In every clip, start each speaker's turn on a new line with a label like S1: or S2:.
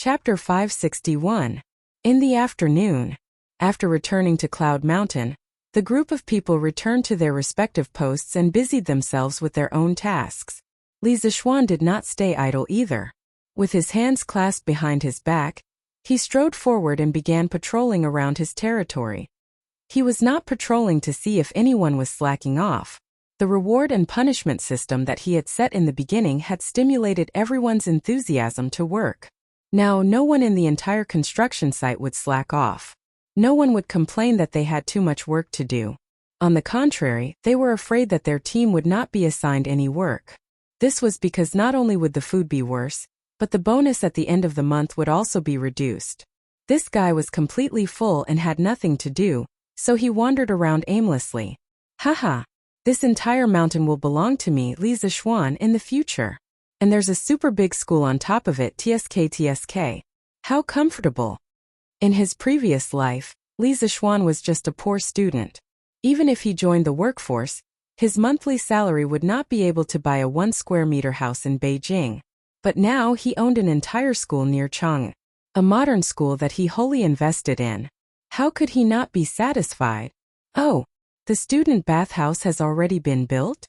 S1: Chapter 561. In the afternoon. After returning to Cloud Mountain, the group of people returned to their respective posts and busied themselves with their own tasks. Li Zixuan did not stay idle either. With his hands clasped behind his back, he strode forward and began patrolling around his territory. He was not patrolling to see if anyone was slacking off. The reward and punishment system that he had set in the beginning had stimulated everyone's enthusiasm to work. Now, no one in the entire construction site would slack off. No one would complain that they had too much work to do. On the contrary, they were afraid that their team would not be assigned any work. This was because not only would the food be worse, but the bonus at the end of the month would also be reduced. This guy was completely full and had nothing to do, so he wandered around aimlessly. Haha, this entire mountain will belong to me, Li Zixuan, in the future. And there's a super big school on top of it, TSK. How comfortable. In his previous life, Li Zixuan was just a poor student. Even if he joined the workforce, his monthly salary would not be able to buy a 1 square meter house in Beijing. But now he owned an entire school near Chang'an, a modern school that he wholly invested in. How could he not be satisfied? Oh, the student bathhouse has already been built?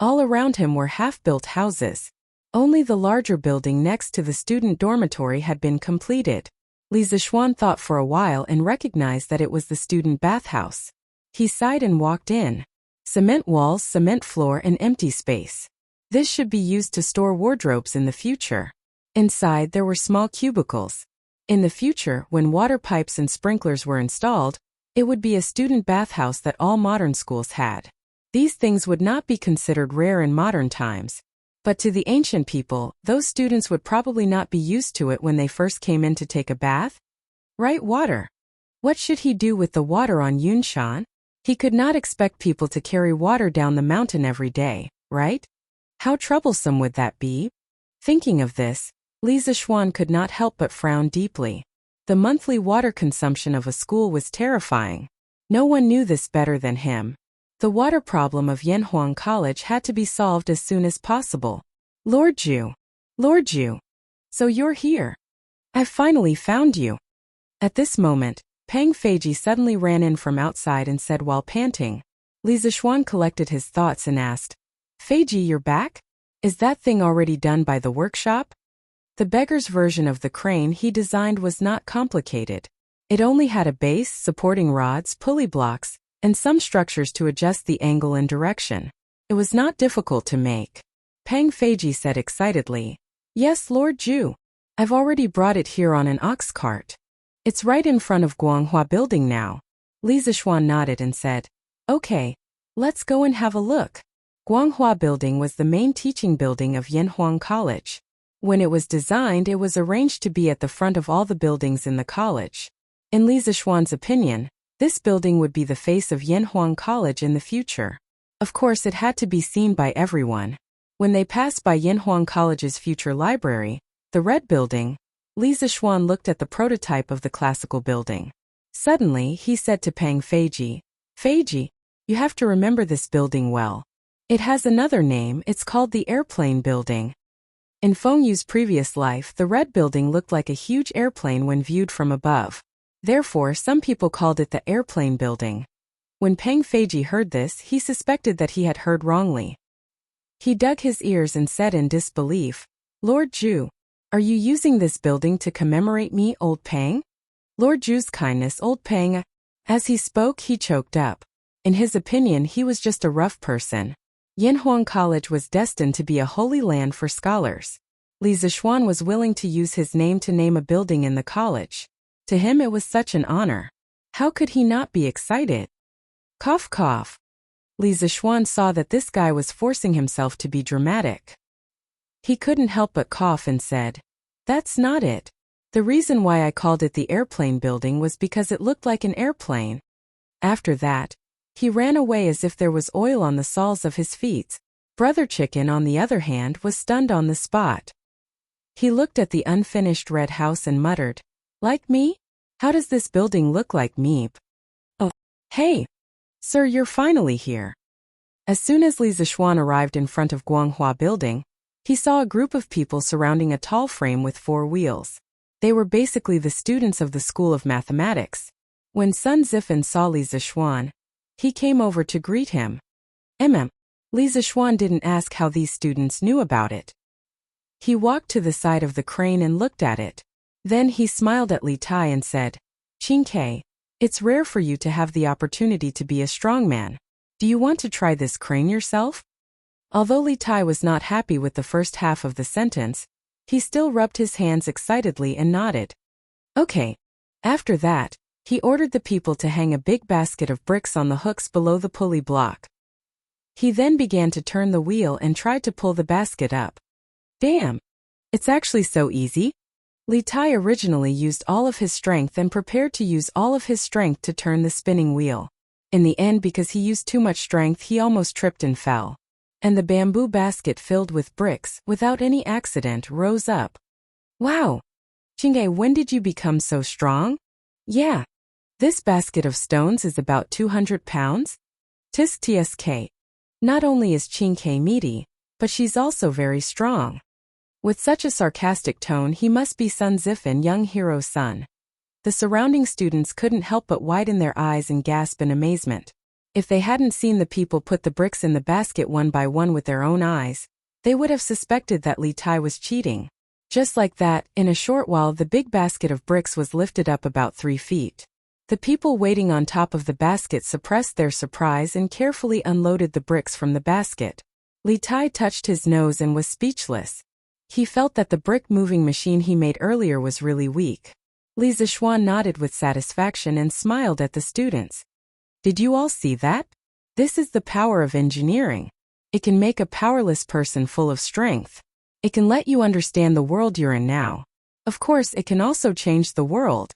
S1: All around him were half-built houses. Only the larger building next to the student dormitory had been completed. Li Zixuan thought for a while and recognized that it was the student bathhouse. He sighed and walked in. Cement walls, cement floor, and empty space. This should be used to store wardrobes in the future. Inside there were small cubicles. In the future, when water pipes and sprinklers were installed, it would be a student bathhouse that all modern schools had. These things would not be considered rare in modern times. But to the ancient people, those students would probably not be used to it when they first came in to take a bath. Right, water. What should he do with the water on Yunshan? He could not expect people to carry water down the mountain every day, right? How troublesome would that be? Thinking of this, Li Zixuan could not help but frown deeply. The monthly water consumption of a school was terrifying. No one knew this better than him. The water problem of Yanhuang College had to be solved as soon as possible. Lord Zhu. So you're here. I've finally found you. At this moment, Peng Feiji suddenly ran in from outside and said while panting. Li Zixuan collected his thoughts and asked, Feiji, you're back? Is that thing already done by the workshop? The beggar's version of the crane he designed was not complicated. It only had a base, supporting rods, pulley blocks, and some structures to adjust the angle and direction. It was not difficult to make. Peng Feiji said excitedly, Yes, Lord Zhu. I've already brought it here on an ox cart. It's right in front of Guanghua Building now. Li Zixuan nodded and said, Okay, let's go and have a look. Guanghua Building was the main teaching building of Yanhuang College. When it was designed, it was arranged to be at the front of all the buildings in the college. In Li Zixuan's opinion, this building would be the face of Yanhuang College in the future. Of course, it had to be seen by everyone. When they passed by Yanhuang College's future library, the red building, Li Zixuan looked at the prototype of the classical building. Suddenly, he said to Peng Feiji, Feiji, you have to remember this building well. It has another name, it's called the Airplane Building. In Fengyu's previous life, the red building looked like a huge airplane when viewed from above. Therefore, some people called it the Airplane Building. When Peng Feiji heard this, he suspected that he had heard wrongly. He dug his ears and said in disbelief, Lord Zhu, are you using this building to commemorate me, old Peng? Lord Zhu's kindness, old Peng. As he spoke, he choked up. In his opinion, he was just a rough person. Yanhuang College was destined to be a holy land for scholars. Li Zixuan was willing to use his name to name a building in the college. To him it was such an honor. How could he not be excited? Cough cough. Li Zixuan saw that this guy was forcing himself to be dramatic. He couldn't help but cough and said, That's not it. The reason why I called it the Airplane Building was because it looked like an airplane. After that, he ran away as if there was oil on the soles of his feet. Brother Chicken, on the other hand, was stunned on the spot. He looked at the unfinished red house and muttered, Like me? How does this building look like me? Oh, hey! Sir, you're finally here. As soon as Li Zixuan arrived in front of Guanghua Building, he saw a group of people surrounding a tall frame with 4 wheels. They were basically the students of the School of Mathematics. When Sun Zifan saw Li Zishuan, he came over to greet him. Li Zishuan didn't ask how these students knew about it. He walked to the side of the crane and looked at it. Then he smiled at Li Tai and said, "Qingke, it's rare for you to have the opportunity to be a strong man. Do you want to try this crane yourself?" Although Li Tai was not happy with the first half of the sentence, he still rubbed his hands excitedly and nodded. Okay. After that, he ordered the people to hang a big basket of bricks on the hooks below the pulley block. He then began to turn the wheel and tried to pull the basket up. Damn! It's actually so easy. Li Tai originally used all of his strength and prepared to use all of his strength to turn the spinning wheel. In the end, because he used too much strength, he almost tripped and fell. And the bamboo basket filled with bricks, without any accident, rose up. Wow! Qingge, when did you become so strong? Yeah. This basket of stones is about 200 pounds? Tsk. Not only is Qingke meaty, but she's also very strong. With such a sarcastic tone, he must be Sun Zifan, young hero's son. The surrounding students couldn't help but widen their eyes and gasp in amazement. If they hadn't seen the people put the bricks in the basket one by one with their own eyes, they would have suspected that Li Tai was cheating. Just like that, in a short while the big basket of bricks was lifted up about 3 feet. The people waiting on top of the basket suppressed their surprise and carefully unloaded the bricks from the basket. Li Tai touched his nose and was speechless. He felt that the brick-moving machine he made earlier was really weak. Li Zishuan nodded with satisfaction and smiled at the students. Did you all see that? This is the power of engineering. It can make a powerless person full of strength. It can let you understand the world you're in now. Of course, it can also change the world.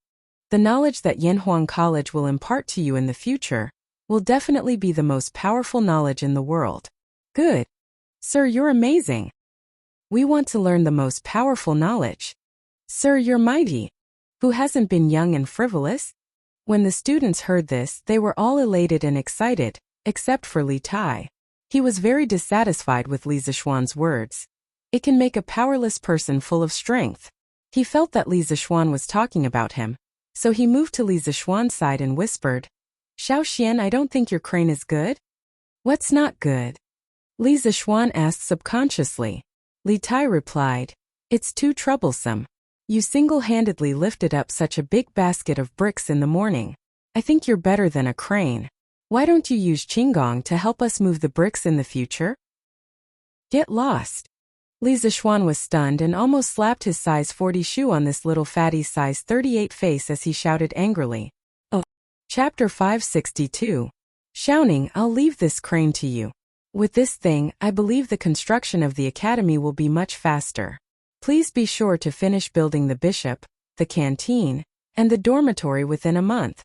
S1: The knowledge that Yanhuang College will impart to you in the future will definitely be the most powerful knowledge in the world. Good. Sir, you're amazing. We want to learn the most powerful knowledge. Sir, you're mighty. Who hasn't been young and frivolous? When the students heard this, they were all elated and excited, except for Li Tai. He was very dissatisfied with Li Zishuan's words. It can make a powerless person full of strength. He felt that Li Zishuan was talking about him, so he moved to Li Zishuan's side and whispered, "Xiao Xian, I don't think your crane is good." "What's not good?" Li Zishuan asked subconsciously. Li Tai replied, "It's too troublesome. You single-handedly lifted up such a big basket of bricks in the morning. I think you're better than a crane. Why don't you use Qinggong to help us move the bricks in the future?" Get lost. Li Zishuan was stunned and almost slapped his size 40 shoe on this little fatty's size 38 face as he shouted angrily. Oh. Chapter 562. Shouting, I'll leave this crane to you. With this thing, I believe the construction of the academy will be much faster. Please be sure to finish building the bishop, the canteen, and the dormitory within a month.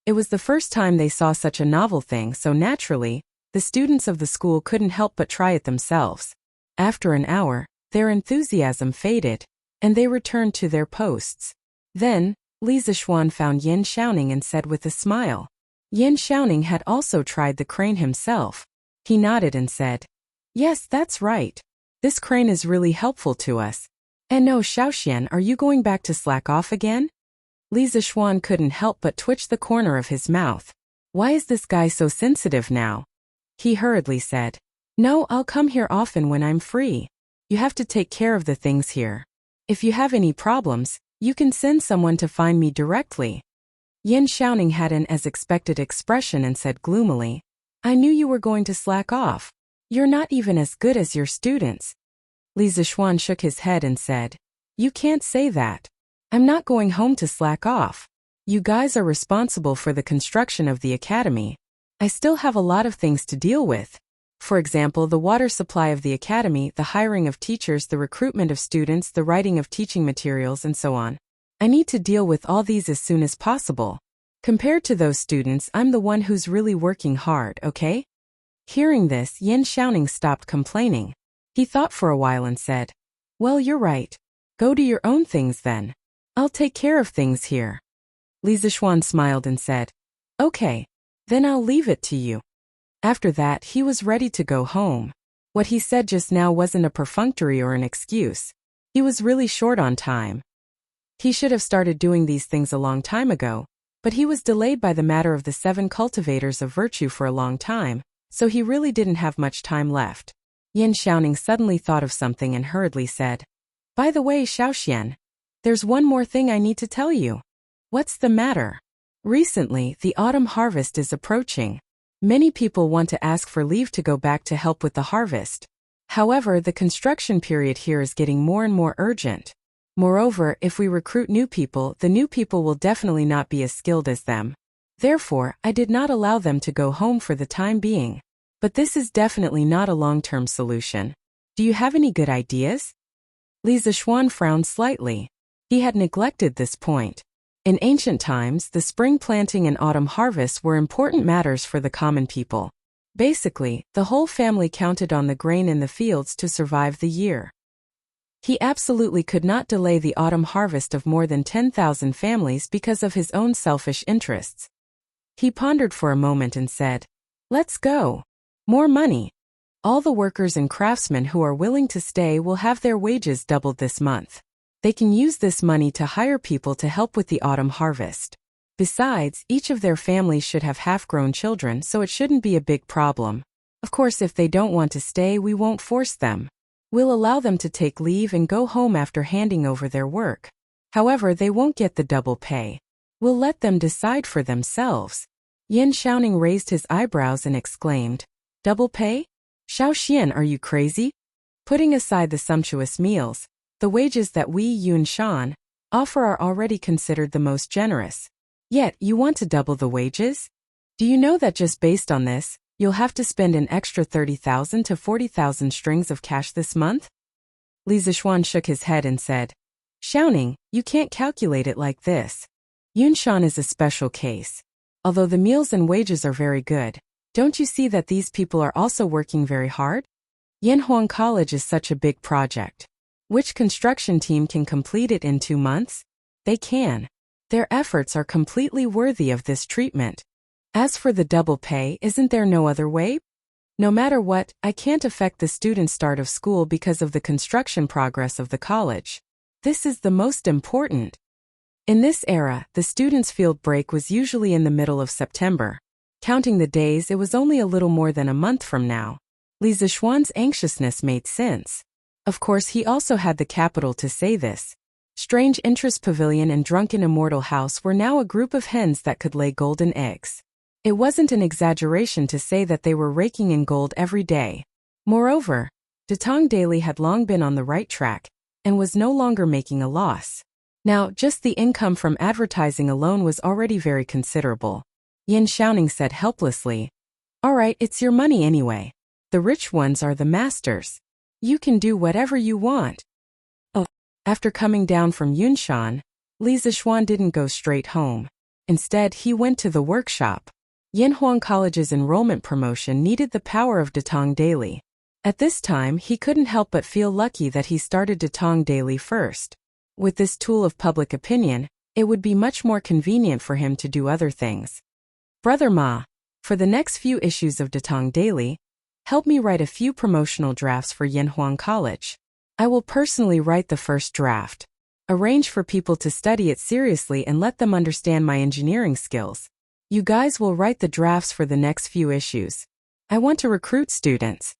S1: It was the first time they saw such a novel thing, so naturally, the students of the school couldn't help but try it themselves. After an hour, their enthusiasm faded, and they returned to their posts. Then, Li Zishuan found Yin Xiaoning and said with a smile. Yin Xiaoning had also tried the crane himself. He nodded and said, "Yes, that's right. This crane is really helpful to us. And no, Xiaoxian, are you going back to slack off again?" Li Zishuan couldn't help but twitch the corner of his mouth. Why is this guy so sensitive now? He hurriedly said, "No, I'll come here often when I'm free. You have to take care of the things here. If you have any problems, you can send someone to find me directly." Yin Xiaoning had an as expected expression and said gloomily, "I knew you were going to slack off. You're not even as good as your students." Li Zishuan shook his head and said, "You can't say that. I'm not going home to slack off. You guys are responsible for the construction of the academy. I still have a lot of things to deal with. For example, the water supply of the academy, the hiring of teachers, the recruitment of students, the writing of teaching materials, and so on. I need to deal with all these as soon as possible. Compared to those students, I'm the one who's really working hard, okay?" Hearing this, Yin Xiaoning stopped complaining. He thought for a while and said, "Well, you're right. Go do your own things then. I'll take care of things here." Li Zishuan smiled and said, "Okay, then I'll leave it to you." After that, he was ready to go home. What he said just now wasn't a perfunctory or an excuse. He was really short on time. He should have started doing these things a long time ago, but he was delayed by the matter of the 7 cultivators of virtue for a long time, so he really didn't have much time left. Yin Xiaoning suddenly thought of something and hurriedly said, "By the way, Xiaoxian, there's one more thing I need to tell you." "What's the matter?" "Recently, the autumn harvest is approaching. Many people want to ask for leave to go back to help with the harvest. However, the construction period here is getting more and more urgent. Moreover, if we recruit new people, the new people will definitely not be as skilled as them. Therefore, I did not allow them to go home for the time being. But this is definitely not a long-term solution. Do you have any good ideas?" Li Zixuan frowned slightly. He had neglected this point. In ancient times, the spring planting and autumn harvest were important matters for the common people. Basically, the whole family counted on the grain in the fields to survive the year. He absolutely could not delay the autumn harvest of more than 10,000 families because of his own selfish interests. He pondered for a moment and said, "Let's go. More money. All the workers and craftsmen who are willing to stay will have their wages doubled this month. They can use this money to hire people to help with the autumn harvest. Besides, each of their families should have half-grown children, so it shouldn't be a big problem. Of course, if they don't want to stay, we won't force them. We'll allow them to take leave and go home after handing over their work. However, they won't get the double pay. We'll let them decide for themselves." Yin Xiaoning raised his eyebrows and exclaimed, "Double pay? Xiaoxian, are you crazy? Putting aside the sumptuous meals, the wages that we Yun Shan offer are already considered the most generous. Yet, you want to double the wages? Do you know that just based on this, you'll have to spend an extra 30,000 to 40,000 strings of cash this month?" Li Zixuan shook his head and said, "Xiaoning, you can't calculate it like this. Yunshan is a special case. Although the meals and wages are very good, don't you see that these people are also working very hard? Yanhuang College is such a big project. Which construction team can complete it in 2 months? They can. Their efforts are completely worthy of this treatment. As for the double pay, isn't there no other way? No matter what, I can't affect the students' start of school because of the construction progress of the college. This is the most important. In this era, the students' field break was usually in the middle of September. Counting the days, it was only a little more than a month from now. Li Zixuan's anxiousness made sense. Of course, he also had the capital to say this. Strange Interest Pavilion and Drunken Immortal House were now a group of hens that could lay golden eggs. It wasn't an exaggeration to say that they were raking in gold every day. Moreover, Datong Daily had long been on the right track and was no longer making a loss. Now, just the income from advertising alone was already very considerable. Yin Xiaoning said helplessly, "All right, it's your money anyway. The rich ones are the masters. You can do whatever you want." After coming down from Yunshan, Li Zixuan didn't go straight home. Instead, he went to the workshop. Yanhuang College's enrollment promotion needed the power of Datong Daily. At this time, he couldn't help but feel lucky that he started Datong Daily first. With this tool of public opinion, it would be much more convenient for him to do other things. "Brother Ma, for the next few issues of Datong Daily, help me write a few promotional drafts for Yanhuang College. I will personally write the first draft. Arrange for people to study it seriously and let them understand my engineering skills. You guys will write the drafts for the next few issues. I want to recruit students."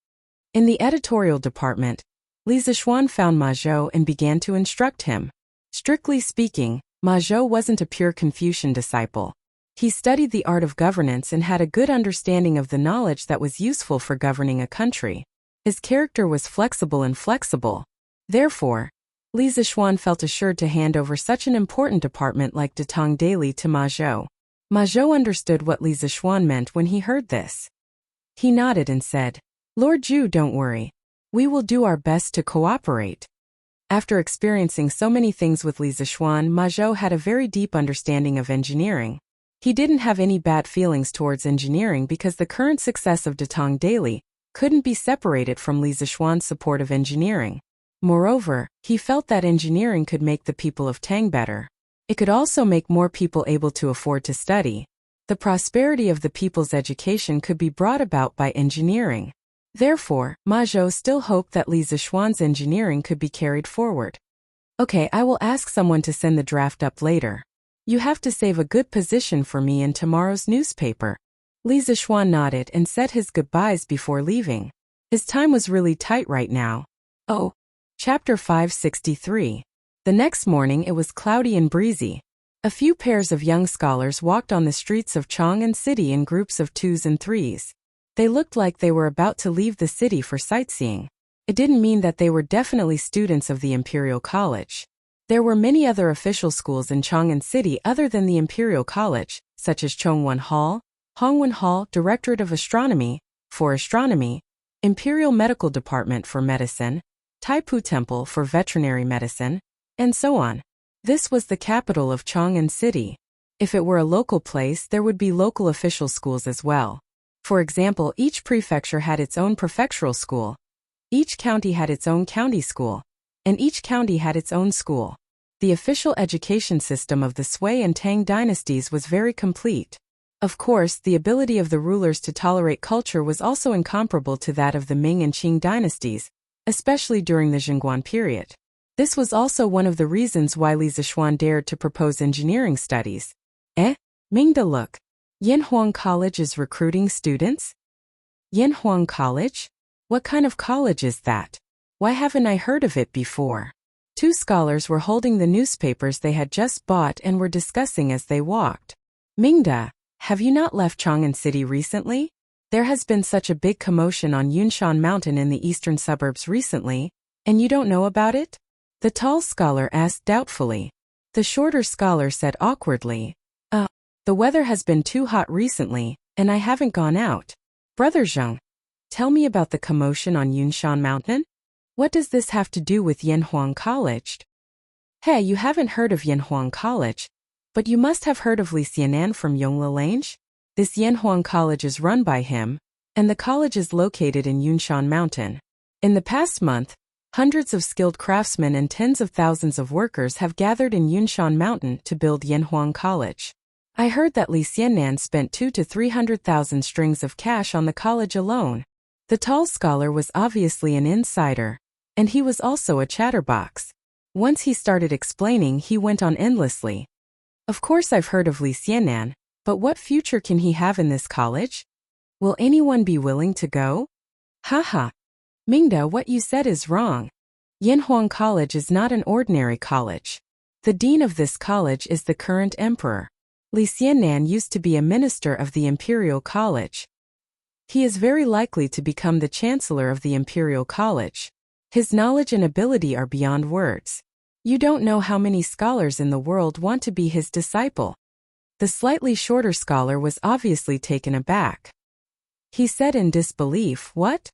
S1: In the editorial department, Li Zixuan found Ma Zhou and began to instruct him. Strictly speaking, Ma Zhou wasn't a pure Confucian disciple. He studied the art of governance and had a good understanding of the knowledge that was useful for governing a country. His character was flexible and flexible. Therefore, Li Zixuan felt assured to hand over such an important department like Datong Daily to Ma Zhou. Ma Zhou understood what Li Zixuan meant when he heard this. He nodded and said, "Lord Zhu, don't worry. We will do our best to cooperate." After experiencing so many things with Li Zixuan, Ma Zhou had a very deep understanding of engineering. He didn't have any bad feelings towards engineering because the current success of Datong Daily couldn't be separated from Li Zixuan's support of engineering. Moreover, he felt that engineering could make the people of Tang better. It could also make more people able to afford to study. The prosperity of the people's education could be brought about by engineering. Therefore, Ma Zhou still hoped that Li Zixuan's engineering could be carried forward. Okay, I will ask someone to send the draft up later. You have to save a good position for me in tomorrow's newspaper. Li Zixuan nodded and said his goodbyes before leaving. His time was really tight right now. Oh. Chapter 563. The next morning it was cloudy and breezy. A few pairs of young scholars walked on the streets of Chang'an City in groups of 2s and 3s. They looked like they were about to leave the city for sightseeing. It didn't mean that they were definitely students of the Imperial College. There were many other official schools in Chang'an City other than the Imperial College, such as Chongwen Hall, Hongwen Hall, Directorate of Astronomy, for Astronomy, Imperial Medical Department for Medicine, Taipu Temple for Veterinary Medicine, and so on. This was the capital of Chang'an City. If it were a local place, there would be local official schools as well. For example, each prefecture had its own prefectural school. Each county had its own county school. And each county had its own school. The official education system of the Sui and Tang dynasties was very complete. Of course, the ability of the rulers to tolerate culture was also incomparable to that of the Ming and Qing dynasties, especially during the Jingguan period. This was also one of the reasons why Li Zixuan dared to propose engineering studies. Mingda, look. Yanhuang College is recruiting students? Yanhuang College? What kind of college is that? Why haven't I heard of it before? Two scholars were holding the newspapers they had just bought and were discussing as they walked. Mingda, have you not left Chang'an City recently? There has been such a big commotion on Yunshan Mountain in the eastern suburbs recently, and you don't know about it? The tall scholar asked doubtfully. The shorter scholar said awkwardly, the weather has been too hot recently, and I haven't gone out. Brother Zheng, tell me about the commotion on Yunshan Mountain? What does this have to do with Yanhuang College? Hey, you haven't heard of Yanhuang College, but you must have heard of Li Xianan from Yonglilange? This Yanhuang College is run by him, and the college is located in Yunshan Mountain. In the past month, hundreds of skilled craftsmen and tens of thousands of workers have gathered in Yunshan Mountain to build Yanhuang College. I heard that Li Xianan spent 200,000 to 300,000 strings of cash on the college alone. The tall scholar was obviously an insider, and he was also a chatterbox. Once he started explaining, he went on endlessly. Of course I've heard of Li Xianan, but what future can he have in this college? Will anyone be willing to go? Haha. Mingda, what you said is wrong. Yanhuang College is not an ordinary college. The dean of this college is the current emperor. Li Xianan used to be a minister of the Imperial College. He is very likely to become the chancellor of the Imperial College. His knowledge and ability are beyond words. You don't know how many scholars in the world want to be his disciple. The slightly shorter scholar was obviously taken aback. He said in disbelief, what?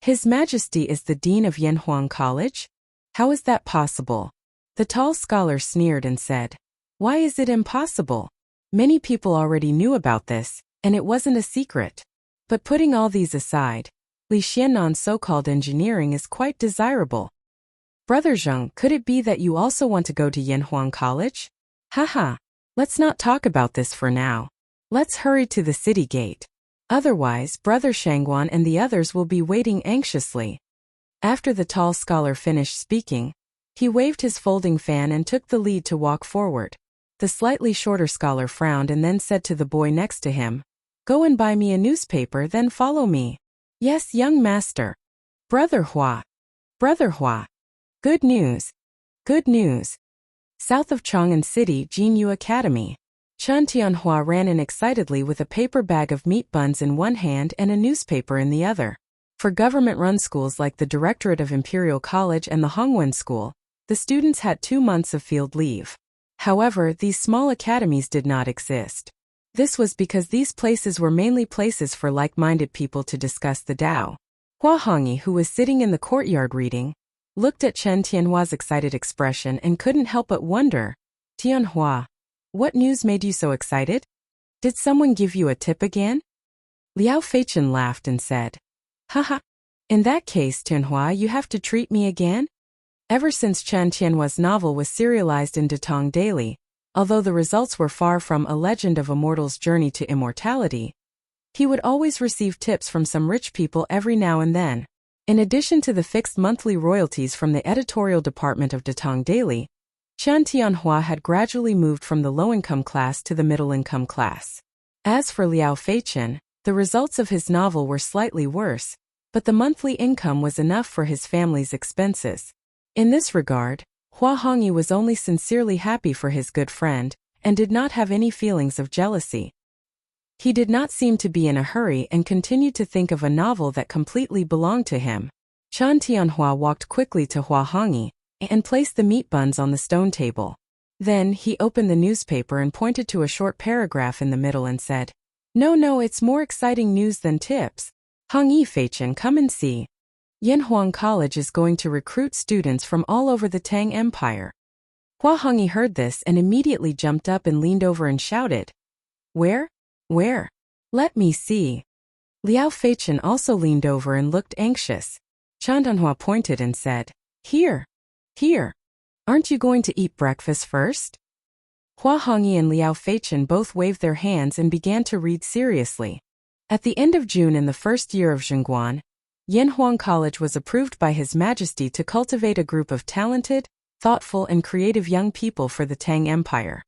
S1: His Majesty is the dean of Yanhuang College? How is that possible? The tall scholar sneered and said, why is it impossible? Many people already knew about this, and it wasn't a secret. But putting all these aside, Li Xianan's so-called engineering is quite desirable. Brother Zheng, could it be that you also want to go to Yanhuang College? Haha, let's not talk about this for now. Let's hurry to the city gate. Otherwise, Brother Shangguan and the others will be waiting anxiously. After the tall scholar finished speaking, he waved his folding fan and took the lead to walk forward. The slightly shorter scholar frowned and then said to the boy next to him, go and buy me a newspaper, then follow me. Yes, young master. Brother Hua. Brother Hua. Good news. Good news. South of Chang'an City, Jinyu Academy. Chen Tianhua ran in excitedly with a paper bag of meat buns in one hand and a newspaper in the other. For government-run schools like the Directorate of Imperial College and the Hongwen School, the students had 2 months of field leave. However, these small academies did not exist. This was because these places were mainly places for like-minded people to discuss the Tao. Hua Hongyi, who was sitting in the courtyard reading, looked at Chen Tianhua's excited expression and couldn't help but wonder, Tianhua, what news made you so excited? Did someone give you a tip again? Liao Feichen laughed and said, haha, in that case, Tianhua, you have to treat me again? Ever since Chen Tianhua's novel was serialized in Datong Daily, although the results were far from A Legend of a Mortal's Journey to Immortality, he would always receive tips from some rich people every now and then. In addition to the fixed monthly royalties from the editorial department of Datang Daily, Chen Tianhua had gradually moved from the low-income class to the middle-income class. As for Liao Feichen, the results of his novel were slightly worse, but the monthly income was enough for his family's expenses. In this regard, Hua Hongyi was only sincerely happy for his good friend, and did not have any feelings of jealousy. He did not seem to be in a hurry and continued to think of a novel that completely belonged to him. Chen Tianhua walked quickly to Hua Hongyi and placed the meat buns on the stone table. Then he opened the newspaper and pointed to a short paragraph in the middle and said, No, it's more exciting news than tips. Hongyi Feichen, come and see. Yanhuang College is going to recruit students from all over the Tang Empire. Hua Hongyi heard this and immediately jumped up and leaned over and shouted, Where? Let me see. Liao Feichen also leaned over and looked anxious. Chen Tianhua pointed and said, Here. Aren't you going to eat breakfast first? Hua Hongyi and Liao Feichen both waved their hands and began to read seriously. At the end of June in the first year of Zhengguan, Yanhuang College was approved by His Majesty to cultivate a group of talented, thoughtful and creative young people for the Tang Empire.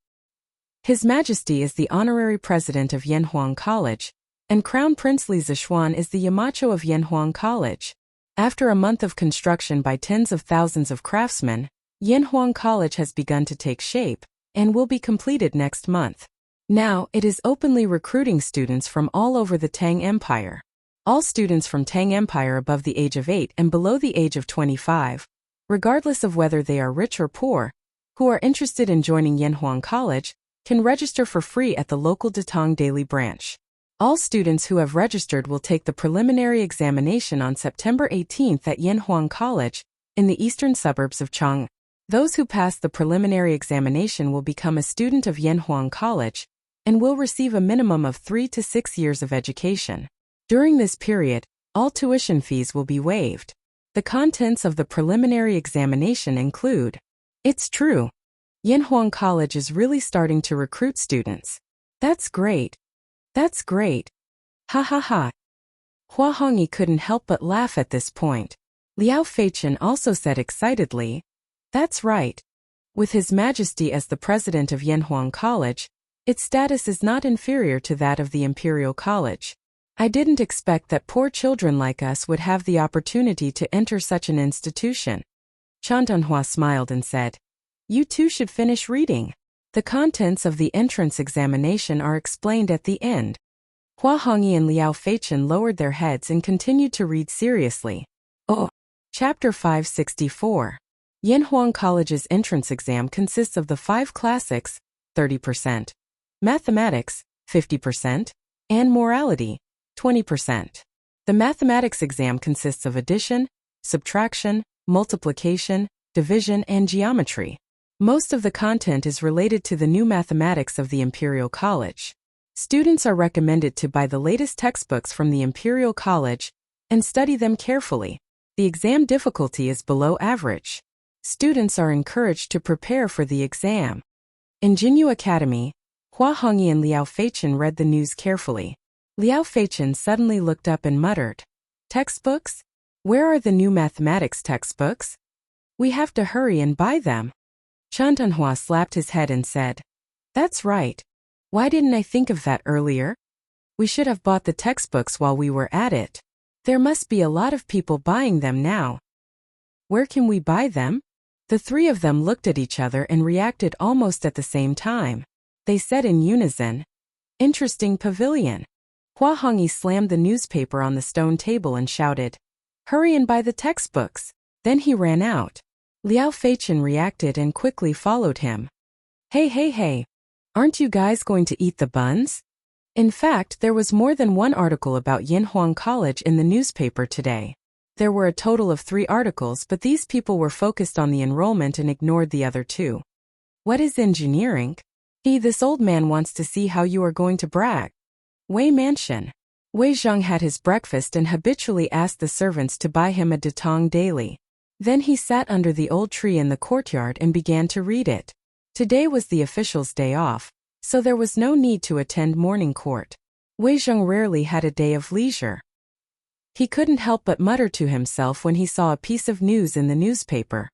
S1: His Majesty is the honorary president of Yanhuang College, and Crown Prince Li Zixuan is the Yamacho of Yanhuang College. After a month of construction by tens of thousands of craftsmen, Yanhuang College has begun to take shape, and will be completed next month. Now, it is openly recruiting students from all over the Tang Empire. All students from Tang Empire above the age of 8 and below the age of 25, regardless of whether they are rich or poor, who are interested in joining Yanhuang College, can register for free at the local Datang Daily branch. All students who have registered will take the preliminary examination on September 18th at Yanhuang College, in the eastern suburbs of Chang'an. Those who pass the preliminary examination will become a student of Yanhuang College, and will receive a minimum of 3 to 6 years of education. During this period, all tuition fees will be waived. The contents of the preliminary examination include, It's true. Yanhuang College is really starting to recruit students. That's great. Ha ha ha. Hua Hongyi couldn't help but laugh at this point. Liao Feichen also said excitedly, That's right. With His Majesty as the president of Yanhuang College, its status is not inferior to that of the Imperial College. I didn't expect that poor children like us would have the opportunity to enter such an institution. Chen Tianhua smiled and said, You too should finish reading. The contents of the entrance examination are explained at the end. Hua Hongyi and Liao Feichen lowered their heads and continued to read seriously. Chapter 564. Yanhuang College's entrance exam consists of the 5 classics, 30%, mathematics, 50%, and morality, 20%. The mathematics exam consists of addition, subtraction, multiplication, division, and geometry. Most of the content is related to the new mathematics of the Imperial College. Students are recommended to buy the latest textbooks from the Imperial College and study them carefully. The exam difficulty is below average. Students are encouraged to prepare for the exam. In Jinyu Academy, Hua Hongyi and Liao Feichen read the news carefully. Liao Feichen suddenly looked up and muttered, Textbooks? Where are the new mathematics textbooks? We have to hurry and buy them. Chen Tianhua slapped his head and said, That's right. Why didn't I think of that earlier? We should have bought the textbooks while we were at it. There must be a lot of people buying them now. Where can we buy them? The three of them looked at each other and reacted almost at the same time. They said in unison, Interesting pavilion. Hua Hongyi slammed the newspaper on the stone table and shouted, Hurry and buy the textbooks. Then he ran out. Liao Feichen reacted and quickly followed him. Hey. Aren't you guys going to eat the buns? In fact, there was more than one article about Yanhuang College in the newspaper today. There were a total of 3 articles, but these people were focused on the enrollment and ignored the other 2. What is engineering? This old man wants to see how you are going to brag. Wei Mansion. Wei Zheng had his breakfast and habitually asked the servants to buy him a Datang Daily. Then he sat under the old tree in the courtyard and began to read it. Today was the official's day off, so there was no need to attend morning court. Wei Zheng rarely had a day of leisure. He couldn't help but mutter to himself when he saw a piece of news in the newspaper.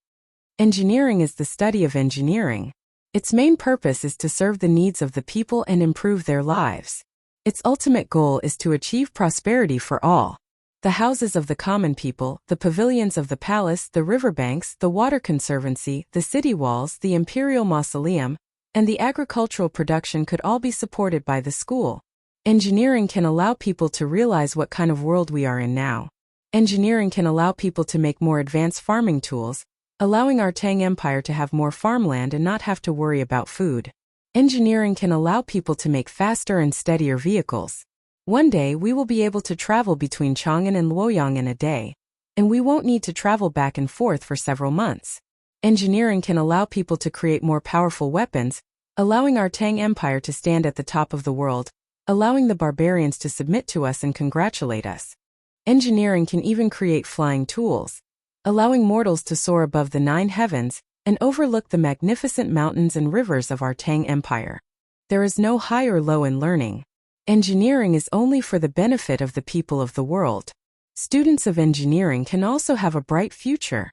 S1: Engineering is the study of engineering. Its main purpose is to serve the needs of the people and improve their lives. Its ultimate goal is to achieve prosperity for all. The houses of the common people, the pavilions of the palace, the riverbanks, the water conservancy, the city walls, the imperial mausoleum, and the agricultural production could all be supported by the school. Engineering can allow people to realize what kind of world we are in now. Engineering can allow people to make more advanced farming tools, allowing our Tang Empire to have more farmland and not have to worry about food. Engineering can allow people to make faster and steadier vehicles. One day we will be able to travel between Chang'an and Luoyang in a day, and we won't need to travel back and forth for several months. Engineering can allow people to create more powerful weapons, allowing our Tang Empire to stand at the top of the world, allowing the barbarians to submit to us and congratulate us. Engineering can even create flying tools, allowing mortals to soar above the 9 heavens and overlook the magnificent mountains and rivers of our Tang Empire. There is no high or low in learning. Engineering is only for the benefit of the people of the world. Students of engineering can also have a bright future.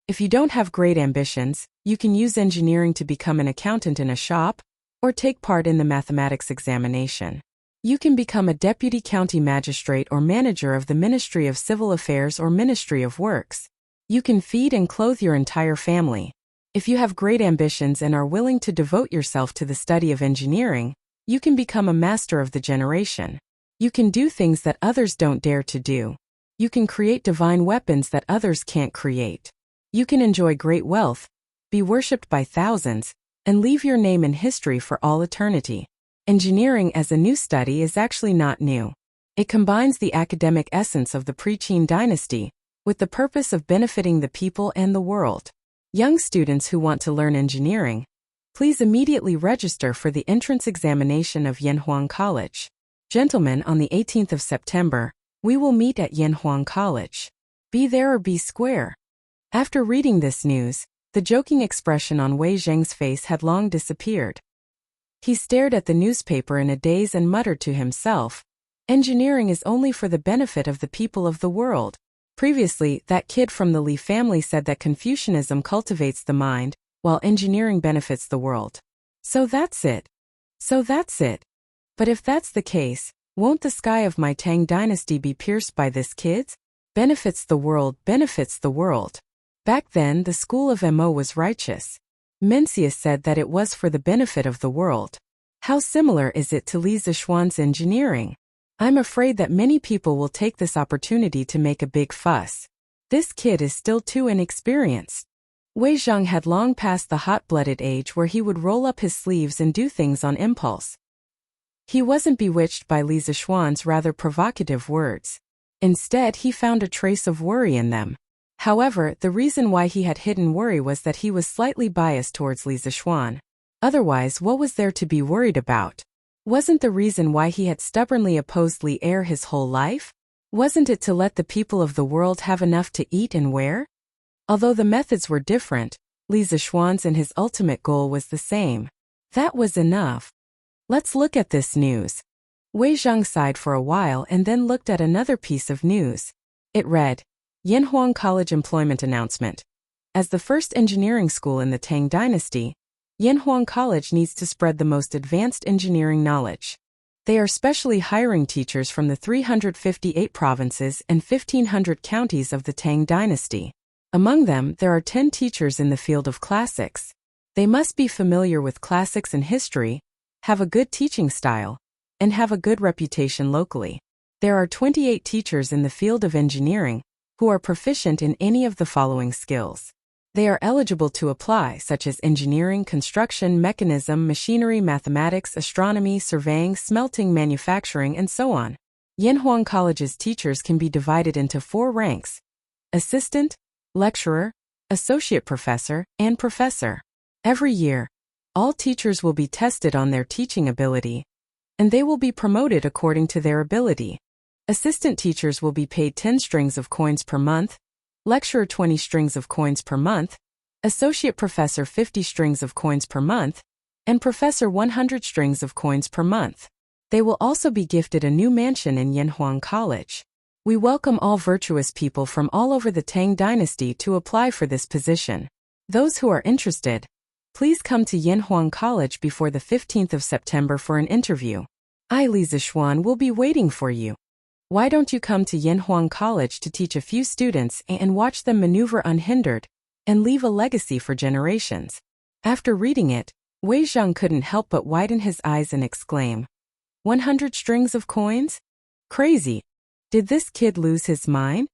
S1: If you don't have great ambitions, you can use engineering to become an accountant in a shop, or take part in the mathematics examination. You can become a deputy county magistrate or manager of the Ministry of Civil Affairs or Ministry of Works. You can feed and clothe your entire family. If you have great ambitions and are willing to devote yourself to the study of engineering, you can become a master of the generation. You can do things that others don't dare to do. You can create divine weapons that others can't create. You can enjoy great wealth, be worshipped by thousands, and leave your name in history for all eternity. Engineering as a new study is actually not new. It combines the academic essence of the pre-Qin dynasty with the purpose of benefiting the people and the world. Young students who want to learn engineering, please immediately register for the entrance examination of Yanhuang College. Gentlemen, on the 18th of September, we will meet at Yanhuang College. Be there or be square. After reading this news, the joking expression on Wei Zheng's face had long disappeared. He stared at the newspaper in a daze and muttered to himself, "Engineering is only for the benefit of the people of the world." Previously, that kid from the Li family said that Confucianism cultivates the mind, while engineering benefits the world. So that's it. But if that's the case, won't the sky of my Tang dynasty be pierced by this kid's? Benefits the world. Back then, the school of Mo was righteous. Mencius said that it was for the benefit of the world. How similar is it to Li Zishuan's engineering? I'm afraid that many people will take this opportunity to make a big fuss. This kid is still too inexperienced. Wei Zhang had long passed the hot-blooded age where he would roll up his sleeves and do things on impulse. He wasn't bewitched by Li Zishuan's rather provocative words. Instead, he found a trace of worry in them. However, the reason why he had hidden worry was that he was slightly biased towards Li Zishuan. Otherwise, what was there to be worried about? Wasn't the reason why he had stubbornly opposed Li Er his whole life? Wasn't it to let the people of the world have enough to eat and wear? Although the methods were different, Li Zishuan's and his ultimate goal was the same. That was enough. Let's look at this news. Wei Zhang sighed for a while and then looked at another piece of news. It read, Yanhuang College Employment Announcement. As the first engineering school in the Tang Dynasty, Yanhuang College needs to spread the most advanced engineering knowledge. They are specially hiring teachers from the 358 provinces and 1,500 counties of the Tang Dynasty. Among them, there are 10 teachers in the field of classics. They must be familiar with classics and history, have a good teaching style, and have a good reputation locally. There are 28 teachers in the field of engineering who are proficient in any of the following skills. They are eligible to apply, such as engineering, construction, mechanism, machinery, mathematics, astronomy, surveying, smelting, manufacturing, and so on. Yanhuang College's teachers can be divided into 4 ranks: assistant, lecturer, associate professor, and professor. Every year, all teachers will be tested on their teaching ability, and they will be promoted according to their ability. Assistant teachers will be paid 10 strings of coins per month, lecturer 20 strings of coins per month, associate professor 50 strings of coins per month, and professor 100 strings of coins per month. They will also be gifted a new mansion in Yanhuang College. We welcome all virtuous people from all over the Tang dynasty to apply for this position. Those who are interested, please come to Yanhuang College before the 15th of September for an interview. I, Li Zishuan, will be waiting for you. Why don't you come to Yanhuang College to teach a few students and watch them maneuver unhindered and leave a legacy for generations? After reading it, Wei Zhang couldn't help but widen his eyes and exclaim, 100 strings of coins? Crazy. Did this kid lose his mind?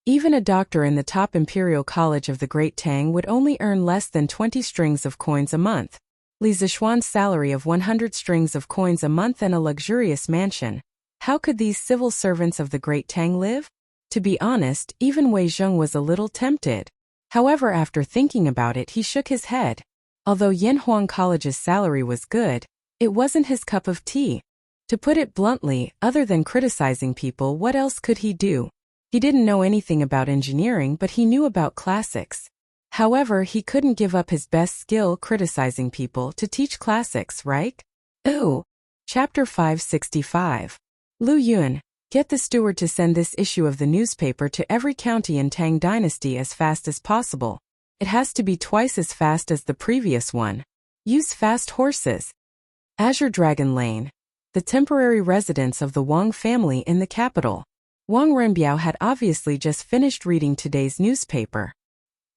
S1: Even a doctor in the top imperial college of the Great Tang would only earn less than 20 strings of coins a month. Li Zishuan's salary of 100 strings of coins a month and a luxurious mansion. How could these civil servants of the Great Tang live? To be honest, even Wei Zhang was a little tempted. However, after thinking about it, he shook his head. Although Yanhuang College's salary was good, it wasn't his cup of tea. To put it bluntly, other than criticizing people, what else could he do? He didn't know anything about engineering, but he knew about classics. However, he couldn't give up his best skill, criticizing people, to teach classics, right? Ooh. Chapter 565. Lu Yun, get the steward to send this issue of the newspaper to every county in Tang Dynasty as fast as possible. It has to be twice as fast as the previous one. Use fast horses. Azure Dragon Lane, the temporary residence of the Wang family in the capital. Wang Renbiao had obviously just finished reading today's newspaper.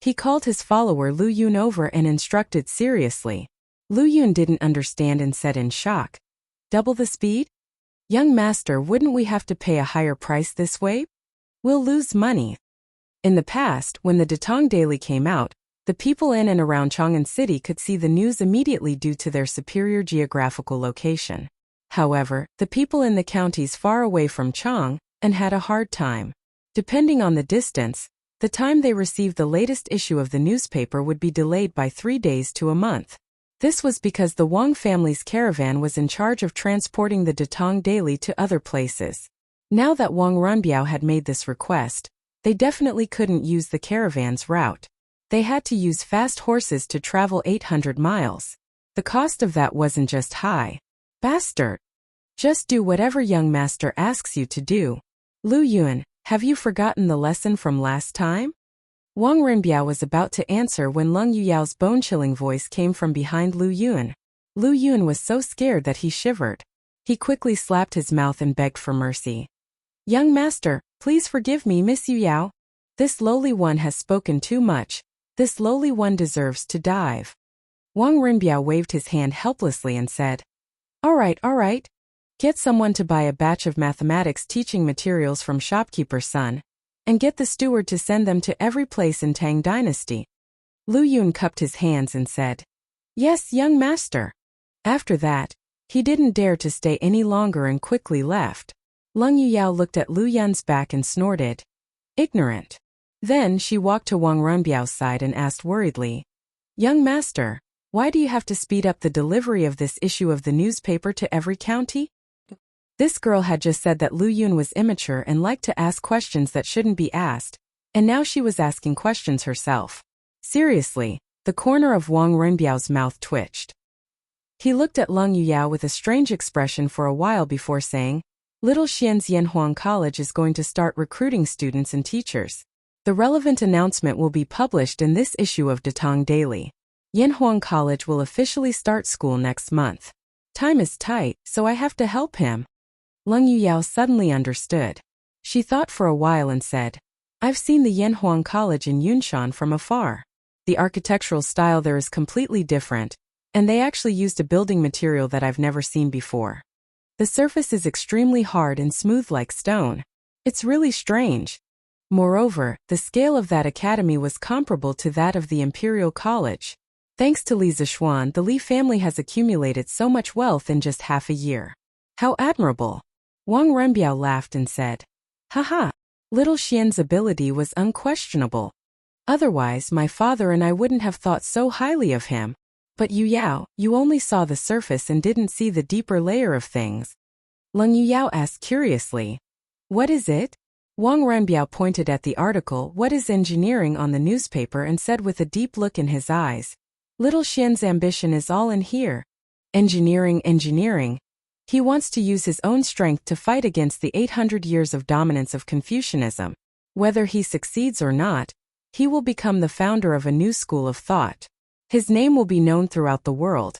S1: He called his follower Lu Yun over and instructed seriously. Lu Yun didn't understand and said in shock, double the speed? Young master, wouldn't we have to pay a higher price this way? We'll lose money. In the past, when the Datong Daily came out, the people in and around Chang'an City could see the news immediately due to their superior geographical location. However, the people in the counties far away from Chang and had a hard time. Depending on the distance, the time they received the latest issue of the newspaper would be delayed by 3 days to a month. This was because the Wang family's caravan was in charge of transporting the Datong Daily to other places. Now that Wang Renbiao had made this request, they definitely couldn't use the caravan's route. They had to use fast horses to travel 800 miles. The cost of that wasn't just high. Bastard. Just do whatever young master asks you to do. Lu Yun, have you forgotten the lesson from last time? Wang Renbiao was about to answer when Leng Yuyao's bone-chilling voice came from behind Lu Yun. Lu Yun was so scared that he shivered. He quickly slapped his mouth and begged for mercy. Young master, please forgive me, Miss Yuyao. This lowly one has spoken too much. This lowly one deserves to dive. Wang Renbiao waved his hand helplessly and said, all right. Get someone to buy a batch of mathematics teaching materials from shopkeeper's son, and get the steward to send them to every place in Tang Dynasty. Lu Yun cupped his hands and said, yes, young master. After that, he didn't dare to stay any longer and quickly left. Leng Yuyao looked at Lu Yun's back and snorted. Ignorant. Then she walked to Wang Renbiao's side and asked worriedly, young master, why do you have to speed up the delivery of this issue of the newspaper to every county? This girl had just said that Lu Yun was immature and liked to ask questions that shouldn't be asked, and now she was asking questions herself. Seriously, the corner of Wang Renbiao's mouth twitched. He looked at Leng Yuyao with a strange expression for a while before saying, Little Xian's Yanhuang College is going to start recruiting students and teachers. The relevant announcement will be published in this issue of Datong Daily. Yanhuang College will officially start school next month. Time is tight, so I have to help him. Leng Yuyao suddenly understood. She thought for a while and said, I've seen the Yanhuang College in Yunshan from afar. The architectural style there is completely different, and they actually used a building material that I've never seen before. The surface is extremely hard and smooth like stone. It's really strange. Moreover, the scale of that academy was comparable to that of the Imperial College. Thanks to Li Zishuan, the Li family has accumulated so much wealth in just half a year. How admirable! Wang Renbiao laughed and said, Haha, little Xian's ability was unquestionable. Otherwise, my father and I wouldn't have thought so highly of him. But Yuyao, you only saw the surface and didn't see the deeper layer of things. Leng Yuyao asked curiously, What is it? Wang Renbiao pointed at the article, What is Engineering, on the newspaper and said with a deep look in his eyes, Little Xian's ambition is all in here. Engineering. He wants to use his own strength to fight against the 800 years of dominance of Confucianism. Whether he succeeds or not, he will become the founder of a new school of thought. His name will be known throughout the world,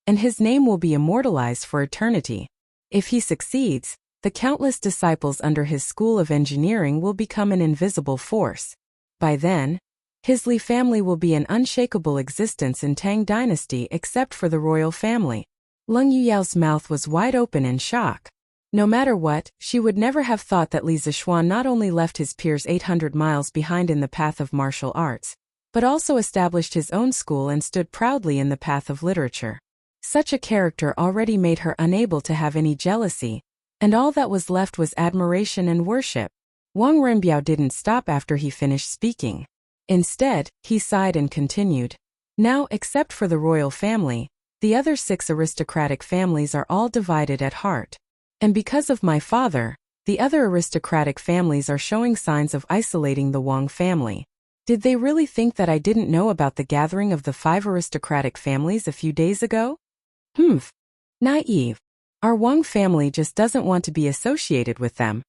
S1: and his name will be immortalized for eternity. If he succeeds, the countless disciples under his school of engineering will become an invisible force. By then, his Li family will be an unshakable existence in Tang dynasty except for the royal family. Leng Yuyao's mouth was wide open in shock. No matter what, she would never have thought that Li Zixuan not only left his peers 800 miles behind in the path of martial arts, but also established his own school and stood proudly in the path of literature. Such a character already made her unable to have any jealousy, and all that was left was admiration and worship. Wang Renbiao didn't stop after he finished speaking. Instead, he sighed and continued. Now, except for the royal family, the other 6 aristocratic families are all divided at heart. And because of my father, the other aristocratic families are showing signs of isolating the Wang family. Did they really think that I didn't know about the gathering of the 5 aristocratic families a few days ago? Naive. Our Wang family just doesn't want to be associated with them.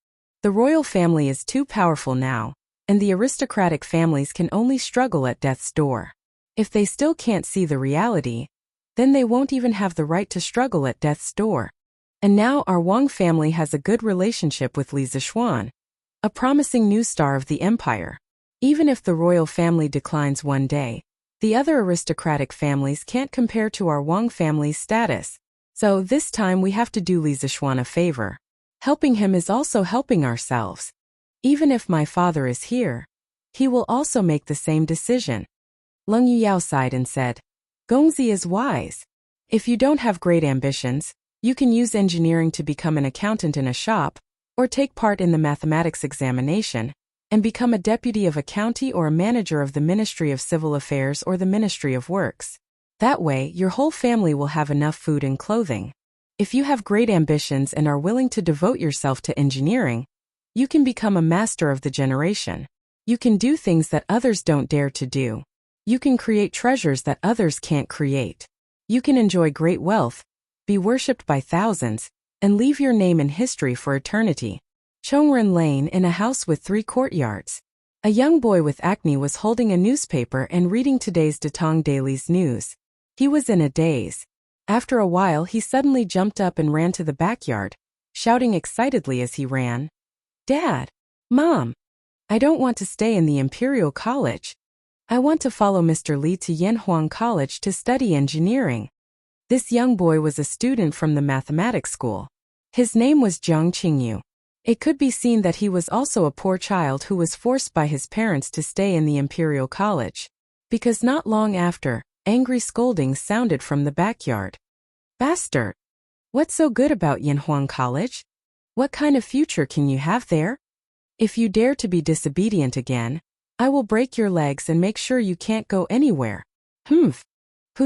S1: The royal family is too powerful now, and the aristocratic families can only struggle at death's door. If they still can't see the reality, then they won't even have the right to struggle at death's door. And now our Wang family has a good relationship with Li Zixuan, a promising new star of the empire. Even if the royal family declines one day, the other aristocratic families can't compare to our Wang family's status. So this time we have to do Li Zixuan a favor. Helping him is also helping ourselves. Even if my father is here, he will also make the same decision. Leng Yuyao sighed and said, Gongzi is wise. If you don't have great ambitions, you can use engineering to become an accountant in a shop, or take part in the mathematics examination, and become a deputy of a county or a manager of the Ministry of Civil Affairs or the Ministry of Works. That way, your whole family will have enough food and clothing. If you have great ambitions and are willing to devote yourself to engineering, you can become a master of the generation. You can do things that others don't dare to do. You can create treasures that others can't create. You can enjoy great wealth, be worshipped by thousands, and leave your name in history for eternity. Chongren Lane, in a house with 3 courtyards. A young boy with acne was holding a newspaper and reading today's Datong Daily's news. He was in a daze. After a while he suddenly jumped up and ran to the backyard, shouting excitedly as he ran. Dad! Mom! I don't want to stay in the Imperial College. I want to follow Mr. Li to Yanhuang College to study engineering. This young boy was a student from the mathematics school. His name was Jiang Qingyu. It could be seen that he was also a poor child who was forced by his parents to stay in the Imperial College. Because not long after, angry scoldings sounded from the backyard. Bastard! What's so good about Yanhuang College? What kind of future can you have there? If you dare to be disobedient again, I will break your legs and make sure you can't go anywhere. Who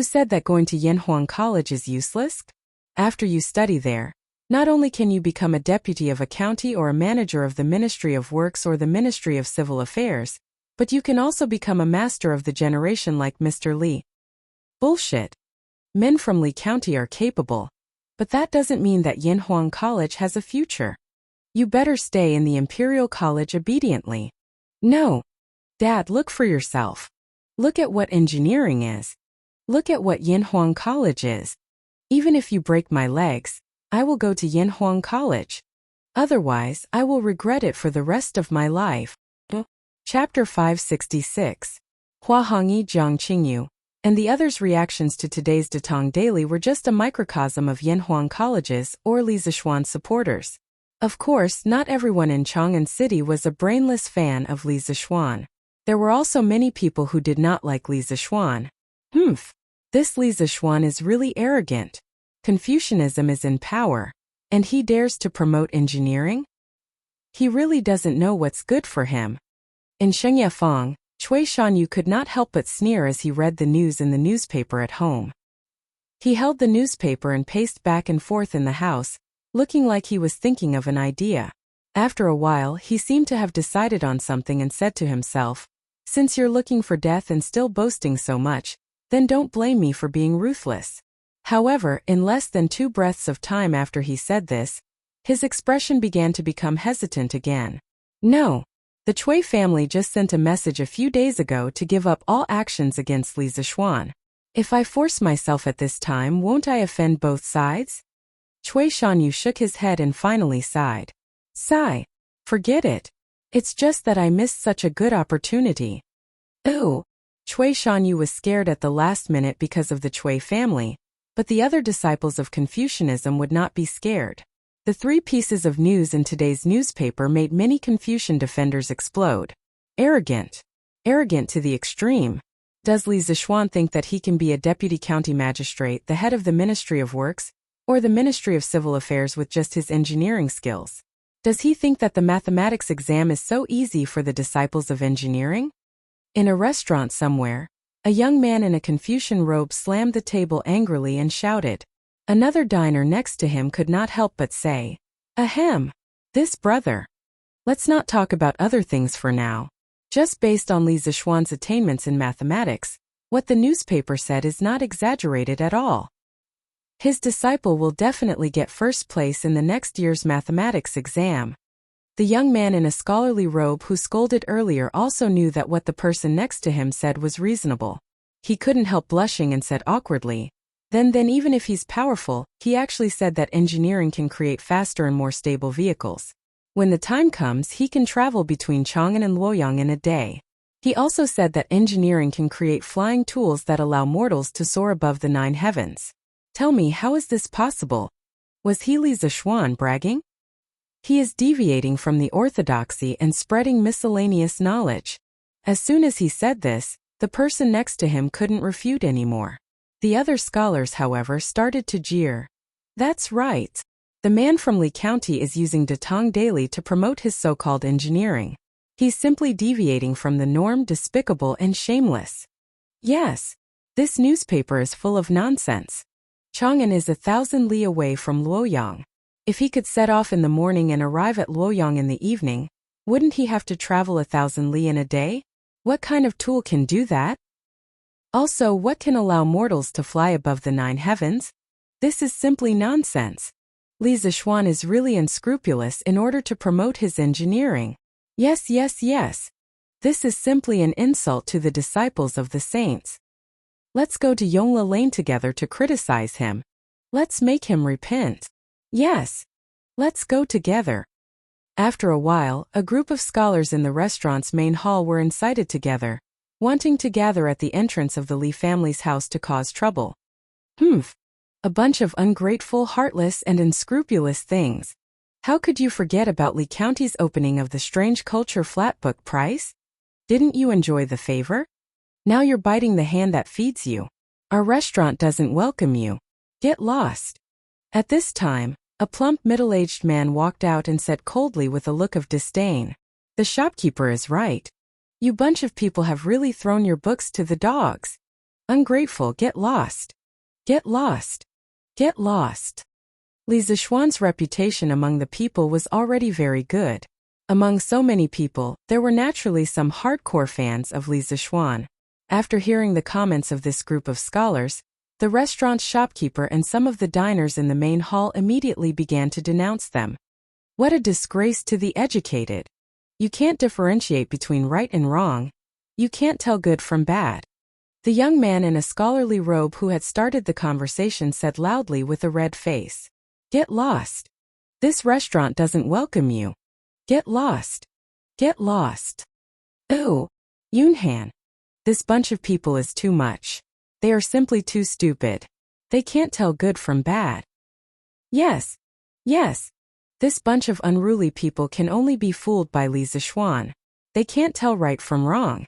S1: said that going to Yanhuang College is useless? After you study there, not only can you become a deputy of a county or a manager of the Ministry of Works or the Ministry of Civil Affairs, but you can also become a master of the generation like Mr. Li. Bullshit. Men from Li County are capable, but that doesn't mean that Yanhuang College has a future. You better stay in the Imperial College obediently. No. Dad, look for yourself. Look at what engineering is. Look at what Yanhuang College is. Even if you break my legs, I will go to Yanhuang College. Otherwise, I will regret it for the rest of my life. Chapter 566. Hua Hongyi Jiang Qingyu, and the others' reactions to today's Datong Daily were just a microcosm of Yanhuang College's or Li Zixuan supporters. Of course, not everyone in Chang'an City was a brainless fan of Li Zixuan. There were also many people who did not like Li Zixuan. This Li Zixuan is really arrogant. Confucianism is in power, and he dares to promote engineering? He really doesn't know what's good for him. In Shengyafang, Cui Shanyu could not help but sneer as he read the news in the newspaper at home. He held the newspaper and paced back and forth in the house, looking like he was thinking of an idea. After a while, he seemed to have decided on something and said to himself, "Since you're looking for death and still boasting so much, then don't blame me for being ruthless. However, in less than 2 breaths of time after he said this, his expression began to become hesitant again. No. The Chui family just sent a message a few days ago to give up all actions against Li Zixuan. If I force myself at this time, won't I offend both sides? Chui Shanyu shook his head and finally sighed. Sigh. Forget it. It's just that I missed such a good opportunity. Ooh. Chui Shanyu was scared at the last minute because of the Chui family, but the other disciples of Confucianism would not be scared. The 3 pieces of news in today's newspaper made many Confucian defenders explode. Arrogant. Arrogant to the extreme. Does Li Zixuan think that he can be a deputy county magistrate, the head of the Ministry of Works, or the Ministry of Civil Affairs with just his engineering skills? Does he think that the mathematics exam is so easy for the disciples of engineering? In a restaurant somewhere, a young man in a Confucian robe slammed the table angrily and shouted. Another diner next to him could not help but say, Ahem! This brother. Let's not talk about other things for now. Just based on Li Zixuan's attainments in mathematics, what the newspaper said is not exaggerated at all. His disciple will definitely get first place in the next year's mathematics exam. The young man in a scholarly robe who scolded earlier also knew that what the person next to him said was reasonable. He couldn't help blushing and said awkwardly, Then even if he's powerful, he actually said that engineering can create faster and more stable vehicles. When the time comes, he can travel between Chang'an and Luoyang in a day. He also said that engineering can create flying tools that allow mortals to soar above the 9 heavens. Tell me, how is this possible? Was he Li Zixuan bragging? He is deviating from the orthodoxy and spreading miscellaneous knowledge. As soon as he said this, the person next to him couldn't refute anymore. The other scholars, however, started to jeer. That's right. The man from Li County is using Datang daily to promote his so-called engineering. He's simply deviating from the norm, despicable and shameless. Yes. This newspaper is full of nonsense. Chang'an is 1,000 li away from Luoyang. If he could set off in the morning and arrive at Luoyang in the evening, wouldn't he have to travel 1,000 li in a day? What kind of tool can do that? Also, what can allow mortals to fly above the 9 heavens? This is simply nonsense. Li Zixuan is really unscrupulous in order to promote his engineering. Yes. This is simply an insult to the disciples of the saints. Let's go to Yongla Lane together to criticize him. Let's make him repent. Yes. Let's go together. After a while, a group of scholars in the restaurant's main hall were incited together, wanting to gather at the entrance of the Li family's house to cause trouble. A bunch of ungrateful, heartless, and unscrupulous things. How could you forget about Li County's opening of the Strange Culture Flat Book Prize? Didn't you enjoy the favor? Now you're biting the hand that feeds you. Our restaurant doesn't welcome you. Get lost. At this time, a plump middle-aged man walked out and said coldly with a look of disdain, The shopkeeper is right. You bunch of people have really thrown your books to the dogs. Ungrateful, get lost. Get lost. Get lost. Li Zixuan's reputation among the people was already very good. Among so many people, there were naturally some hardcore fans of Li Zixuan. After hearing the comments of this group of scholars, the restaurant's shopkeeper and some of the diners in the main hall immediately began to denounce them. What a disgrace to the educated. You can't differentiate between right and wrong. You can't tell good from bad. The young man in a scholarly robe who had started the conversation said loudly with a red face, Get lost. This restaurant doesn't welcome you. Get lost. Get lost. Ooh, Yunhan. This bunch of people is too much. They are simply too stupid. They can't tell good from bad. Yes. This bunch of unruly people can only be fooled by Li Zixuan. They can't tell right from wrong.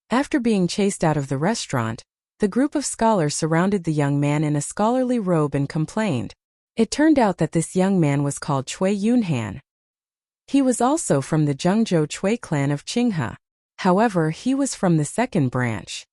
S1: After being chased out of the restaurant, the group of scholars surrounded the young man in a scholarly robe and complained. It turned out that this young man was called Chui Yunhan. He was also from the Zhengzhou Chui clan of Qinghe. However, he was from the second branch.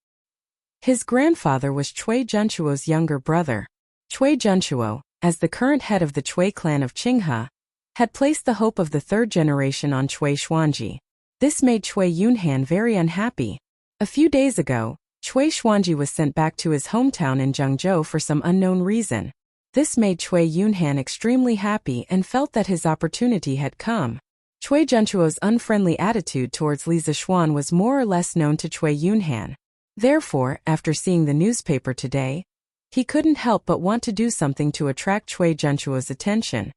S1: His grandfather was Chui Junchuo's younger brother. Chui Junchuo, as the current head of the Chui clan of Qinghe, had placed the hope of the 3rd generation on Chui Xuanji. This made Chui Yunhan very unhappy. A few days ago, Cui Xuanji was sent back to his hometown in Zhengzhou for some unknown reason. This made Cui Yunhan extremely happy and felt that his opportunity had come. Cui Zhenchuo's unfriendly attitude towards Li Zixuan was more or less known to Cui Yunhan. Therefore, after seeing the newspaper today, he couldn't help but want to do something to attract Cui Zhenchuo's attention.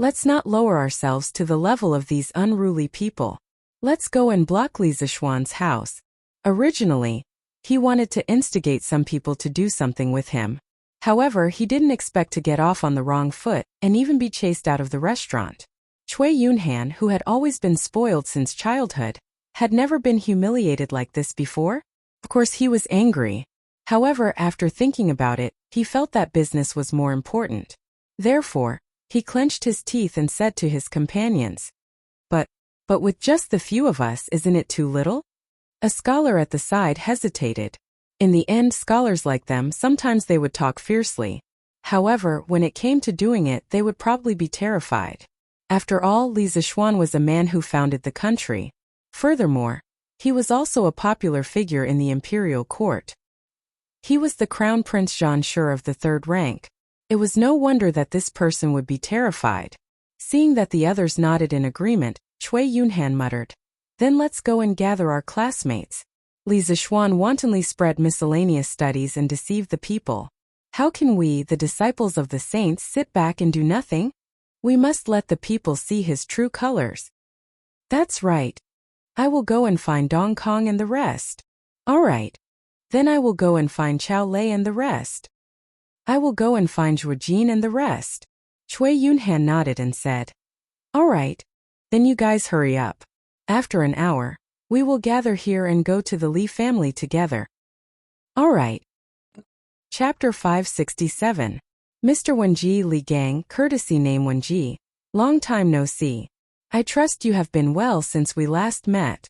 S1: Let's not lower ourselves to the level of these unruly people. Let's go and block Li Zixuan's house. Originally, he wanted to instigate some people to do something with him. However, he didn't expect to get off on the wrong foot and even be chased out of the restaurant. Cui Yunhan, who had always been spoiled since childhood, had never been humiliated like this before. Of course, he was angry. However, after thinking about it, he felt that business was more important. Therefore, he clenched his teeth and said to his companions, But with just the few of us, isn't it too little? A scholar at the side hesitated. In the end, scholars like them, sometimes they would talk fiercely. However, when it came to doing it, they would probably be terrified. After all, Li Zixuan was a man who founded the country. Furthermore, he was also a popular figure in the imperial court. He was the Crown Prince Zhan Shi of the third rank. It was no wonder that this person would be terrified. Seeing that the others nodded in agreement, Cui Yunhan muttered, "Then let's go and gather our classmates." Li Zixuan wantonly spread miscellaneous studies and deceived the people. How can we, the disciples of the saints, sit back and do nothing? We must let the people see his true colors. That's right. I will go and find Dong Kong and the rest. All right. Then I will go and find Chao Lei and the rest. I will go and find Zhuo Jin and the rest. Cui Yunhan nodded and said, "All right. Then you guys hurry up. After an hour, we will gather here and go to the Li family together." All right. Chapter 567. Mr. Wenji Li Gang, courtesy name Wenji. Long time no see. I trust you have been well since we last met.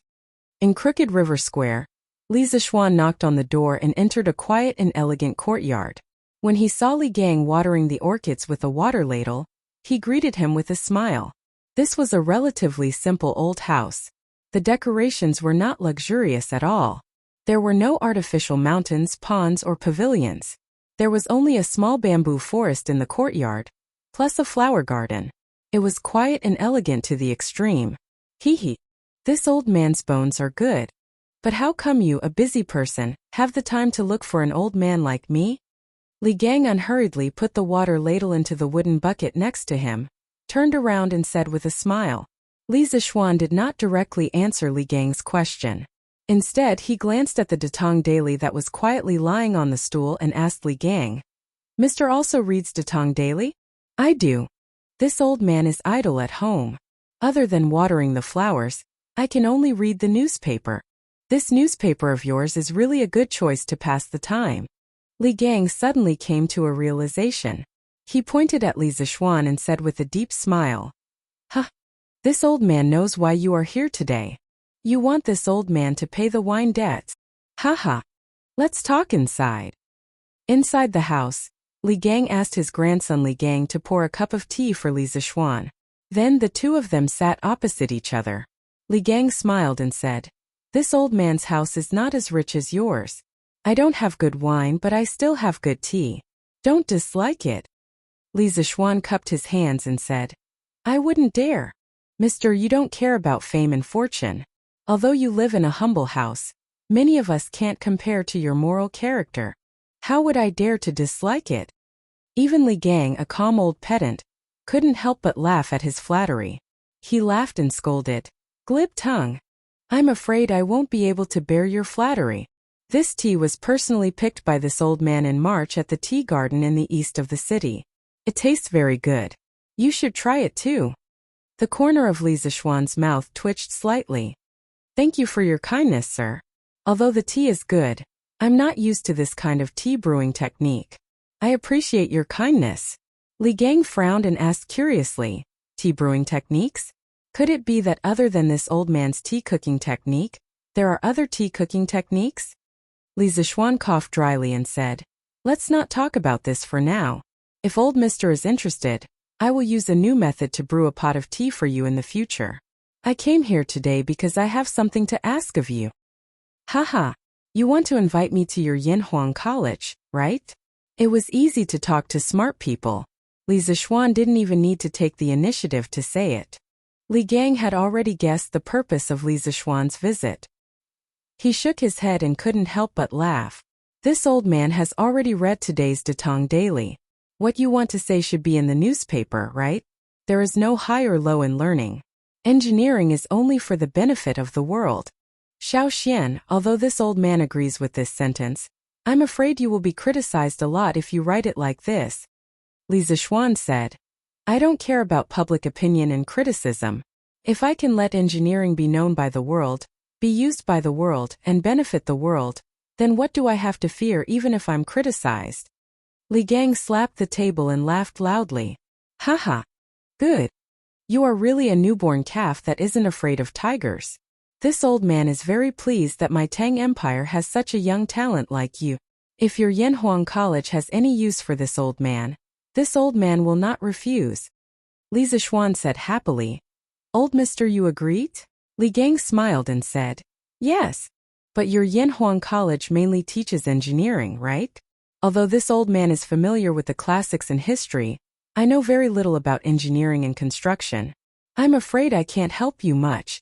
S1: In Crooked River Square, Li Zixuan knocked on the door and entered a quiet and elegant courtyard. When he saw Li Gang watering the orchids with a water ladle, he greeted him with a smile. This was a relatively simple old house. The decorations were not luxurious at all. There were no artificial mountains, ponds, or pavilions. There was only a small bamboo forest in the courtyard, plus a flower garden. It was quiet and elegant to the extreme. Hee. This old man's bones are good. But how come you, a busy person, have the time to look for an old man like me? Li Gang unhurriedly put the water ladle into the wooden bucket next to him, turned around and said with a smile. Li Zixuan did not directly answer Li Gang's question. Instead, he glanced at the Datong Daily that was quietly lying on the stool and asked Li Gang, "Mr. also reads Datong Daily?" "I do. This old man is idle at home. Other than watering the flowers, I can only read the newspaper. This newspaper of yours is really a good choice to pass the time." Li Gang suddenly came to a realization. He pointed at Li Zixuan and said with a deep smile, "Huh, this old man knows why you are here today. You want this old man to pay the wine debts. Haha. Let's talk inside." Inside the house, Li Gang asked his grandson Li Gang to pour a cup of tea for Li Zixuan. Then the two of them sat opposite each other. Li Gang smiled and said, "This old man's house is not as rich as yours. I don't have good wine, but I still have good tea. Don't dislike it." Li Zixuan cupped his hands and said, "I wouldn't dare. Mister, you don't care about fame and fortune. Although you live in a humble house, many of us can't compare to your moral character. How would I dare to dislike it?" Even Li Gang, a calm old pedant, couldn't help but laugh at his flattery. He laughed and scolded, "Glib tongue. I'm afraid I won't be able to bear your flattery. This tea was personally picked by this old man in March at the tea garden in the east of the city. It tastes very good. You should try it too." The corner of Li Zixuan's mouth twitched slightly. "Thank you for your kindness, sir. Although the tea is good, I'm not used to this kind of tea brewing technique. I appreciate your kindness." Li Gang frowned and asked curiously, "Tea brewing techniques? Could it be that other than this old man's tea cooking technique, there are other tea cooking techniques?" Li Zixuan coughed dryly and said, "Let's not talk about this for now. If old Mister is interested, I will use a new method to brew a pot of tea for you in the future. I came here today because I have something to ask of you." "Haha. You want to invite me to your Yinhuang College, right? It was easy to talk to smart people. Li Zixuan didn't even need to take the initiative to say it. Li Gang had already guessed the purpose of Li Zixuan's visit. He shook his head and couldn't help but laugh. This old man has already read today's Datong Daily. What you want to say should be in the newspaper, right? There is no high or low in learning. Engineering is only for the benefit of the world. Xiao Xian, although this old man agrees with this sentence, I'm afraid you will be criticized a lot if you write it like this. Li Zixuan said, I don't care about public opinion and criticism. If I can let engineering be known by the world, be used by the world, and benefit the world, then what do I have to fear even if I'm criticized? Li Gang slapped the table and laughed loudly. Haha. Good. You are really a newborn calf that isn't afraid of tigers. This old man is very pleased that my Tang Empire has such a young talent like you. If your Yanhuang College has any use for this old man will not refuse. Li Zixuan said happily. Old mister, you agreed? Li Gang smiled and said, yes. But your Yanhuang College mainly teaches engineering, right? Although this old man is familiar with the classics and history, I know very little about engineering and construction. I'm afraid I can't help you much.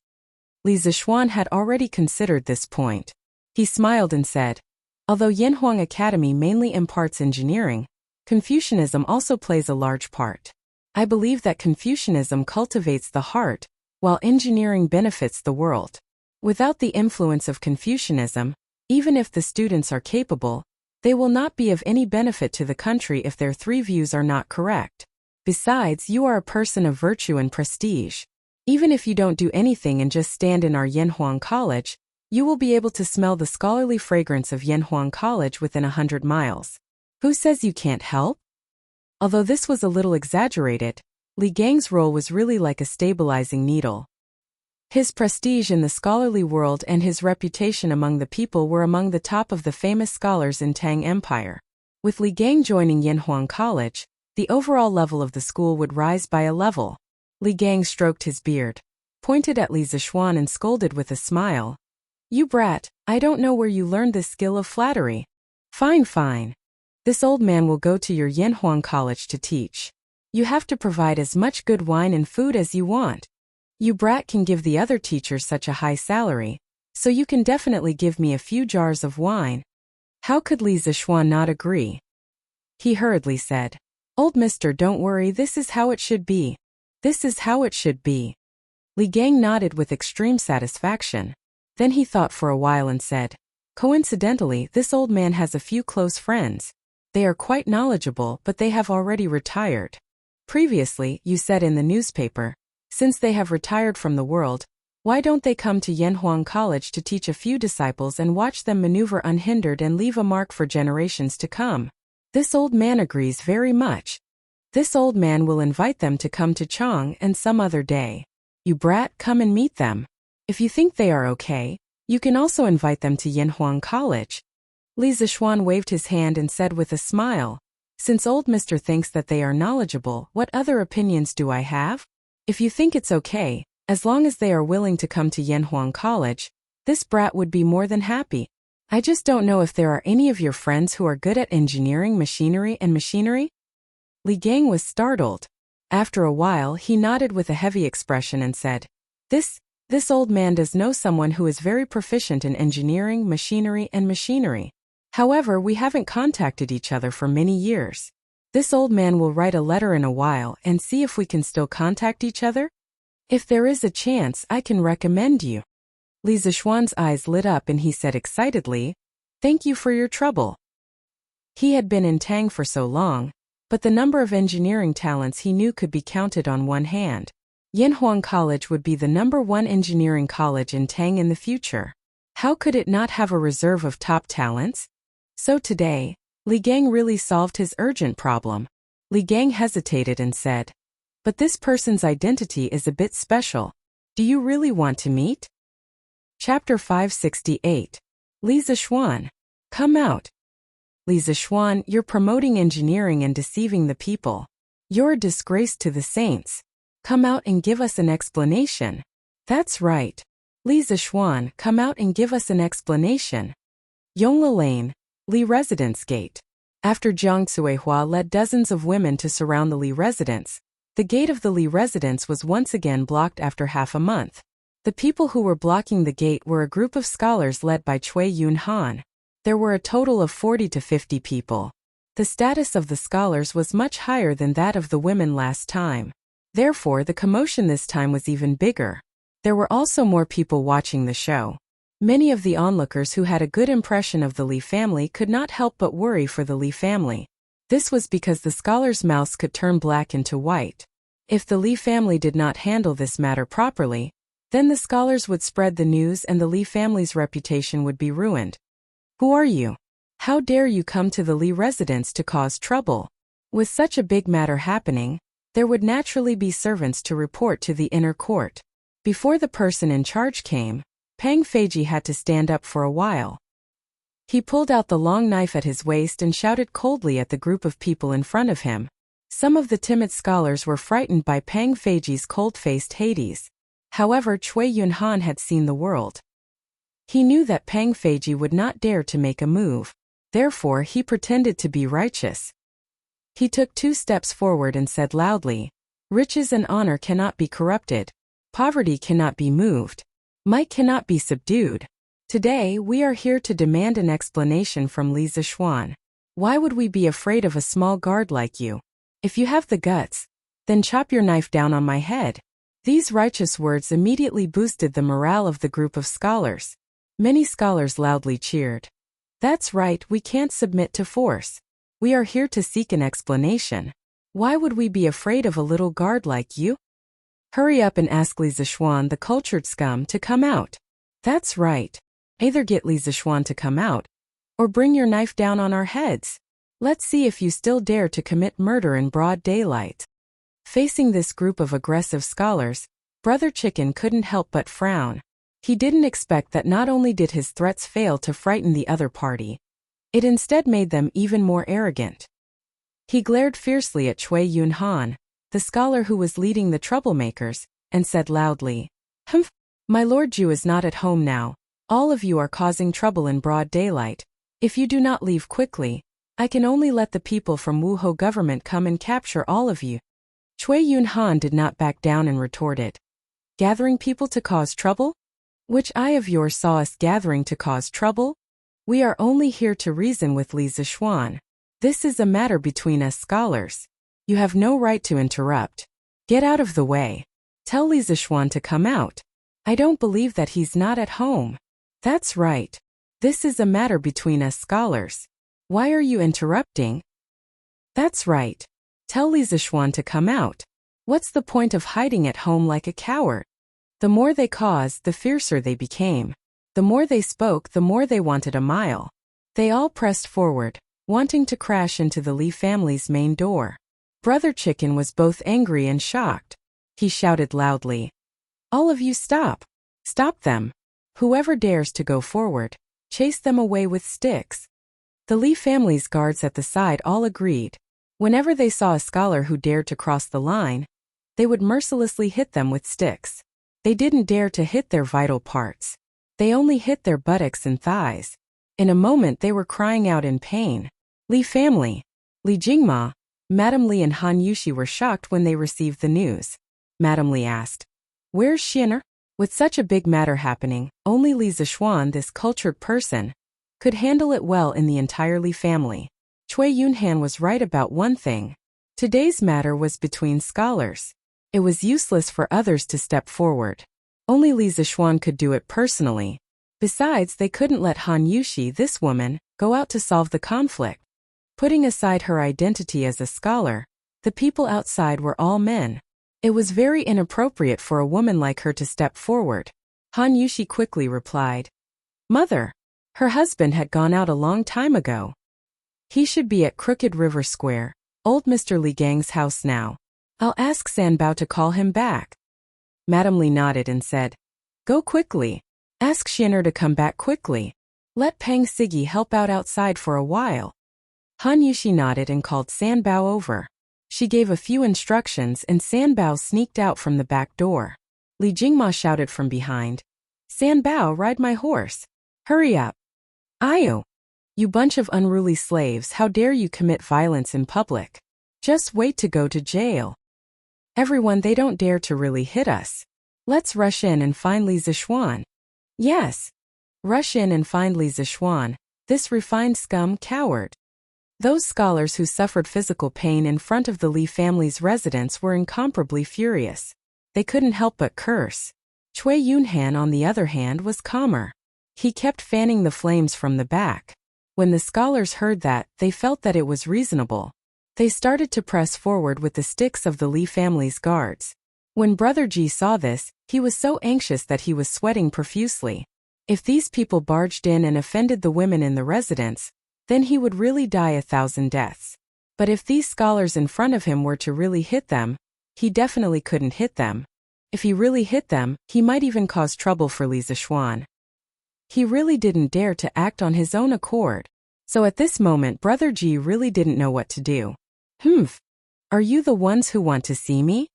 S1: Li Zixuan had already considered this point. He smiled and said, although Yanhuang Academy mainly imparts engineering, Confucianism also plays a large part. I believe that Confucianism cultivates the heart, while engineering benefits the world. Without the influence of Confucianism, even if the students are capable, they will not be of any benefit to the country if their three views are not correct. Besides, you are a person of virtue and prestige. Even if you don't do anything and just stand in our Yanhuang College, you will be able to smell the scholarly fragrance of Yanhuang College within 100 miles. Who says you can't help? Although this was a little exaggerated, Li Gang's role was really like a stabilizing needle. His prestige in the scholarly world and his reputation among the people were among the top of the famous scholars in Tang Empire. With Li Gang joining Yanhuang College, the overall level of the school would rise by a level. Li Gang stroked his beard, pointed at Li Zixuan and scolded with a smile. You brat, I don't know where you learned this skill of flattery. Fine, fine. This old man will go to your Yanhuang College to teach. You have to provide as much good wine and food as you want. You brat can give the other teachers such a high salary, so you can definitely give me a few jars of wine. How could Li Zixuan not agree? He hurriedly said, Old mister, don't worry, this is how it should be. This is how it should be. Li Gang nodded with extreme satisfaction. Then he thought for a while and said, coincidentally, this old man has a few close friends. They are quite knowledgeable, but they have already retired. Previously, you said in the newspaper, since they have retired from the world, why don't they come to Yanhuang College to teach a few disciples and watch them maneuver unhindered and leave a mark for generations to come? This old man agrees very much. This old man will invite them to come to Chang and some other day. You brat, come and meet them. If you think they are okay, you can also invite them to Yanhuang College. Li Zixuan waved his hand and said with a smile, since old mister thinks that they are knowledgeable, what other opinions do I have? If you think it's okay, as long as they are willing to come to Yanhuang College, this brat would be more than happy. I just don't know if there are any of your friends who are good at engineering, machinery. Li Gang was startled. After a while, he nodded with a heavy expression and said, This old man does know someone who is very proficient in engineering, machinery. However, we haven't contacted each other for many years. This old man will write a letter in a while and see if we can still contact each other. If there is a chance, I can recommend you. Li Zixuan's eyes lit up and he said excitedly, Thank you for your trouble. He had been in Tang for so long, but the number of engineering talents he knew could be counted on one hand. Yanhuang College would be the #1 engineering college in Tang in the future. How could it not have a reserve of top talents? So today, Li Gang really solved his urgent problem. Li Gang hesitated and said, But this person's identity is a bit special. Do you really want to meet? Chapter 568. Li Zixuan. Come out. Li Zixuan, you're promoting engineering and deceiving the people. You're a disgrace to the saints. Come out and give us an explanation. That's right. Li Zixuan, come out and give us an explanation. Yongla Lane, Li Residence Gate. After Jiang Cuihua led dozens of women to surround the Li residence, the gate of the Li residence was once again blocked after half a month. The people who were blocking the gate were a group of scholars led by Cui Yun Han. There were a total of 40 to 50 people. The status of the scholars was much higher than that of the women last time. Therefore, the commotion this time was even bigger. There were also more people watching the show. Many of the onlookers who had a good impression of the Li family could not help but worry for the Li family. This was because the scholars' mouths could turn black into white. If the Li family did not handle this matter properly, then the scholars would spread the news and the Li family's reputation would be ruined. Who are you? How dare you come to the Li residence to cause trouble? With such a big matter happening, there would naturally be servants to report to the inner court. Before the person in charge came, Pang Feiji had to stand up for a while. He pulled out the long knife at his waist and shouted coldly at the group of people in front of him. Some of the timid scholars were frightened by Pang Feiji's cold-faced Hades. However, Cui Yun Han had seen the world. He knew that Pang Feiji would not dare to make a move. Therefore, he pretended to be righteous. He took 2 steps forward and said loudly, "Riches and honor cannot be corrupted. Poverty cannot be moved. Might cannot be subdued. Today, we are here to demand an explanation from Li Zishuan. Why would we be afraid of a small guard like you? If you have the guts, then chop your knife down on my head." These righteous words immediately boosted the morale of the group of scholars. Many scholars loudly cheered. "That's right, we can't submit to force. We are here to seek an explanation. Why would we be afraid of a little guard like you? Hurry up and ask Li Zishuan, the cultured scum, to come out. That's right. Either get Li Zishuan to come out, or bring your knife down on our heads. Let's see if you still dare to commit murder in broad daylight." Facing this group of aggressive scholars, Brother Chicken couldn't help but frown. He didn't expect that not only did his threats fail to frighten the other party, it instead made them even more arrogant. He glared fiercely at Cui Yun Han, the scholar who was leading the troublemakers, and said loudly, "Humph! My Lord Ju is not at home now. All of you are causing trouble in broad daylight. If you do not leave quickly, I can only let the people from Wuho government come and capture all of you." Cui Yun Han did not back down and retorted, "Gathering people to cause trouble? Which eye of yours saw us gathering to cause trouble? We are only here to reason with Li Zishuan. This is a matter between us scholars. You have no right to interrupt. Get out of the way. Tell Li Zishuan to come out. I don't believe that he's not at home. That's right. This is a matter between us scholars. Why are you interrupting? That's right. Tell Li Zishuan to come out. What's the point of hiding at home like a coward?" The more they caused, the fiercer they became. The more they spoke, the more they wanted a mile. They all pressed forward, wanting to crash into the Li family's main door. Brother Chicken was both angry and shocked. He shouted loudly, "All of you stop! Stop them! Whoever dares to go forward, chase them away with sticks." The Li family's guards at the side all agreed. Whenever they saw a scholar who dared to cross the line, they would mercilessly hit them with sticks. They didn't dare to hit their vital parts. They only hit their buttocks and thighs. In a moment they were crying out in pain. Li family, Li Jingma, Madame Li and Han Yushi were shocked when they received the news. Madame Li asked, "Where's Xianer?" With such a big matter happening, only Li Zishuan, this cultured person, could handle it well in the entire Li family. Cui Yun Han was right about one thing. Today's matter was between scholars. It was useless for others to step forward. Only Li Zishuan could do it personally. Besides, they couldn't let Han Yushi, this woman, go out to solve the conflict. Putting aside her identity as a scholar, the people outside were all men. It was very inappropriate for a woman like her to step forward. Han Yushi quickly replied, "Mother, her husband had gone out a long time ago. He should be at Crooked River Square, old Mr. Li Gang's house now. I'll ask Sanbao to call him back." Madame Li nodded and said, "Go quickly. Ask Xianer to come back quickly. Let Pang Sigi help out outside for a while." Han Yushi nodded and called Sanbao over. She gave a few instructions and Sanbao sneaked out from the back door. Li Jingma shouted from behind, "Sanbao, ride my horse. Hurry up." Io! You bunch of unruly slaves, how dare you commit violence in public? Just wait to go to jail. Everyone, they don't dare to really hit us. Let's rush in and find Li Zixuan. Yes. Rush in and find Li Zixuan, this refined scum coward. Those scholars who suffered physical pain in front of the Li family's residence were incomparably furious. They couldn't help but curse. Cui Yunhan, on the other hand, was calmer. He kept fanning the flames from the back. When the scholars heard that, they felt that it was reasonable. They started to press forward with the sticks of the Li family's guards. When Brother Ji saw this, he was so anxious that he was sweating profusely. If these people barged in and offended the women in the residence, then he would really die 1,000 deaths. But if these scholars in front of him were to really hit them, he definitely couldn't hit them. If he really hit them, he might even cause trouble for Li Zixuan. He really didn't dare to act on his own accord. So at this moment, Brother Ji really didn't know what to do. Are you the ones who want to see me?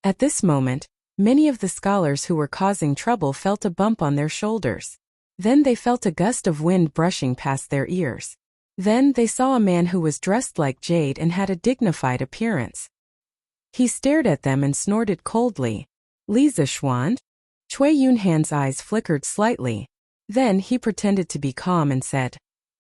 S1: At this moment, many of the scholars who were causing trouble felt a bump on their shoulders. Then they felt a gust of wind brushing past their ears. Then they saw a man who was dressed like jade and had a dignified appearance. He stared at them and snorted coldly. Li Zixuan? Cui Yunhan's eyes flickered slightly. Then he pretended to be calm and said,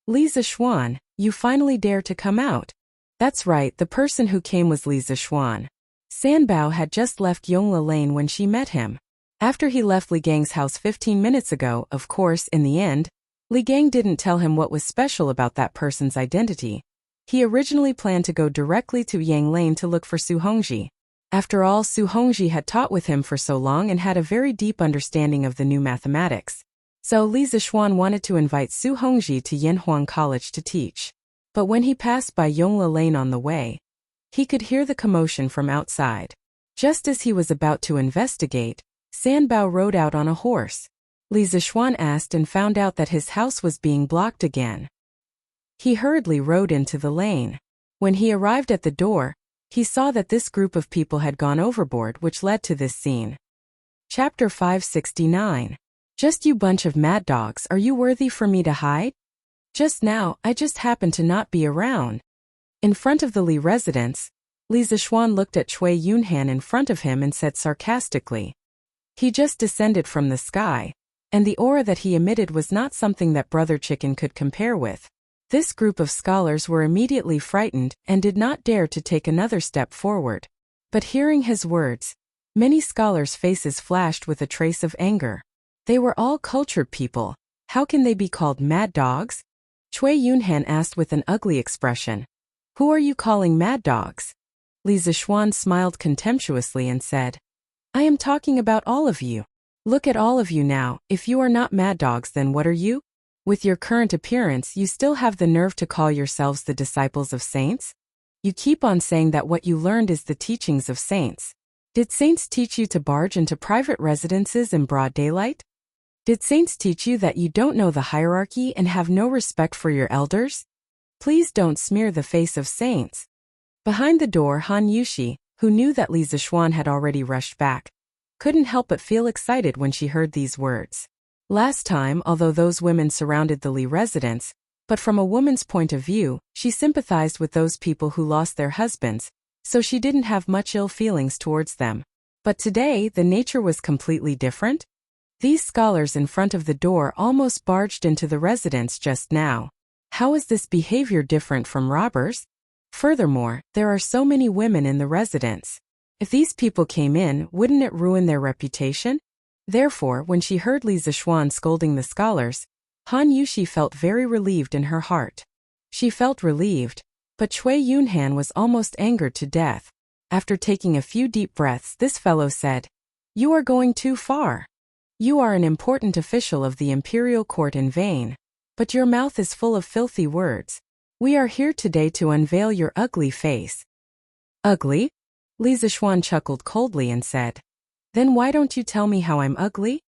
S1: Li Zixuan, you finally dare to come out. That's right, the person who came was Li Zixuan. Sanbao had just left Yongla Lane when she met him. After he left Li Gang's house 15 minutes ago, of course, in the end, Li Gang didn't tell him what was special about that person's identity. He originally planned to go directly to Yang Lane to look for Su Hongji. After all, Su Hongji had taught with him for so long and had a very deep understanding of the new mathematics. So Li Zixuan wanted to invite Su Hongji to Yanhuang College to teach. But when he passed by Yongla Lane on the way, he could hear the commotion from outside. Just as he was about to investigate, Sanbao rode out on a horse. Li Zixuan asked and found out that his house was being blocked again. He hurriedly rode into the lane. When he arrived at the door, he saw that this group of people had gone overboard, which led to this scene. Chapter 569. Just you bunch of mad dogs, are you worthy for me to hide? Just now, I just happened to not be around. In front of the Li residence, Li Zixuan looked at Cui Yunhan in front of him and said sarcastically. He just descended from the sky, and the aura that he emitted was not something that Brother Chicken could compare with. This group of scholars were immediately frightened and did not dare to take another step forward. But hearing his words, many scholars' faces flashed with a trace of anger. They were all cultured people. How can they be called mad dogs? Cui Yunhan asked with an ugly expression. Who are you calling mad dogs? Li Zixuan smiled contemptuously and said, I am talking about all of you. Look at all of you now. If you are not mad dogs, then what are you? With your current appearance, you still have the nerve to call yourselves the disciples of saints? You keep on saying that what you learned is the teachings of saints. Did saints teach you to barge into private residences in broad daylight? Did saints teach you that you don't know the hierarchy and have no respect for your elders? Please don't smear the face of saints. Behind the door, Han Yushi, who knew that Li Zixuan had already rushed back, couldn't help but feel excited when she heard these words. Last time, although those women surrounded the Li residence, but from a woman's point of view, she sympathized with those people who lost their husbands, so she didn't have much ill feelings towards them. But today, the nature was completely different. These scholars in front of the door almost barged into the residence just now. How is this behavior different from robbers? Furthermore, there are so many women in the residence. If these people came in, wouldn't it ruin their reputation? Therefore, when she heard Li Zixuan scolding the scholars, Han Yushi felt very relieved in her heart. She felt relieved, but Cui Yunhan was almost angered to death. After taking a few deep breaths, this fellow said, You are going too far. You are an important official of the imperial court in vain. But your mouth is full of filthy words. We are here today to unveil your ugly face. Ugly? Li Zixuan chuckled coldly and said, Then why don't you tell me how I'm ugly?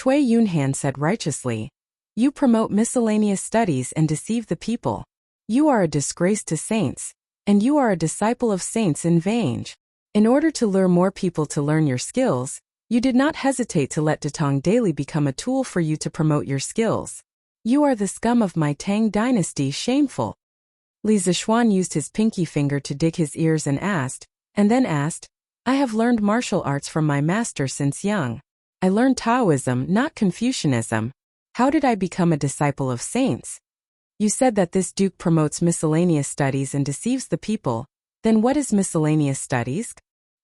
S1: Cui Yunhan said righteously, You promote miscellaneous studies and deceive the people. You are a disgrace to saints, and you are a disciple of saints in vain. In order to lure more people to learn your skills, you did not hesitate to let Datong daily become a tool for you to promote your skills. You are the scum of my Tang dynasty, shameful. Li Zishuan used his pinky finger to dig his ears and then asked, I have learned martial arts from my master since young. I learned Taoism, not Confucianism. How did I become a disciple of saints? You said that this duke promotes miscellaneous studies and deceives the people. Then what is miscellaneous studies?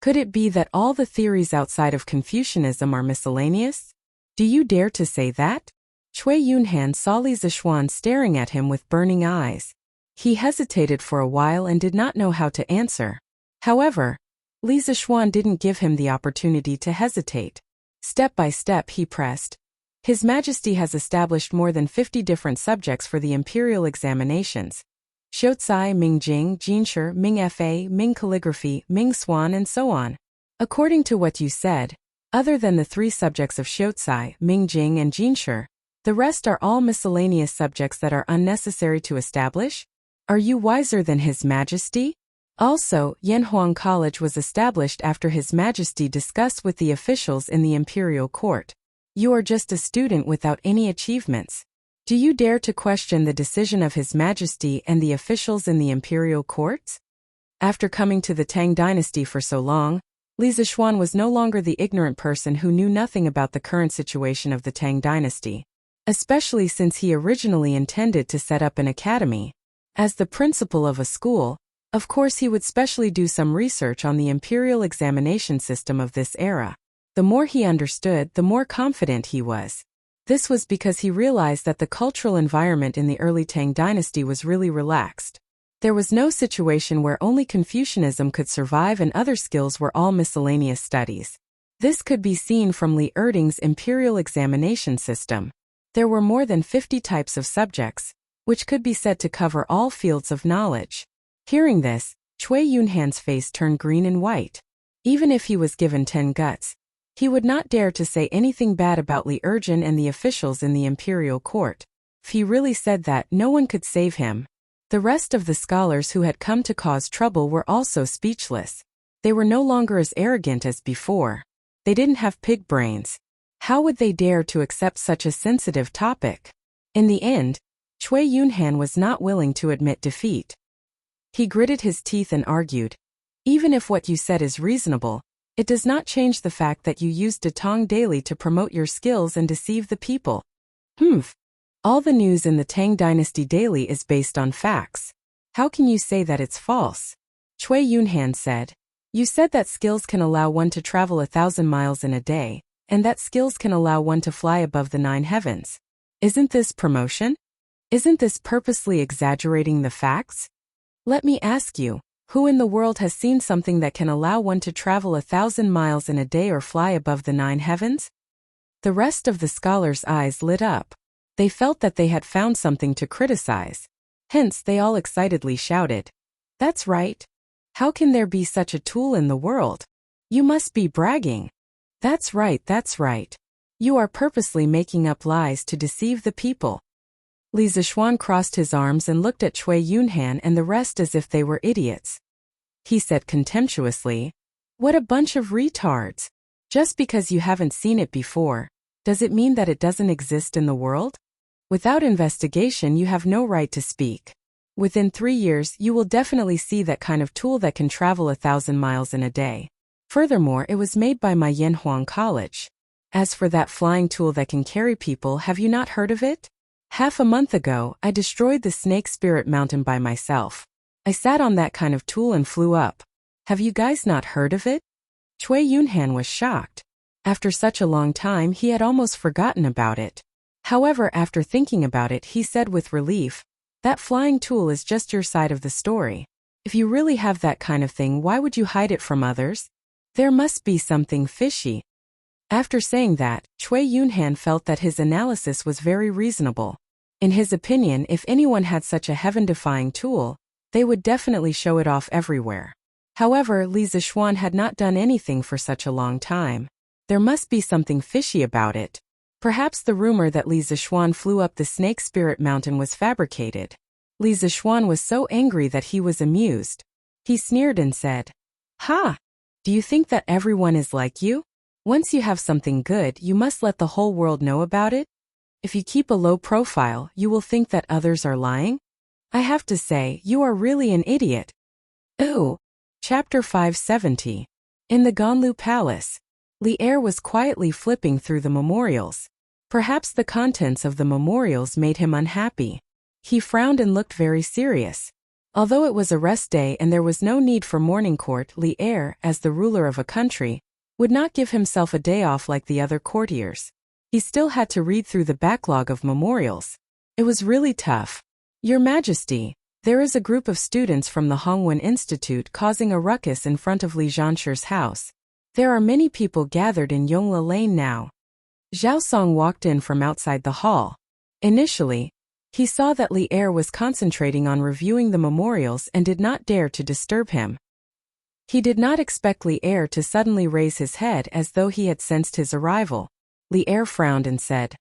S1: Could it be that all the theories outside of Confucianism are miscellaneous? Do you dare to say that? Cui Yunhan saw Li Zishuan staring at him with burning eyes. He hesitated for a while and did not know how to answer. However, Li Zishuan didn't give him the opportunity to hesitate. Step by step he pressed. His Majesty has established more than 50 different subjects for the imperial examinations. Xiaocai, Ming Jing, Jinshi, Ming Fa, Ming Calligraphy, Ming Swan and so on. According to what you said, other than the 3 subjects of Xiaocai, Ming Jing and Jinshi, the rest are all miscellaneous subjects that are unnecessary to establish? Are you wiser than His Majesty? Also, Yanhuang College was established after His Majesty discussed with the officials in the imperial court. You are just a student without any achievements. Do you dare to question the decision of His Majesty and the officials in the imperial courts? After coming to the Tang dynasty for so long, Li Zishuan was no longer the ignorant person who knew nothing about the current situation of the Tang dynasty, especially since he originally intended to set up an academy. As the principal of a school, of course he would specially do some research on the imperial examination system of this era. The more he understood, the more confident he was. This was because he realized that the cultural environment in the early Tang dynasty was really relaxed. There was no situation where only Confucianism could survive and other skills were all miscellaneous studies. This could be seen from Li Erding's imperial examination system. There were more than 50 types of subjects, which could be said to cover all fields of knowledge. Hearing this, Cui Yunhan's face turned green and white. Even if he was given 10 guts, he would not dare to say anything bad about Li Erjin and the officials in the imperial court. If he really said that, no one could save him. The rest of the scholars who had come to cause trouble were also speechless. They were no longer as arrogant as before. They didn't have pig brains. How would they dare to accept such a sensitive topic? In the end, Cui Yunhan was not willing to admit defeat. He gritted his teeth and argued, even if what you said is reasonable, it does not change the fact that you used Datong daily to promote your skills and deceive the people. All the news in the Tang Dynasty daily is based on facts. How can you say that it's false? Cui Yunhan said, you said that skills can allow one to travel 1,000 miles in a day, and that skills can allow one to fly above the 9 heavens. Isn't this promotion? Isn't this purposely exaggerating the facts? Let me ask you, who in the world has seen something that can allow one to travel 1,000 miles in a day or fly above the 9 heavens? The rest of the scholars' eyes lit up. They felt that they had found something to criticize. Hence, they all excitedly shouted, that's right. How can there be such a tool in the world? You must be bragging. That's right, that's right. You are purposely making up lies to deceive the people. Li Zishuan crossed his arms and looked at Cui Yunhan and the rest as if they were idiots. He said contemptuously, what a bunch of retards. Just because you haven't seen it before, does it mean that it doesn't exist in the world? Without investigation, you have no right to speak. Within 3 years, you will definitely see that kind of tool that can travel 1,000 miles in a day. Furthermore, it was made by my Yanhuang College. As for that flying tool that can carry people, have you not heard of it? Half a month ago, I destroyed the Snake Spirit Mountain by myself. I sat on that kind of tool and flew up. Have you guys not heard of it? Cui Yunhan was shocked. After such a long time, he had almost forgotten about it. However, after thinking about it, he said with relief, that flying tool is just your side of the story. If you really have that kind of thing, why would you hide it from others? There must be something fishy. After saying that, Cui Yunhan felt that his analysis was very reasonable. In his opinion, if anyone had such a heaven-defying tool, they would definitely show it off everywhere. However, Li Zishuan had not done anything for such a long time. There must be something fishy about it. Perhaps the rumor that Li Zishuan flew up the Snake Spirit Mountain was fabricated. Li Zishuan was so angry that he was amused. He sneered and said, ha! Do you think that everyone is like you? Once you have something good, you must let the whole world know about it? If you keep a low profile, you will think that others are lying? I have to say, you are really an idiot. Ooh. Chapter 570. In the Ganlu Palace, Li'er was quietly flipping through the memorials. Perhaps the contents of the memorials made him unhappy. He frowned and looked very serious. Although it was a rest day and there was no need for morning court, Li'er, as the ruler of a country, would not give himself a day off like the other courtiers. He still had to read through the backlog of memorials. It was really tough. Your Majesty, there is a group of students from the Hongwen Institute causing a ruckus in front of Li Zhanshi's house. There are many people gathered in Yongla Lane now. Zhao Song walked in from outside the hall. Initially, he saw that Li'er was concentrating on reviewing the memorials and did not dare to disturb him. He did not expect Li'er to suddenly raise his head as though he had sensed his arrival. Li'er frowned and said,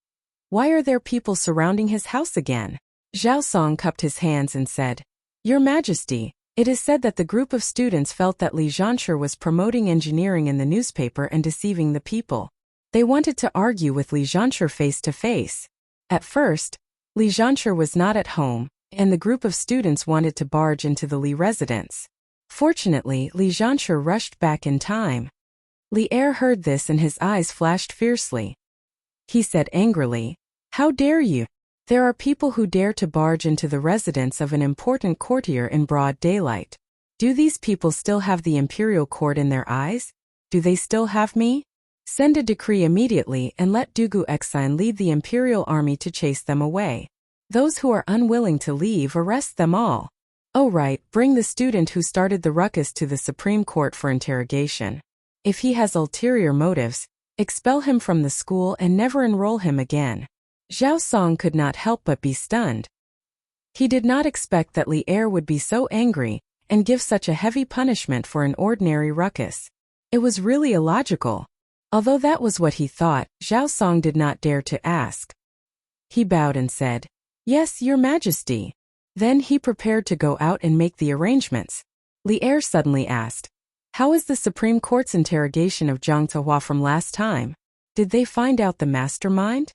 S1: "Why are there people surrounding his house again?" Zhao Song cupped his hands and said, "Your Majesty, it is said that the group of students felt that Li Zhanshi was promoting engineering in the newspaper and deceiving the people. They wanted to argue with Li Zhanshi face to face. At first, Li Zhanshi was not at home, and the group of students wanted to barge into the Li residence. Fortunately, Li Zhanshi rushed back in time." Li'er heard this and his eyes flashed fiercely. He said angrily, "How dare you? There are people who dare to barge into the residence of an important courtier in broad daylight. Do these people still have the imperial court in their eyes? Do they still have me? Send a decree immediately and let Dugu Exine lead the imperial army to chase them away. Those who are unwilling to leave, arrest them all. Oh right, bring the student who started the ruckus to the Supreme Court for interrogation. If he has ulterior motives, expel him from the school and never enroll him again." Zhao Song could not help but be stunned. He did not expect that Li'er would be so angry and give such a heavy punishment for an ordinary ruckus. It was really illogical. Although that was what he thought, Zhao Song did not dare to ask. He bowed and said, "Yes, Your Majesty." Then he prepared to go out and make the arrangements. Li'er suddenly asked, "How is the Supreme Court's interrogation of Zhang Zihua from last time? Did they find out the mastermind?"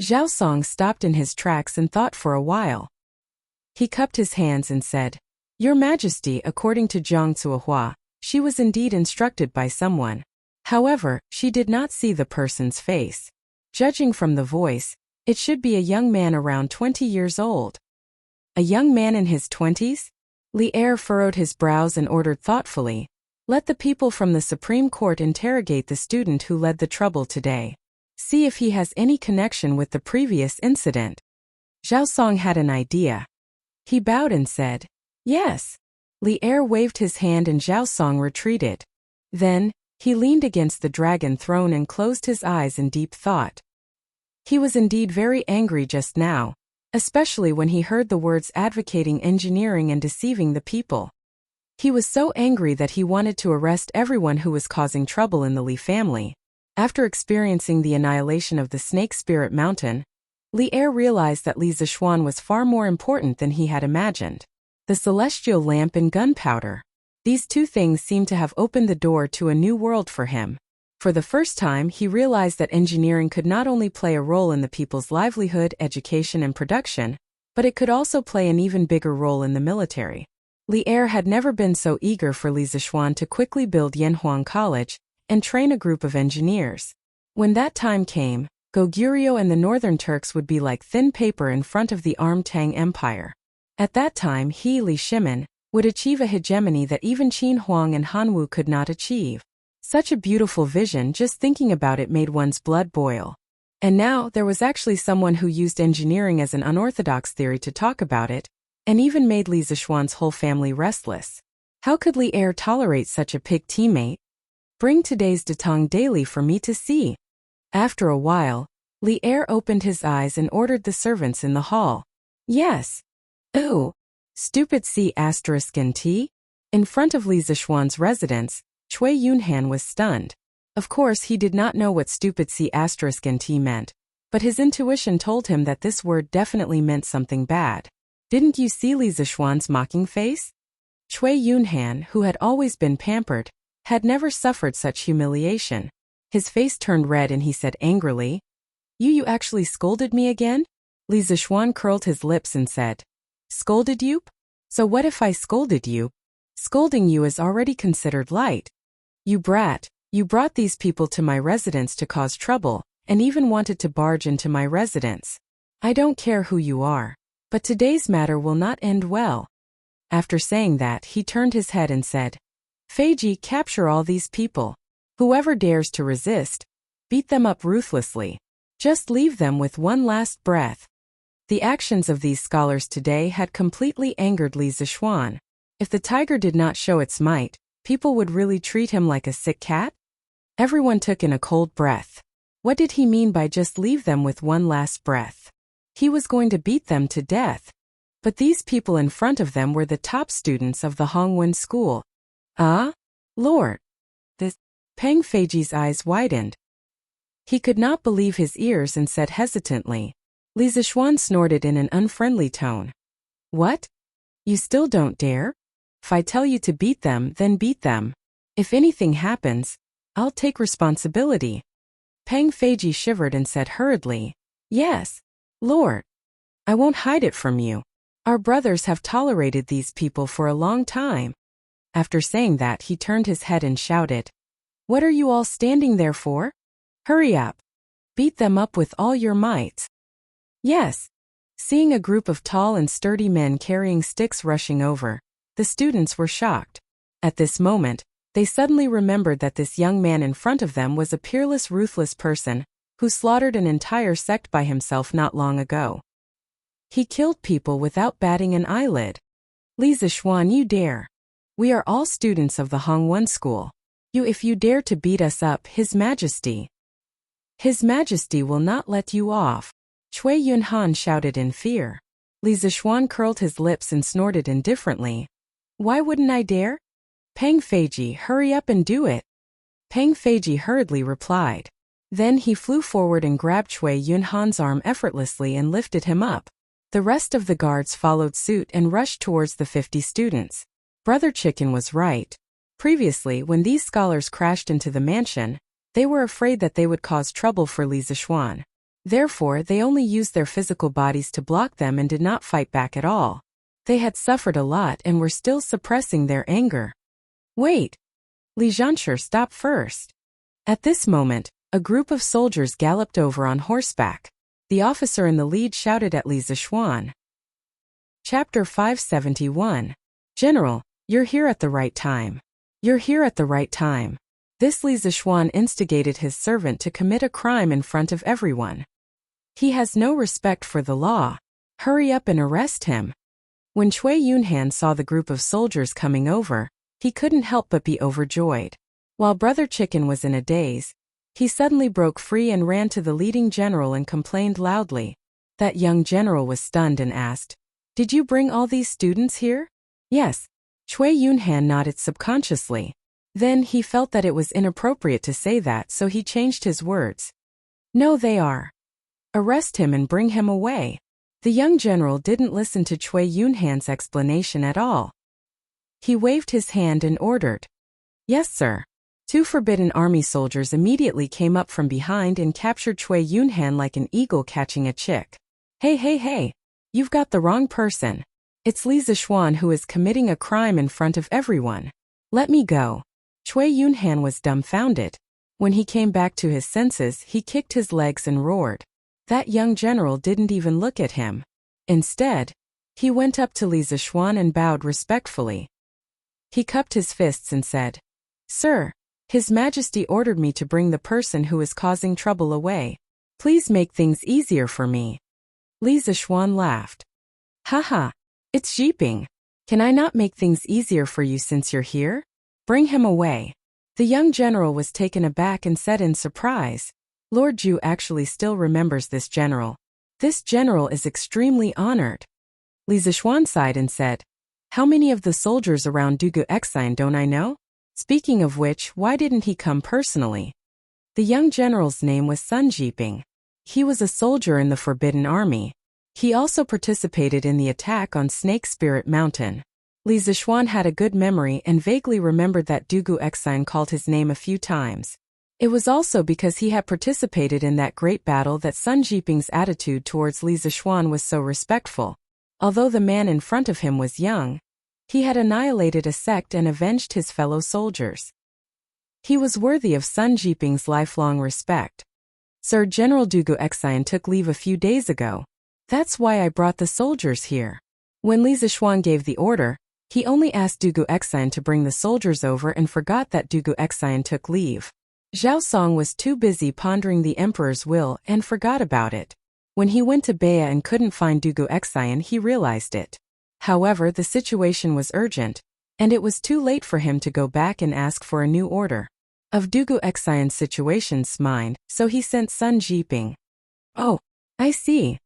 S1: Zhao Song stopped in his tracks and thought for a while. He cupped his hands and said, "Your Majesty, according to Zhang Zihua, she was indeed instructed by someone. However, she did not see the person's face. Judging from the voice, it should be a young man around 20 years old." "A young man in his 20s? Li'er furrowed his brows and ordered thoughtfully, "Let the people from the Supreme Court interrogate the student who led the trouble today. See if he has any connection with the previous incident." Zhao Song had an idea. He bowed and said, "Yes." Li'er waved his hand and Zhao Song retreated. Then, he leaned against the dragon throne and closed his eyes in deep thought. He was indeed very angry just now, especially when he heard the words advocating engineering and deceiving the people. He was so angry that he wanted to arrest everyone who was causing trouble in the Li family. After experiencing the annihilation of the Snake Spirit Mountain, Li'er realized that Li Zishuan was far more important than he had imagined. The celestial lamp and gunpowder. These two things seemed to have opened the door to a new world for him. For the first time, he realized that engineering could not only play a role in the people's livelihood, education, and production, but it could also play an even bigger role in the military. Li'er had never been so eager for Li Zishuan to quickly build Yanhuang College and train a group of engineers. When that time came, Goguryeo and the Northern Turks would be like thin paper in front of the armed Tang Empire. At that time, he, Li Shimin, would achieve a hegemony that even Qin Huang and Hanwu could not achieve. Such a beautiful vision, just thinking about it made one's blood boil. And now, there was actually someone who used engineering as an unorthodox theory to talk about it, and even made Li Zishuan's whole family restless. How could Li'er tolerate such a pig teammate? Bring today's Datang daily for me to see. After a while, Li'er opened his eyes and ordered the servants in the hall. Yes. Ooh. Stupid C***T? In front of Li Zishuan's residence, Cui Yunhan was stunned. Of course, he did not know what stupid C***T meant, but his intuition told him that this word definitely meant something bad. Didn't you see Li Zishuan's mocking face? Cui Yunhan, who had always been pampered, had never suffered such humiliation. His face turned red and he said angrily, You actually scolded me again? Li Zishuan curled his lips and said, Scolded you? So what if I scolded you? Scolding you is already considered light. You brat, you brought these people to my residence to cause trouble, and even wanted to barge into my residence. I don't care who you are, but today's matter will not end well. After saying that, he turned his head and said, Feiji, capture all these people. Whoever dares to resist, beat them up ruthlessly. Just leave them with one last breath. The actions of these scholars today had completely angered Li Zishuan. If the tiger did not show its might, people would really treat him like a sick cat? Everyone took in a cold breath. What did he mean by just leave them with one last breath? He was going to beat them to death. But these people in front of them were the top students of the Hongwen school. Ah? Lord! This... Peng Feiji's eyes widened. He could not believe his ears and said hesitantly. Li Zishuan snorted in an unfriendly tone. What? You still don't dare? If I tell you to beat them, then beat them. If anything happens, I'll take responsibility. Peng Feiji shivered and said hurriedly, Yes, Lord. I won't hide it from you. Our brothers have tolerated these people for a long time. After saying that, he turned his head and shouted, What are you all standing there for? Hurry up. Beat them up with all your might. Yes. Seeing a group of tall and sturdy men carrying sticks rushing over, the students were shocked. At this moment, they suddenly remembered that this young man in front of them was a peerless, ruthless person who slaughtered an entire sect by himself not long ago. He killed people without batting an eyelid. Li Zishuan, you dare. We are all students of the Hongwen school. If you dare to beat us up, His Majesty will not let you off. Cui Yunhan shouted in fear. Li Zishuan curled his lips and snorted indifferently. Why wouldn't I dare? Peng Feiji, hurry up and do it. Peng Feiji hurriedly replied. Then he flew forward and grabbed Cui Yunhan's arm effortlessly and lifted him up. The rest of the guards followed suit and rushed towards the 50 students. Brother Chicken was right. Previously, when these scholars crashed into the mansion, they were afraid that they would cause trouble for Li Zishuan. Therefore, they only used their physical bodies to block them and did not fight back at all. They had suffered a lot and were still suppressing their anger. Wait! Li Zhanshi, stop first. At this moment, a group of soldiers galloped over on horseback. The officer in the lead shouted at Li Zishuan. Chapter 571. General, you're here at the right time. You're here at the right time. This Li Zishuan instigated his servant to commit a crime in front of everyone. He has no respect for the law. Hurry up and arrest him. When Cui Yunhan saw the group of soldiers coming over, he couldn't help but be overjoyed. While Brother Chicken was in a daze, he suddenly broke free and ran to the leading general and complained loudly. That young general was stunned and asked, Did you bring all these students here? Yes. Cui Yunhan nodded subconsciously. Then he felt that it was inappropriate to say that, so he changed his words. No, they are. Arrest him and bring him away. The young general didn't listen to Cui Yunhan's explanation at all. He waved his hand and ordered. Yes, sir. 2 Forbidden Army soldiers immediately came up from behind and captured Cui Yunhan like an eagle catching a chick. Hey, you've got the wrong person. It's Li Zishuan who is committing a crime in front of everyone. Let me go. Cui Yunhan was dumbfounded. When he came back to his senses, he kicked his legs and roared. That young general didn't even look at him. Instead, he went up to Li Zishuan and bowed respectfully. He cupped his fists and said, Sir, His Majesty ordered me to bring the person who is causing trouble away. Please make things easier for me. Li Zishuan laughed. Haha, it's Jiping. Can I not make things easier for you since you're here? Bring him away. The young general was taken aback and said in surprise, Lord Zhu actually still remembers this general. This general is extremely honored. Li Zishuan sighed and said, How many of the soldiers around Dugu Exine don't I know? Speaking of which, why didn't he come personally? The young general's name was Sun Jiping. He was a soldier in the Forbidden Army. He also participated in the attack on Snake Spirit Mountain. Li Zishuan had a good memory and vaguely remembered that Dugu Exine called his name a few times. It was also because he had participated in that great battle that Sun Jiping's attitude towards Li Zixuan was so respectful. Although the man in front of him was young, he had annihilated a sect and avenged his fellow soldiers. He was worthy of Sun Jiping's lifelong respect. Sir General Dugu Xian took leave a few days ago. That's why I brought the soldiers here. When Li Zixuan gave the order, he only asked Dugu Xian to bring the soldiers over and forgot that Dugu Xian took leave. Zhao Song was too busy pondering the emperor's will and forgot about it. When he went to Baya and couldn't find Dugu Xian, he realized it. However, the situation was urgent, and it was too late for him to go back and ask for a new order of Dugu Xian's situation's mind, so he sent Sun Jiping. Oh, I see.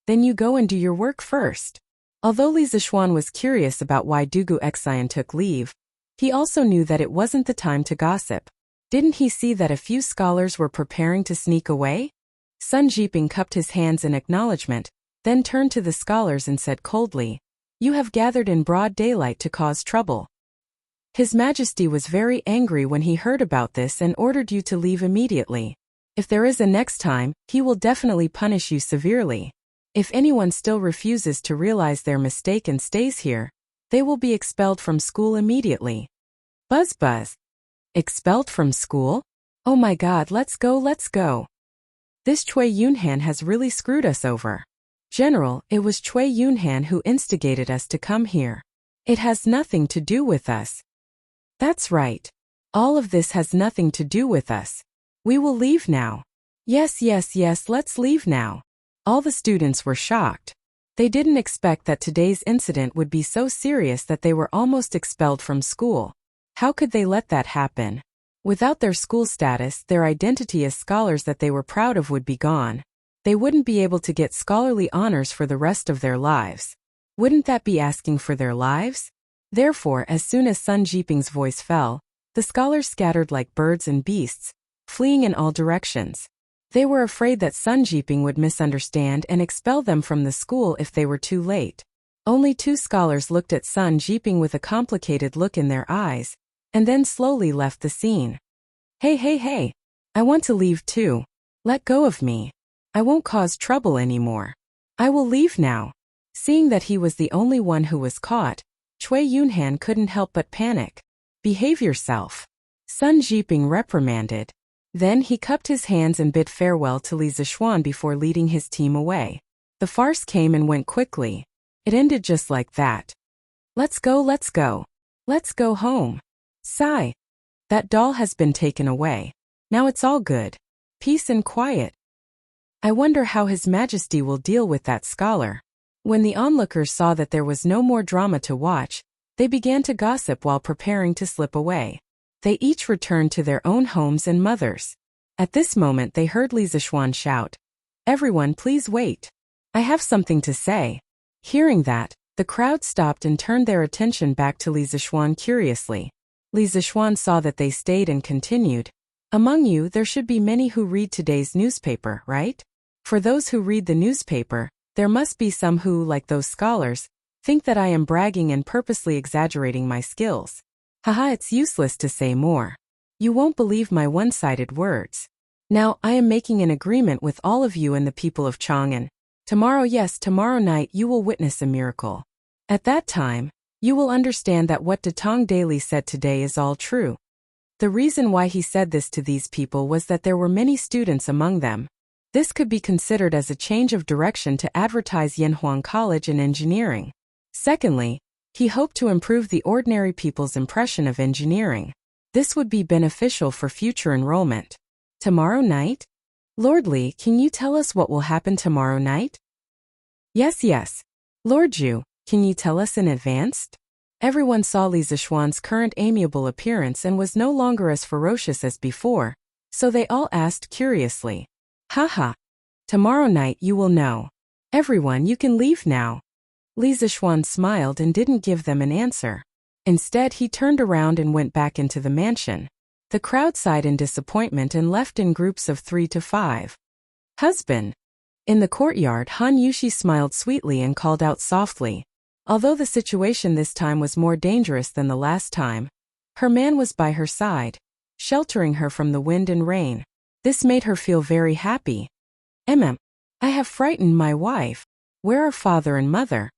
S1: Then you go and do your work first. Although Li Zixuan was curious about why Dugu Xian took leave, he also knew that it wasn't the time to gossip. Didn't he see that a few scholars were preparing to sneak away? Sun Jiping cupped his hands in acknowledgement, then turned to the scholars and said coldly, "You have gathered in broad daylight to cause trouble." His Majesty was very angry when he heard about this and ordered you to leave immediately. If there is a next time, he will definitely punish you severely. If anyone still refuses to realize their mistake and stays here, they will be expelled from school immediately. Buzz buzz. Expelled from school? Oh my god, let's go, let's go. This Cui Yunhan has really screwed us over. General, it was Cui Yunhan who instigated us to come here. It has nothing to do with us. That's right. All of this has nothing to do with us. We will leave now. Yes, let's leave now. All the students were shocked. They didn't expect that today's incident would be so serious that they were almost expelled from school. How could they let that happen? Without their school status, their identity as scholars that they were proud of would be gone. They wouldn't be able to get scholarly honors for the rest of their lives. Wouldn't that be asking for their lives? Therefore, as soon as Sun Jiping's voice fell, the scholars scattered like birds and beasts, fleeing in all directions. They were afraid that Sun Jiping would misunderstand and expel them from the school if they were too late. Only 2 scholars looked at Sun Jiping with a complicated look in their eyes, and then slowly left the scene. Hey, I want to leave too. Let go of me. I won't cause trouble anymore. I will leave now. Seeing that he was the only one who was caught, Cui Yunhan couldn't help but panic. Behave yourself. Sun Jiping reprimanded. Then he cupped his hands and bid farewell to Li Zixuan before leading his team away. The farce came and went quickly. It ended just like that. Let's go. Let's go home. Sigh. That doll has been taken away. Now it's all good. Peace and quiet. I wonder how His Majesty will deal with that scholar. When the onlookers saw that there was no more drama to watch, they began to gossip while preparing to slip away. They each returned to their own homes and mothers. At this moment they heard Li Zixuan shout, "Everyone please wait. I have something to say." Hearing that, the crowd stopped and turned their attention back to Li Zixuan curiously. Li Zixuan saw that they stayed and continued, "Among you there should be many who read today's newspaper, right? For those who read the newspaper, there must be some who, like those scholars, think that I am bragging and purposely exaggerating my skills. Haha, it's useless to say more. You won't believe my one-sided words. Now, I am making an agreement with all of you and the people of Chang'an. Tomorrow night you will witness a miracle. At that time, you will understand that what Datong Daily said today is all true." The reason why he said this to these people was that there were many students among them. This could be considered as a change of direction to advertise Yanhuang College in engineering. Secondly, he hoped to improve the ordinary people's impression of engineering. This would be beneficial for future enrollment. Tomorrow night? Lord Li, can you tell us what will happen tomorrow night? Yes. Lord Zhu, can you tell us in advance? Everyone saw Li Zixuan's current amiable appearance and was no longer as ferocious as before, so they all asked curiously. Haha. Tomorrow night you will know. Everyone, you can leave now. Li Zixuan smiled and didn't give them an answer. Instead, he turned around and went back into the mansion. The crowd sighed in disappointment and left in groups of 3 to 5. Husband. In the courtyard, Han Yushi smiled sweetly and called out softly. Although the situation this time was more dangerous than the last time, her man was by her side. sheltering her from the wind and rain. This made her feel very happy. I have frightened my wife. Where are father and mother?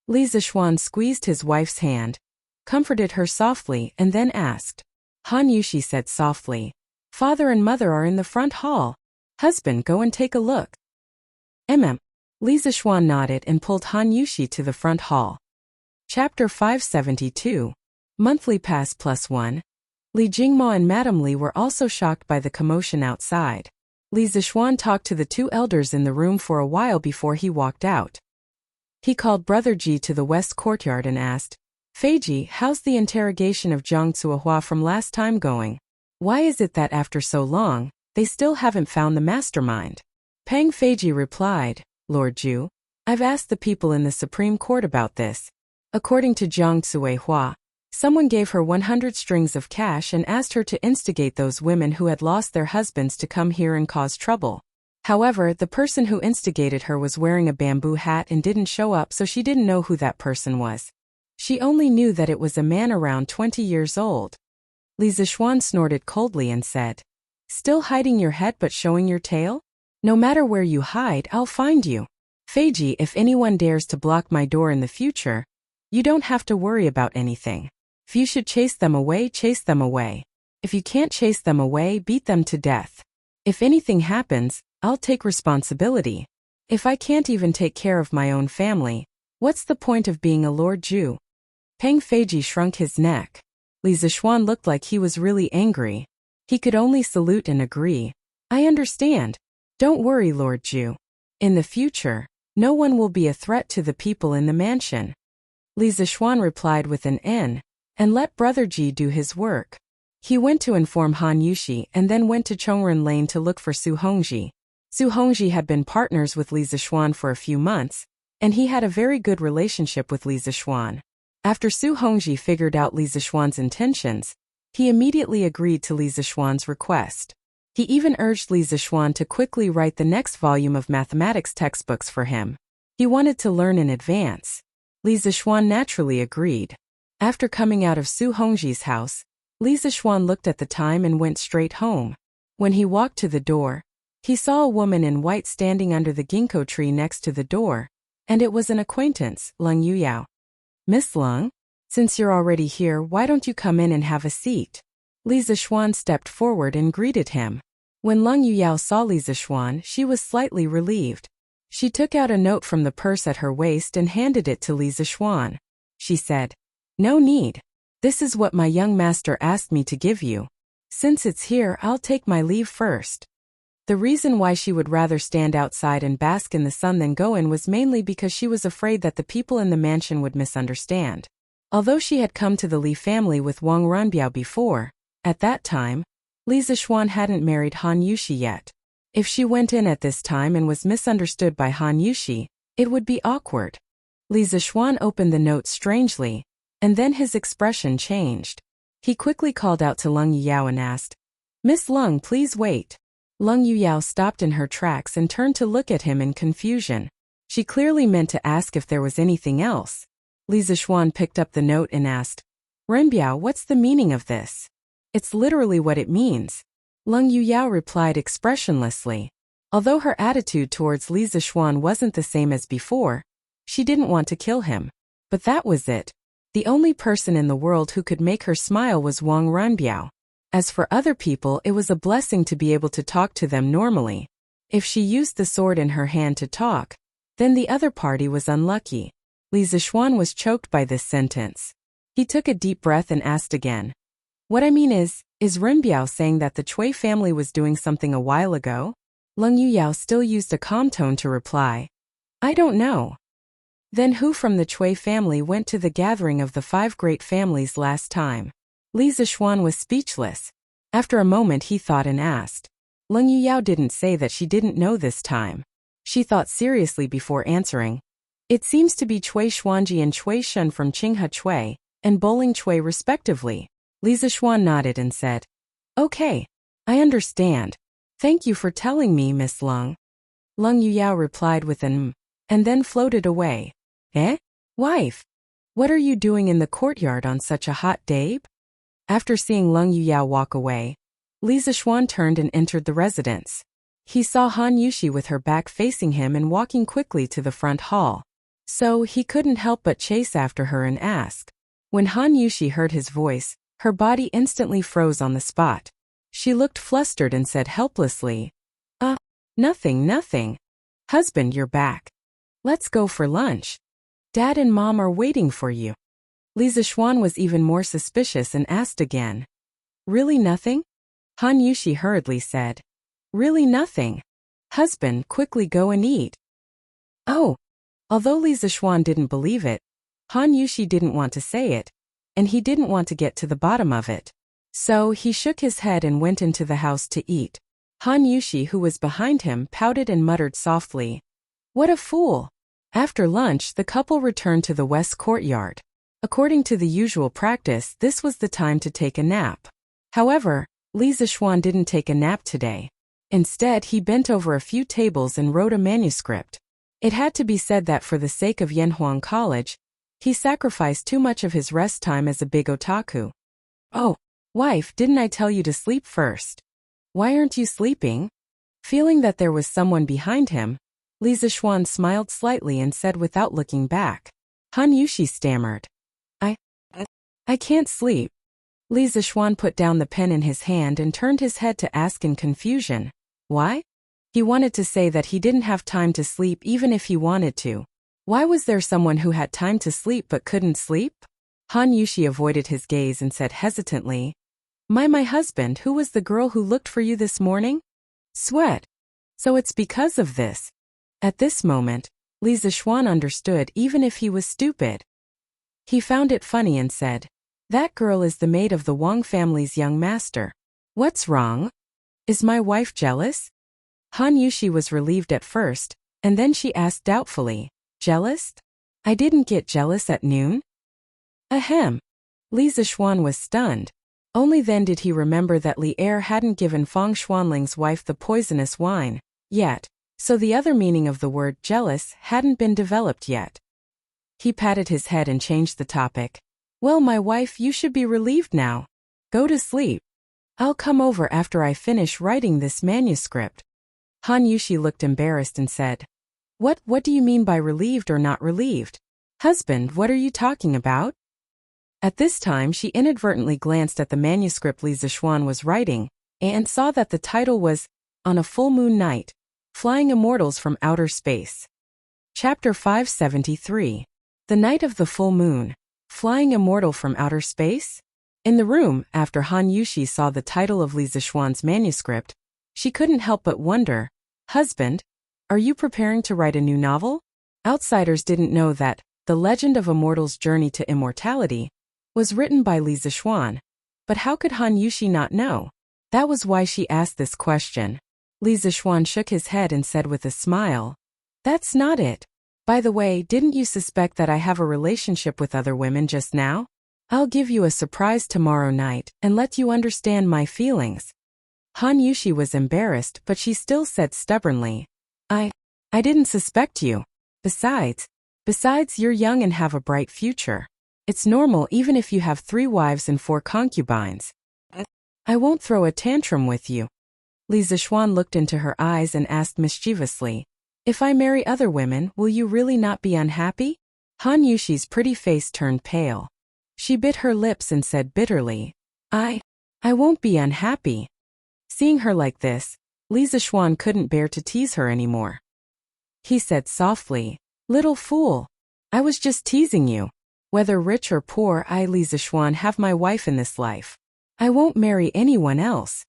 S1: Li Zixuan squeezed his wife's hand, comforted her softly, and then asked. Han Yushi said softly, Father and mother are in the front hall. Husband, go and take a look. Li Zixuan nodded and pulled Han Yushi to the front hall. Chapter 572. Monthly Pass +1. Li Jingmo and Madame Li were also shocked by the commotion outside. Li Zixuan talked to the two elders in the room for a while before he walked out. He called Brother Ji to the west courtyard and asked, Feiji, how's the interrogation of Zhang Cuohua from last time going? Why is it that after so long, they still haven't found the mastermind? Pang Feiji replied, Lord Zhu, I've asked the people in the Supreme Court about this. According to Zhang Cuohua, someone gave her 100 strings of cash and asked her to instigate those women who had lost their husbands to come here and cause trouble. However, the person who instigated her was wearing a bamboo hat and didn't show up, so she didn't know who that person was. She only knew that it was a man around 20 years old. Li Zixuan snorted coldly and said, Still hiding your head but showing your tail? No matter where you hide, I'll find you. Feiji, if anyone dares to block my door in the future, you don't have to worry about anything. If you should chase them away, chase them away. If you can't chase them away, beat them to death. If anything happens, I'll take responsibility. If I can't even take care of my own family, what's the point of being a Lord Zhu? Pang Feiji shrunk his neck. Li Zixuan looked like he was really angry. He could only salute and agree. I understand. Don't worry, Lord Zhu. In the future, no one will be a threat to the people in the mansion. Li Zixuan replied with an N, and let Brother Ji do his work. He went to inform Han Yushi and then went to Chongren Lane to look for Su Hongji. Su Hongji had been partners with Li Zixuan for a few months, and he had a very good relationship with Li Zixuan. After Su Hongji figured out Li Zixuan's intentions, he immediately agreed to Li Zixuan's request. He even urged Li Zixuan to quickly write the next volume of mathematics textbooks for him. He wanted to learn in advance. Li Zixuan naturally agreed. After coming out of Su Hongji's house, Li Zixuan looked at the time and went straight home. When he walked to the door, he saw a woman in white standing under the ginkgo tree next to the door, and it was an acquaintance, Leng Yuyao. Miss Leng? Since you're already here, why don't you come in and have a seat? Li Zixuan stepped forward and greeted him. When Leng Yuyao saw Li Zixuan, she was slightly relieved. She took out a note from the purse at her waist and handed it to Li Zixuan. She said, No need. This is what my young master asked me to give you. Since it's here, I'll take my leave first. The reason why she would rather stand outside and bask in the sun than go in was mainly because she was afraid that the people in the mansion would misunderstand. Although she had come to the Li family with Wang Runbiao before, at that time, Li Zixuan hadn't married Han Yushi yet. If she went in at this time and was misunderstood by Han Yushi, it would be awkward. Li Zixuan opened the note strangely, and then his expression changed. He quickly called out to Leng Yuyao and asked, Miss Leng, please wait. Leng Yuyao stopped in her tracks and turned to look at him in confusion. She clearly meant to ask if there was anything else. Li Zixuan picked up the note and asked, Renbiao, what's the meaning of this? It's literally what it means. Leng Yuyao replied expressionlessly. Although her attitude towards Li Zixuan wasn't the same as before, she didn't want to kill him. But that was it. The only person in the world who could make her smile was Wang Runbiao. As for other people, it was a blessing to be able to talk to them normally. If she used the sword in her hand to talk, then the other party was unlucky. Li Zixuan was choked by this sentence. He took a deep breath and asked again. What I mean is Renbiao saying that the Cui family was doing something a while ago? Leng Yuyao still used a calm tone to reply. I don't know. Then who from the Cui family went to the gathering of the 5 great families last time? Li Zixuan was speechless. After a moment he thought and asked. Leng Yuyao didn't say that she didn't know this time. She thought seriously before answering. It seems to be Cui Xuanji and Cui Shun from Qinghe Cui, and Bowling Cui respectively. Li Zixuan nodded and said, Okay, I understand. Thank you for telling me, Miss Leng. Leng Yuyao replied with an and then floated away. Eh? Wife? What are you doing in the courtyard on such a hot day? After seeing Leng Yuyao walk away, Li Zixuan turned and entered the residence. He saw Han Yushi with her back facing him and walking quickly to the front hall. So he couldn't help but chase after her and ask. When Han Yushi heard his voice, her body instantly froze on the spot. She looked flustered and said helplessly, nothing. Husband, you're back. Let's go for lunch. Dad and Mom are waiting for you. Li Zixuan was even more suspicious and asked again. Really nothing? Han Yushi hurriedly said. Really nothing. Husband, quickly go and eat. Oh. Although Li Zixuan didn't believe it, Han Yushi didn't want to say it, and he didn't want to get to the bottom of it. So he shook his head and went into the house to eat. Han Yushi, who was behind him, pouted and muttered softly. What a fool! After lunch, the couple returned to the west courtyard. According to the usual practice, this was the time to take a nap. However, Li Zixuan didn't take a nap today. Instead, he bent over a few tables and wrote a manuscript. It had to be said that for the sake of Yanhuang College, he sacrificed too much of his rest time as a big otaku. Oh, wife, didn't I tell you to sleep first? Why aren't you sleeping? Feeling that there was someone behind him, Li Zixuan smiled slightly and said without looking back. Han Yushi stammered. I can't sleep. Li Zixuan put down the pen in his hand and turned his head to ask in confusion. Why? He wanted to say that he didn't have time to sleep even if he wanted to. Why was there someone who had time to sleep but couldn't sleep? Han Yushi avoided his gaze and said hesitantly. My husband, who was the girl who looked for you this morning? Sweat. So it's because of this. At this moment, Li Zixuan understood even if he was stupid. He found it funny and said, that girl is the maid of the Wang family's young master. What's wrong? Is my wife jealous? Han Yushi was relieved at first, and then she asked doubtfully, jealous? I didn't get jealous at noon? Ahem. Li Zixuan was stunned. Only then did he remember that Li Er hadn't given Fang Xuanling's wife the poisonous wine yet, so the other meaning of the word jealous hadn't been developed yet. He patted his head and changed the topic. Well, my wife, you should be relieved now. Go to sleep. I'll come over after I finish writing this manuscript. Han Yushi looked embarrassed and said, What do you mean by relieved or not relieved? Husband, what are you talking about? At this time she inadvertently glanced at the manuscript Li Zixuan was writing, and saw that the title was, On a Full Moon Night, Flying Immortals from Outer Space. Chapter 573. The Night of the Full Moon, Flying Immortal from Outer Space? In the room, after Han Yushi saw the title of Li Zixuan's manuscript, she couldn't help but wonder, Husband, are you preparing to write a new novel? Outsiders didn't know that The Legend of Immortal's Journey to Immortality was written by Li Zixuan, but how could Han Yushi not know? That was why she asked this question. Li Zixuan shook his head and said with a smile, That's not it. By the way, didn't you suspect that I have a relationship with other women just now? I'll give you a surprise tomorrow night and let you understand my feelings. Han Yushi was embarrassed, but she still said stubbornly, I didn't suspect you. Besides, you're young and have a bright future. It's normal even if you have 3 wives and 4 concubines. I won't throw a tantrum with you. Li Zixuan looked into her eyes and asked mischievously, If I marry other women, will you really not be unhappy? Han Yushi's pretty face turned pale. She bit her lips and said bitterly, I won't be unhappy. Seeing her like this, Li Zixuan couldn't bear to tease her anymore. He said softly, Little fool. I was just teasing you. Whether rich or poor, I, Li Zixuan, have my wife in this life. I won't marry anyone else.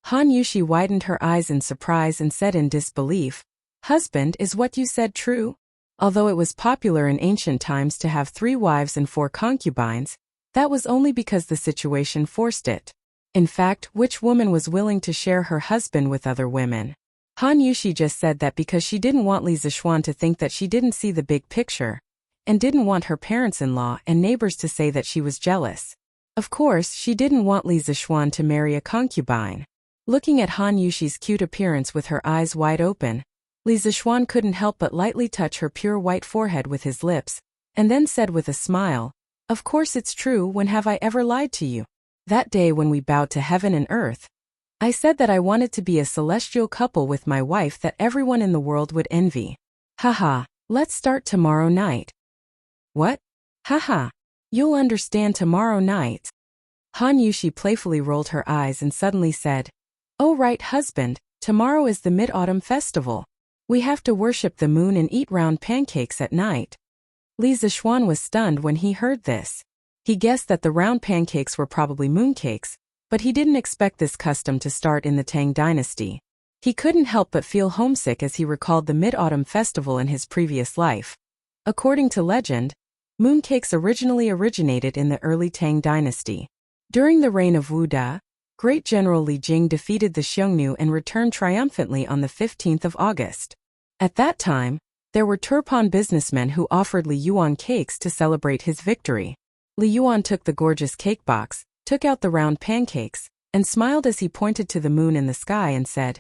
S1: Han Yushi widened her eyes in surprise and said in disbelief, Husband, is what you said true? Although it was popular in ancient times to have 3 wives and 4 concubines, that was only because the situation forced it. In fact, which woman was willing to share her husband with other women? Han Yushi just said that because she didn't want Li Zixuan to think that she didn't see the big picture, and didn't want her parents-in-law and neighbors to say that she was jealous. Of course, she didn't want Li Zixuan to marry a concubine. Looking at Han Yushi's cute appearance with her eyes wide open, Li Zixuan couldn't help but lightly touch her pure white forehead with his lips, and then said with a smile, Of course it's true, when have I ever lied to you? That day when we bowed to heaven and earth. I said that I wanted to be a celestial couple with my wife that everyone in the world would envy. Haha, let's start tomorrow night. What? Haha, you'll understand tomorrow night. Han Yushi playfully rolled her eyes and suddenly said, "Oh right, husband, tomorrow is the Mid-Autumn Festival. We have to worship the moon and eat round pancakes at night." Li Zixuan was stunned when he heard this. He guessed that the round pancakes were probably mooncakes, but he didn't expect this custom to start in the Tang dynasty. He couldn't help but feel homesick as he recalled the Mid-Autumn Festival in his previous life. According to legend, mooncakes originally originated in the early Tang dynasty. During the reign of Wu Da, Great General Li Jing defeated the Xiongnu and returned triumphantly on the 15th of August. At that time, there were Turpan businessmen who offered Li Yuan cakes to celebrate his victory. Li Yuan took the gorgeous cake box, took out the round pancakes, and smiled as he pointed to the moon in the sky and said,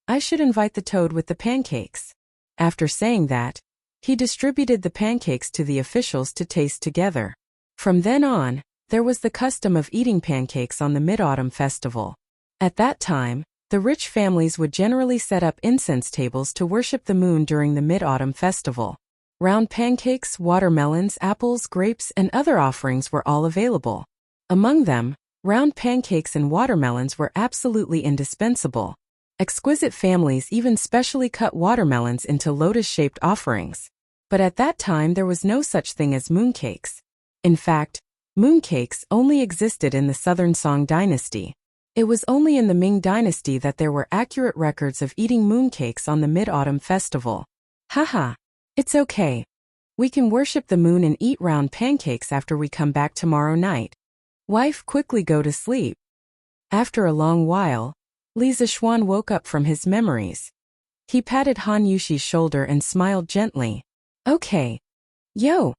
S1: "I should invite the toad with the pancakes." After saying that, he distributed the pancakes to the officials to taste together. From then on, there was the custom of eating pancakes on the Mid-Autumn Festival. At that time, the rich families would generally set up incense tables to worship the moon during the Mid-Autumn Festival. Round pancakes, watermelons, apples, grapes, and other offerings were all available. Among them, round pancakes and watermelons were absolutely indispensable. Exquisite families even specially cut watermelons into lotus-shaped offerings. But at that time there was no such thing as mooncakes. In fact, mooncakes only existed in the Southern Song dynasty. It was only in the Ming dynasty that there were accurate records of eating mooncakes on the Mid-Autumn Festival. Haha, it's okay. We can worship the moon and eat round pancakes after we come back tomorrow night. Wife, quickly go to sleep. After a long while, Li Zixuan woke up from his memories. He patted Han Yushi's shoulder and smiled gently. Okay. Yo!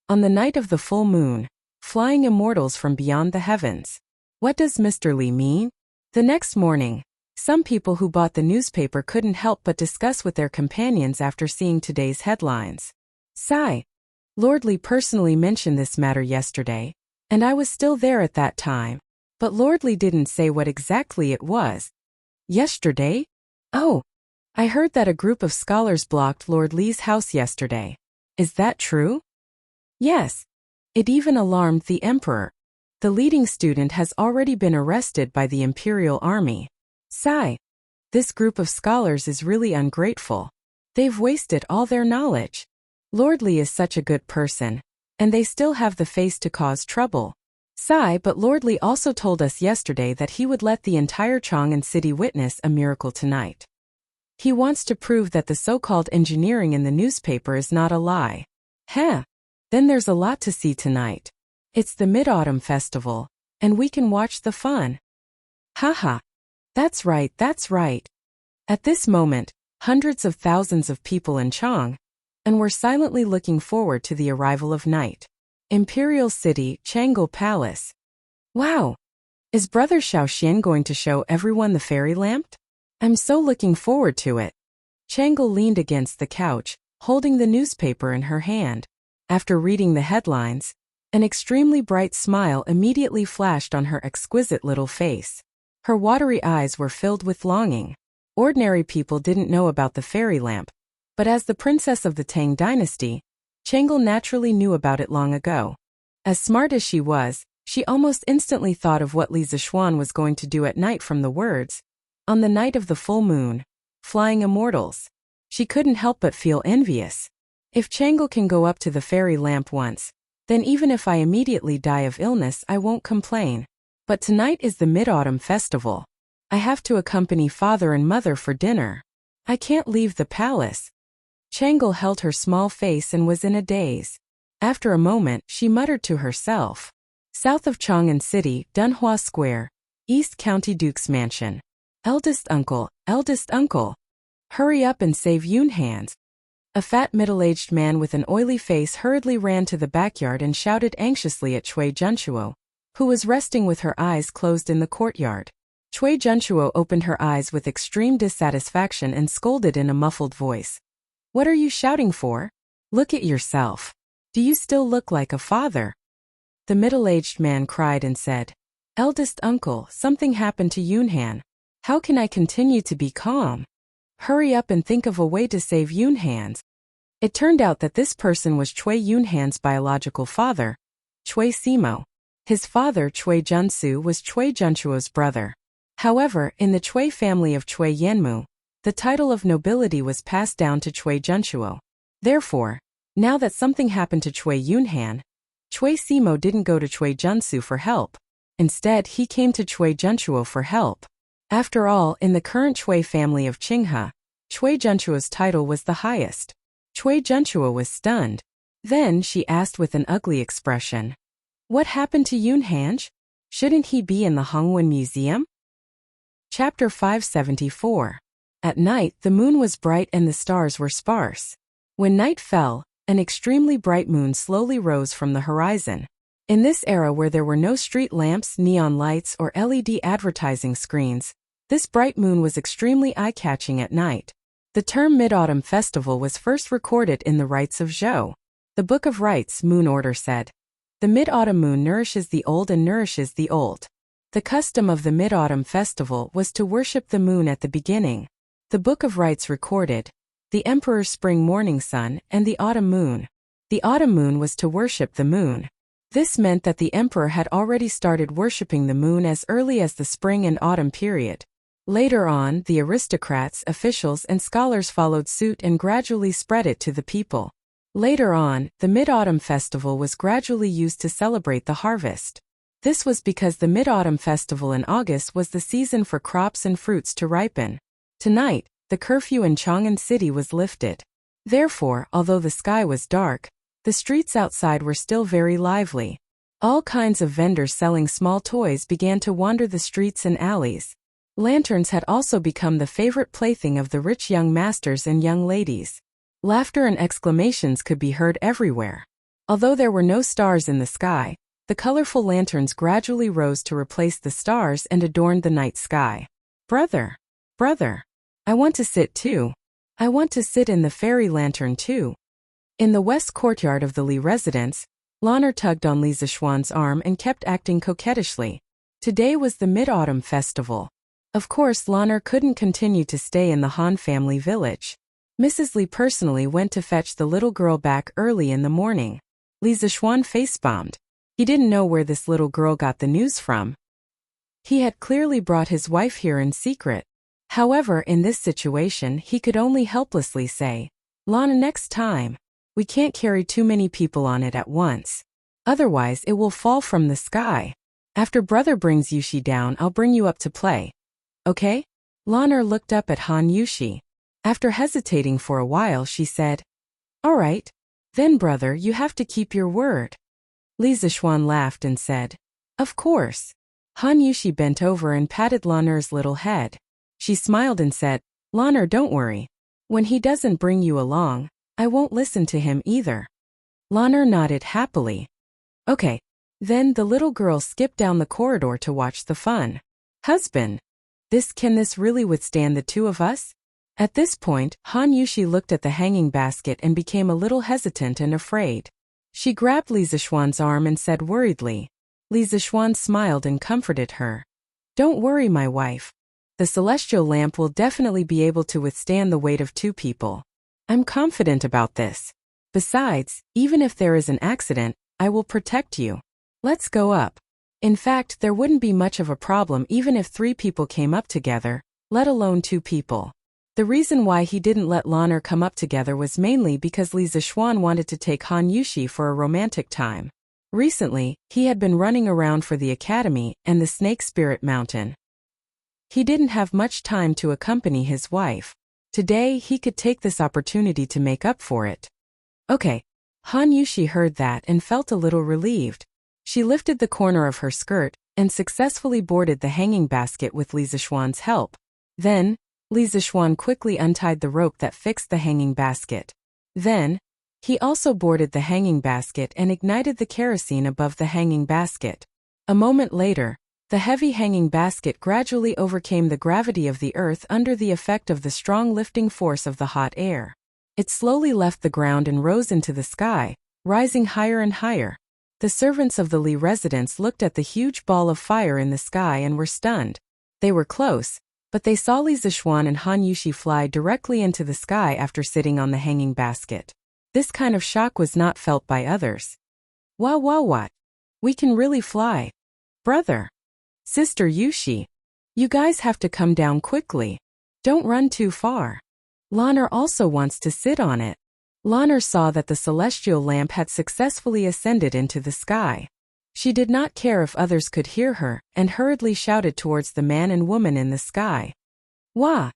S1: On the night of the full moon, flying immortals from beyond the heavens. What does Mr. Li mean? The next morning, some people who bought the newspaper couldn't help but discuss with their companions after seeing today's headlines. Sigh. Lord Li personally mentioned this matter yesterday, and I was still there at that time, but Lord Li didn't say what exactly it was. Yesterday? Oh, I heard that a group of scholars blocked Lord Li's house yesterday. Is that true? Yes. It even alarmed the emperor. The leading student has already been arrested by the imperial army. Sigh. This group of scholars is really ungrateful. They've wasted all their knowledge. Lord Li is such a good person, and they still have the face to cause trouble. Sigh, but Lord Li also told us yesterday that he would let the entire Chang'an city witness a miracle tonight. He wants to prove that the so-called engineering in the newspaper is not a lie. Heh. Then there's a lot to see tonight. It's the Mid-Autumn Festival, and we can watch the fun. Haha. That's right, that's right. At this moment, hundreds of thousands of people in Chang'an were silently looking forward to the arrival of night. Imperial City, Chang'an Palace. Wow! Is Brother Xiaoxian going to show everyone the fairy lamp? I'm so looking forward to it. Chang'an leaned against the couch, holding the newspaper in her hand. After reading the headlines, an extremely bright smile immediately flashed on her exquisite little face. Her watery eyes were filled with longing. Ordinary people didn't know about the fairy lamp, but as the princess of the Tang dynasty, Chang'an naturally knew about it long ago. As smart as she was, she almost instantly thought of what Li Zixuan was going to do at night from the words, "On the night of the full moon, flying immortals." She couldn't help but feel envious. If Chang'an can go up to the fairy lamp once, then even if I immediately die of illness I won't complain. But tonight is the Mid-Autumn Festival. I have to accompany father and mother for dinner. I can't leave the palace. Chang'an held her small face and was in a daze. After a moment, she muttered to herself. South of Chang'an City, Dunhua Square, East County Duke's Mansion. Eldest uncle, eldest uncle. Hurry up and save Yunhan's. A fat middle-aged man with an oily face hurriedly ran to the backyard and shouted anxiously at Cui Junchuo, who was resting with her eyes closed in the courtyard. Cui Junchuo opened her eyes with extreme dissatisfaction and scolded in a muffled voice. What are you shouting for? Look at yourself. Do you still look like a father? The middle-aged man cried and said, Eldest uncle, something happened to Yunhan. How can I continue to be calm? Hurry up and think of a way to save Yunhan's. It turned out that this person was Chui Yunhan's biological father, Chui Simo. His father, Chui Junsu, was Chui Junchuo's brother. However, in the Chui family of Chui Yanmu, the title of nobility was passed down to Chui Junchuo. Therefore, now that something happened to Chui Yunhan, Chui Simo didn't go to Chui Junsu for help. Instead, he came to Chui Junchuo for help. After all, in the current Chui family of Qinghe, Chui Junchuo's title was the highest. Chui Junchuo was stunned. Then she asked with an ugly expression, "What happened to Yunhan? Shouldn't he be in the Hongwen Museum?" Chapter 574. At night, the moon was bright and the stars were sparse. When night fell, an extremely bright moon slowly rose from the horizon. In this era where there were no street lamps, neon lights, or LED advertising screens, this bright moon was extremely eye-catching at night. The term Mid-Autumn Festival was first recorded in the Rites of Zhou. The Book of Rites Moon Order said, "The mid-autumn moon nourishes the old and nourishes the old." The custom of the Mid-Autumn Festival was to worship the moon at the beginning. The Book of Rites recorded, the Emperor's spring morning sun and the autumn moon. The autumn moon was to worship the moon. This meant that the emperor had already started worshipping the moon as early as the spring and autumn period. Later on, the aristocrats, officials, and scholars followed suit and gradually spread it to the people. Later on, the Mid-Autumn Festival was gradually used to celebrate the harvest. This was because the Mid-Autumn Festival in August was the season for crops and fruits to ripen. Tonight, the curfew in Chang'an City was lifted. Therefore, although the sky was dark, the streets outside were still very lively. All kinds of vendors selling small toys began to wander the streets and alleys. Lanterns had also become the favorite plaything of the rich young masters and young ladies. Laughter and exclamations could be heard everywhere. Although there were no stars in the sky, the colorful lanterns gradually rose to replace the stars and adorned the night sky. Brother, I want to sit too. I want to sit in the fairy lantern too. In the west courtyard of the Li residence, Lan'er tugged on Li Zishuan's arm and kept acting coquettishly. Today was the Mid-Autumn Festival. Of course, Lan'er couldn't continue to stay in the Han family village. Mrs. Li personally went to fetch the little girl back early in the morning. Li Zishuan face-bombed. He didn't know where this little girl got the news from. He had clearly brought his wife here in secret. However, in this situation, he could only helplessly say, "Lana, next time. We can't carry too many people on it at once. Otherwise, it will fall from the sky. After brother brings Yushi down, I'll bring you up to play. Okay?" Lan'er looked up at Han Yushi. After hesitating for a while, she said, "All right. Then brother, you have to keep your word." Li Zishuan laughed and said, "Of course." Han Yushi bent over and patted Lan'er's little head. She smiled and said, "Lan'er, don't worry. When he doesn't bring you along, I won't listen to him either." Lan'er nodded happily. Okay. Then the little girl skipped down the corridor to watch the fun. "Husband, can this really withstand the two of us?" At this point, Han Yushi looked at the hanging basket and became a little hesitant and afraid. She grabbed Li Zishuan's arm and said worriedly. Li Zishuan smiled and comforted her. "Don't worry, my wife. The celestial lamp will definitely be able to withstand the weight of two people. I'm confident about this. Besides, even if there is an accident, I will protect you. Let's go up." In fact, there wouldn't be much of a problem even if 3 people came up together, let alone 2 people. The reason why he didn't let Lan'er come up together was mainly because Li Zishuan wanted to take Han Yushi for a romantic time. Recently, he had been running around for the academy and the Snake Spirit Mountain. He didn't have much time to accompany his wife. Today, he could take this opportunity to make up for it. Okay. Han Yushi heard that and felt a little relieved. She lifted the corner of her skirt and successfully boarded the hanging basket with Li Zishuan's help. Then, Li Zishuan quickly untied the rope that fixed the hanging basket. Then, he also boarded the hanging basket and ignited the kerosene above the hanging basket. A moment later, the heavy hanging basket gradually overcame the gravity of the earth under the effect of the strong lifting force of the hot air. It slowly left the ground and rose into the sky, rising higher and higher. The servants of the Li residence looked at the huge ball of fire in the sky and were stunned. They were close, But they saw Li Zixuan and Han Yushi fly directly into the sky after sitting on the hanging basket. This kind of shock was not felt by others. Wow, wow, what? We can really fly. Brother. Sister Yushi. You guys have to come down quickly. Don't run too far. Lanner also wants to sit on it. Lanner saw that the celestial lamp had successfully ascended into the sky. She did not care if others could hear her, and hurriedly shouted towards the man and woman in the sky. Wah!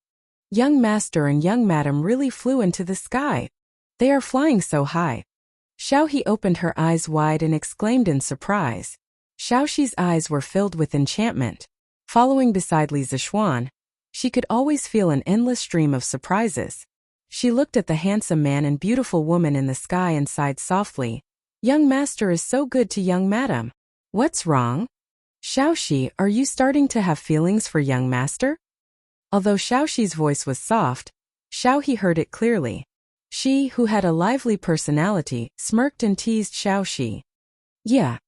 S1: Young master and young madam really flew into the sky. They are flying so high. Xiaohe opened her eyes wide and exclaimed in surprise. Xiaoxi's eyes were filled with enchantment. Following beside Li Zixuan, she could always feel an endless stream of surprises. She looked at the handsome man and beautiful woman in the sky and sighed softly. Young master is so good to young madam. What's wrong? Xiaoxi, are you starting to have feelings for young master? Although Xiaoxi's voice was soft, Xiaohe heard it clearly. She, who had a lively personality, smirked and teased Xiaoxi. Yeah.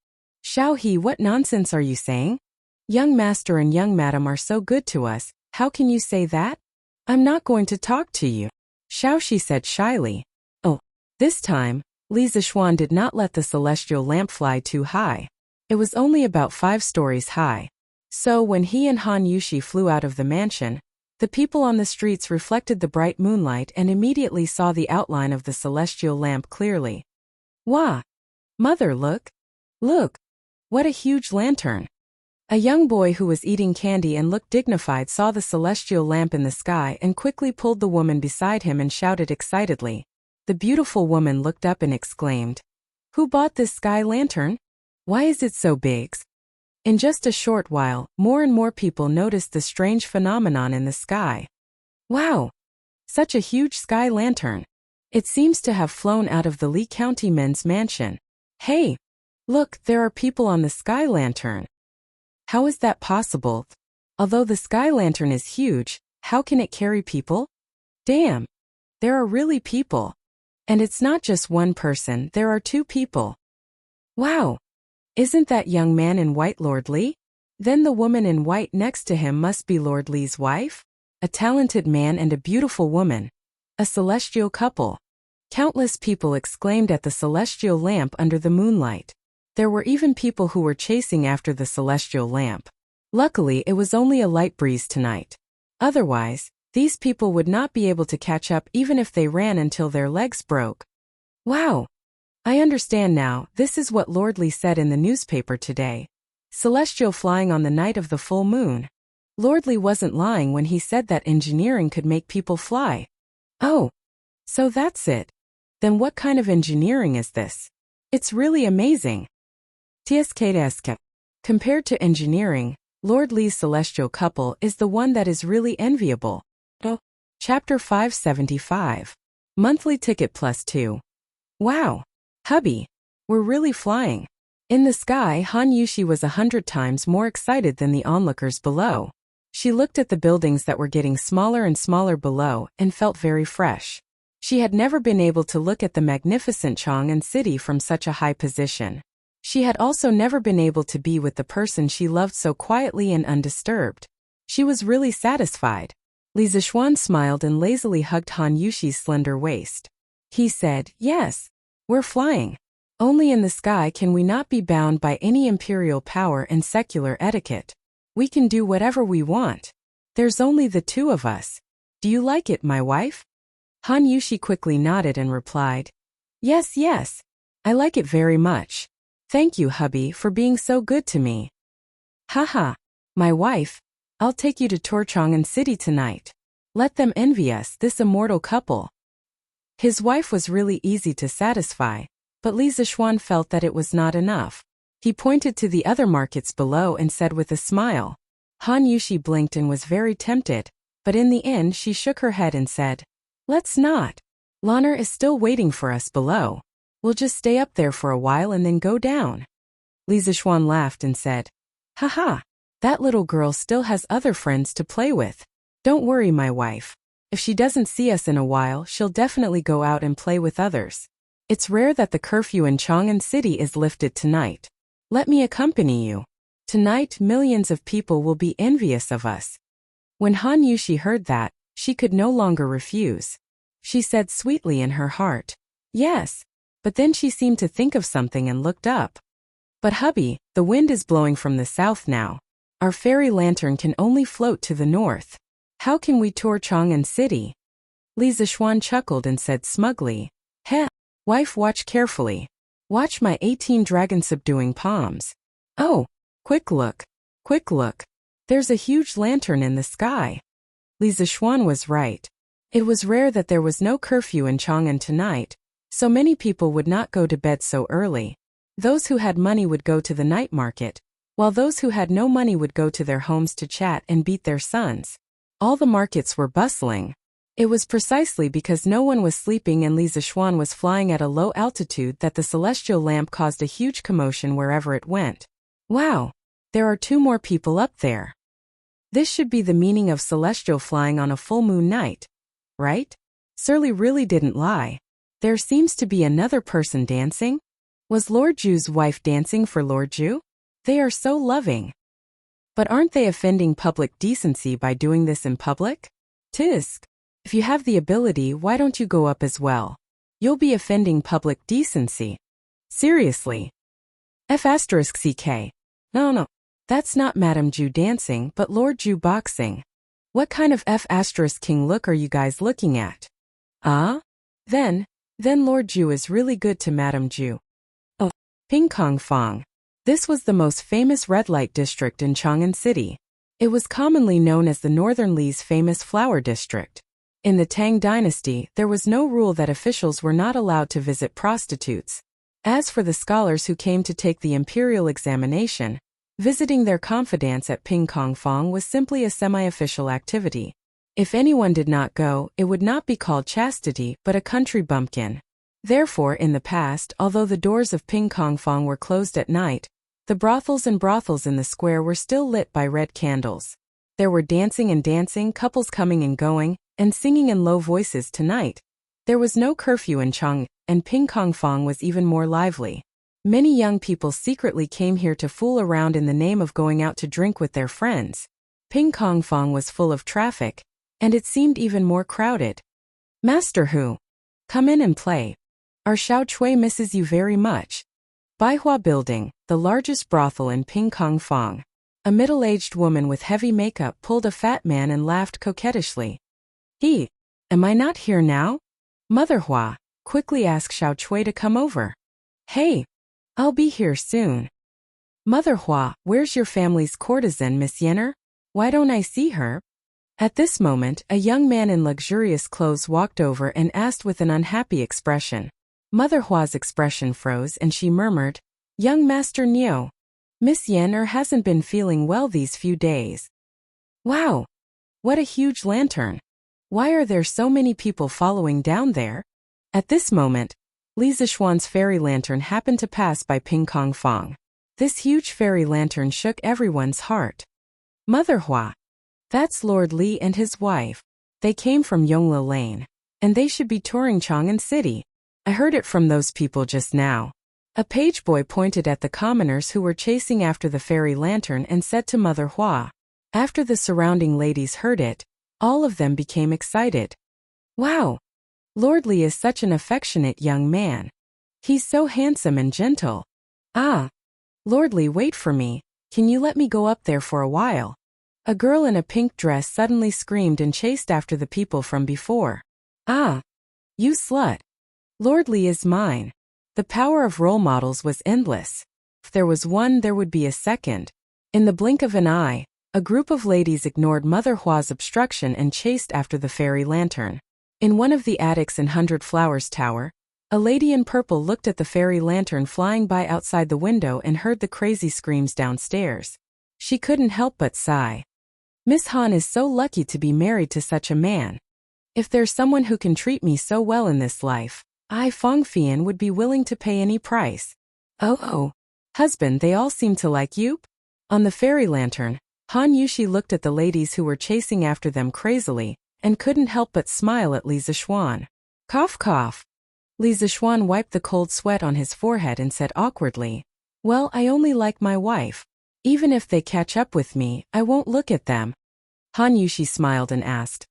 S1: Xiaohe, what nonsense are you saying? Young master and young madam are so good to us, how can you say that? I'm not going to talk to you, Xiaoxi said shyly. Oh, this time, Li Zixuan did not let the celestial lamp fly too high. It was only about 5 stories high. So when he and Han Yushi flew out of the mansion, the people on the streets reflected the bright moonlight and immediately saw the outline of the celestial lamp clearly. Wah! Mother, look! Look! What a huge lantern! A young boy who was eating candy and looked dignified saw the celestial lamp in the sky and quickly pulled the woman beside him and shouted excitedly. The beautiful woman looked up and exclaimed, Who bought this sky lantern? Why is it so big? In just a short while, more and more people noticed the strange phenomenon in the sky. Wow! Such a huge sky lantern. It seems to have flown out of the Lee County men's mansion. Hey! Look, there are people on the sky lantern. How is that possible? Although the sky lantern is huge, how can it carry people? Damn! There are really people. And it's not just one person, there are 2 people. Wow! Isn't that young man in white Lord Lee? Then the woman in white next to him must be Lord Lee's wife? A talented man and a beautiful woman. A celestial couple. Countless people exclaimed at the celestial lamp under the moonlight. There were even people who were chasing after the celestial lamp. Luckily, it was only a light breeze tonight. Otherwise, these people would not be able to catch up even if they ran until their legs broke. Wow! I understand now, this is what Lord Lee said in the newspaper today. Celestial flying on the night of the full moon. Lord Lee wasn't lying when he said that engineering could make people fly. Oh! So that's it. Then what kind of engineering is this? It's really amazing. TSK. Compared to engineering, Lord Lee's celestial couple is the one that is really enviable. Oh. Chapter 575. Monthly ticket +2. Wow! Hubby! We're really flying. In the sky, Han Yushi was 100 times more excited than the onlookers below. She looked at the buildings that were getting smaller and smaller below and felt very fresh. She had never been able to look at the magnificent Chang'an city from such a high position. She had also never been able to be with the person she loved so quietly and undisturbed. She was really satisfied. Li Zixuan smiled and lazily hugged Han Yushi's slender waist. He said, Yes, we're flying. Only in the sky can we not be bound by any imperial power and secular etiquette. We can do whatever we want. There's only the 2 of us. Do you like it, my wife? Han Yushi quickly nodded and replied, Yes, yes. I like it very much. Thank you, hubby, for being so good to me. Haha, my wife. I'll take you to Chang'an City tonight. Let them envy us, this immortal couple. His wife was really easy to satisfy, but Li Zixuan felt that it was not enough. He pointed to the other markets below and said with a smile. Han Yushi blinked and was very tempted, but in the end she shook her head and said, Let's not. Lanner is still waiting for us below. We'll just stay up there for a while and then go down. Li Zixuan laughed and said, Haha, that little girl still has other friends to play with. Don't worry, my wife. If she doesn't see us in a while, she'll definitely go out and play with others. It's rare that the curfew in Chang'an City is lifted tonight. Let me accompany you. Tonight, millions of people will be envious of us. When Han Yushi heard that, she could no longer refuse. She said sweetly in her heart, "Yes." But then she seemed to think of something and looked up. "But hubby, the wind is blowing from the south now. Our fairy lantern can only float to the north. How can we tour Chang'an City?" Li Zixuan chuckled and said smugly, "Heh, wife, watch carefully. Watch my 18 dragon-subduing palms. Oh, quick look. Quick look. There's a huge lantern in the sky." Li Zixuan was right. It was rare that there was no curfew in Chang'an tonight, so many people would not go to bed so early. Those who had money would go to the night market, while those who had no money would go to their homes to chat and beat their sons. All the markets were bustling. It was precisely because no one was sleeping and Li Zixuan was flying at a low altitude that the celestial lamp caused a huge commotion wherever it went. Wow! There are 2 more people up there. This should be the meaning of celestial flying on a full moon night, right? Surly really didn't lie. There seems to be another person dancing. Was Lord Ju's wife dancing for Lord Ju? They are so loving. But aren't they offending public decency by doing this in public? Tisk. If you have the ability, why don't you go up as well? You'll be offending public decency. Seriously. F*ck. No. That's not Madame Ju dancing but Lord Ju boxing. What kind of F*king look are you guys looking at? Ah? Then Lord Ju is really good to Madame Ju. Oh, Ping Kong Fong. This was the most famous red light district in Chang'an City. It was commonly known as the Northern Li's famous flower district. In the Tang dynasty, there was no rule that officials were not allowed to visit prostitutes. As for the scholars who came to take the imperial examination, visiting their confidants at Ping Kong Fong was simply a semi-official activity. If anyone did not go, it would not be called chastity but a country bumpkin. Therefore, in the past, although the doors of Ping Kong Fong were closed at night, the brothels in the square were still lit by red candles. There were dancing, couples coming and going, and singing in low voices tonight. There was no curfew in Chang'an, and Ping Kong Fong was even more lively. Many young people secretly came here to fool around in the name of going out to drink with their friends. Ping Kong Fong was full of traffic, and it seemed even more crowded. "Master Hu, come in and play. Our Xiao Chui misses you very much." Baihua Building, the largest brothel in Ping Kong Fong. A middle-aged woman with heavy makeup pulled a fat man and laughed coquettishly. Am I not here now? Mother Hua, quickly ask Xiao Chui to come over." "Hey, I'll be here soon." "Mother Hua, where's your family's courtesan, Miss Yenner? Why don't I see her?" At this moment, a young man in luxurious clothes walked over and asked with an unhappy expression. Mother Hua's expression froze and she murmured, "Young Master Niu, Miss Yenner hasn't been feeling well these few days." "Wow! What a huge lantern! Why are there so many people following down there?" At this moment, Li Zixuan's fairy lantern happened to pass by Ping Kong Fong. This huge fairy lantern shook everyone's heart. "Mother Hua, that's Lord Li and his wife. They came from Yongle Lane, and they should be touring Chang'an City. I heard it from those people just now." A page boy pointed at the commoners who were chasing after the fairy lantern and said to Mother Hua. After the surrounding ladies heard it, all of them became excited. "Wow! Lord Li is such an affectionate young man. He's so handsome and gentle. Ah! Lord Li, wait for me. Can you let me go up there for a while?" A girl in a pink dress suddenly screamed and chased after the people from before. "Ah! You slut! Lord Li is mine." The power of role models was endless. If there was one, there would be a second. In the blink of an eye, a group of ladies ignored Mother Hua's obstruction and chased after the fairy lantern. In one of the attics in Hundred Flowers Tower, a lady in purple looked at the fairy lantern flying by outside the window and heard the crazy screams downstairs. She couldn't help but sigh. Miss Han is so lucky to be married to such a man. If there's someone who can treat me so well in this life, I, Fong Fian, would be willing to pay any price. Oh, husband, they all seem to like you? On the fairy lantern, Han Yushi looked at the ladies who were chasing after them crazily, and couldn't help but smile at Li Zixuan. Cough cough. Li Zixuan wiped the cold sweat on his forehead and said awkwardly, "Well, I only like my wife. Even if they catch up with me, I won't look at them." Han Yushi smiled and asked,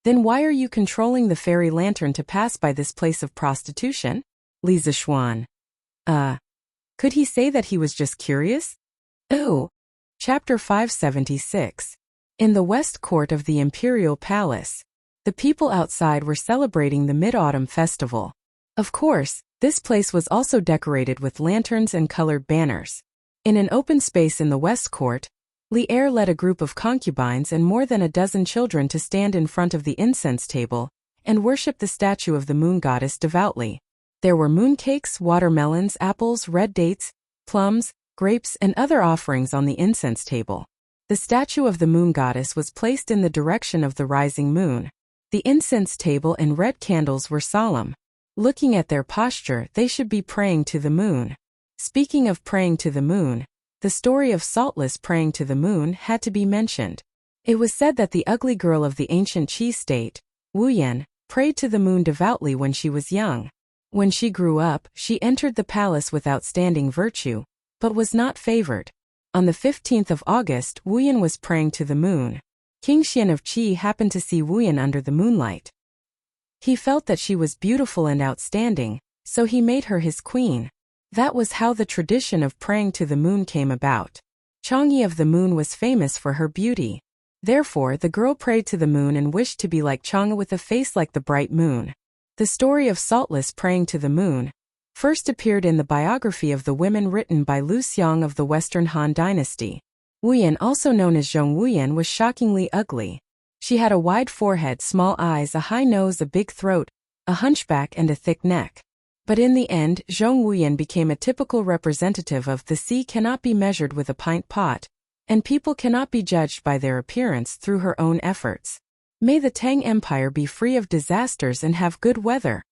S1: "Then why are you controlling the fairy lantern to pass by this place of prostitution?" Li Zishuan. Could he say that he was just curious? Oh. Chapter 576. In the West Court of the Imperial Palace, the people outside were celebrating the Mid-Autumn Festival. Of course, this place was also decorated with lanterns and colored banners. In an open space in the West Court, Li Er led a group of concubines and more than a dozen children to stand in front of the incense table and worship the statue of the moon goddess devoutly. There were mooncakes, watermelons, apples, red dates, plums, grapes, and other offerings on the incense table. The statue of the moon goddess was placed in the direction of the rising moon. The incense table and red candles were solemn. Looking at their posture, they should be praying to the moon. Speaking of praying to the moon, the story of Saltless praying to the moon had to be mentioned. It was said that the ugly girl of the ancient Qi state, Wu Yan, prayed to the moon devoutly when she was young. When she grew up, she entered the palace with outstanding virtue, but was not favored. On the 15th of August, Wu Yan was praying to the moon. King Xian of Qi happened to see Wu Yan under the moonlight. He felt that she was beautiful and outstanding, so he made her his queen. That was how the tradition of praying to the moon came about. Chang'e of the moon was famous for her beauty. Therefore, the girl prayed to the moon and wished to be like Chang'e with a face like the bright moon. The story of Saltless praying to the moon first appeared in the biography of the women written by Lu Xiang of the Western Han Dynasty. Wu Yan, also known as Zhong Wu Yan, was shockingly ugly. She had a wide forehead, small eyes, a high nose, a big throat, a hunchback, and a thick neck. But in the end, Zhong Wu Yan became a typical representative of the sea cannot be measured with a pint pot, and people cannot be judged by their appearance through her own efforts. May the Tang Empire be free of disasters and have good weather.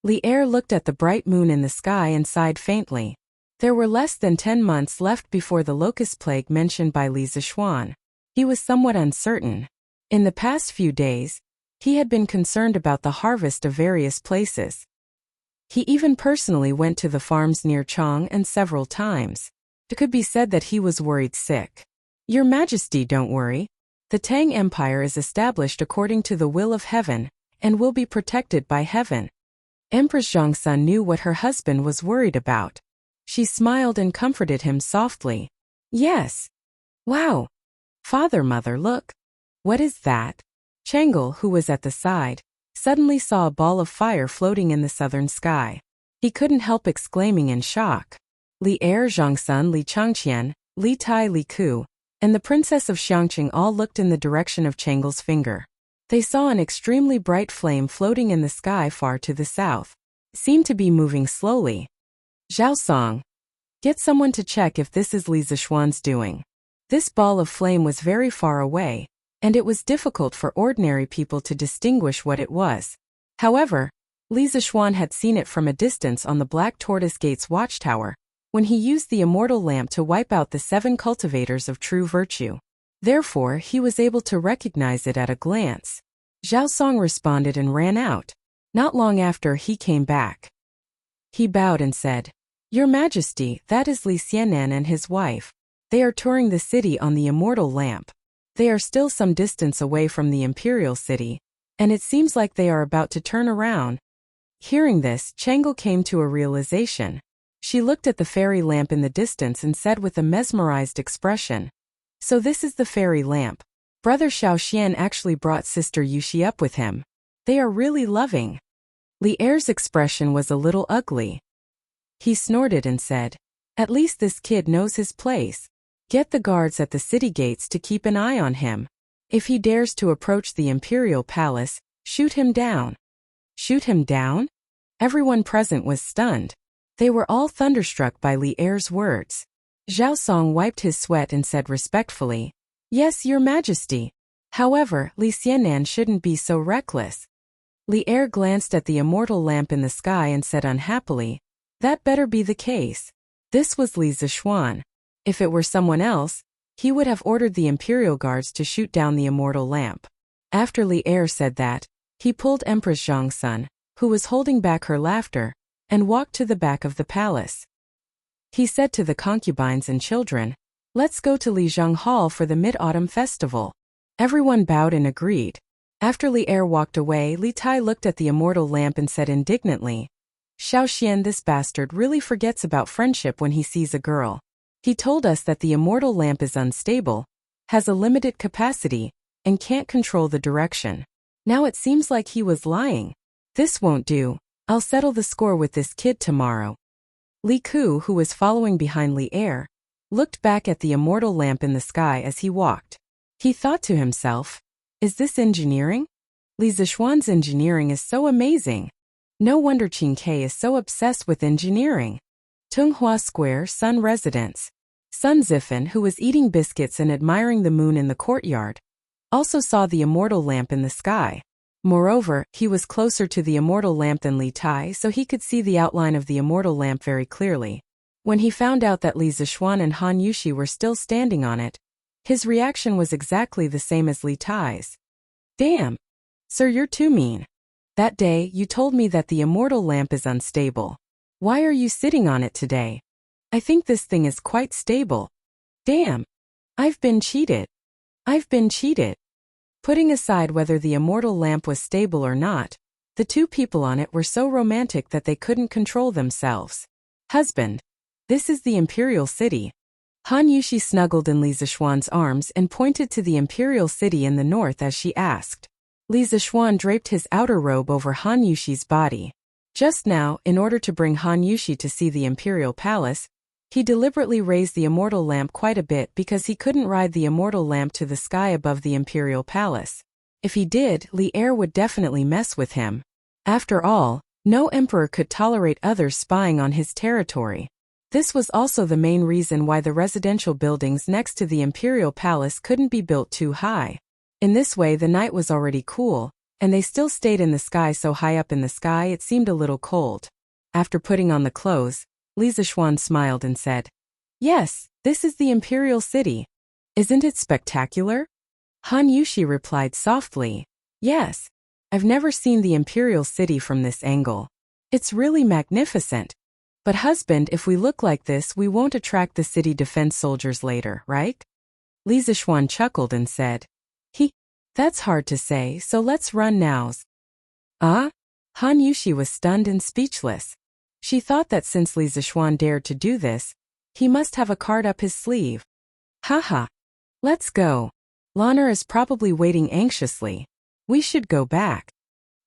S1: Li Er looked at the bright moon in the sky and sighed faintly. There were less than 10 months left before the locust plague mentioned by Li Zishuan. He was somewhat uncertain. In the past few days, he had been concerned about the harvest of various places. He even personally went to the farms near Chang several times. It could be said that he was worried sick. Your Majesty, don't worry. The Tang Empire is established according to the will of heaven, and will be protected by heaven. Empress Zhongsun knew what her husband was worried about. She smiled and comforted him softly. Yes. Wow. Father, mother, look. What is that? Chang'e, who was at the side, suddenly saw a ball of fire floating in the southern sky. He couldn't help exclaiming in shock. Li Er, Zhongsun, Li Changqian, Li Tai, Li Ku, and the Princess of Xiangqing all looked in the direction of Chang'e's finger. They saw an extremely bright flame floating in the sky far to the south. It seemed to be moving slowly. Zhao Song. Get someone to check if this is Li Zishuan's doing. This ball of flame was very far away, and it was difficult for ordinary people to distinguish what it was. However, Li Zishuan had seen it from a distance on the Black Tortoise Gate's watchtower, when he used the immortal lamp to wipe out the 7 cultivators of true virtue. Therefore, he was able to recognize it at a glance. Zhao Song responded and ran out. Not long after, he came back. He bowed and said, "Your Majesty, that is Li Xianan and his wife. They are touring the city on the immortal lamp. They are still some distance away from the imperial city, and it seems like they are about to turn around." Hearing this, Chang'e came to a realization. She looked at the fairy lamp in the distance and said with a mesmerized expression, "So this is the fairy lamp. Brother Xiaoxian actually brought Sister Yuxi up with him. They are really loving." Li Er's expression was a little ugly. He snorted and said, "At least this kid knows his place. Get the guards at the city gates to keep an eye on him. If he dares to approach the imperial palace, shoot him down." Shoot him down? Everyone present was stunned. They were all thunderstruck by Li Er's words. Zhao Song wiped his sweat and said respectfully, "Yes, Your Majesty. However, Li Xianan shouldn't be so reckless." Li Er glanced at the immortal lamp in the sky and said unhappily, "That better be the case." This was Li Zishuan. If it were someone else, he would have ordered the imperial guards to shoot down the immortal lamp. After Li Er said that, he pulled Empress Zhongsun, who was holding back her laughter, and walked to the back of the palace. He said to the concubines and children, "Let's go to Lijiang Hall for the Mid-Autumn Festival." Everyone bowed and agreed. After Li Er walked away, Li Tai looked at the immortal lamp and said indignantly, Xiao Xian, this bastard really forgets about friendship when he sees a girl. He told us that the immortal lamp is unstable, has a limited capacity, and can't control the direction. Now it seems like he was lying. This won't do. I'll settle the score with this kid tomorrow. Li Ku, who was following behind Li Er, looked back at the immortal lamp in the sky as he walked. He thought to himself, is this engineering? Li Zishuan's engineering is so amazing. No wonder Qin Ke is so obsessed with engineering. Tunghua Square, Sun Residence. Sun Zifen, who was eating biscuits and admiring the moon in the courtyard, also saw the immortal lamp in the sky. Moreover, he was closer to the immortal lamp than Li Tai, so he could see the outline of the immortal lamp very clearly. When he found out that Li Zishuan and Han Yushi were still standing on it, his reaction was exactly the same as Li Tai's. Damn! Sir, you're too mean. That day, you told me that the immortal lamp is unstable. Why are you sitting on it today? I think this thing is quite stable. Damn! I've been cheated. I've been cheated. Putting aside whether the immortal lamp was stable or not, the two people on it were so romantic that they couldn't control themselves. Husband. This is the Imperial City. Han Yushi snuggled in Li Zishuan's arms and pointed to the Imperial City in the north as she asked. Li Zishuan draped his outer robe over Han Yushi's body. Just now, in order to bring Han Yushi to see the Imperial Palace, he deliberately raised the immortal lamp quite a bit because he couldn't ride the immortal lamp to the sky above the Imperial Palace. If he did, Li Er would definitely mess with him. After all, no emperor could tolerate others spying on his territory. This was also the main reason why the residential buildings next to the Imperial Palace couldn't be built too high. In this way the night was already cool, and they still stayed in the sky so high up in the sky it seemed a little cold. After putting on the clothes, Li Zishuan smiled and said, Yes, this is the Imperial City. Isn't it spectacular? Han Yushi replied softly, Yes. I've never seen the Imperial City from this angle. It's really magnificent. But husband, if we look like this we won't attract the city defense soldiers later, right? Li Zishuan chuckled and said, That's hard to say, so let's run nows. Han Yushi was stunned and speechless. She thought that since Li Zishuan dared to do this, he must have a card up his sleeve. Haha. Let's go. Lanner is probably waiting anxiously. We should go back.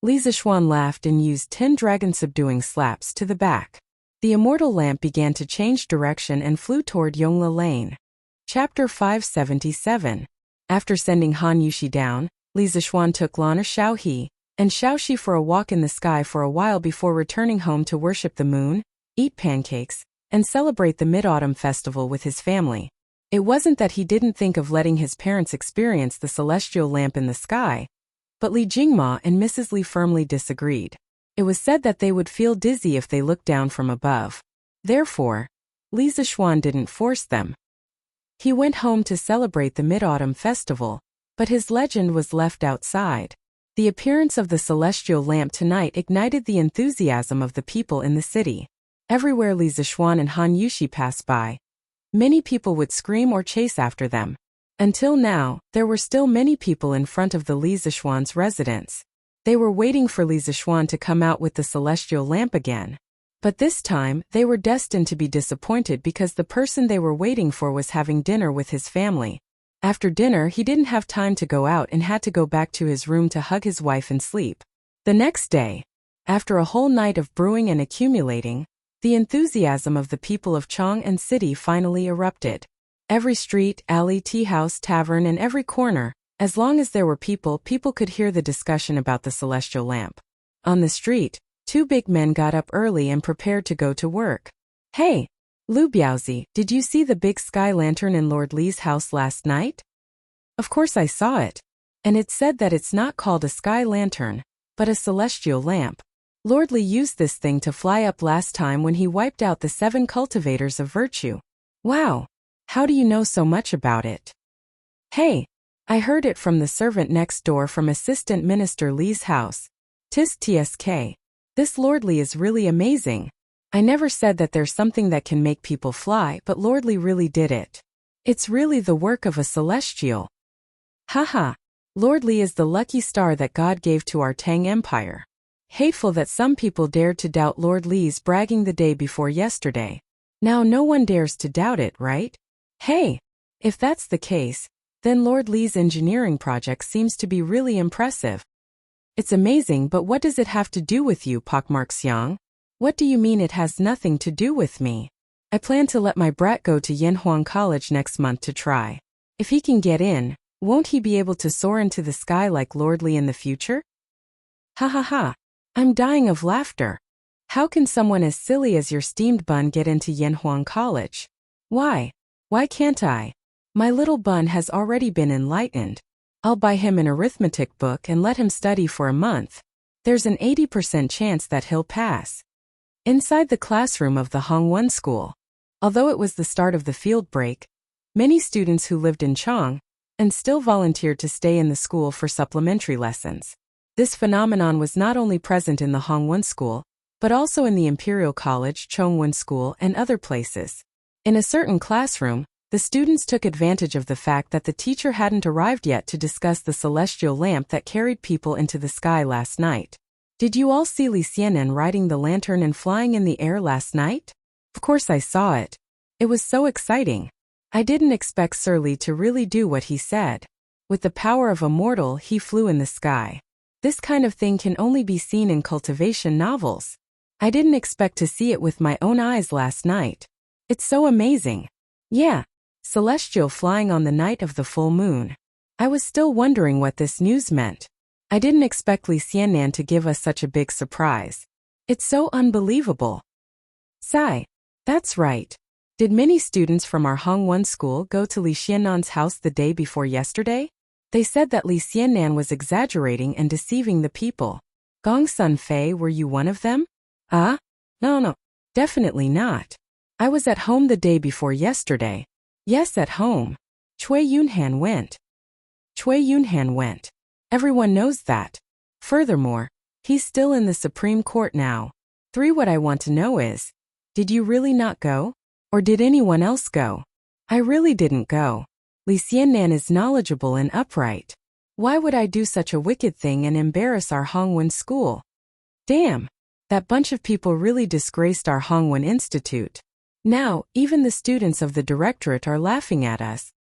S1: Li Zishuan laughed and used 10 dragon-subduing slaps to the back. The immortal lamp began to change direction and flew toward Yongla Lane. Chapter 577. After sending Han Yushi down, Li Zishuan took Lanner Xiaohe and Xiaoxi for a walk in the sky for a while before returning home to worship the moon, eat pancakes, and celebrate the Mid-Autumn Festival with his family. It wasn't that he didn't think of letting his parents experience the celestial lamp in the sky, but Li Jingma and Mrs. Li firmly disagreed. It was said that they would feel dizzy if they looked down from above. Therefore, Li Zishuan didn't force them. He went home to celebrate the Mid-Autumn Festival, but his legend was left outside. The appearance of the celestial lamp tonight ignited the enthusiasm of the people in the city. Everywhere Li Zishuan and Han Yushi passed by, many people would scream or chase after them. Until now, there were still many people in front of the Li Zishuan's residence. They were waiting for Li Zishuan to come out with the celestial lamp again. But this time, they were destined to be disappointed because the person they were waiting for was having dinner with his family. After dinner, he didn't have time to go out and had to go back to his room to hug his wife and sleep. The next day, after a whole night of brewing and accumulating, the enthusiasm of the people of Chong and City finally erupted. Every street, alley, tea house, tavern, and every corner, as long as there were people could hear the discussion about the celestial lamp. On the street, 2 big men got up early and prepared to go to work. Hey, Lu Biaozi, did you see the big sky lantern in Lord Li's house last night? Of course I saw it. And it said that it's not called a sky lantern, but a celestial lamp. Lord Li used this thing to fly up last time when he wiped out the 7 cultivators of virtue. Wow. How do you know so much about it? Hey, I heard it from the servant next door from Assistant Minister Li's house. Tisk tsk. This Lord Li is really amazing. I never said that there's something that can make people fly, but Lord Li really did it. It's really the work of a celestial. Haha, Lord Li is the lucky star that God gave to our Tang Empire. Hateful that some people dared to doubt Lord Li's bragging the day before yesterday. Now no one dares to doubt it, right? Hey! If that's the case, then Lord Li's engineering project seems to be really impressive. It's amazing, but what does it have to do with you, Pockmark Xiang? What do you mean it has nothing to do with me? I plan to let my brat go to Yanhuang College next month to try. If he can get in, won't he be able to soar into the sky like Lord Li in the future? Ha ha ha. I'm dying of laughter. How can someone as silly as your steamed bun get into Yanhuang College? Why? Why can't I? My little bun has already been enlightened. I'll buy him an arithmetic book and let him study for a month. There's an 80% chance that he'll pass. Inside the classroom of the Hongwon School. Although it was the start of the field break, many students who lived in Chong and still volunteered to stay in the school for supplementary lessons. This phenomenon was not only present in the Hongwon School, but also in the Imperial College, Chongwon School, and other places. In a certain classroom, the students took advantage of the fact that the teacher hadn't arrived yet to discuss the celestial lamp that carried people into the sky last night. Did you all see Li Xianen riding the lantern and flying in the air last night? Of course I saw it. It was so exciting. I didn't expect Sir Li to really do what he said. With the power of a mortal, he flew in the sky. This kind of thing can only be seen in cultivation novels. I didn't expect to see it with my own eyes last night. It's so amazing. Yeah, celestial flying on the night of the full moon. I was still wondering what this news meant. I didn't expect Li Xianan to give us such a big surprise. It's so unbelievable. Sigh. That's right. Did many students from our Hongwon school go to Li Xianan's house the day before yesterday? They said that Li Xianan was exaggerating and deceiving the people. Gong Sun Fei, were you one of them? No. Definitely not. I was at home the day before yesterday. Yes, at home. Cui Yunhan went. Everyone knows that. Furthermore, he's still in the Supreme Court now. 3. What I want to know is, did you really not go? Or did anyone else go? I really didn't go. Li Xianan is knowledgeable and upright. Why would I do such a wicked thing and embarrass our Hongwon school? Damn! That bunch of people really disgraced our Hongwon Institute. Now, even the students of the directorate are laughing at us.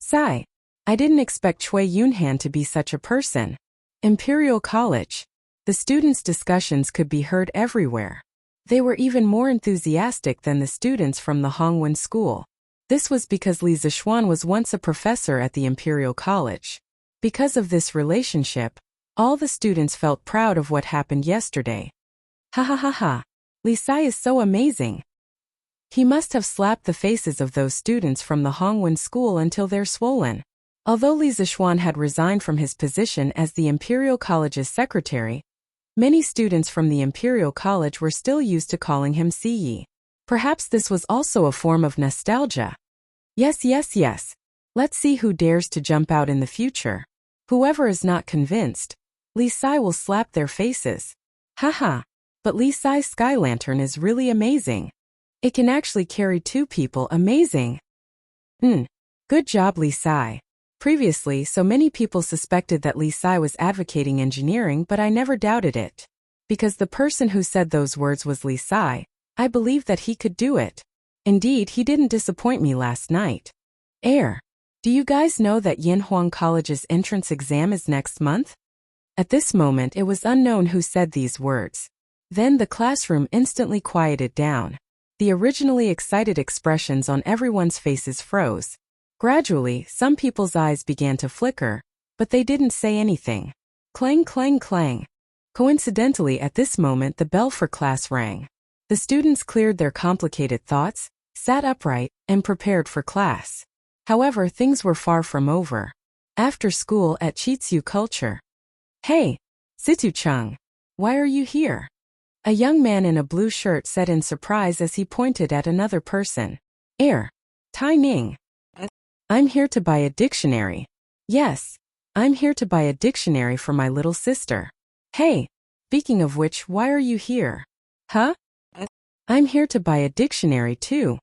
S1: Sigh. I didn't expect Cui Yunhan to be such a person. Imperial College. The students' discussions could be heard everywhere. They were even more enthusiastic than the students from the Hongwon school. This was because Li Zixuan was once a professor at the Imperial College. Because of this relationship, all the students felt proud of what happened yesterday. Ha ha ha ha. Li Sai is so amazing. He must have slapped the faces of those students from the Hongwon school until they're swollen. Although Li Zixuan had resigned from his position as the Imperial College's secretary, many students from the Imperial College were still used to calling him Siyi. Perhaps this was also a form of nostalgia. Yes. Let's see who dares to jump out in the future. Whoever is not convinced, Li Sai will slap their faces. Haha. But Li Sai's sky lantern is really amazing. It can actually carry 2 people. Amazing. Good job, Li Sai. Previously, so many people suspected that Li Sai was advocating engineering, but I never doubted it. Because the person who said those words was Li Sai, I believed that he could do it. Indeed, he didn't disappoint me last night. Do you guys know that Yanhuang College's entrance exam is next month? At this moment, it was unknown who said these words. Then the classroom instantly quieted down. The originally excited expressions on everyone's faces froze. Gradually, some people's eyes began to flicker, but they didn't say anything. Clang, clang, clang. Coincidentally, at this moment, the bell for class rang. The students cleared their complicated thoughts, sat upright, and prepared for class. However, things were far from over. After school at Chitsu Culture. Hey, Situ-chung. Why are you here? A young man in a blue shirt said in surprise as he pointed at another person. Tai Ning. I'm here to buy a dictionary. Yes, I'm here to buy a dictionary for my little sister. Hey, speaking of which, why are you here? Huh? I'm here to buy a dictionary too.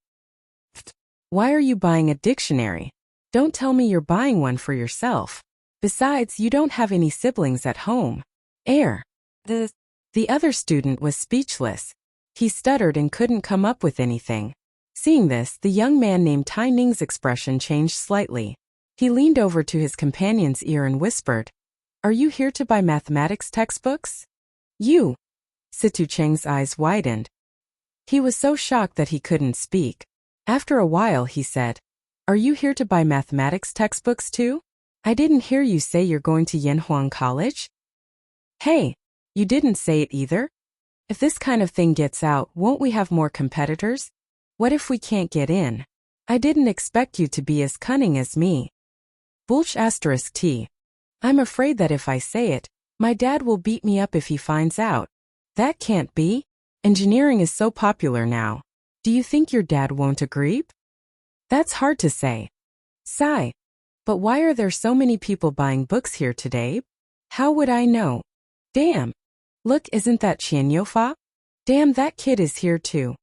S1: Why are you buying a dictionary? Don't tell me you're buying one for yourself. Besides, you don't have any siblings at home. The other student was speechless. He stuttered and couldn't come up with anything. Seeing this, the young man named Tai Ning's expression changed slightly. He leaned over to his companion's ear and whispered, "Are you here to buy mathematics textbooks?" "You?" Situ Cheng's eyes widened. He was so shocked that he couldn't speak. After a while he said, "Are you here to buy mathematics textbooks too? I didn't hear you say you're going to Yanhuang College." "Hey, you didn't say it either? If this kind of thing gets out, won't we have more competitors? What if we can't get in? I didn't expect you to be as cunning as me." Bulch *T. "I'm afraid that if I say it, my dad will beat me up if he finds out. That can't be. Engineering is so popular now. Do you think your dad won't agree?" "That's hard to say. Sigh. But why are there so many people buying books here today? How would I know? Damn. Look, isn't that Qian Youfa? Damn, that kid is here too."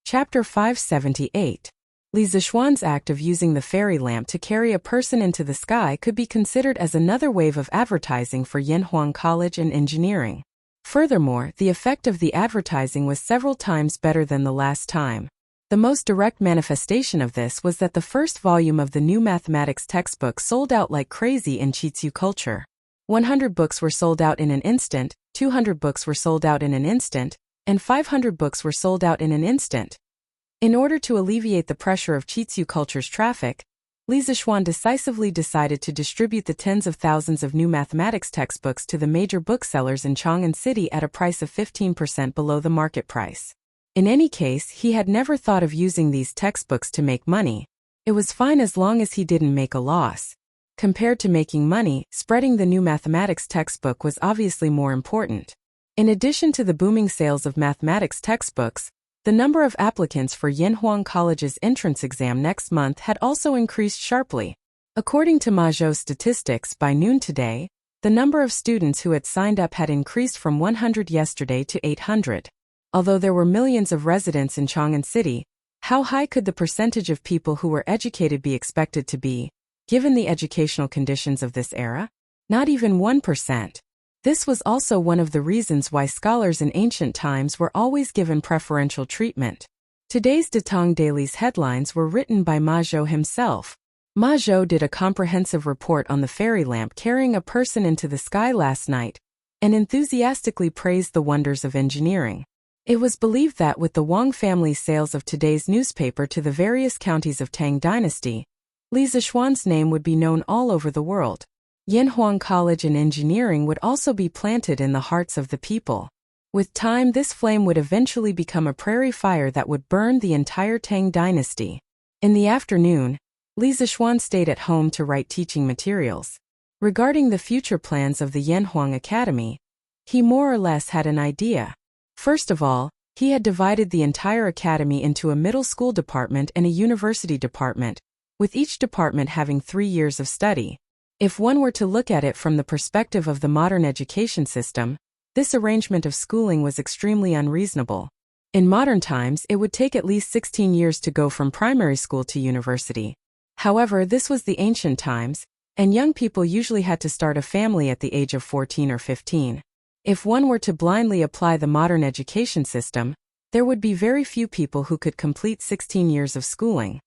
S1: Chapter 578. Li Zixuan's act of using the fairy lamp to carry a person into the sky could be considered as another wave of advertising for Yanhuang College and engineering. Furthermore, the effect of the advertising was several times better than the last time. The most direct manifestation of this was that the first volume of the new mathematics textbook sold out like crazy in Chitsu culture. 100 books were sold out in an instant, 200 books were sold out in an instant, and 500 books were sold out in an instant. In order to alleviate the pressure of Chitsu culture's traffic, Li Zixuan decisively decided to distribute the tens of thousands of new mathematics textbooks to the major booksellers in Chang'an City at a price of 15% below the market price. In any case, he had never thought of using these textbooks to make money. It was fine as long as he didn't make a loss. Compared to making money, spreading the new mathematics textbook was obviously more important. In addition to the booming sales of mathematics textbooks, the number of applicants for Yanhuang College's entrance exam next month had also increased sharply. According to Mazhou's statistics, by noon today, the number of students who had signed up had increased from 100 yesterday to 800. Although there were millions of residents in Chang'an City, how high could the percentage of people who were educated be expected to be, given the educational conditions of this era? Not even 1%. This was also one of the reasons why scholars in ancient times were always given preferential treatment. Today's Datong Daily's headlines were written by Ma Zhou himself. Ma Zhou did a comprehensive report on the fairy lamp carrying a person into the sky last night, and enthusiastically praised the wonders of engineering. It was believed that with the Wang family's sales of today's newspaper to the various counties of Tang Dynasty, Li Zixuan's name would be known all over the world. Yanhuang College and engineering would also be planted in the hearts of the people. With time, this flame would eventually become a prairie fire that would burn the entire Tang Dynasty. In the afternoon, Li Zixuan stayed at home to write teaching materials. Regarding the future plans of the Yanhuang Academy, he more or less had an idea. First of all, he had divided the entire academy into a middle school department and a university department, with each department having 3 years of study. If one were to look at it from the perspective of the modern education system, this arrangement of schooling was extremely unreasonable. In modern times, it would take at least 16 years to go from primary school to university. However, this was the ancient times, and young people usually had to start a family at the age of 14 or 15. If one were to blindly apply the modern education system, there would be very few people who could complete 16 years of schooling.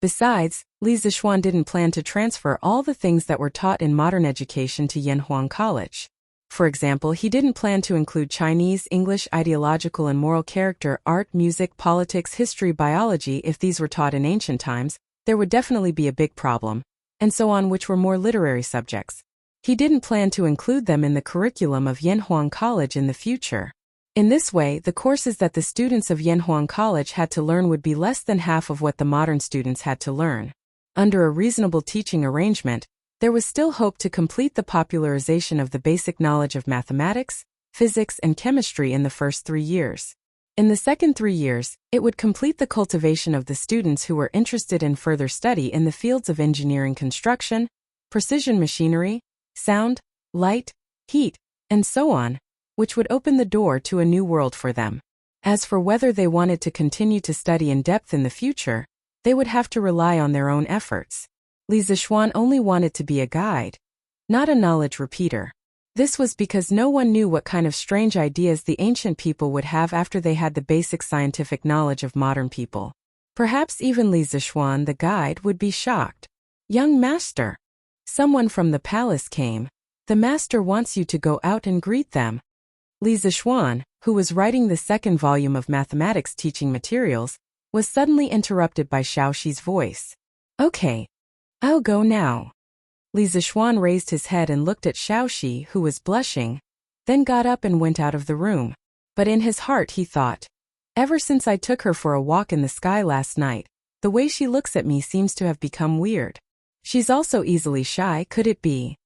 S1: Besides, Li Zixuan didn't plan to transfer all the things that were taught in modern education to Yanhuang College. For example, he didn't plan to include Chinese, English, ideological and moral character, art, music, politics, history, biology. If these were taught in ancient times, there would definitely be a big problem, and so on, which were more literary subjects. He didn't plan to include them in the curriculum of Yanhuang College in the future. In this way, the courses that the students of Yanhuang College had to learn would be less than half of what the modern students had to learn. Under a reasonable teaching arrangement, there was still hope to complete the popularization of the basic knowledge of mathematics, physics, and chemistry in the first 3 years. In the second 3 years, it would complete the cultivation of the students who were interested in further study in the fields of engineering construction, precision machinery, sound, light, heat, and so on, which would open the door to a new world for them. As for whether they wanted to continue to study in depth in the future, they would have to rely on their own efforts. Li Zixuan only wanted to be a guide. not a knowledge repeater. This was because no one knew what kind of strange ideas the ancient people would have after they had the basic scientific knowledge of modern people. Perhaps even Li Zixuan, the guide, would be shocked. "Young master, someone from the palace came. The master wants you to go out and greet them." Li Zixuan, who was writing the second volume of mathematics teaching materials, was suddenly interrupted by Xiaoxi's voice. "Okay, I'll go now." Li Zixuan raised his head and looked at Xiaoxi, who was blushing, then got up and went out of the room. But in his heart he thought, "Ever since I took her for a walk in the sky last night, the way she looks at me seems to have become weird. She's also easily shy, could it be?"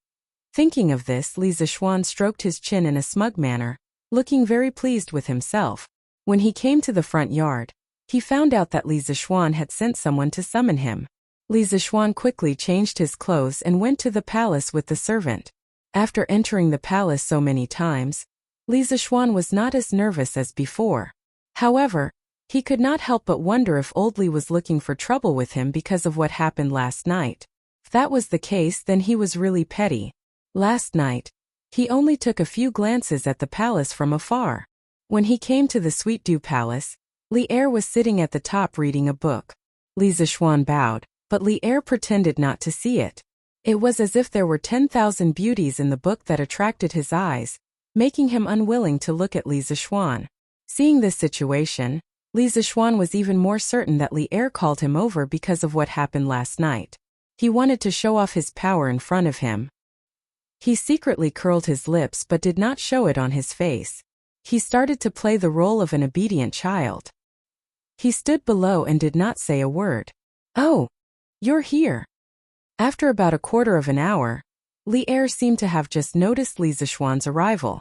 S1: Thinking of this, Li Zixuan stroked his chin in a smug manner, looking very pleased with himself. When he came to the front yard, he found out that Li Zixuan had sent someone to summon him. Li Zixuan quickly changed his clothes and went to the palace with the servant. After entering the palace so many times, Li Zixuan was not as nervous as before. However, he could not help but wonder if old Li was looking for trouble with him because of what happened last night. If that was the case, then he was really petty. Last night, he only took a few glances at the palace from afar. When he came to the Sweet Dew Palace, Li Er was sitting at the top reading a book. Li Zixuan bowed, but Li Er pretended not to see it. It was as if there were 10,000 beauties in the book that attracted his eyes, making him unwilling to look at Li Zixuan. Seeing this situation, Li Zixuan was even more certain that Li Er called him over because of what happened last night. He wanted to show off his power in front of him. He secretly curled his lips but did not show it on his face. He started to play the role of an obedient child. He stood below and did not say a word. "Oh, you're here." After about a quarter of an hour, Li Er seemed to have just noticed Li Zixuan's arrival.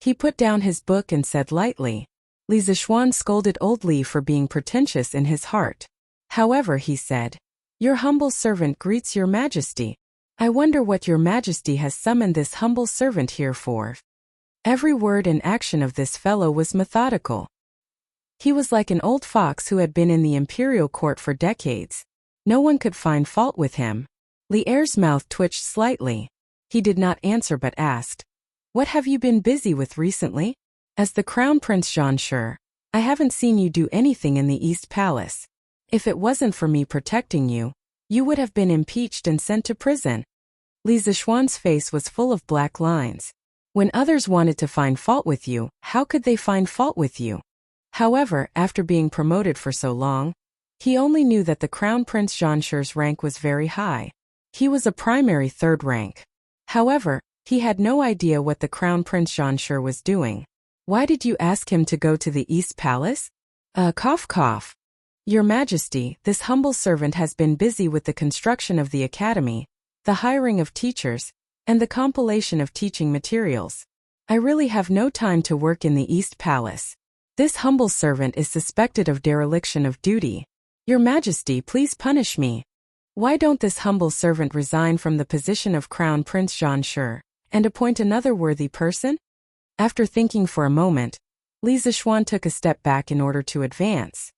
S1: He put down his book and said lightly. Li Zixuan scolded old Li for being pretentious in his heart. However, he said, "Your humble servant greets your majesty. I wonder what your majesty has summoned this humble servant here for." Every word and action of this fellow was methodical. He was like an old fox who had been in the imperial court for decades. No one could find fault with him. Li Er's mouth twitched slightly. He did not answer but asked, "What have you been busy with recently?" "As the Crown Prince Jean, I haven't seen you do anything in the East Palace. If it wasn't for me protecting you, you would have been impeached and sent to prison." Li Zixuan's face was full of black lines. When others wanted to find fault with you, how could they find fault with you? However, after being promoted for so long, he only knew that the Crown Prince Jean's rank was very high. He was a primary third rank. However, he had no idea what the Crown Prince Jean was doing. "Why did you ask him to go to the East Palace?" Cough cough. "Your Majesty, this humble servant has been busy with the construction of the academy, the hiring of teachers, and the compilation of teaching materials. I really have no time to work in the East Palace. This humble servant is suspected of dereliction of duty. Your Majesty, please punish me. Why don't this humble servant resign from the position of Crown Prince Jean and appoint another worthy person?" After thinking for a moment, Li Zixuan took a step back in order to advance.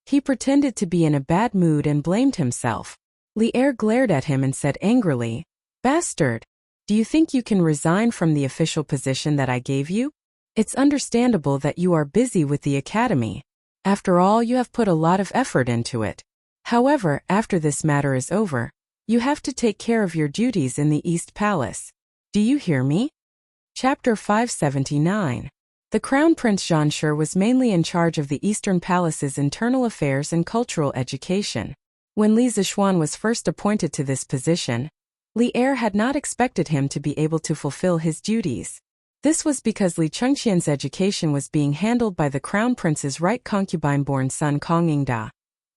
S1: He pretended to be in a bad mood and blamed himself. Li Er glared at him and said angrily, "Bastard! Do you think you can resign from the official position that I gave you? It's understandable that you are busy with the academy. After all, you have put a lot of effort into it. However, after this matter is over, you have to take care of your duties in the East Palace. Do you hear me?" Chapter 579. The Crown Prince Jean was mainly in charge of the Eastern Palace's internal affairs and cultural education. When Li Zixuan was first appointed to this position, Li Er had not expected him to be able to fulfill his duties. This was because Li Chengqian's education was being handled by the Crown Prince's right concubine-born son Kong Yingda,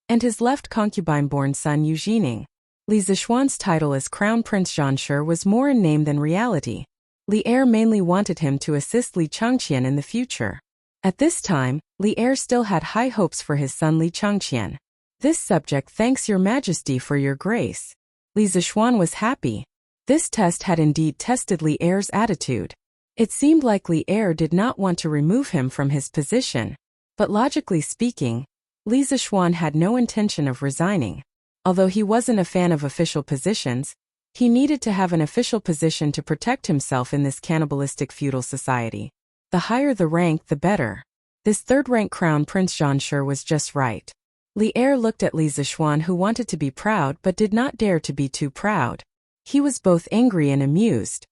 S1: and his left concubine-born son Yu Jining. Li Zixuan's title as Crown Prince Jean was more in name than reality. Li Er mainly wanted him to assist Li Chengqian in the future. At this time, Li Er still had high hopes for his son Li Chengqian. "This subject thanks your majesty for your grace." Li Zixuan was happy. This test had indeed tested Li Er's attitude. It seemed like Li Er did not want to remove him from his position. But logically speaking, Li Zixuan had no intention of resigning. Although he wasn't a fan of official positions, He needed to have an official position to protect himself in this cannibalistic feudal society. The higher the rank, the better. This third-rank crown Prince Jean sure was just right. Li Er looked at Li Zixuan, who wanted to be proud but did not dare to be too proud. He was both angry and amused.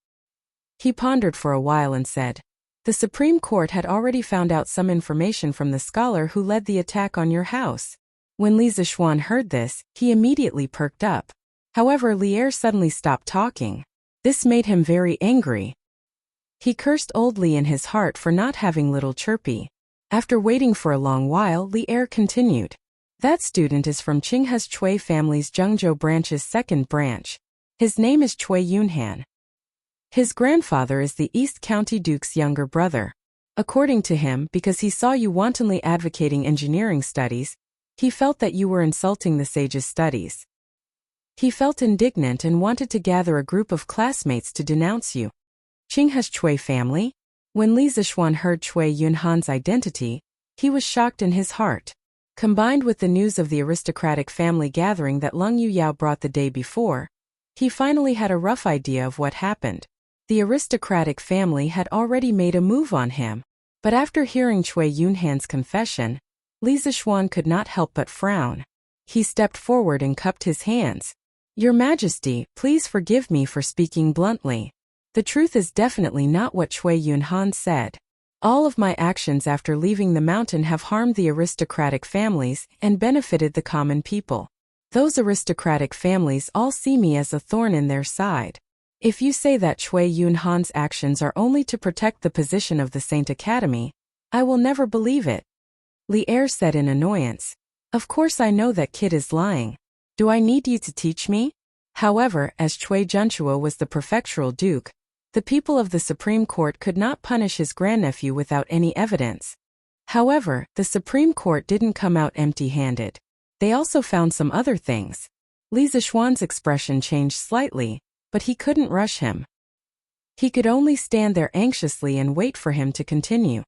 S1: He pondered for a while and said, "The Supreme Court had already found out some information from the scholar who led the attack on your house." When Li Zixuan heard this, he immediately perked up. However, Li Er suddenly stopped talking. This made him very angry. He cursed old Li in his heart for not having little Chirpy. After waiting for a long while, Li Er continued. "That student is from Qinghe's Chui family's Zhengzhou branch's second branch. His name is Chui Yunhan. His grandfather is the East County Duke's younger brother. According to him, because he saw you wantonly advocating engineering studies, he felt that you were insulting the sage's studies. He felt indignant and wanted to gather a group of classmates to denounce you." Qinghe's Chui family? When Li Zixuan heard Chui Yunhan's identity, he was shocked in his heart. Combined with the news of the aristocratic family gathering that Leng Yuyao brought the day before, he finally had a rough idea of what happened. The aristocratic family had already made a move on him. But after hearing Chui Yunhan's confession, Li Zixuan could not help but frown. He stepped forward and cupped his hands. "Your Majesty, please forgive me for speaking bluntly. The truth is definitely not what Chui Yunhan said. All of my actions after leaving the mountain have harmed the aristocratic families and benefited the common people. Those aristocratic families all see me as a thorn in their side. If you say that Chui Yunhan's actions are only to protect the position of the Saint Academy, I will never believe it." Li Er said in annoyance. "Of course I know that kid is lying. Do I need you to teach me?" However, as Chui Junchuo was the prefectural duke, the people of the Supreme Court could not punish his grandnephew without any evidence. However, the Supreme Court didn't come out empty-handed. They also found some other things. Li Zixuan's expression changed slightly, but he couldn't rush him. He could only stand there anxiously and wait for him to continue.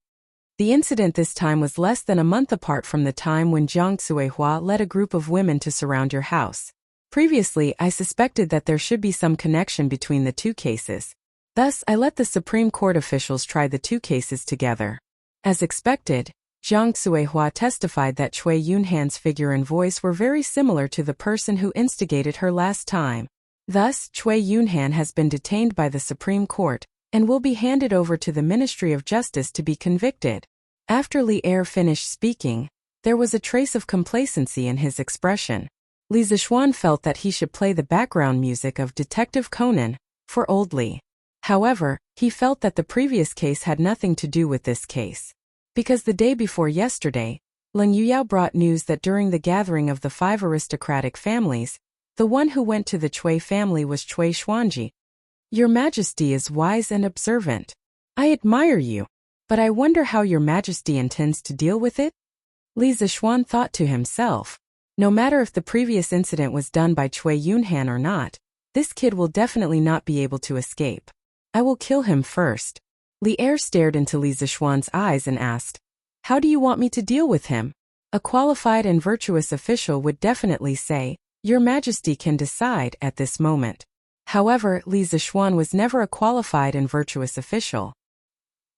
S1: The incident this time was less than a month apart from the time when Jiang Cuihua led a group of women to surround your house. Previously, I suspected that there should be some connection between the two cases. Thus, I let the Supreme Court officials try the two cases together. As expected, Jiang Cuihua testified that Chui Yunhan's figure and voice were very similar to the person who instigated her last time. Thus, Chui Yunhan has been detained by the Supreme Court and will be handed over to the Ministry of Justice to be convicted. After Li Er finished speaking, there was a trace of complacency in his expression. Li Zixuan felt that he should play the background music of Detective Conan for old Li. However, he felt that the previous case had nothing to do with this case. Because the day before yesterday, Leng Yuyao brought news that during the gathering of the 5 aristocratic families, the one who went to the Chui family was Chui Xuanji. "Your Majesty is wise and observant. I admire you, but I wonder how your Majesty intends to deal with it?" Li Zixuan thought to himself, no matter if the previous incident was done by Chui Yunhan or not, this kid will definitely not be able to escape. I will kill him first. Li Er stared into Li Zixuan's eyes and asked, "How do you want me to deal with him?" A qualified and virtuous official would definitely say, "Your Majesty can decide at this moment." However, Li Zixuan was never a qualified and virtuous official.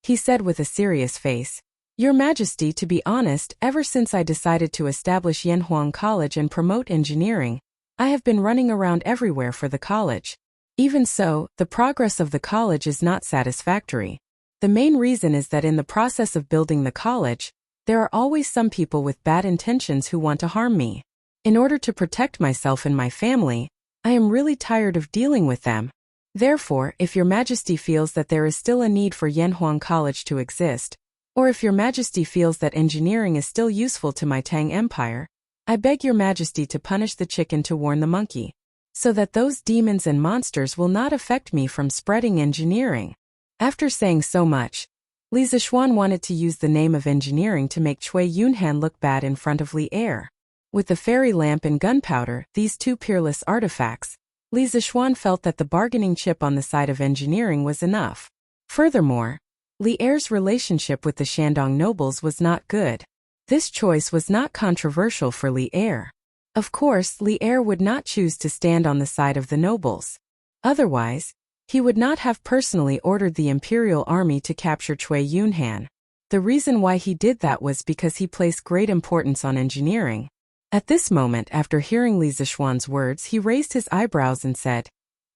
S1: He said with a serious face, "Your Majesty, to be honest, ever since I decided to establish Yanhuang College and promote engineering, I have been running around everywhere for the college. Even so, the progress of the college is not satisfactory. The main reason is that in the process of building the college, there are always some people with bad intentions who want to harm me. In order to protect myself and my family, I am really tired of dealing with them. Therefore, if your Majesty feels that there is still a need for Yanhuang College to exist, or if your Majesty feels that engineering is still useful to my Tang Empire, I beg your Majesty to punish the chicken to warn the monkey, so that those demons and monsters will not affect me from spreading engineering." After saying so much, Li Zixuan wanted to use the name of engineering to make Chui Yunhan look bad in front of Li Er. With the fairy lamp and gunpowder, these two peerless artifacts, Li Zixuan felt that the bargaining chip on the side of engineering was enough. Furthermore, Li Er's relationship with the Shandong nobles was not good. This choice was not controversial for Li Er. Of course, Li Er would not choose to stand on the side of the nobles. Otherwise, he would not have personally ordered the imperial army to capture Cui Yunhan. The reason why he did that was because he placed great importance on engineering. At this moment, after hearing Li Zishuan's words, he raised his eyebrows and said,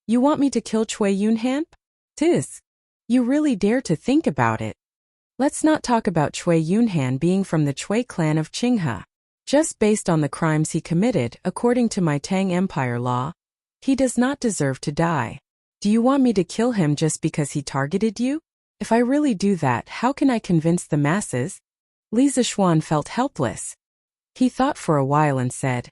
S1: "You want me to kill Cui Yunhan? Tis. You really dare to think about it. Let's not talk about Cui Yunhan being from the Cui clan of Qinghe. Just based on the crimes he committed, according to my Tang Empire law, he does not deserve to die. Do you want me to kill him just because he targeted you? If I really do that, how can I convince the masses?" Li Zishuan felt helpless. He thought for a while and said,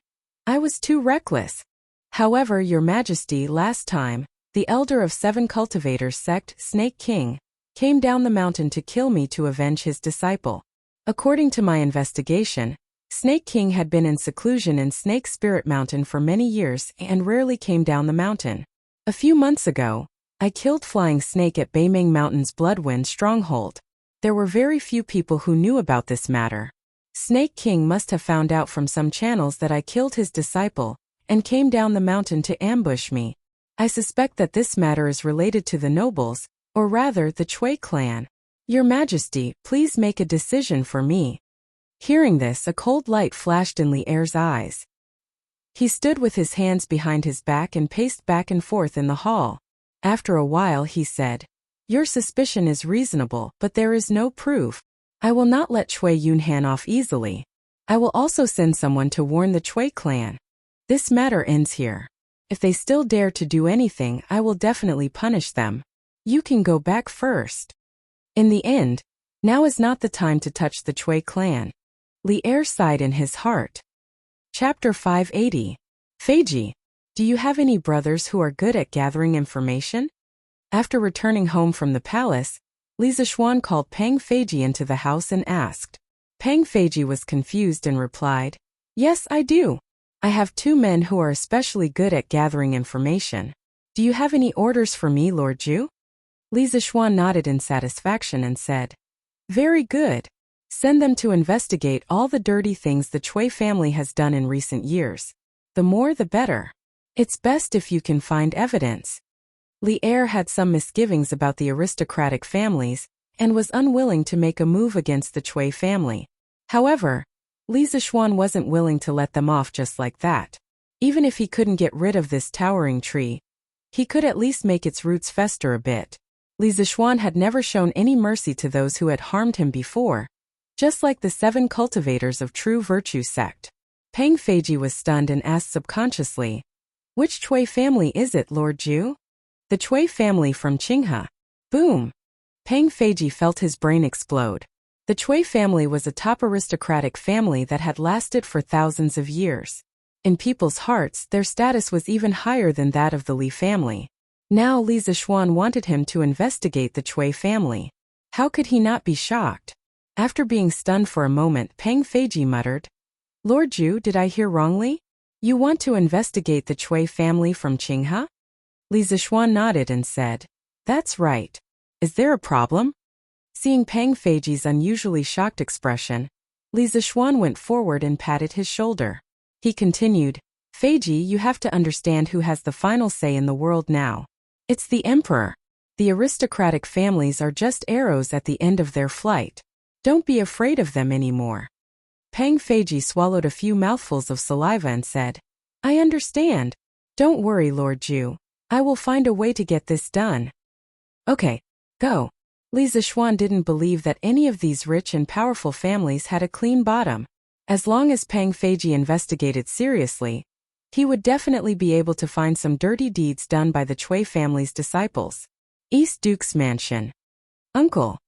S1: "I was too reckless. However, Your Majesty, last time, the elder of 7 cultivators sect, Snake King, came down the mountain to kill me to avenge his disciple. According to my investigation, Snake King had been in seclusion in Snake Spirit Mountain for many years and rarely came down the mountain. A few months ago, I killed Flying Snake at Beiming Mountain's Bloodwind stronghold. There were very few people who knew about this matter. Snake King must have found out from some channels that I killed his disciple and came down the mountain to ambush me. I suspect that this matter is related to the nobles, or rather the Cui clan. Your Majesty, please make a decision for me." Hearing this, a cold light flashed in Li Er's eyes. He stood with his hands behind his back and paced back and forth in the hall. After a while he said, "Your suspicion is reasonable, but there is no proof. I will not let Cui Yunhan off easily. I will also send someone to warn the Cui clan. This matter ends here. If they still dare to do anything, I will definitely punish them. You can go back first." In the end, now is not the time to touch the Cui clan. Li Er sighed in his heart. Chapter 580. Feiji, do you have any brothers who are good at gathering information? After returning home from the palace, Li Zishuan called Pang Feiji into the house and asked. Pang Feiji was confused and replied, "Yes, I do. I have 2 men who are especially good at gathering information. Do you have any orders for me, Lord Ju?" Li Zishuan nodded in satisfaction and said, "Very good. Send them to investigate all the dirty things the Cui family has done in recent years. The more the better. It's best if you can find evidence." Li Er had some misgivings about the aristocratic families and was unwilling to make a move against the Cui family. However, Li Zishuan wasn't willing to let them off just like that. Even if he couldn't get rid of this towering tree, he could at least make its roots fester a bit. Li Zishuan had never shown any mercy to those who had harmed him before, just like the 7 cultivators of True Virtue sect. Pang Feiji was stunned and asked subconsciously, "Which Cui family is it, Lord Ju?" "The Cui family from Qinghe." Boom! Pang Feiji felt his brain explode. The Cui family was a top aristocratic family that had lasted for thousands of years. In people's hearts, their status was even higher than that of the Li family. Now Li Zishuan wanted him to investigate the Cui family. How could he not be shocked? After being stunned for a moment, Pang Feiji muttered, "Lord Ju, did I hear wrongly? You want to investigate the Cui family from Qinghe?" Li Zishuan nodded and said, "That's right. Is there a problem?" Seeing Pang Feiji's unusually shocked expression, Li Zishuan went forward and patted his shoulder. He continued, "Feiji, you have to understand who has the final say in the world now. It's the emperor. The aristocratic families are just arrows at the end of their flight. Don't be afraid of them anymore." Pang Feiji swallowed a few mouthfuls of saliva and said, "I understand. Don't worry, Lord Ju. I will find a way to get this done." "Okay, go." Li Zishuan didn't believe that any of these rich and powerful families had a clean bottom. As long as Pang Feiji investigated seriously, he would definitely be able to find some dirty deeds done by the Cui family's disciples. East Duke's Mansion. Uncle.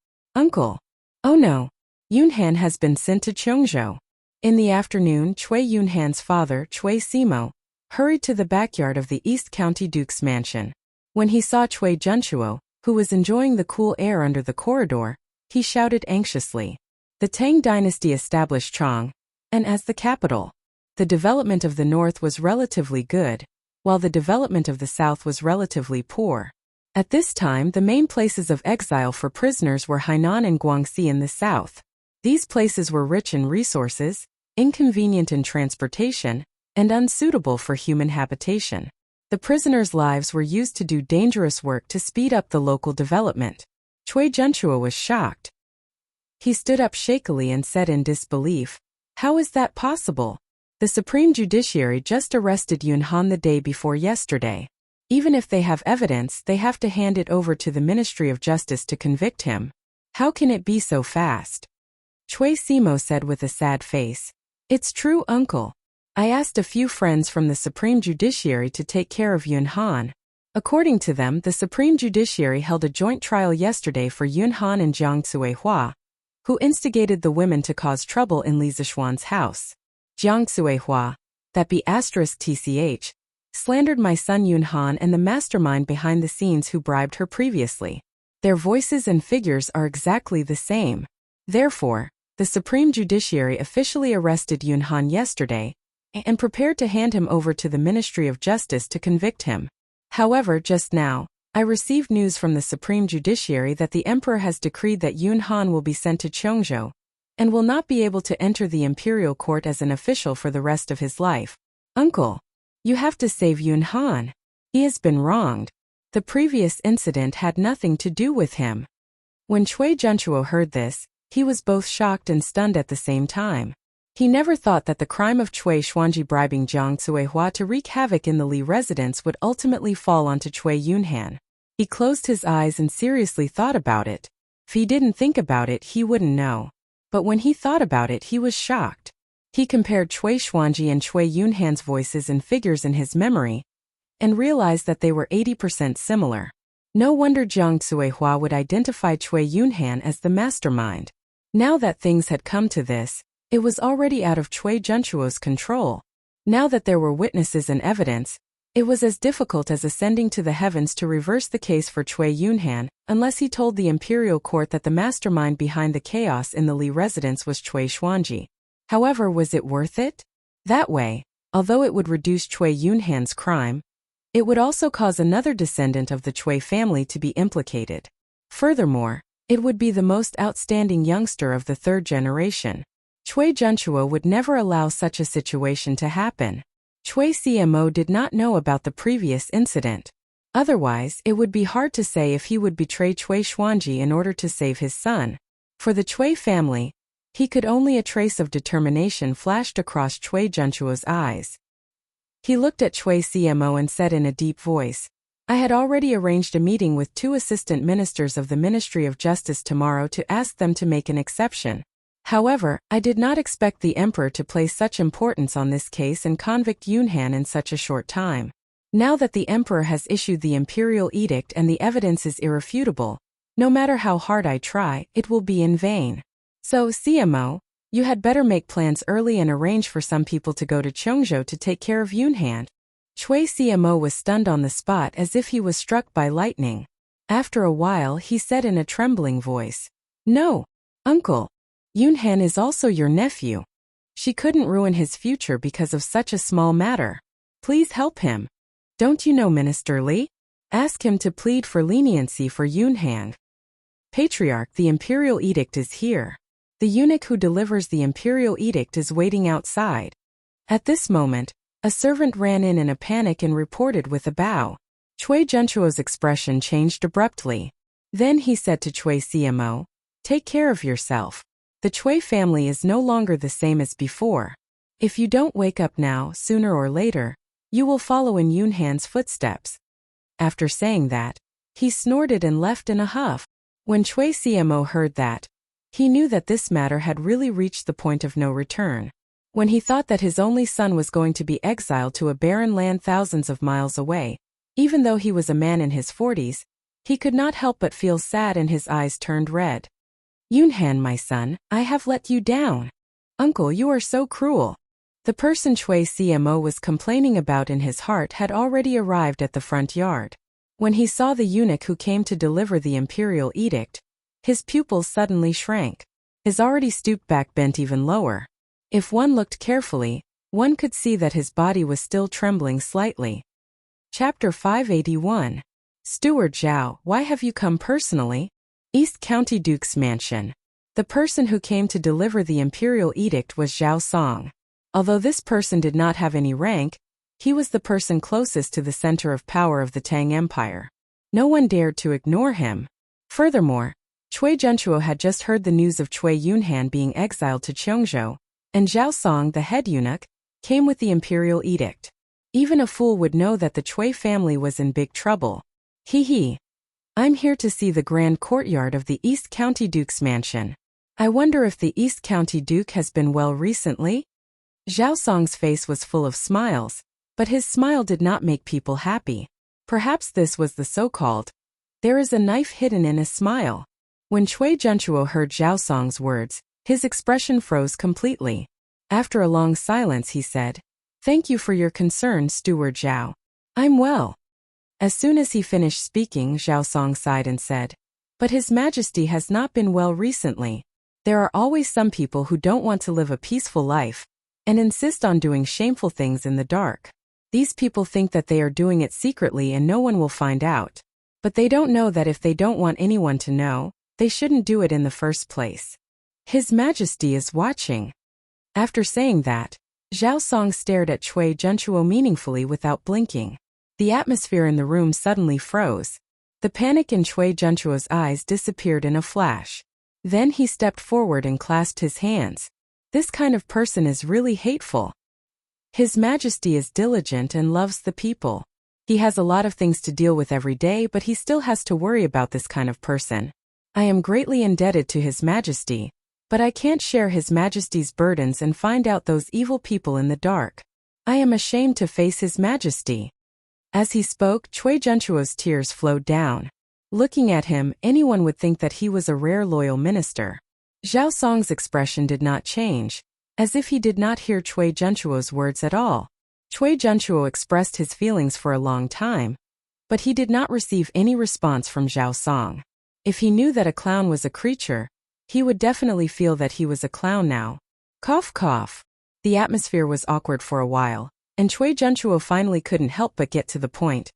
S1: Oh no. Yunhan has been sent to Cheongzhou. In the afternoon, Cui Yunhan's father, Cui Simo, hurried to the backyard of the East County Duke's mansion. When he saw Cui Junchuo, who was enjoying the cool air under the corridor, he shouted anxiously. The Tang dynasty established Chang, and as the capital. The development of the north was relatively good, while the development of the south was relatively poor. At this time, the main places of exile for prisoners were Hainan and Guangxi in the south. These places were rich in resources, inconvenient in transportation, and unsuitable for human habitation. The prisoners' lives were used to do dangerous work to speed up the local development. Chui Junchuo was shocked. He stood up shakily and said in disbelief, "How is that possible? The Supreme Judiciary just arrested Yun Han the day before yesterday. Even if they have evidence, they have to hand it over to the Ministry of Justice to convict him. How can it be so fast?" Chui Simo said with a sad face, "It's true, uncle. I asked a few friends from the Supreme Judiciary to take care of Yun Han. According to them, the Supreme Judiciary held a joint trial yesterday for Yun Han and Jiang Cuihua, who instigated the women to cause trouble in Li Zixuan's house. Jiang Cuihua, that be *tch, slandered my son Yun Han and the mastermind behind the scenes who bribed her previously. Their voices and figures are exactly the same. Therefore, the Supreme Judiciary officially arrested Yun Han yesterday and prepared to hand him over to the Ministry of Justice to convict him. However, just now, I received news from the Supreme Judiciary that the Emperor has decreed that Yun Han will be sent to Cheongzhou and will not be able to enter the imperial court as an official for the rest of his life. Uncle, you have to save Yun Han. He has been wronged. The previous incident had nothing to do with him." When Chui Junchuo heard this, he was both shocked and stunned at the same time. He never thought that the crime of Chui Xuanji bribing Jiang Cuihua to wreak havoc in the Li residence would ultimately fall onto Chui Yunhan. He closed his eyes and seriously thought about it. If he didn't think about it, he wouldn't know. But when he thought about it, he was shocked. He compared Chui Xuanji and Chui Yunhan's voices and figures in his memory, and realized that they were 80% similar. No wonder Jiang Cuihua would identify Chui Yunhan as the mastermind. Now that things had come to this, it was already out of Chui Junchuo's control. Now that there were witnesses and evidence, it was as difficult as ascending to the heavens to reverse the case for Chui Yunhan, unless he told the imperial court that the mastermind behind the chaos in the Li residence was Chui Xuanji. However, was it worth it? That way, although it would reduce Chui Yunhan's crime, it would also cause another descendant of the Chui family to be implicated. Furthermore, it would be the most outstanding youngster of the third generation. Chui Junchuo would never allow such a situation to happen. Chui CMO did not know about the previous incident. Otherwise, it would be hard to say if he would betray Chui Xuanji in order to save his son. For the Chui family, he could only a trace of determination flashed across Chui Junchuo's eyes. He looked at Chui CMO and said in a deep voice, "I had already arranged a meeting with 2 assistant ministers of the Ministry of Justice tomorrow to ask them to make an exception. However, I did not expect the Emperor to place such importance on this case and convict Yunhan in such a short time. Now that the Emperor has issued the imperial edict and the evidence is irrefutable, no matter how hard I try, it will be in vain. So, CMO, you had better make plans early and arrange for some people to go to Cheongzhou to take care of Yunhan." Chui CMO was stunned on the spot as if he was struck by lightning. After a while, he said in a trembling voice, "No, uncle. Yunhan is also your nephew. She couldn't ruin his future because of such a small matter. Please help him. Don't you know Minister Li? Ask him to plead for leniency for Yunhan." "Patriarch, the imperial edict is here. The eunuch who delivers the imperial edict is waiting outside." At this moment, a servant ran in a panic and reported with a bow. Chui Junchuo's expression changed abruptly. Then he said to Chui CMO, "Take care of yourself. The Chui family is no longer the same as before. If you don't wake up now, sooner or later, you will follow in Yunhan's footsteps." After saying that, he snorted and left in a huff. When Chui CMO heard that, he knew that this matter had really reached the point of no return. When he thought that his only son was going to be exiled to a barren land thousands of miles away, even though he was a man in his 40s, he could not help but feel sad and his eyes turned red. "Yunhan, my son, I have let you down. Uncle, you are so cruel." The person Chui CMO was complaining about in his heart had already arrived at the front yard. When he saw the eunuch who came to deliver the imperial edict, his pupils suddenly shrank. His already stooped back bent even lower. If one looked carefully, one could see that his body was still trembling slightly. Chapter 581. Steward Zhao, why have you come personally? East County Duke's Mansion. The person who came to deliver the imperial edict was Zhao Song. Although this person did not have any rank, He was the person closest to the center of power of the Tang Empire. No one dared to ignore him. Furthermore, Cui Zhenchuo had just heard the news of Cui Yunhan being exiled to Cheongzhou, and Zhao Song, the head eunuch, came with the imperial edict. Even a fool would know that the Cui family was in big trouble. Hee. I'm here to see the grand courtyard of the East County Duke's mansion. I wonder if the East County Duke has been well recently? Zhao Song's face was full of smiles, but his smile did not make people happy. Perhaps this was the so-called, there is a knife hidden in a smile. When Cui Zhenchuo heard Zhao Song's words, his expression froze completely. After a long silence he said, "Thank you for your concern, Steward Zhao. I'm well." As soon as he finished speaking, Zhao Song sighed and said, "But His Majesty has not been well recently. There are always some people who don't want to live a peaceful life and insist on doing shameful things in the dark. These people think that they are doing it secretly and no one will find out. But they don't know that if they don't want anyone to know, they shouldn't do it in the first place. His Majesty is watching." After saying that, Zhao Song stared at Cui Zhenchuo meaningfully without blinking. The atmosphere in the room suddenly froze. The panic in Cui Zhenchuo's eyes disappeared in a flash. Then he stepped forward and clasped his hands. This kind of person is really hateful. His Majesty is diligent and loves the people. He has a lot of things to deal with every day, but he still has to worry about this kind of person. I am greatly indebted to His Majesty, but I can't share His Majesty's burdens and find out those evil people in the dark. I am ashamed to face His Majesty. As he spoke, Cui Zhenchuo's tears flowed down. Looking at him, anyone would think that he was a rare loyal minister. Zhao Song's expression did not change, as if he did not hear Cui Zhenchuo's words at all. Cui Zhenchuo expressed his feelings for a long time, but he did not receive any response from Zhao Song. If he knew that a clown was a creature, he would definitely feel that he was a clown now. Cough cough. The atmosphere was awkward for a while, and Cui Zhenchuo finally couldn't help but get to the point.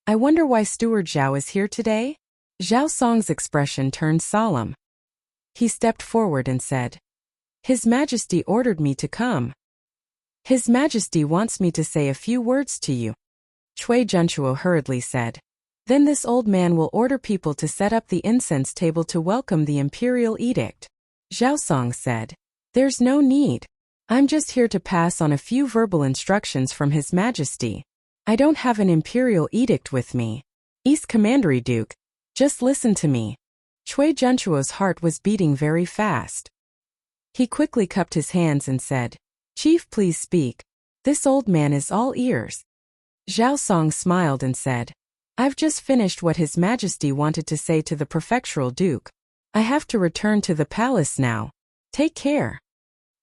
S1: I wonder why Steward Zhao is here today? Zhao Song's expression turned solemn. He stepped forward and said, His Majesty ordered me to come. His Majesty wants me to say a few words to you. Cui Zhenchuo hurriedly said. Then this old man will order people to set up the incense table to welcome the imperial edict. Zhao Song said, There's no need. I'm just here to pass on a few verbal instructions from His Majesty. I don't have an imperial edict with me. East Commandery Duke, just listen to me. Cui Zhenchuo's heart was beating very fast. He quickly cupped his hands and said, Chief, please speak. This old man is all ears. Zhao Song smiled and said, I've just finished what His Majesty wanted to say to the prefectural duke. I have to return to the palace now. Take care.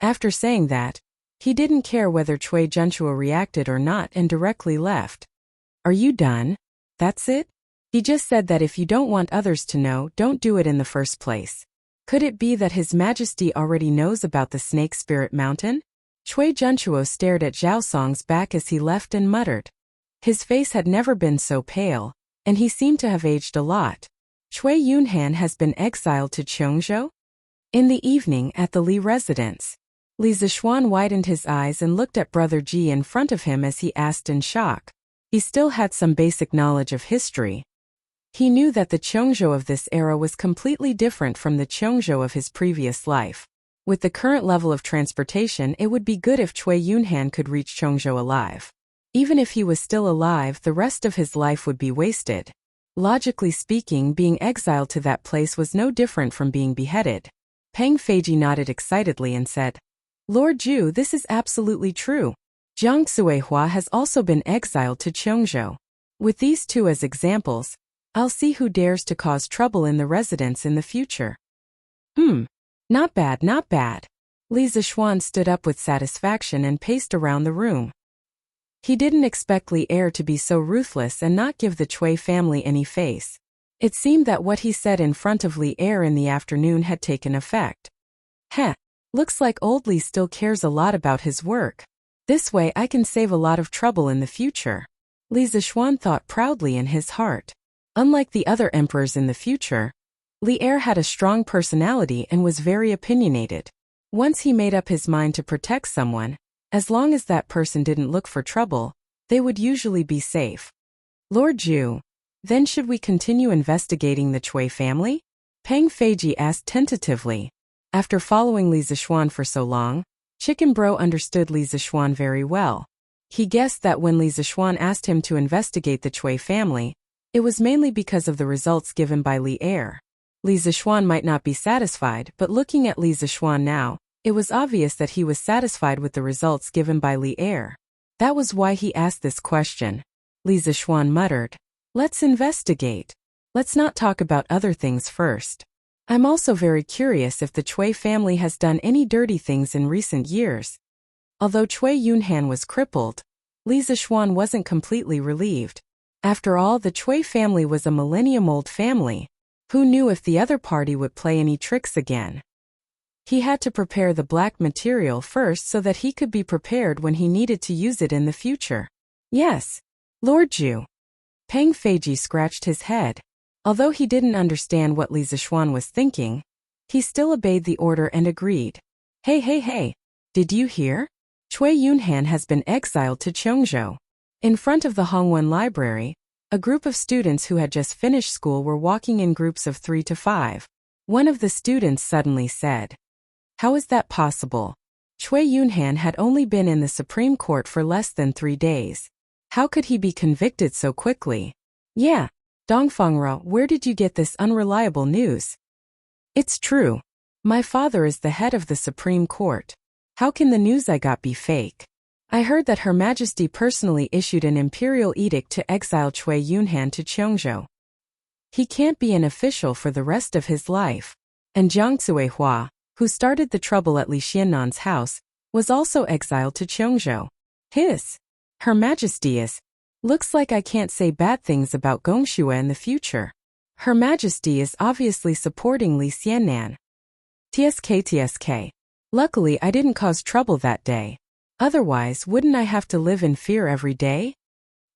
S1: After saying that, he didn't care whether Cui Zhenchuo reacted or not and directly left. Are you done? That's it? He just said that if you don't want others to know, don't do it in the first place. Could it be that His Majesty already knows about the Snake Spirit Mountain? Cui Zhenchuo stared at Zhao Song's back as he left and muttered. His face had never been so pale, and he seemed to have aged a lot. Cui Yunhan has been exiled to Cheongzhou? In the evening at the Li residence, Li Zixuan widened his eyes and looked at Brother Ji in front of him as he asked in shock. He still had some basic knowledge of history. He knew that the Cheongzhou of this era was completely different from the Cheongzhou of his previous life. With the current level of transportation, it would be good if Cui Yunhan could reach Cheongzhou alive. Even if he was still alive, the rest of his life would be wasted. Logically speaking, being exiled to that place was no different from being beheaded. Peng Feiji nodded excitedly and said, Lord Zhu, this is absolutely true. Jiang Xuehua has also been exiled to Cheongzhou. With these two as examples, I'll see who dares to cause trouble in the residence in the future. Not bad, not bad. Li Zixuan stood up with satisfaction and paced around the room. He didn't expect Li Er to be so ruthless and not give the Cui family any face. It seemed that what he said in front of Li Er in the afternoon had taken effect. Looks like old Li still cares a lot about his work. This way I can save a lot of trouble in the future. Li Zixuan thought proudly in his heart. Unlike the other emperors in the future, Li Er had a strong personality and was very opinionated. Once he made up his mind to protect someone, as long as that person didn't look for trouble, They would usually be safe. Lord Zhu, then should we continue investigating the Cui family? Peng Feiji asked tentatively. After following Li Zixuan for so long, Chicken Bro understood Li Zixuan very well. He guessed that when Li Zixuan asked him to investigate the Cui family, it was mainly because of the results given by Li Er. Li Zixuan might not be satisfied, but looking at Li Zixuan now, it was obvious that he was satisfied with the results given by Li Er. That was why he asked this question. Li Zixuan muttered, "Let's investigate. Let's not talk about other things first. I'm also very curious if the Cui family has done any dirty things in recent years." Although Cui Yunhan was crippled, Li Zixuan wasn't completely relieved. After all, the Cui family was a millennium-old family. Who knew if the other party would play any tricks again? He had to prepare the black material first so that he could be prepared when he needed to use it in the future. Yes, Lord Zhu. Peng Feiji scratched his head. Although he didn't understand what Li Zixuan was thinking, he still obeyed the order and agreed. Hey, did you hear? Cui Yunhan has been exiled to Chongzhou. In front of the Hongwen Library, a group of students who had just finished school were walking in groups of 3 to 5. One of the students suddenly said, "How is that possible? Cui Yunhan had only been in the Supreme Court for less than 3 days. How could he be convicted so quickly?" "Yeah, Dongfengra, where did you get this unreliable news?" "It's true. My father is the head of the Supreme Court. How can the news I got be fake? I heard that Her Majesty personally issued an imperial edict to exile Cui Yunhan to Chongzhou. He can't be an official for the rest of his life." And Jiang Cuihua, who started the trouble at Li Xiannan's house, was also exiled to Chongzhou. Her Majesty is. Looks like I can't say bad things about Gongxue in the future. Her Majesty is obviously supporting Li Xiannan. TSK. Luckily I didn't cause trouble that day. Otherwise, wouldn't I have to live in fear every day?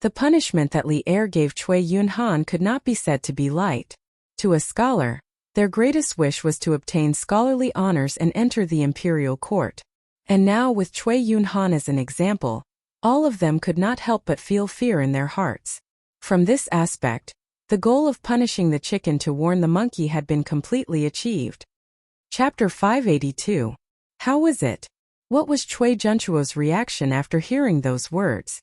S1: The punishment that Li Er gave Cui Yunhan could not be said to be light. To a scholar, their greatest wish was to obtain scholarly honors and enter the imperial court. And now with Cui Yunhan as an example, all of them could not help but feel fear in their hearts. From this aspect, the goal of punishing the chicken to warn the monkey had been completely achieved. Chapter 582. How was it? What was Cui Junchuo's reaction after hearing those words?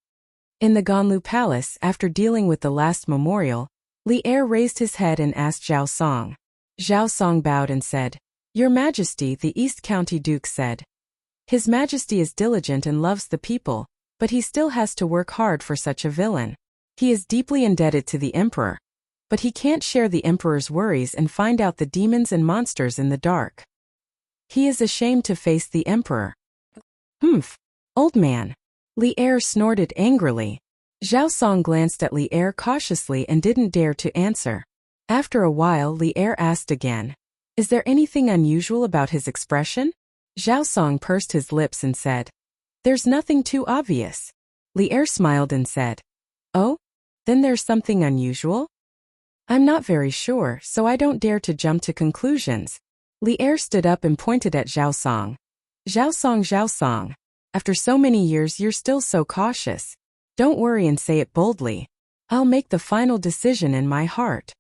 S1: In the Ganlu Palace, after dealing with the last memorial, Li Er raised his head and asked Zhao Song. Zhao Song bowed and said, "Your Majesty," the East County Duke said. "His Majesty is diligent and loves the people, but he still has to work hard for such a villain. He is deeply indebted to the Emperor, but he can't share the Emperor's worries and find out the demons and monsters in the dark. He is ashamed to face the Emperor." Old man. Li Er snorted angrily. Zhao Song glanced at Li Er cautiously and didn't dare to answer. After a while, Li Er asked again, "Is there anything unusual about his expression?" Zhao Song pursed his lips and said, "There's nothing too obvious." Li Er smiled and said, "Oh? Then there's something unusual? I'm not very sure, so I don't dare to jump to conclusions." Li Er stood up and pointed at Zhao Song. Zhao Song. After so many years you're still so cautious. Don't worry and say it boldly. I'll make the final decision in my heart.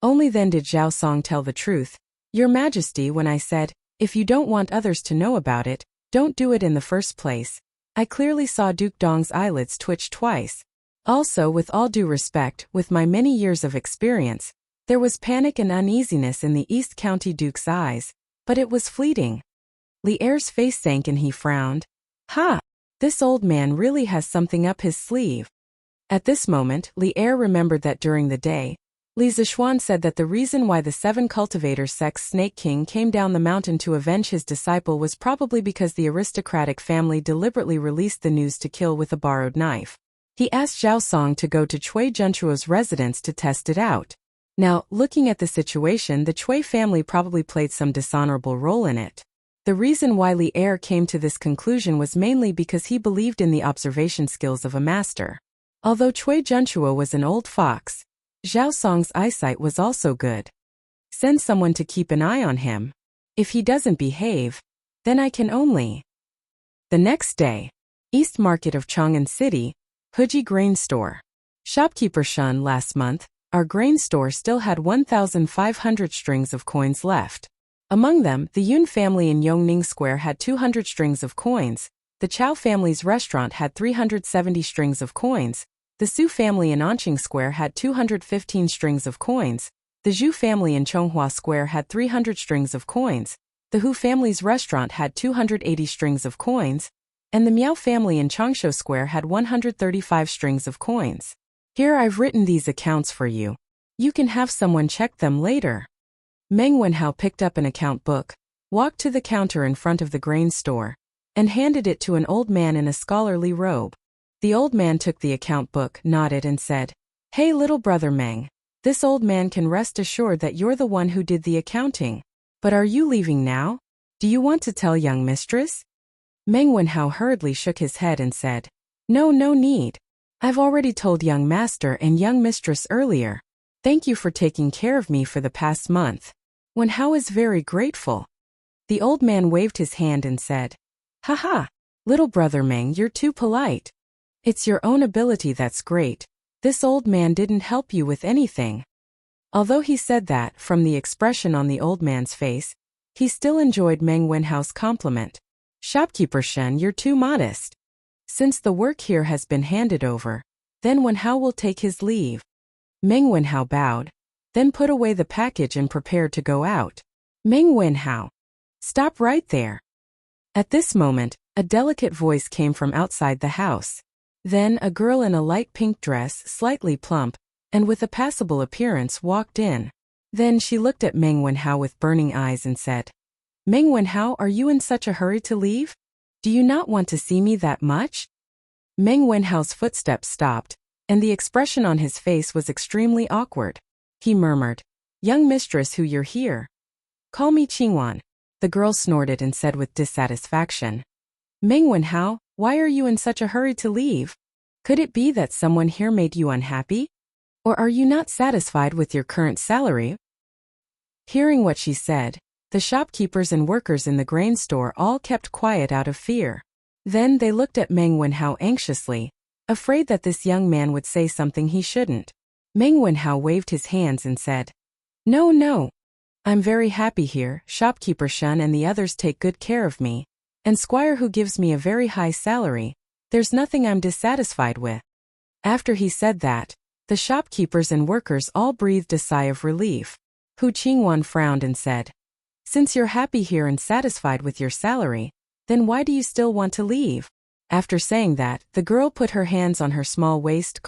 S1: Only then did Zhao Song tell the truth. "Your Majesty, when I said, if you don't want others to know about it, don't do it in the first place, I clearly saw Duke Dong's eyelids twitch twice. Also, with all due respect, with my many years of experience, there was panic and uneasiness in the East County Duke's eyes, but it was fleeting." Li Er's face sank and he frowned. This old man really has something up his sleeve. At this moment, Li Er remembered that during the day, Li Zixuan said that the reason why the 7 cultivator sect's Snake King came down the mountain to avenge his disciple was probably because the aristocratic family deliberately released the news to kill with a borrowed knife. He asked Zhao Song to go to Cui Junchuo's residence to test it out. Now, looking at the situation, the Cui family probably played some dishonorable role in it. The reason why Li Er came to this conclusion was mainly because he believed in the observation skills of a master. Although Cui Junchuo was an old fox, Zhao Song's eyesight was also good. Send someone to keep an eye on him. If he doesn't behave, then I can only. The next day, East Market of Chang'an City, Huji Grain Store. Shopkeeper Shun, last month, our grain store still had 1,500 strings of coins left. Among them, the Yun family in Yongning Square had 200 strings of coins, the Chow family's restaurant had 370 strings of coins, the Su family in Anqing Square had 215 strings of coins, the Zhu family in Chonghua Square had 300 strings of coins, the Hu family's restaurant had 280 strings of coins, and the Miao family in Changshu Square had 135 strings of coins. Here I've written these accounts for you. You can have someone check them later. Meng Wenhao picked up an account book, walked to the counter in front of the grain store, and handed it to an old man in a scholarly robe. The old man took the account book, nodded and said, "Hey little brother Meng, this old man can rest assured that you're the one who did the accounting. But are you leaving now? Do you want to tell young mistress?" Meng Wenhao hurriedly shook his head and said, "No need. I've already told young master and young mistress earlier. Thank you for taking care of me for the past month." Wenhao is very grateful. The old man waved his hand and said, "Haha, little brother Meng, you're too polite. It's your own ability that's great. This old man didn't help you with anything." Although he said that, from the expression on the old man's face, he still enjoyed Meng Wenhao's compliment. "Shopkeeper Shen, you're too modest. Since the work here has been handed over, then Wenhao will take his leave." Meng Wenhao bowed, then put away the package and prepared to go out. "Meng Wenhao, stop right there." At this moment, a delicate voice came from outside the house. Then a girl in a light pink dress, slightly plump, and with a passable appearance walked in. Then she looked at Meng Wenhao with burning eyes and said, "Meng Wenhao, are you in such a hurry to leave? Do you not want to see me that much?" Meng Wenhao's footsteps stopped, and the expression on his face was extremely awkward. He murmured, "Young mistress, who you're here?" "Call me Qingwan," the girl snorted and said with dissatisfaction. "Meng Wenhao, why are you in such a hurry to leave? Could it be that someone here made you unhappy? Or are you not satisfied with your current salary?" Hearing what she said, the shopkeepers and workers in the grain store all kept quiet out of fear. Then they looked at Meng Wenhao anxiously, afraid that this young man would say something he shouldn't. Meng Wenhao waved his hands and said, No. I'm very happy here. Shopkeeper Shun and the others take good care of me, and Squire Hu gives me a very high salary. There's nothing I'm dissatisfied with." After he said that, the shopkeepers and workers all breathed a sigh of relief. Hu Qingwan frowned and said, "Since you're happy here and satisfied with your salary, then why do you still want to leave?" After saying that, the girl put her hands on her small waist,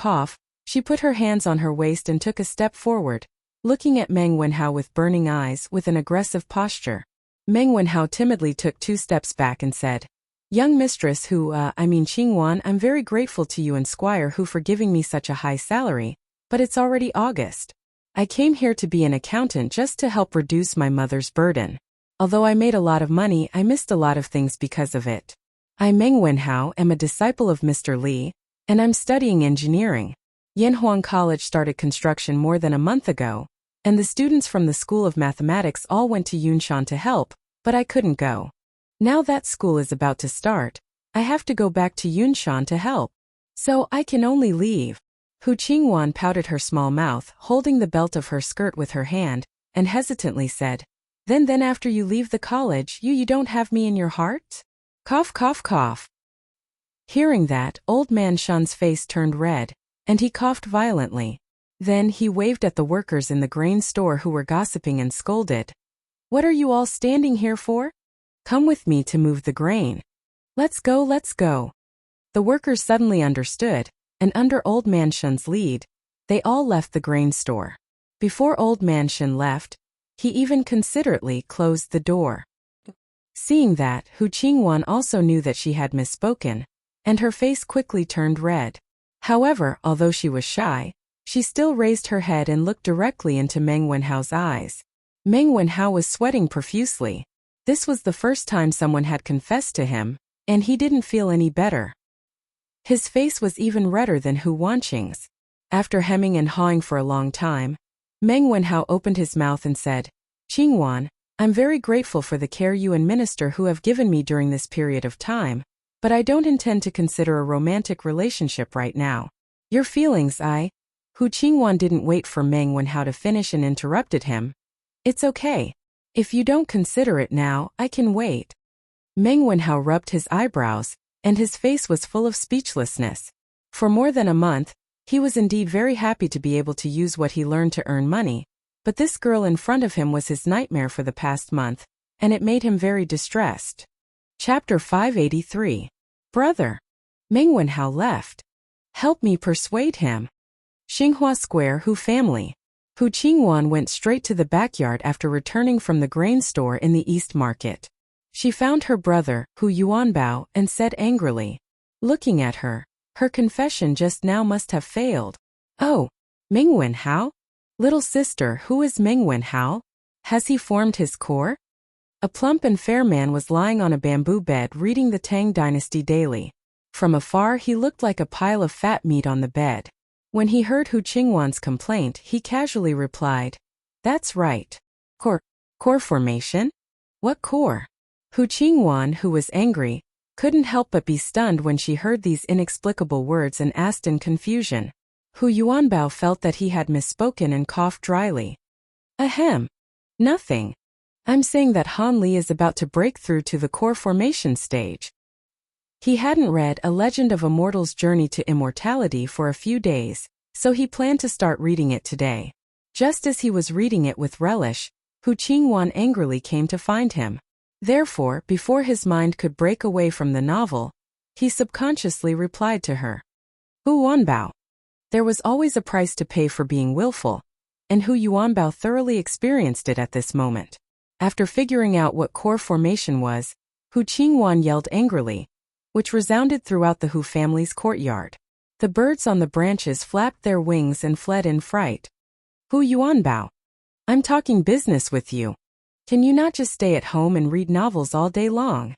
S1: She put her hands on her waist and took a step forward, looking at Meng Wenhao with burning eyes, with an aggressive posture. Meng Wenhao timidly took 2 steps back and said, "Young mistress Hu, Qingwan, I'm very grateful to you and Squire Hu for giving me such a high salary, but it's already August. I came here to be an accountant just to help reduce my mother's burden. Although I made a lot of money, I missed a lot of things because of it. I, Meng Wenhao, am a disciple of Mr. Li, and I'm studying engineering. Yanhuang College started construction more than a month ago, and the students from the School of Mathematics all went to Yunshan to help, but I couldn't go. Now that school is about to start, I have to go back to Yunshan to help. So I can only leave." Hu Qingwan pouted her small mouth, holding the belt of her skirt with her hand, and hesitantly said, Then after you leave the college, you don't have me in your heart?" Cough. Hearing that, old man Shun's face turned red, and he coughed violently. Then he waved at the workers in the grain store who were gossiping and scolded. "What are you all standing here for? Come with me to move the grain. Let's go. The workers suddenly understood, and under Old Man Shun's lead, they all left the grain store. Before Old Man Shun left, he even considerately closed the door. Seeing that, Hu Qingwan also knew that she had misspoken, and her face quickly turned red. However, although she was shy, she still raised her head and looked directly into Meng Wenhao's eyes. Meng Wenhao was sweating profusely. This was the first time someone had confessed to him, and he didn't feel any better. His face was even redder than Hu Wanqing's. After hemming and hawing for a long time, Meng Wenhao opened his mouth and said, "Qingwan, I'm very grateful for the care you and Minister Hu have given me during this period of time, but I don't intend to consider a romantic relationship right now. Your feelings, Hu Qingwan didn't wait for Meng Wanhao to finish and interrupted him. It's okay. If you don't consider it now, I can wait. Meng Wanhao rubbed his eyebrows, and his face was full of speechlessness. For more than a month, he was indeed very happy to be able to use what he learned to earn money, but this girl in front of him was his nightmare for the past month, and it made him very distressed. Chapter 583. Brother. Meng Wanhao left. Help me persuade him. Xinghua Square Hu family. Hu Qingwan went straight to the backyard after returning from the grain store in the East Market. She found her brother, Hu Yuanbao, and said angrily. Looking at her, her confession just now must have failed. Oh, Meng Wanhao? Little sister, who is Meng Wanhao? Has he formed his core? A plump and fair man was lying on a bamboo bed reading the Tang Dynasty daily. From afar he looked like a pile of fat meat on the bed. When he heard Hu Qingwan's complaint, he casually replied, That's right. Core formation? What core? Hu Qingwan, who was angry, couldn't help but be stunned when she heard these inexplicable words and asked in confusion. Hu Yuanbao felt that he had misspoken and coughed dryly. Ahem. Nothing. I'm saying that Han Li is about to break through to the core formation stage. He hadn't read A Legend of a Mortal's Journey to Immortality for a few days, so he planned to start reading it today. Just as he was reading it with relish, Hu Qingwan angrily came to find him. Therefore, before his mind could break away from the novel, he subconsciously replied to her. Hu Yuanbao. There was always a price to pay for being willful, and Hu Yuanbao thoroughly experienced it at this moment. After figuring out what core formation was, Hu Qingwan yelled angrily, which resounded throughout the Hu family's courtyard. The birds on the branches flapped their wings and fled in fright. Hu Yuanbao. I'm talking business with you. Can you not just stay at home and read novels all day long?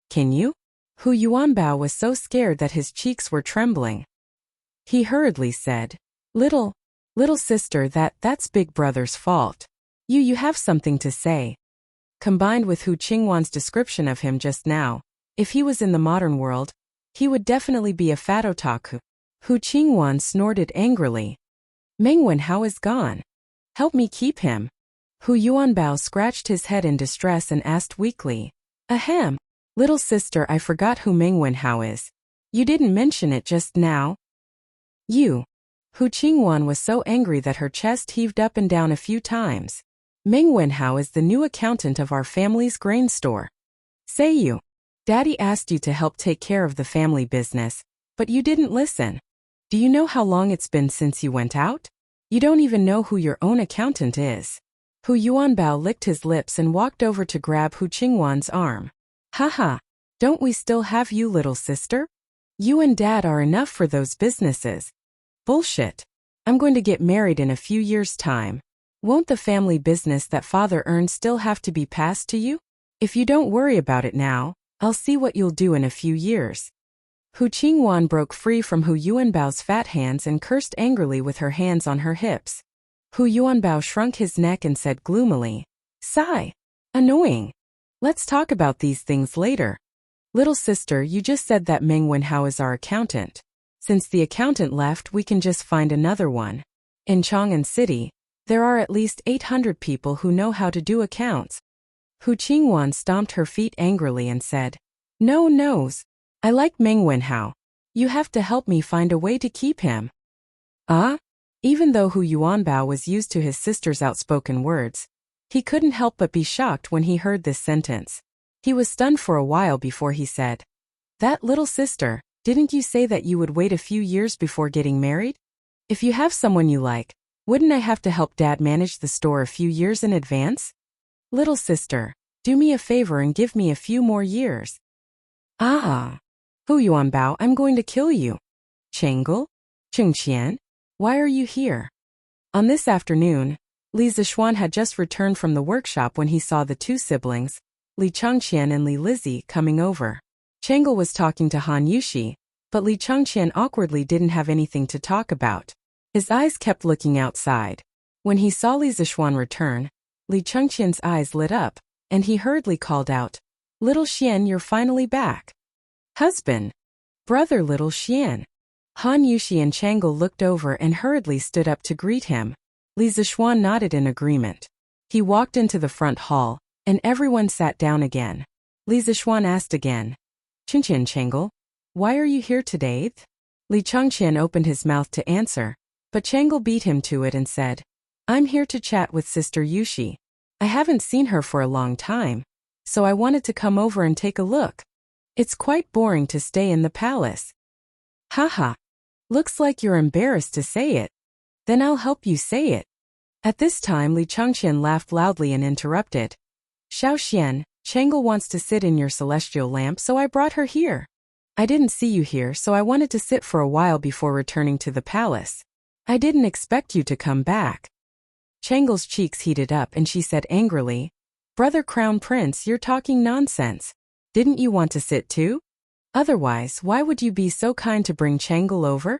S1: Can you? Hu Yuanbao was so scared that his cheeks were trembling. He hurriedly said, Little sister, that's Big Brother's fault. You have something to say. Combined with Hu Qingwan's description of him just now, if he was in the modern world, he would definitely be a fat otaku. Hu Qingwan snorted angrily. Meng Wanhao is gone. Help me keep him. Hu Yuanbao scratched his head in distress and asked weakly. Ahem. Little sister, I forgot who Meng Wanhao is. You didn't mention it just now. You. Hu Qingwan was so angry that her chest heaved up and down a few times. Meng Wanhao is the new accountant of our family's grain store. Say you. Daddy asked you to help take care of the family business, but you didn't listen. Do you know how long it's been since you went out? You don't even know who your own accountant is. Hu Yuanbao licked his lips and walked over to grab Hu Qingwan's arm. Haha, don't we still have you, little sister? You and Dad are enough for those businesses. Bullshit. I'm going to get married in a few years' time. Won't the family business that father earned still have to be passed to you? If you don't worry about it now, I'll see what you'll do in a few years. Hu Qingwan broke free from Hu Yuanbao's fat hands and cursed angrily with her hands on her hips. Hu Yuanbao shrunk his neck and said gloomily, Sigh. Annoying. Let's talk about these things later. Little sister, you just said that Meng Wanhao is our accountant. Since the accountant left, we can just find another one. In Chang'an City, there are at least 800 people who know how to do accounts. Hu Qingwan stomped her feet angrily and said, No. I like Meng Wanhao. You have to help me find a way to keep him. Even though Hu Yuanbao was used to his sister's outspoken words, he couldn't help but be shocked when he heard this sentence. He was stunned for a while before he said, That little sister, didn't you say that you would wait a few years before getting married? If you have someone you like, wouldn't I have to help Dad manage the store a few years in advance? Little sister, do me a favor and give me a few more years. Hu Yuanbao, I'm going to kill you. Chengel? Chengqian? Why are you here? On this afternoon, Li Zixuan had just returned from the workshop when he saw the two siblings, Li Changqian and Li Lizzie, coming over. Chengel was talking to Han Yushi, but Li Changqian awkwardly didn't have anything to talk about. His eyes kept looking outside. When he saw Li Zixuan return, Li Changqian's eyes lit up, and he hurriedly called out, Little Xian, you're finally back. Husband. Brother little Xian. Han Yushi and Chang'e looked over and hurriedly stood up to greet him. Li Zishuan nodded in agreement. He walked into the front hall, and everyone sat down again. Li Zishuan asked again. Chinqian Chang'e, why are you here today? Li Changqian opened his mouth to answer, but Chang'e beat him to it and said, I'm here to chat with Sister Yushi. I haven't seen her for a long time, so I wanted to come over and take a look. It's quite boring to stay in the palace. Haha. Looks like you're embarrassed to say it. Then I'll help you say it. At this time Li Changqian laughed loudly and interrupted. Xiao Xian, Chang'e wants to sit in your celestial lamp, so I brought her here. I didn't see you here, so I wanted to sit for a while before returning to the palace. I didn't expect you to come back. Chang'e's cheeks heated up and she said angrily, Brother Crown Prince, you're talking nonsense. Didn't you want to sit too? Otherwise, why would you be so kind to bring Chang'e over?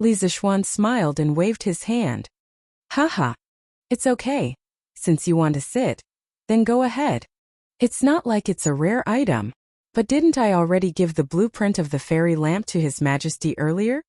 S1: Li Zishuan smiled and waved his hand. Haha. It's okay. Since you want to sit, then go ahead. It's not like it's a rare item. But didn't I already give the blueprint of the fairy lamp to His Majesty earlier?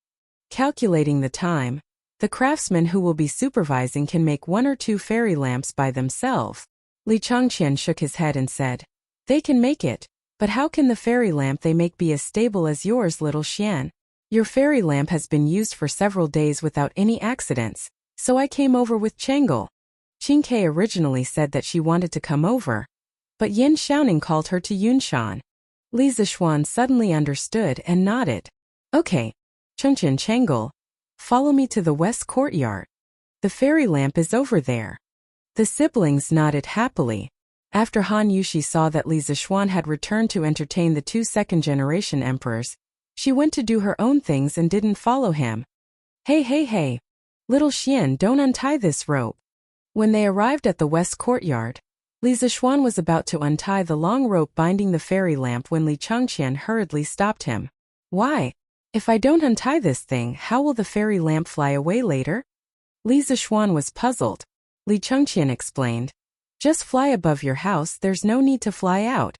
S1: Calculating the time, the craftsmen who will be supervising can make 1 or 2 fairy lamps by themselves. Li Changqian shook his head and said, They can make it. But how can the fairy lamp they make be as stable as yours, little Xian? Your fairy lamp has been used for several days without any accidents, so I came over with Chang'e. Qingke originally said that she wanted to come over, but Yin Xiaoning called her to Yunshan. Li Zishuan suddenly understood and nodded. Okay, Chengqian Chang'e, follow me to the west courtyard. The fairy lamp is over there. The siblings nodded happily. After Han Yushi saw that Li Zishuan had returned to entertain the 2 second-generation emperors, she went to do her own things and didn't follow him. Hey. Little Xian, don't untie this rope. When they arrived at the west courtyard, Li Zishuan was about to untie the long rope binding the fairy lamp when Li Changqian hurriedly stopped him. Why? If I don't untie this thing, how will the fairy lamp fly away later? Li Zishuan was puzzled. Li Changqian explained. Just fly above your house, there's no need to fly out.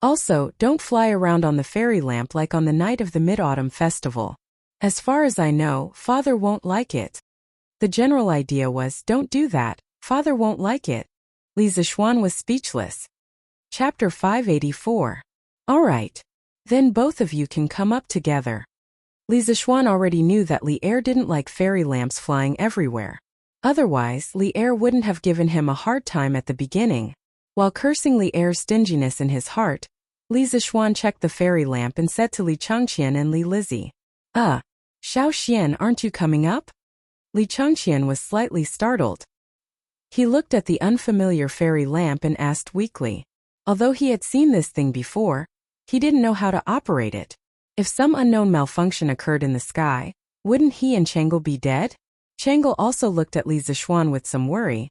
S1: Also, don't fly around on the fairy lamp like on the night of the Mid-Autumn Festival. As far as I know, Father won't like it. The general idea was, don't do that, Father won't like it. Li Zishuan was speechless. Chapter 584. Alright. Then both of you can come up together. Li Zishuan already knew that Li Er didn't like fairy lamps flying everywhere. Otherwise, Li Er wouldn't have given him a hard time at the beginning. While cursing Li Er's stinginess in his heart, Li Zishuan checked the fairy lamp and said to Li Changqian and Li Lizzie, Xiao Xian, aren't you coming up? Li Changqian was slightly startled. He looked at the unfamiliar fairy lamp and asked weakly. Although he had seen this thing before, he didn't know how to operate it. If some unknown malfunction occurred in the sky, wouldn't he and Chang'e be dead? Chang'e also looked at Li Zishuan with some worry,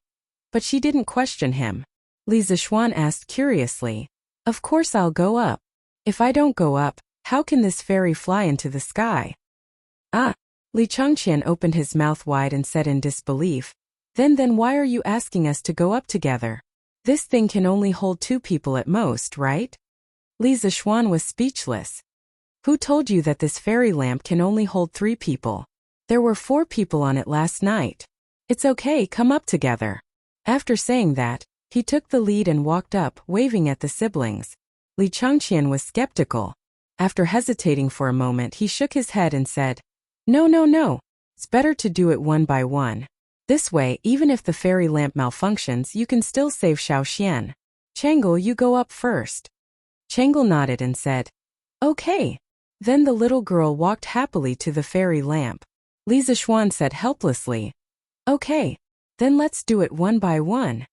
S1: but she didn't question him. Li Zishuan asked curiously, Of course I'll go up. If I don't go up, how can this fairy fly into the sky? Li Changqian opened his mouth wide and said in disbelief, Then why are you asking us to go up together? This thing can only hold 2 people at most, right? Li Zishuan was speechless. Who told you that this fairy lamp can only hold 3 people? There were 4 people on it last night. It's okay, come up together. After saying that, he took the lead and walked up, waving at the siblings. Li Changqian was skeptical. After hesitating for a moment, he shook his head and said, No. It's better to do it one by one. This way, even if the fairy lamp malfunctions, you can still save Xiao Xian. Chang'e, you go up first. Chang'e nodded and said, Okay. Then the little girl walked happily to the fairy lamp. Li Zishuan said helplessly, Okay. Then let's do it one by one.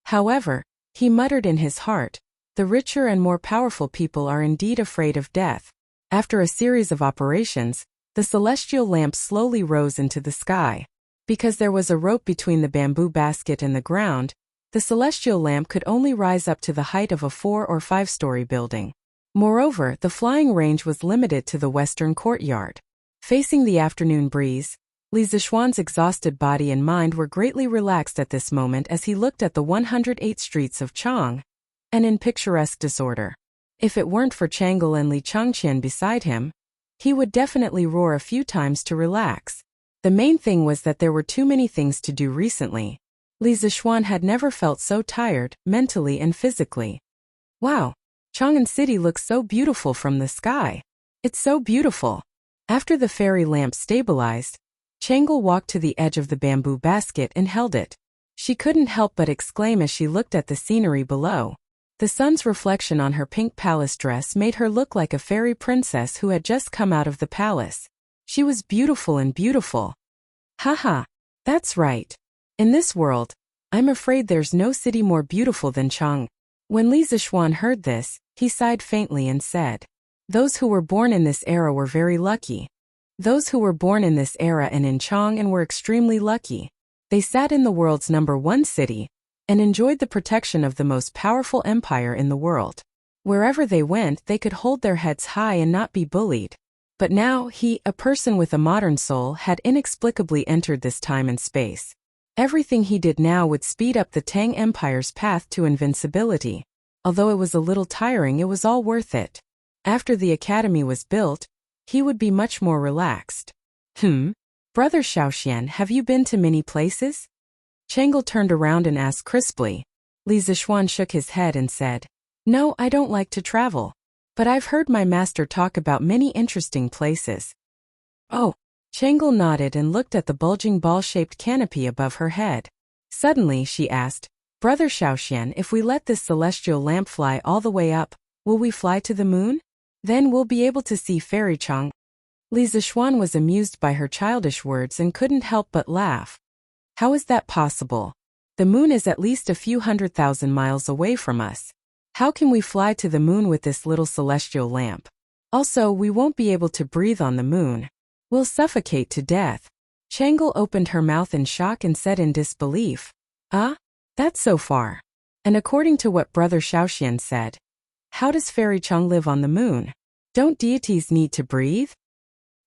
S1: However, he muttered in his heart, the richer and more powerful people are indeed afraid of death. After a series of operations, the celestial lamp slowly rose into the sky. Because there was a rope between the bamboo basket and the ground, the celestial lamp could only rise up to the height of a 4- or 5-story building. Moreover, the flying range was limited to the western courtyard. Facing the afternoon breeze, Li Zishuan's exhausted body and mind were greatly relaxed at this moment as he looked at the 108 streets of Chang, and in picturesque disorder. If it weren't for Changle and Li Changqian beside him, he would definitely roar a few times to relax. The main thing was that there were too many things to do recently. Li Zishuan had never felt so tired, mentally and physically. Wow, Chang'an City looks so beautiful from the sky. It's so beautiful. After the fairy lamp stabilized, Changle walked to the edge of the bamboo basket and held it. She couldn't help but exclaim as she looked at the scenery below. The sun's reflection on her pink palace dress made her look like a fairy princess who had just come out of the palace. She was beautiful and beautiful. Haha, that's right. In this world, I'm afraid there's no city more beautiful than Chang. When Li Zishuan heard this, he sighed faintly and said, "Those who were born in this era were very lucky. Those who were born in this era and in Chang'an were extremely lucky. They sat in the world's #1 city and enjoyed the protection of the most powerful empire in the world. Wherever they went, they could hold their heads high and not be bullied. But now he, a person with a modern soul, had inexplicably entered this time and space. Everything he did now would speed up the Tang Empire's path to invincibility. Although it was a little tiring, it was all worth it. After the academy was built, he would be much more relaxed." Brother Xiaoxian, have you been to many places?" Changle turned around and asked crisply. Li Zishuan shook his head and said, "No, I don't like to travel. But I've heard my master talk about many interesting places." "Oh." Changle nodded and looked at the bulging ball-shaped canopy above her head. Suddenly, she asked, "Brother Xiaoxian, if we let this celestial lamp fly all the way up, will we fly to the moon? Then we'll be able to see Fairy Chang." Li Zishuan was amused by her childish words and couldn't help but laugh. "How is that possible? The moon is at least a few 100,000 miles away from us. How can we fly to the moon with this little celestial lamp? Also, we won't be able to breathe on the moon. We'll suffocate to death." Changle opened her mouth in shock and said in disbelief, "Ah? That's so far. And according to what Brother Xiaoxian said, how does Fairy Chang live on the moon? Don't deities need to breathe?"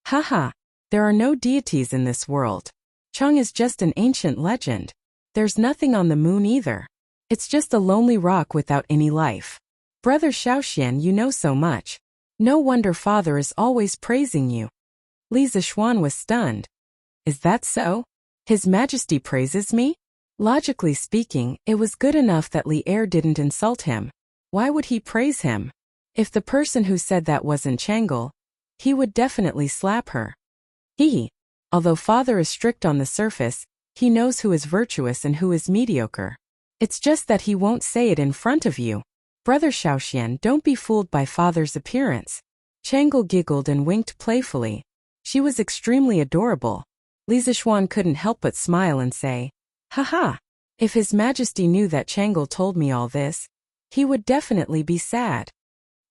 S1: "Haha, there are no deities in this world. Chang is just an ancient legend. There's nothing on the moon either. It's just a lonely rock without any life. Brother Xiaoxian, you know so much. No wonder Father is always praising you." Li Zishuan was stunned. "Is that so? His Majesty praises me?" Logically speaking, it was good enough that Li Er didn't insult him. Why would he praise him? If the person who said that wasn't Changle, he would definitely slap her. Although Father is strict on the surface, he knows who is virtuous and who is mediocre. It's just that he won't say it in front of you. Brother Xiaoxian, don't be fooled by Father's appearance." Changle giggled and winked playfully. She was extremely adorable. Li Zishuan couldn't help but smile and say, "Haha, if His Majesty knew that Changle told me all this, he would definitely be sad."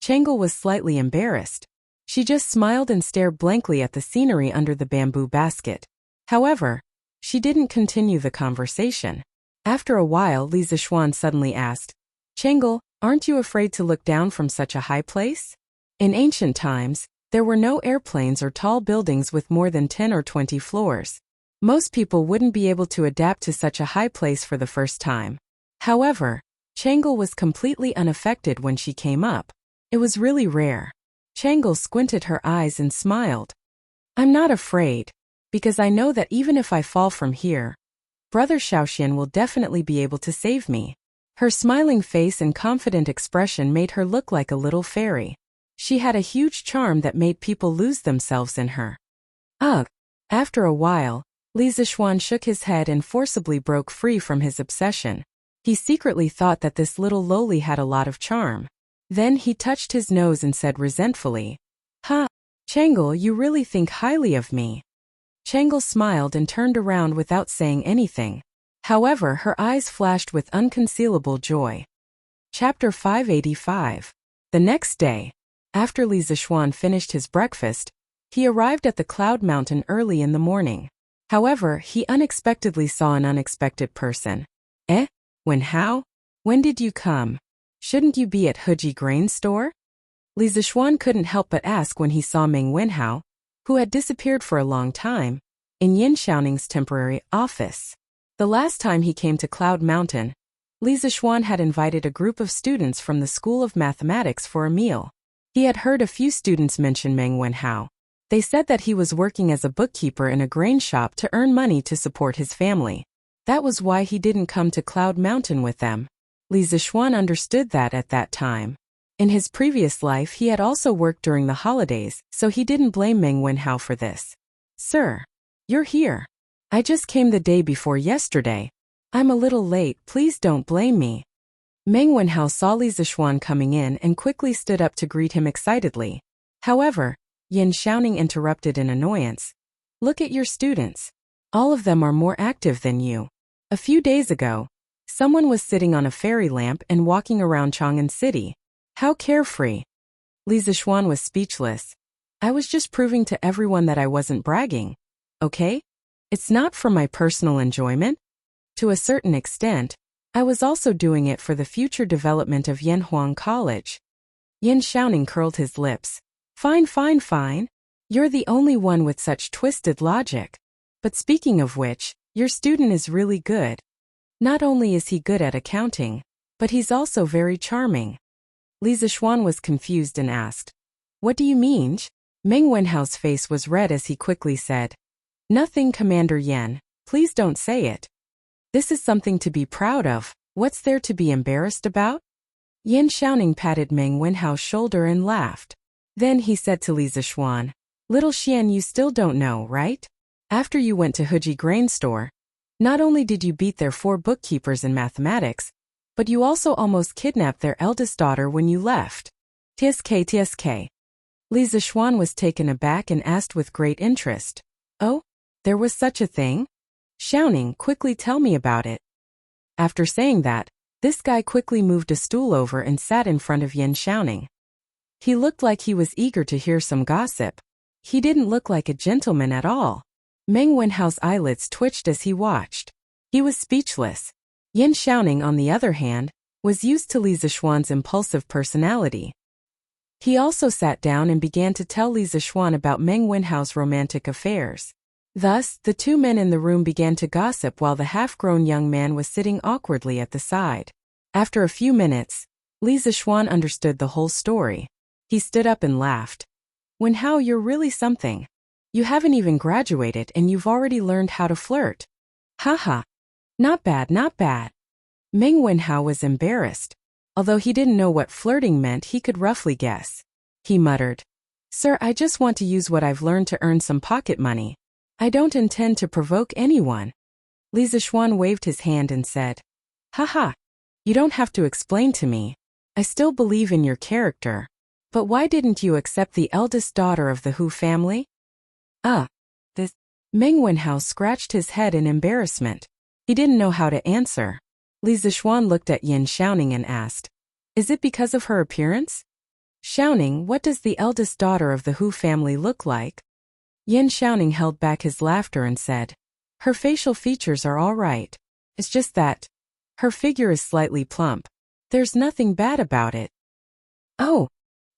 S1: Changle was slightly embarrassed. She just smiled and stared blankly at the scenery under the bamboo basket. However, she didn't continue the conversation. After a while, Li Zishuan suddenly asked, "Changle, aren't you afraid to look down from such a high place? In ancient times, there were no airplanes or tall buildings with more than 10 or 20 floors. Most people wouldn't be able to adapt to such a high place for the first time." However, Changle was completely unaffected when she came up. It was really rare. Changle squinted her eyes and smiled. "I'm not afraid, because I know that even if I fall from here, Brother Xiaoxian will definitely be able to save me." Her smiling face and confident expression made her look like a little fairy. She had a huge charm that made people lose themselves in her. Ugh! After a while, Li Zishuan shook his head and forcibly broke free from his obsession. He secretly thought that this little loli had a lot of charm. Then he touched his nose and said resentfully, "Ha! Changle, you really think highly of me." Changle smiled and turned around without saying anything. However, her eyes flashed with unconcealable joy. Chapter 585. The next day, after Li Zishuan finished his breakfast, he arrived at the Cloud Mountain early in the morning. However, he unexpectedly saw an unexpected person. "Eh? How? When did you come? Shouldn't you be at Heji Grain Store?" Li Zishuan couldn't help but ask when he saw Meng Wenhao, who had disappeared for a long time, in Yin Xiaoning's temporary office. The last time he came to Cloud Mountain, Li Zixuan had invited a group of students from the School of Mathematics for a meal. He had heard a few students mention Meng Wenhao. They said that he was working as a bookkeeper in a grain shop to earn money to support his family. That was why he didn't come to Cloud Mountain with them. Li Zixuan understood that at that time. In his previous life he had also worked during the holidays, so he didn't blame Meng Wenhao for this. "Sir, you're here. I just came the day before yesterday. I'm a little late, please don't blame me." Meng Wenhao saw Li Zixuan coming in and quickly stood up to greet him excitedly. However, Yin Xiaoning interrupted in annoyance. "Look at your students. All of them are more active than you. A few days ago, someone was sitting on a fairy lamp and walking around Chang'an City. How carefree." Li Zixuan was speechless. "I was just proving to everyone that I wasn't bragging. Okay? It's not for my personal enjoyment. To a certain extent, I was also doing it for the future development of Yanhuang College." Yin Xiaoning curled his lips. Fine, fine, fine. You're the only one with such twisted logic. But speaking of which, your student is really good. Not only is he good at accounting, but he's also very charming." Li Zixuan was confused and asked, "What do you mean?" Meng Wenhao's face was red as he quickly said, "Nothing, Commander Yan. Please don't say it. This is something to be proud of. What's there to be embarrassed about?" Yin Xiaoning patted Meng Wenhao's shoulder and laughed. Then he said to Li Zixuan, "Little Xian, you still don't know, right? After you went to Huji Grain Store, not only did you beat their 4 bookkeepers in mathematics, but you also almost kidnapped their eldest daughter when you left." "TSK, TSK." Li Zixuan was taken aback and asked with great interest, "Oh, there was such a thing? Xiaoning, quickly tell me about it." After saying that, this guy quickly moved a stool over and sat in front of Yin Xiaoning. He looked like he was eager to hear some gossip. He didn't look like a gentleman at all. Meng Wenhao's eyelids twitched as he watched. He was speechless. Yin Xiaoning, on the other hand, was used to Li Zixuan's impulsive personality. He also sat down and began to tell Li Zixuan about Meng Wenhao's romantic affairs. Thus, the 2 men in the room began to gossip while the half-grown young man was sitting awkwardly at the side. After a few minutes, Li Zixuan understood the whole story. He stood up and laughed. "Wenhao, you're really something. You haven't even graduated and you've already learned how to flirt. Haha. Not bad, not bad." Meng Wenhao was embarrassed. Although he didn't know what flirting meant, he could roughly guess. He muttered, "Sir, I just want to use what I've learned to earn some pocket money. I don't intend to provoke anyone." Li Zixuan waved his hand and said, "Haha. You don't have to explain to me. I still believe in your character. But why didn't you accept the eldest daughter of the Hu family?" This. Meng Wenhao scratched his head in embarrassment. He didn't know how to answer. Li Zixuan looked at Yin Xiaoning and asked, "Is it because of her appearance?" "Xiaoning, what does the eldest daughter of the Hu family look like?" Yin Xiaoning held back his laughter and said, "Her facial features are all right. It's just that her figure is slightly plump. There's nothing bad about it." "Oh,"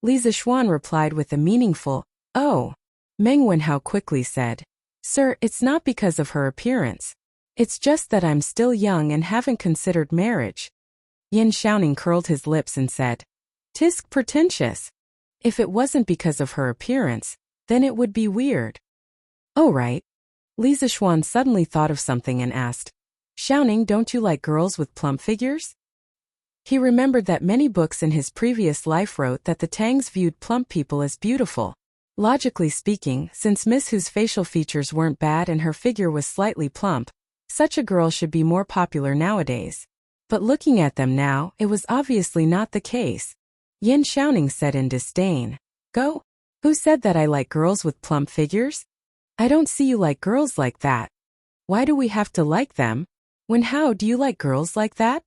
S1: Li Zixuan replied with a meaningful, "Oh." Meng Wenhao quickly said, "Sir, it's not because of her appearance. It's just that I'm still young and haven't considered marriage." Yin Xiaoning curled his lips and said, "Tisk, pretentious. If it wasn't because of her appearance, then it would be weird." "Oh right." Li Zixuan suddenly thought of something and asked, "Xiaoning, don't you like girls with plump figures?" He remembered that many books in his previous life wrote that the Tangs viewed plump people as beautiful. Logically speaking, since Miss Hu's facial features weren't bad and her figure was slightly plump, such a girl should be more popular nowadays. But looking at them now, it was obviously not the case. Yin Xiaoning said in disdain, "Go? Who said that I like girls with plump figures? I don't see you like girls like that. Why do we have to like them? Wenhao, do you like girls like that?"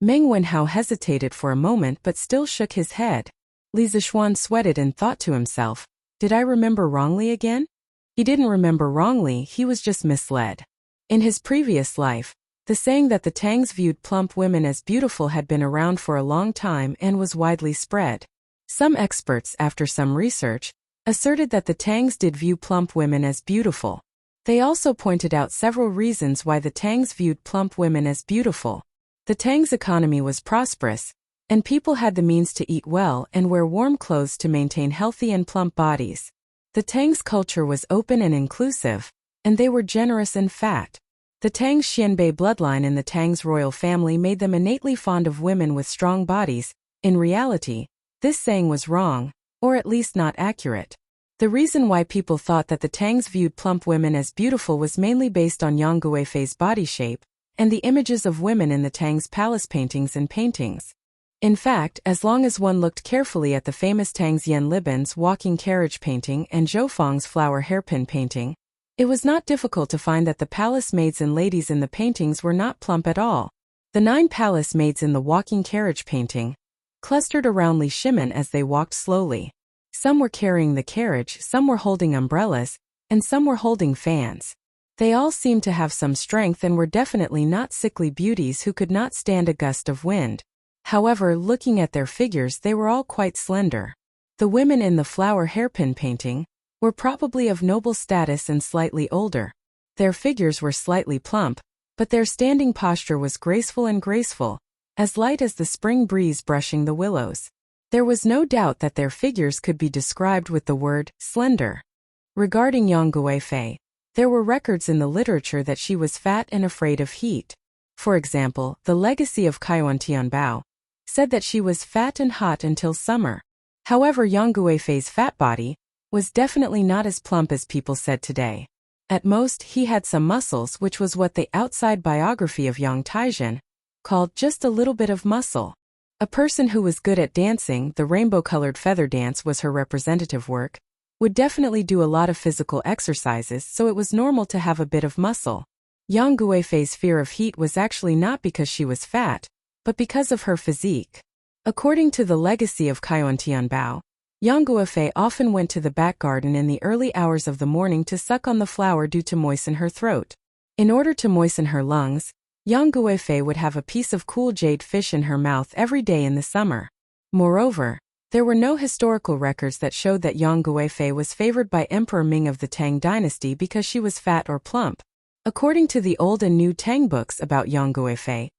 S1: Meng Wenhao hesitated for a moment but still shook his head. Li Zixuan sweated and thought to himself, "Did I remember wrongly again?" He didn't remember wrongly, he was just misled. In his previous life, the saying that the Tangs viewed plump women as beautiful had been around for a long time and was widely spread. Some experts, after some research, asserted that the Tangs did view plump women as beautiful. They also pointed out several reasons why the Tangs viewed plump women as beautiful. The Tang's economy was prosperous, and people had the means to eat well and wear warm clothes to maintain healthy and plump bodies. The Tang's culture was open and inclusive, and they were generous and fat. The Tang's Xianbei bloodline in the Tang's royal family made them innately fond of women with strong bodies. In reality, this saying was wrong, or at least not accurate. The reason why people thought that the Tangs viewed plump women as beautiful was mainly based on Yang Guifei's body shape, and the images of women in the Tang's palace paintings and paintings. In fact, as long as one looked carefully at the famous Tang's Yan Libin's walking carriage painting and Zhou Feng's flower hairpin painting, it was not difficult to find that the palace maids and ladies in the paintings were not plump at all. The 9 palace maids in the walking carriage painting clustered around Li Shimin as they walked slowly. Some were carrying the carriage, some were holding umbrellas, and some were holding fans. They all seemed to have some strength and were definitely not sickly beauties who could not stand a gust of wind. However, looking at their figures, they were all quite slender. The women in the flower hairpin painting were probably of noble status and slightly older. Their figures were slightly plump, but their standing posture was graceful, as light as the spring breeze brushing the willows. There was no doubt that their figures could be described with the word slender. Regarding Yang Guifei, there were records in the literature that she was fat and afraid of heat. For example, the legacy of Kaiyuan Tianbao said that she was fat and hot until summer. However, Yang Guifei's fat body was definitely not as plump as people said today. At most, he had some muscles, which was what the outside biography of Yang Taizhen called just a little bit of muscle. A person who was good at dancing, the rainbow-colored feather dance was her representative work, would definitely do a lot of physical exercises, so it was normal to have a bit of muscle. Yang Guifei's fear of heat was actually not because she was fat, but because of her physique. According to the legacy of Kaiyuan Tianbao, Yang Guifei often went to the back garden in the early hours of the morning to suck on the flower to moisten her throat. In order to moisten her lungs, Yang Guifei would have a piece of cool jade fish in her mouth every day in the summer. Moreover, there were no historical records that showed that Yang Guifei was favored by Emperor Ming of the Tang dynasty because she was fat or plump. According to the old and new Tang books about Yang Guifei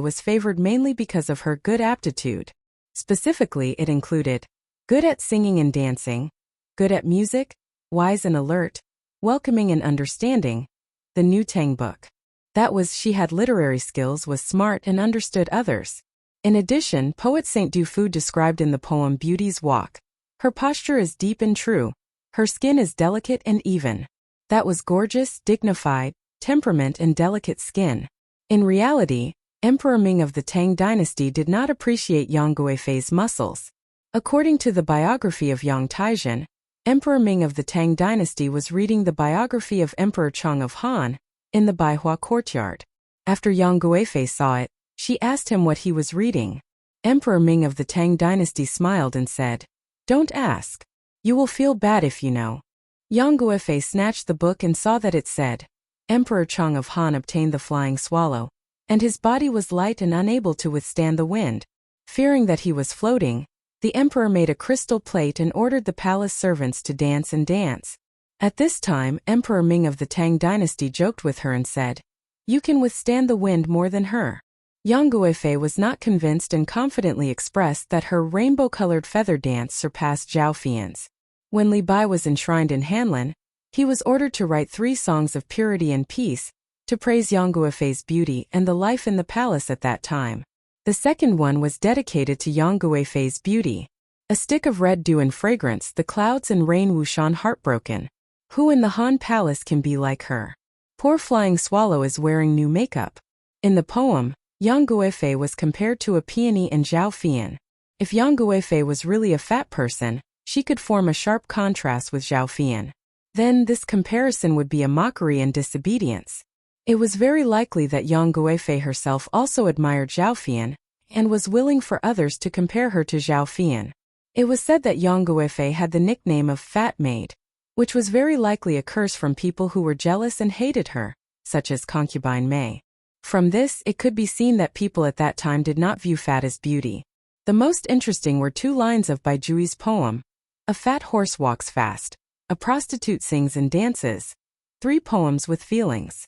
S1: was favored mainly because of her good aptitude. Specifically, it included good at singing and dancing, good at music, wise and alert, welcoming and understanding. The new Tang book. That was, she had literary skills, was smart and understood others. In addition, poet Saint Du Fu described in the poem Beauty's Walk, her posture is deep and true, her skin is delicate and even. That was gorgeous, dignified, temperament and delicate skin. In reality, Emperor Ming of the Tang dynasty did not appreciate Yang Guifei's muscles. According to the biography of Yang Taizhen, Emperor Ming of the Tang dynasty was reading the biography of Emperor Chang of Han in the Baihua courtyard. After Yang Guifei saw it, she asked him what he was reading. Emperor Ming of the Tang dynasty smiled and said, "Don't ask. You will feel bad if you know." Yang Guifei snatched the book and saw that it said, Emperor Chang of Han obtained the flying swallow, and his body was light and unable to withstand the wind. Fearing that he was floating, the emperor made a crystal plate and ordered the palace servants to dance and dance. At this time, Emperor Ming of the Tang dynasty joked with her and said, "You can withstand the wind more than her." Yang Guifei was not convinced and confidently expressed that her rainbow-colored feather dance surpassed Zhao Fian's. When Li Bai was enshrined in Hanlin, he was ordered to write 3 songs of purity and peace, to praise Yang Guifei's beauty and the life in the palace at that time. The second one was dedicated to Yang Guifei's beauty. A stick of red dew and fragrance, the clouds and rain Wushan heartbroken. Who in the Han Palace can be like her? Poor flying swallow is wearing new makeup. In the poem, Yang Guifei was compared to a peony and Zhao Fian. If Yang Guifei was really a fat person, she could form a sharp contrast with Zhao Fian. Then this comparison would be a mockery and disobedience. It was very likely that Yang Guifei herself also admired Zhao Fian, and was willing for others to compare her to Zhao Fian. It was said that Yang Guifei had the nickname of Fat Maid, which was very likely a curse from people who were jealous and hated her, such as Concubine Mei. From this, it could be seen that people at that time did not view fat as beauty. The most interesting were 2 lines of Bai Jui's poem. A fat horse walks fast. A prostitute sings and dances. 3 poems with feelings.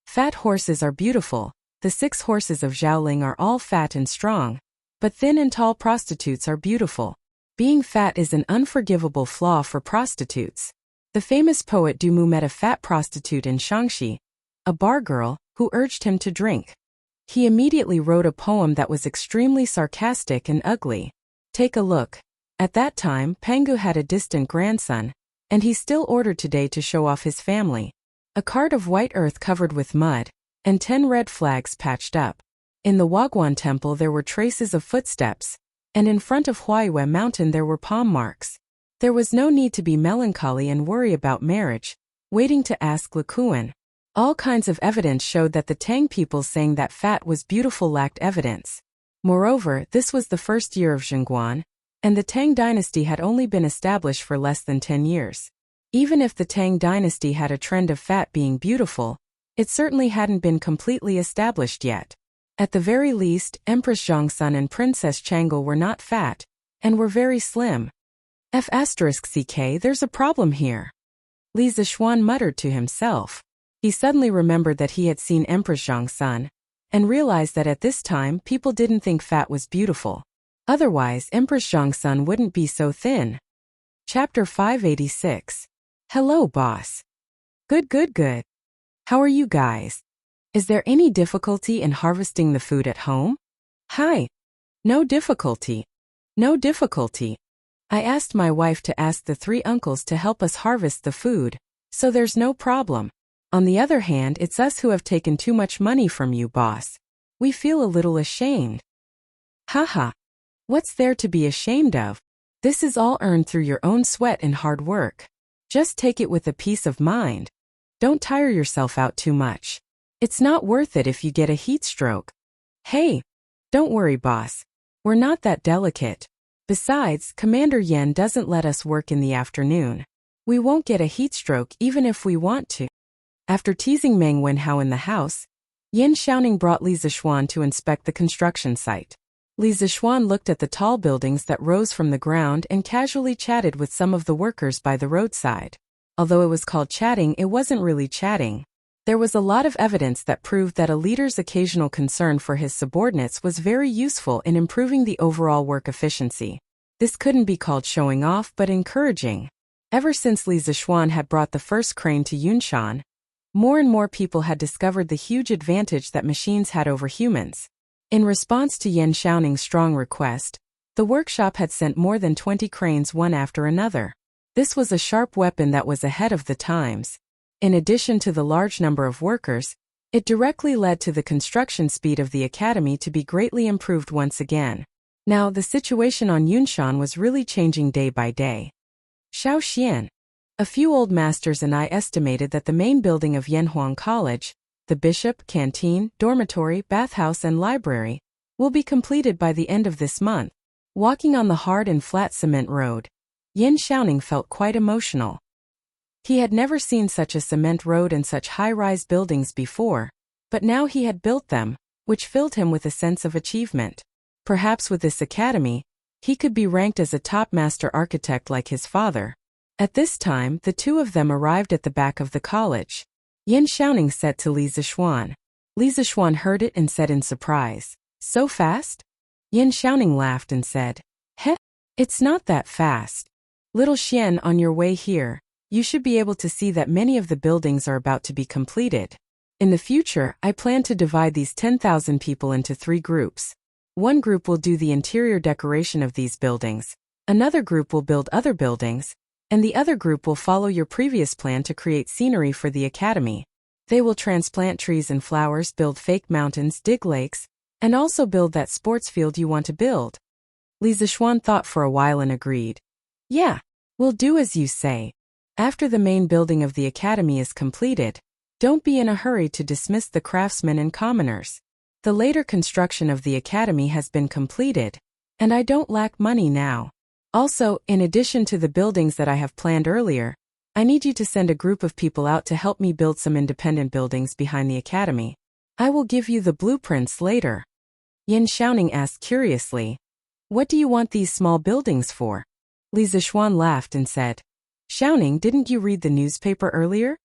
S1: Fat horses are beautiful, The 6 horses of Zhaoling are all fat and strong, but thin and tall prostitutes are beautiful. Being fat is an unforgivable flaw for prostitutes. The famous poet Du Mu met a fat prostitute in Shaanxi, a bar girl, who urged him to drink. He immediately wrote a poem that was extremely sarcastic and ugly. Take a look. At that time, Pangu had a distant grandson, and he still ordered today to show off his family. A cart of white earth covered with mud, and 10 red flags patched up. In the Wagwan temple there were traces of footsteps, and in front of Huaiyue mountain there were palm marks. There was no need to be melancholy and worry about marriage, waiting to ask Likuan. All kinds of evidence showed that the Tang people saying that fat was beautiful lacked evidence. Moreover, this was the first year of Zhengguan, and the Tang dynasty had only been established for less than 10 years. Even if the Tang dynasty had a trend of fat being beautiful, it certainly hadn't been completely established yet. At the very least, Empress Zhongsun and Princess Chang'e were not fat, and were very slim. F***ck, there's a problem here. Li Zishuan muttered to himself. He suddenly remembered that he had seen Empress Zhongsun, and realized that at this time people didn't think fat was beautiful. Otherwise, Empress Zhongsun wouldn't be so thin. Chapter 586. Hello, boss. Good. How are you guys? Is there any difficulty in harvesting the food at home? Hi. No difficulty. I asked my wife to ask the 3 uncles to help us harvest the food, so there's no problem. On the other hand, it's us who have taken too much money from you, boss. We feel a little ashamed. Haha. What's there to be ashamed of? This is all earned through your own sweat and hard work. Just take it with a peace of mind. Don't tire yourself out too much. It's not worth it if you get a heat stroke. Hey. Don't worry, boss. We're not that delicate. Besides, Commander Yen doesn't let us work in the afternoon. We won't get a heat stroke even if we want to. After teasing Meng Wenhao in the house, Yin Xiaoning brought Li Zishuan to inspect the construction site. Li Zishuan looked at the tall buildings that rose from the ground and casually chatted with some of the workers by the roadside. Although it was called chatting, it wasn't really chatting. There was a lot of evidence that proved that a leader's occasional concern for his subordinates was very useful in improving the overall work efficiency. This couldn't be called showing off but encouraging. Ever since Li Zishuan had brought the first crane to Yunshan, more and more people had discovered the huge advantage that machines had over humans. In response to Yen Xiaoning's strong request, the workshop had sent more than 20 cranes one after another. This was a sharp weapon that was ahead of the times. In addition to the large number of workers, it directly led to the construction speed of the academy to be greatly improved once again. Now, the situation on Yunshan was really changing day by day. Xiao Xian. A few old masters and I estimated that the main building of Yanhuang College, the bishop, canteen, dormitory, bathhouse and library, will be completed by the end of this month. Walking on the hard and flat cement road, Yin Xiaoning felt quite emotional. He had never seen such a cement road and such high-rise buildings before, but now he had built them, which filled him with a sense of achievement. Perhaps with this academy, he could be ranked as a top master architect like his father. At this time, the 2 of them arrived at the back of the college. Yin Xiaoning said to Li Zishuan. Li Zishuan heard it and said in surprise, "So fast?" Yin Xiaoning laughed and said, "Heh, it's not that fast. Little Xian, on your way here, you should be able to see that many of the buildings are about to be completed. In the future, I plan to divide these 10,000 people into 3 groups. One group will do the interior decoration of these buildings, another group will build other buildings, and the other group will follow your previous plan to create scenery for the academy. They will transplant trees and flowers, build fake mountains, dig lakes, and also build that sports field you want to build." Li Zishuan thought for a while and agreed. "Yeah, we'll do as you say. After the main building of the academy is completed, don't be in a hurry to dismiss the craftsmen and commoners. The later construction of the academy has been completed, and I don't lack money now. Also, in addition to the buildings that I have planned earlier, I need you to send a group of people out to help me build some independent buildings behind the academy. I will give you the blueprints later." Yin Xiaoning asked curiously, "What do you want these small buildings for?" Li Zishuan laughed and said, "Xiaoning, didn't you read the newspaper earlier?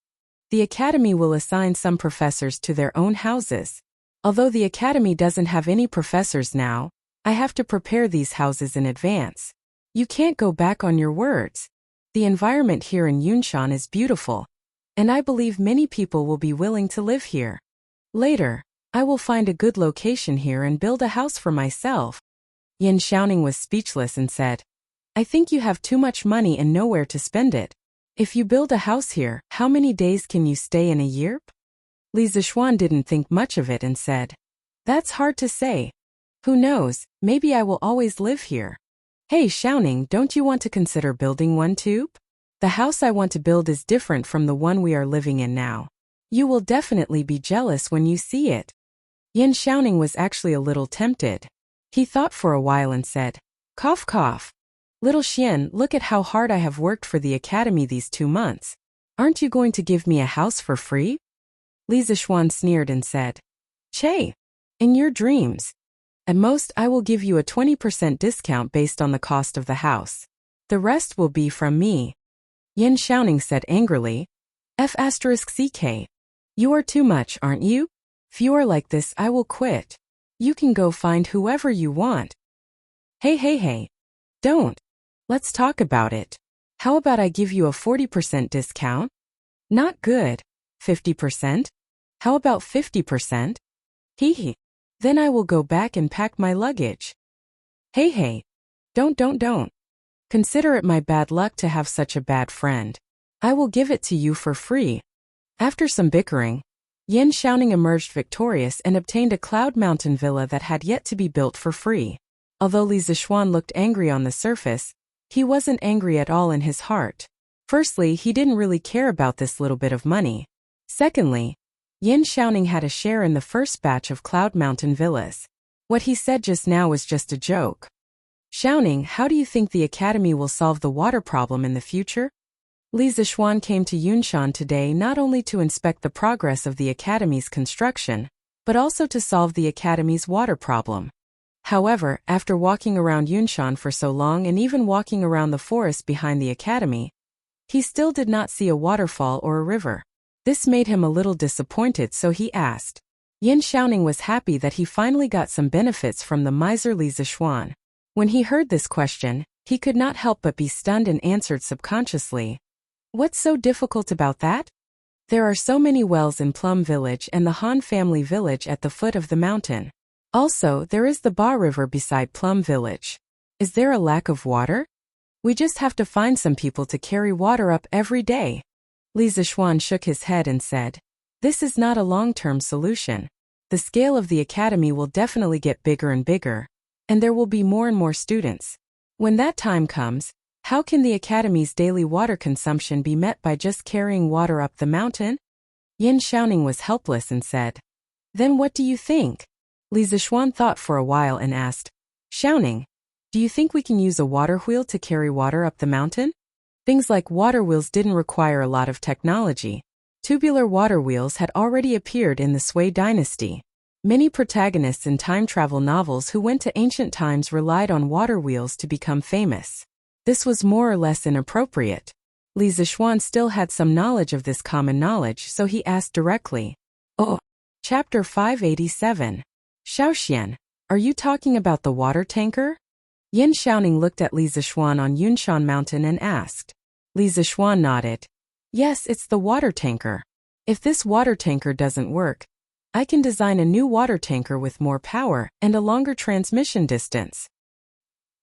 S1: The academy will assign some professors to their own houses. Although the academy doesn't have any professors now, I have to prepare these houses in advance. You can't go back on your words. The environment here in Yunshan is beautiful, and I believe many people will be willing to live here. Later, I will find a good location here and build a house for myself. Yin Xiaoning was speechless and said, I think you have too much money and nowhere to spend it. If you build a house here, how many days can you stay in a year? Li Zishuan didn't think much of it and said, That's hard to say. Who knows, maybe I will always live here. Hey Xiaoning, don't you want to consider building one too? The house I want to build is different from the one we are living in now. You will definitely be jealous when you see it. Yin Xiaoning was actually a little tempted. He thought for a while and said, Cough cough. Little Xian, look at how hard I have worked for the academy these 2 months. Aren't you going to give me a house for free? Li Zishuan sneered and said, Che, in your dreams. At most I will give you a 20% discount based on the cost of the house. The rest will be from me. Yin Xiaoning said angrily, F*CK. You are too much, aren't you? If you are like this, I will quit. You can go find whoever you want. Hey. Don't. Let's talk about it. How about I give you a 40% discount? Not good. 50%? How about 50%? Hee. Then I will go back and pack my luggage. Hey. Don't. Consider it my bad luck to have such a bad friend. I will give it to you for free. After some bickering, Yin Xiaoning emerged victorious and obtained a Cloud Mountain villa that had yet to be built for free. Although Li Zishuan looked angry on the surface, he wasn't angry at all in his heart. Firstly, he didn't really care about this little bit of money. Secondly, Yin Xiaoning had a share in the first batch of Cloud Mountain villas. What he said just now was just a joke. Xiaoning, how do you think the academy will solve the water problem in the future? Li Zishuan came to Yunshan today not only to inspect the progress of the academy's construction, but also to solve the academy's water problem. However, after walking around Yunshan for so long and even walking around the forest behind the academy, he still did not see a waterfall or a river. This made him a little disappointed, so he asked. Yin Xiaoning was happy that he finally got some benefits from the miser Li Zishuan. When he heard this question, he could not help but be stunned and answered subconsciously, What's so difficult about that? There are so many wells in Plum Village and the Han family village at the foot of the mountain. Also, there is the Ba River beside Plum Village. Is there a lack of water? We just have to find some people to carry water up every day. Li Zishuan shook his head and said, This is not a long-term solution. The scale of the academy will definitely get bigger and bigger, and there will be more and more students. When that time comes, how can the academy's daily water consumption be met by just carrying water up the mountain? Yin Xiaoning was helpless and said, Then what do you think? Li Zishuan thought for a while and asked, Xiaoning, do you think we can use a water wheel to carry water up the mountain? Things like water wheels didn't require a lot of technology. Tubular water wheels had already appeared in the Sui dynasty. Many protagonists in time travel novels who went to ancient times relied on water wheels to become famous. This was more or less inappropriate. Li Zishuan still had some knowledge of this common knowledge, so he asked directly. Oh, Chapter 587. Xiaoxian, are you talking about the water tanker? Yin Xiaoning looked at Li Zishuan on Yunshan Mountain and asked. Li Zishuan nodded. Yes, it's the water tanker. If this water tanker doesn't work, I can design a new water tanker with more power and a longer transmission distance.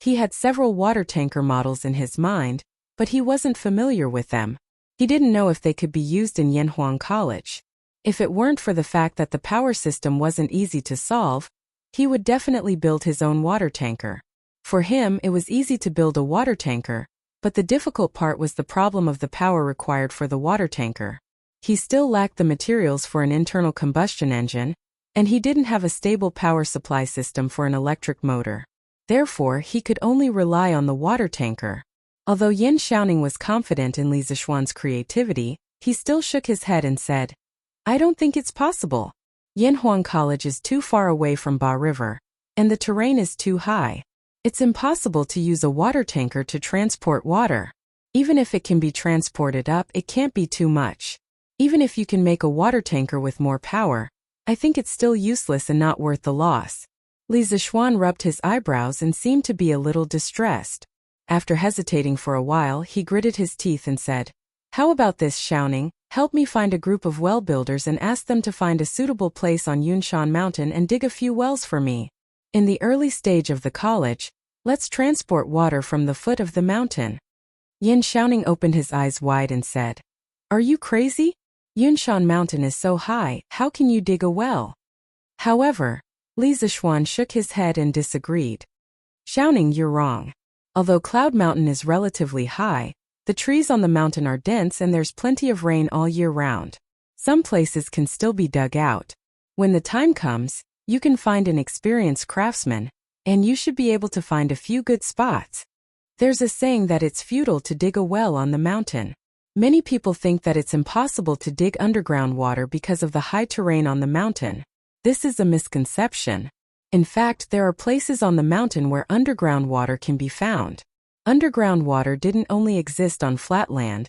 S1: He had several water tanker models in his mind, but he wasn't familiar with them. He didn't know if they could be used in Yanhuang College. If it weren't for the fact that the power system wasn't easy to solve, he would definitely build his own water tanker. For him, it was easy to build a water tanker, but the difficult part was the problem of the power required for the water tanker. He still lacked the materials for an internal combustion engine, and he didn't have a stable power supply system for an electric motor. Therefore, he could only rely on the water tanker. Although Yin Xiaoning was confident in Li Zishuan's creativity, he still shook his head and said, I don't think it's possible. Yanhuang College is too far away from Ba River, and the terrain is too high. It's impossible to use a water tanker to transport water. Even if it can be transported up, it can't be too much. Even if you can make a water tanker with more power, I think it's still useless and not worth the loss. Li Zixuan rubbed his eyebrows and seemed to be a little distressed. After hesitating for a while, he gritted his teeth and said, "How about this, Xiaoning? Help me find a group of well builders and ask them to find a suitable place on Yunshan Mountain and dig a few wells for me. In the early stage of the college, let's transport water from the foot of the mountain." Yin Xiaoning opened his eyes wide and said, "Are you crazy? Yunshan Mountain is so high, how can you dig a well?" However, Li Zixuan shook his head and disagreed. "Xiaoning, you're wrong. Although Cloud Mountain is relatively high, the trees on the mountain are dense and there's plenty of rain all year round. Some places can still be dug out. When the time comes, you can find an experienced craftsman, and you should be able to find a few good spots. There's a saying that it's futile to dig a well on the mountain. Many people think that it's impossible to dig underground water because of the high terrain on the mountain. This is a misconception. In fact, there are places on the mountain where underground water can be found. Underground water didn't only exist on flat land,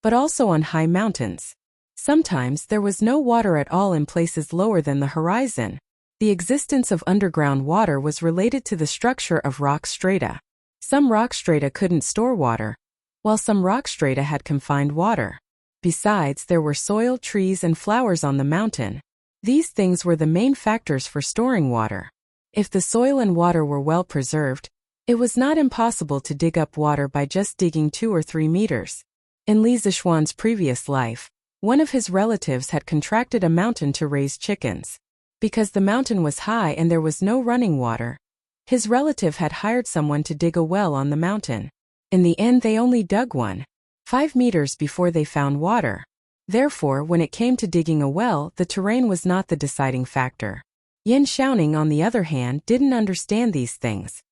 S1: but also on high mountains. Sometimes there was no water at all in places lower than the horizon. The existence of underground water was related to the structure of rock strata. Some rock strata couldn't store water, while some rock strata had confined water. Besides, there were soil, trees, and flowers on the mountain. These things were the main factors for storing water. If the soil and water were well preserved, it was not impossible to dig up water by just digging 2 or 3 meters. In Li Zixuan's previous life, one of his relatives had contracted a mountain to raise chickens. Because the mountain was high and there was no running water, his relative had hired someone to dig a well on the mountain. In the end, they only dug 1.5 meters before they found water. Therefore, when it came to digging a well, the terrain was not the deciding factor. Yin Xiaoning, on the other hand, didn't understand these things.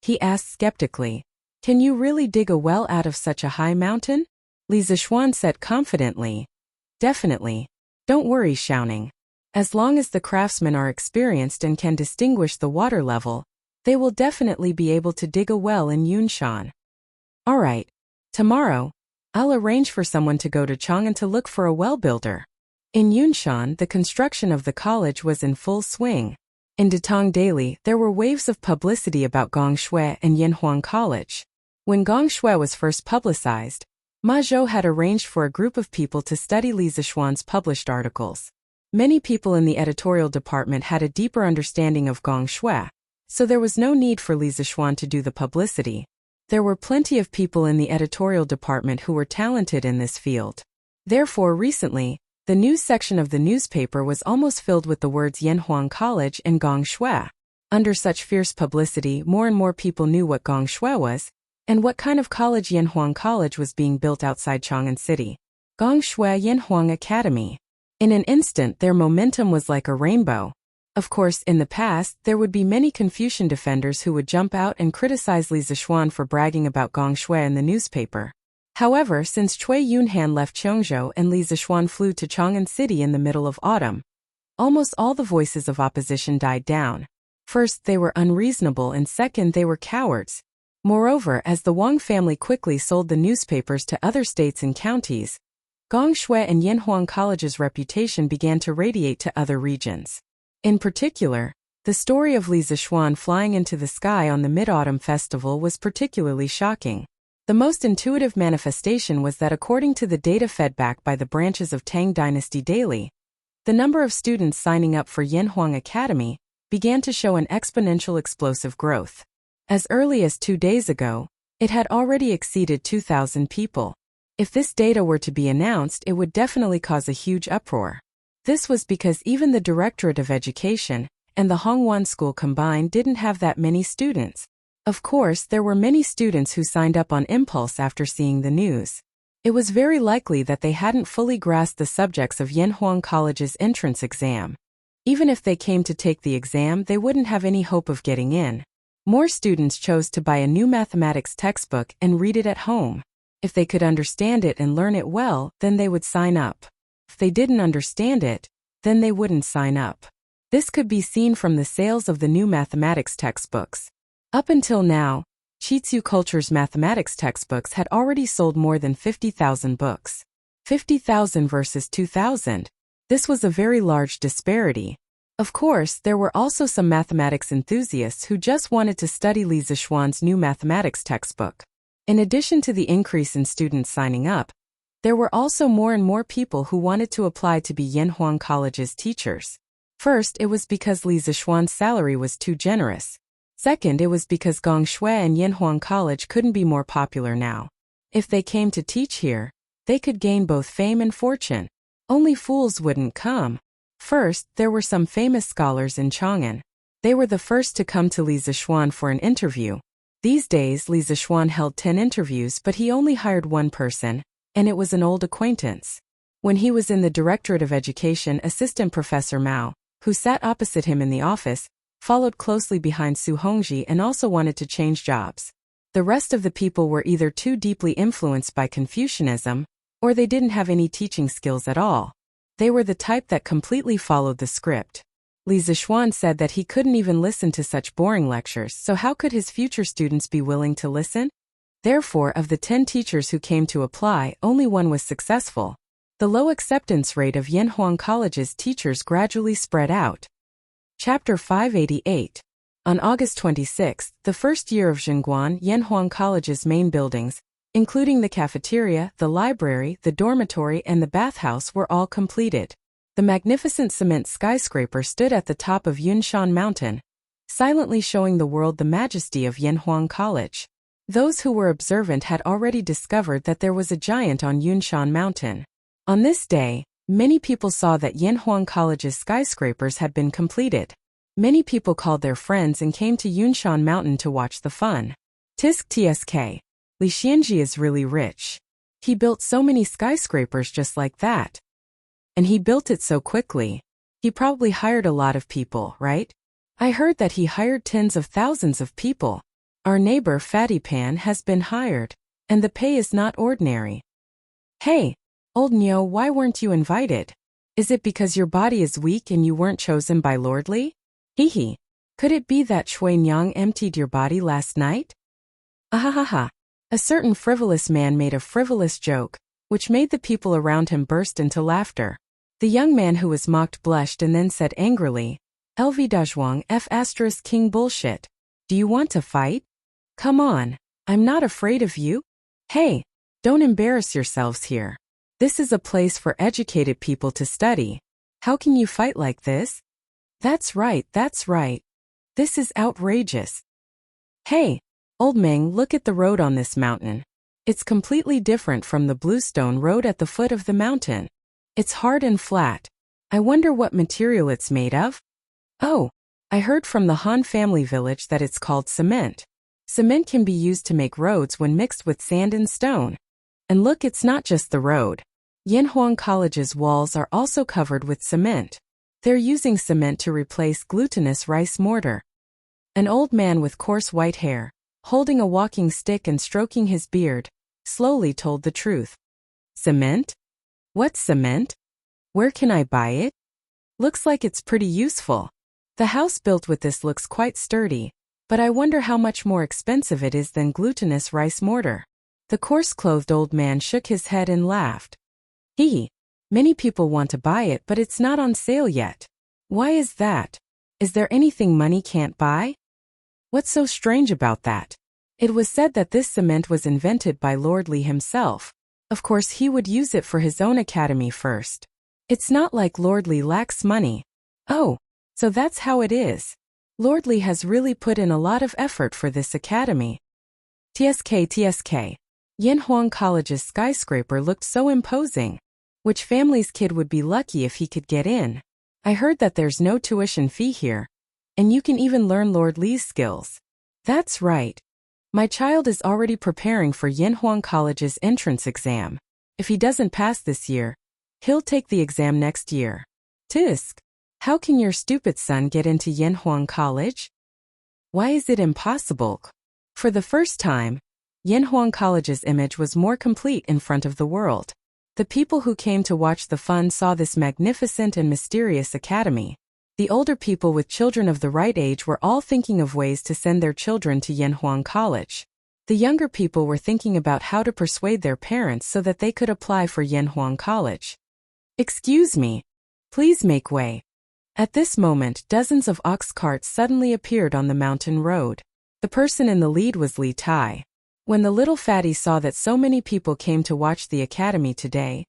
S1: He asked skeptically, "Can you really dig a well out of such a high mountain?" Li Zixuan said confidently, "Definitely. Don't worry, Xiaoning. As long as the craftsmen are experienced and can distinguish the water level, they will definitely be able to dig a well in Yunshan." "All right. Tomorrow, I'll arrange for someone to go to Chang'an to look for a well builder." In Yunshan, the construction of the college was in full swing. In Datong Daily, there were waves of publicity about Gongshui and Yanhuang College. When Gongshui was first publicized, Ma Zhou had arranged for a group of people to study Li Zixuan's published articles. Many people in the editorial department had a deeper understanding of Gongshui, so there was no need for Li Zixuan to do the publicity. There were plenty of people in the editorial department who were talented in this field. Therefore, recently, the news section of the newspaper was almost filled with the words Yanhuang College and Gongshui. Under such fierce publicity, more and more people knew what Gongshui was, and what kind of college Yanhuang College was being built outside Chang'an City. Gongshui Yanhuang Academy. In an instant, their momentum was like a rainbow. Of course, in the past, there would be many Confucian defenders who would jump out and criticize Li Zixuan for bragging about Gongshui in the newspaper. However, since Cui Yunhan left Cheongzhou and Li Zixuan flew to Chang'an City in the middle of autumn, almost all the voices of opposition died down. First, they were unreasonable, and second, they were cowards. Moreover, as the Wang family quickly sold the newspapers to other states and counties, Gongshui and Yanhuang College's reputation began to radiate to other regions. In particular, the story of Li Zixuan flying into the sky on the Mid-Autumn Festival was particularly shocking. The most intuitive manifestation was that according to the data fed back by the branches of Tang Dynasty Daily, the number of students signing up for Yanhuang Academy began to show an exponential explosive growth. As early as 2 days ago, it had already exceeded 2,000 people. If this data were to be announced, it would definitely cause a huge uproar. This was because even the Directorate of Education and the Hongwan School combined didn't have that many students. Of course, there were many students who signed up on impulse after seeing the news. It was very likely that they hadn't fully grasped the subjects of Yanhuang College's entrance exam. Even if they came to take the exam, they wouldn't have any hope of getting in. More students chose to buy a new mathematics textbook and read it at home. If they could understand it and learn it well, then they would sign up. If they didn't understand it, then they wouldn't sign up. This could be seen from the sales of the new mathematics textbooks. Up until now, Chitsu Culture's mathematics textbooks had already sold more than 50,000 books. 50,000 versus 2,000. This was a very large disparity. Of course, there were also some mathematics enthusiasts who just wanted to study Li Zixuan's new mathematics textbook. In addition to the increase in students signing up, there were also more and more people who wanted to apply to be Yanhuang College's teachers. First, it was because Li Zixuan's salary was too generous. Second, it was because Gongshui and Yanhuang College couldn't be more popular now. If they came to teach here, they could gain both fame and fortune. Only fools wouldn't come. First, there were some famous scholars in Chang'an. They were the first to come to Li Zixuan for an interview. These days, Li Zixuan held 10 interviews, but he only hired one person, and it was an old acquaintance. When he was in the Directorate of Education, Assistant Professor Mao, who sat opposite him in the office, followed closely behind Su Hongji and also wanted to change jobs. The rest of the people were either too deeply influenced by Confucianism, or they didn't have any teaching skills at all. They were the type that completely followed the script. Li Zixuan said that he couldn't even listen to such boring lectures, so how could his future students be willing to listen? Therefore, of the 10 teachers who came to apply, only one was successful. The low acceptance rate of Yanhuang College's teachers gradually spread out. Chapter 588. On August 26, the first year of Zhenguan, Yanhuang College's main buildings, including the cafeteria, the library, the dormitory, and the bathhouse, were all completed. The magnificent cement skyscraper stood at the top of Yunshan Mountain, silently showing the world the majesty of Yanhuang College. Those who were observant had already discovered that there was a giant on Yunshan Mountain. On this day, many people saw that Yanhuang College's skyscrapers had been completed. Many people called their friends and came to Yunshan Mountain to watch the fun. Tsk. Li Xianji is really rich. He built so many skyscrapers just like that. And he built it so quickly. He probably hired a lot of people, right? I heard that he hired tens of thousands of people. Our neighbor Fatty Pan has been hired, and the pay is not ordinary. Hey, old Nyo, why weren't you invited? Is it because your body is weak and you weren't chosen by Lord Li? Hee. Could it be that Shui Nyang emptied your body last night? Ahahaha. A certain frivolous man made a frivolous joke, which made the people around him burst into laughter. The young man who was mocked blushed and then said angrily, "LV Dazhuang F** King bullshit. Do you want to fight? Come on, I'm not afraid of you. Hey, don't embarrass yourselves here. This is a place for educated people to study. How can you fight like this? That's right. This is outrageous. Hey, old Meng, look at the road on this mountain. It's completely different from the bluestone road at the foot of the mountain. It's hard and flat. I wonder what material it's made of? Oh, I heard from the Han family village that it's called cement. Cement can be used to make roads when mixed with sand and stone. And look, it's not just the road. Yanhuang College's walls are also covered with cement. They're using cement to replace glutinous rice mortar. An old man with coarse white hair, holding a walking stick and stroking his beard, slowly told the truth. Cement? What's cement? Where can I buy it? Looks like it's pretty useful. The house built with this looks quite sturdy, but I wonder how much more expensive it is than glutinous rice mortar. The coarse-clothed old man shook his head and laughed. Many people want to buy it, but it's not on sale yet. Why is that? Is there anything money can't buy? What's so strange about that? It was said that this cement was invented by Lord Li himself. Of course, he would use it for his own academy first. It's not like Lord Li lacks money. Oh, so that's how it is. Lord Li has really put in a lot of effort for this academy. Tsk. Yanhuang College's skyscraper looked so imposing. Which family's kid would be lucky if he could get in? I heard that there's no tuition fee here. And you can even learn Lord Li's skills. That's right. My child is already preparing for Yanhuang College's entrance exam. If he doesn't pass this year, he'll take the exam next year. Tisk. How can your stupid son get into Yanhuang College? Why is it impossible? For the first time, Yanhuang College's image was more complete in front of the world. The people who came to watch the fun saw this magnificent and mysterious academy. The older people with children of the right age were all thinking of ways to send their children to Yanhuang College. The younger people were thinking about how to persuade their parents so that they could apply for Yanhuang College. Excuse me. Please make way. At this moment, dozens of ox carts suddenly appeared on the mountain road. The person in the lead was Li Tai. When the little fatty saw that so many people came to watch the academy today,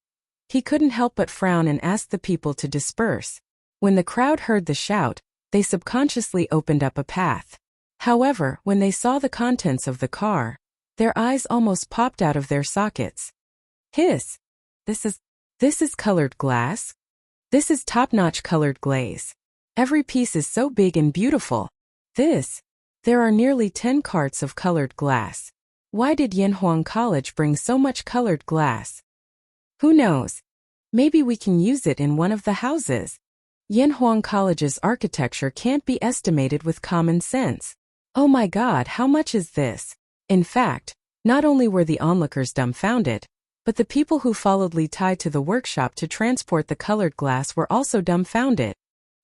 S1: he couldn't help but frown and ask the people to disperse. When the crowd heard the shout, they subconsciously opened up a path. However, when they saw the contents of the car, their eyes almost popped out of their sockets. Hiss! This is colored glass? This is top-notch colored glaze. Every piece is so big and beautiful. There are nearly 10 carts of colored glass. Why did Yanhuang College bring so much colored glass? Who knows? Maybe we can use it in one of the houses. Yanhuang College's architecture can't be estimated with common sense. Oh my God, how much is this? In fact, not only were the onlookers dumbfounded, but the people who followed Li Tai to the workshop to transport the colored glass were also dumbfounded.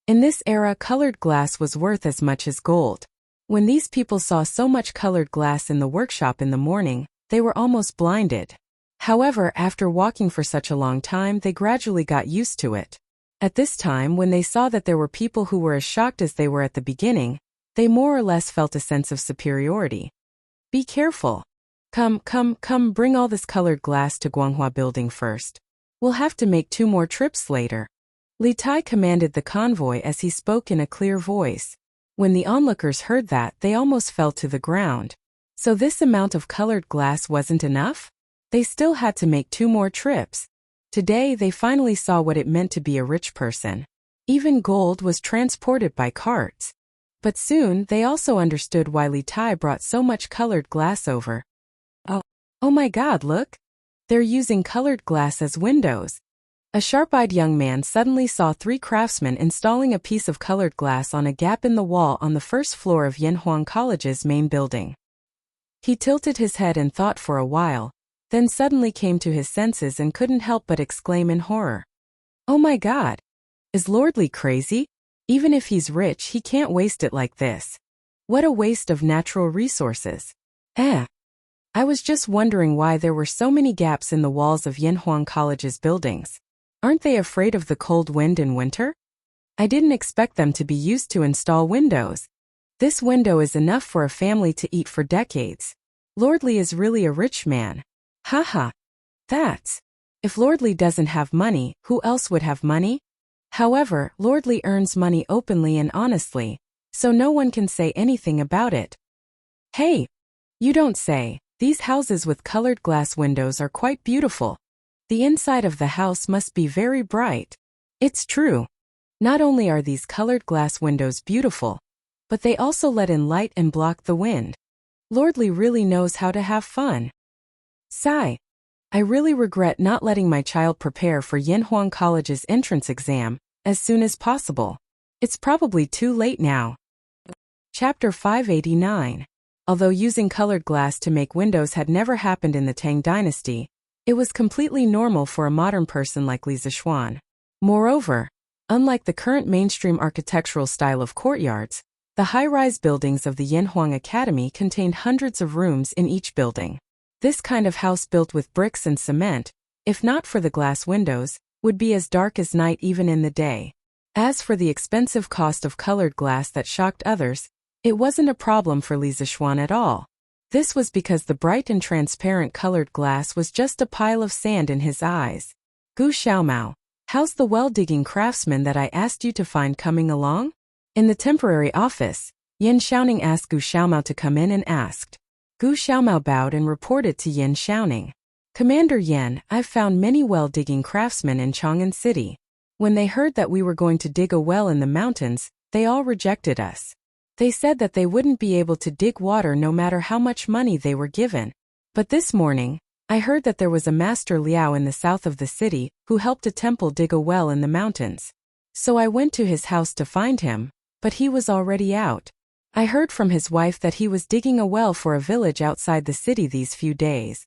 S1: In this era, colored glass was worth as much as gold. When these people saw so much colored glass in the workshop in the morning, they were almost blinded. However, after walking for such a long time, they gradually got used to it. At this time, when they saw that there were people who were as shocked as they were at the beginning, they more or less felt a sense of superiority. Be careful. Come, bring all this colored glass to Guanghua Building first. We'll have to make 2 more trips later. Li Tai commanded the convoy as he spoke in a clear voice. When the onlookers heard that, they almost fell to the ground. So this amount of colored glass wasn't enough? They still had to make 2 more trips. Today they finally saw what it meant to be a rich person. Even gold was transported by carts. But soon they also understood why Li Tai brought so much colored glass over. Oh my God, look! They're using colored glass as windows. A sharp-eyed young man suddenly saw 3 craftsmen installing a piece of colored glass on a gap in the wall on the first floor of Yanhuang College's main building. He tilted his head and thought for a while, then suddenly came to his senses and couldn't help but exclaim in horror. Oh my God! Is Lord Li crazy? Even if he's rich, he can't waste it like this. What a waste of natural resources. I was just wondering why there were so many gaps in the walls of Yanhuang College's buildings. Aren't they afraid of the cold wind in winter? I didn't expect them to be used to install windows. This window is enough for a family to eat for decades. Lord Li is really a rich man. Haha. If Lord Li doesn't have money, who else would have money? However, Lord Li earns money openly and honestly, so no one can say anything about it. Hey! You don't say. These houses with colored glass windows are quite beautiful. The inside of the house must be very bright. It's true. Not only are these colored glass windows beautiful, but they also let in light and block the wind. Lord Li really knows how to have fun. Sigh. I really regret not letting my child prepare for Yanhuang College's entrance exam as soon as possible. It's probably too late now. Chapter 589. Although using colored glass to make windows had never happened in the Tang Dynasty, it was completely normal for a modern person like Li Zixuan. Moreover, unlike the current mainstream architectural style of courtyards, the high-rise buildings of the Yanhuang Academy contained hundreds of rooms in each building. This kind of house built with bricks and cement, if not for the glass windows, would be as dark as night even in the day. As for the expensive cost of colored glass that shocked others, it wasn't a problem for Li Zixuan at all. This was because the bright and transparent colored glass was just a pile of sand in his eyes. Gu Xiaomao, how's the well-digging craftsman that I asked you to find coming along? In the temporary office, Yin Xiaoning asked Gu Xiaomao to come in and asked. Gu Xiaomao bowed and reported to Yin Xiaoning. Commander Yin, I've found many well-digging craftsmen in Chang'an City. When they heard that we were going to dig a well in the mountains, they all rejected us. They said that they wouldn't be able to dig water no matter how much money they were given. But this morning, I heard that there was a Master Liao in the south of the city who helped a temple dig a well in the mountains. So I went to his house to find him, but he was already out. I heard from his wife that he was digging a well for a village outside the city these few days.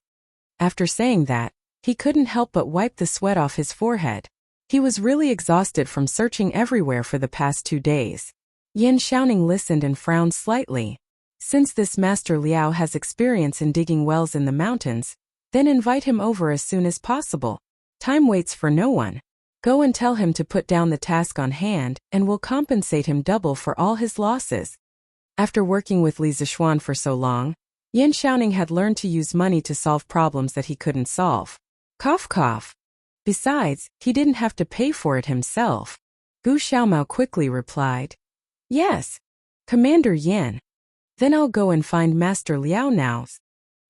S1: After saying that, he couldn't help but wipe the sweat off his forehead. He was really exhausted from searching everywhere for the past 2 days. Yin Xiaoning listened and frowned slightly. Since this Master Liao has experience in digging wells in the mountains, then invite him over as soon as possible. Time waits for no one. Go and tell him to put down the task on hand, and we'll compensate him double for all his losses. After working with Li Zixuan for so long, Yan Xiaoning had learned to use money to solve problems that he couldn't solve. Cough cough. Besides, he didn't have to pay for it himself. Gu Xiaomao quickly replied, "Yes, Commander Yan. Then I'll go and find Master Liao now."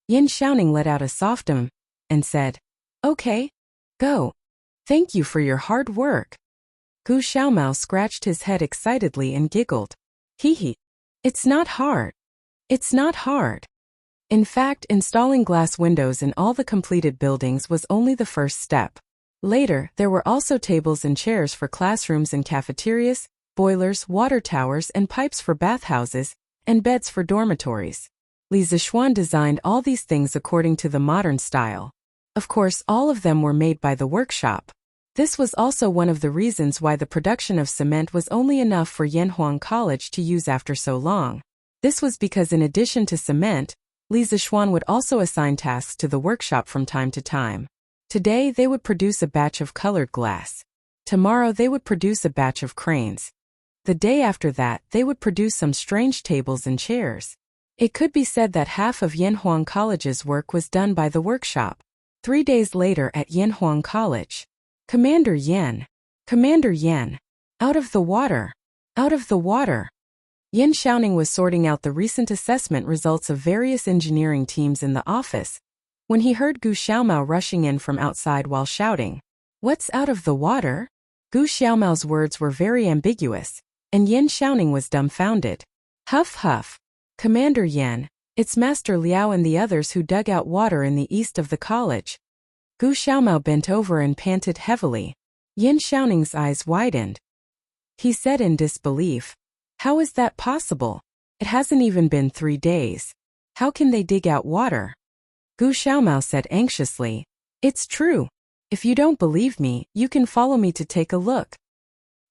S1: Yan Xiaoning let out a soft and said, "Okay, go. Thank you for your hard work." Gu Xiaomao scratched his head excitedly and giggled. Hee. It's not hard. It's not hard. In fact, installing glass windows in all the completed buildings was only the first step. Later, there were also tables and chairs for classrooms and cafeterias, boilers, water towers, and pipes for bathhouses, and beds for dormitories. Li Zixuan designed all these things according to the modern style. Of course, all of them were made by the workshop. This was also one of the reasons why the production of cement was only enough for Yanhuang College to use after so long. This was because in addition to cement, Li Zixuan would also assign tasks to the workshop from time to time. Today they would produce a batch of colored glass. Tomorrow they would produce a batch of cranes. The day after that they would produce some strange tables and chairs. It could be said that half of Yanhuang College's work was done by the workshop. 3 days later at Yanhuang College. Commander Yan. Commander Yan. Out of the water. Out of the water. Yan Xiaoning was sorting out the recent assessment results of various engineering teams in the office when he heard Gu Xiaomao rushing in from outside while shouting, "What's out of the water?" Gu Xiaomao's words were very ambiguous, and Yan Xiaoning was dumbfounded. Huff huff. Commander Yan, it's Master Liao and the others who dug out water in the east of the college. Gu Xiaomao bent over and panted heavily. Yan Xiaoning's eyes widened. He said in disbelief, "How is that possible? It hasn't even been 3 days. How can they dig out water?" Gu Xiaomao said anxiously, "It's true. If you don't believe me, you can follow me to take a look."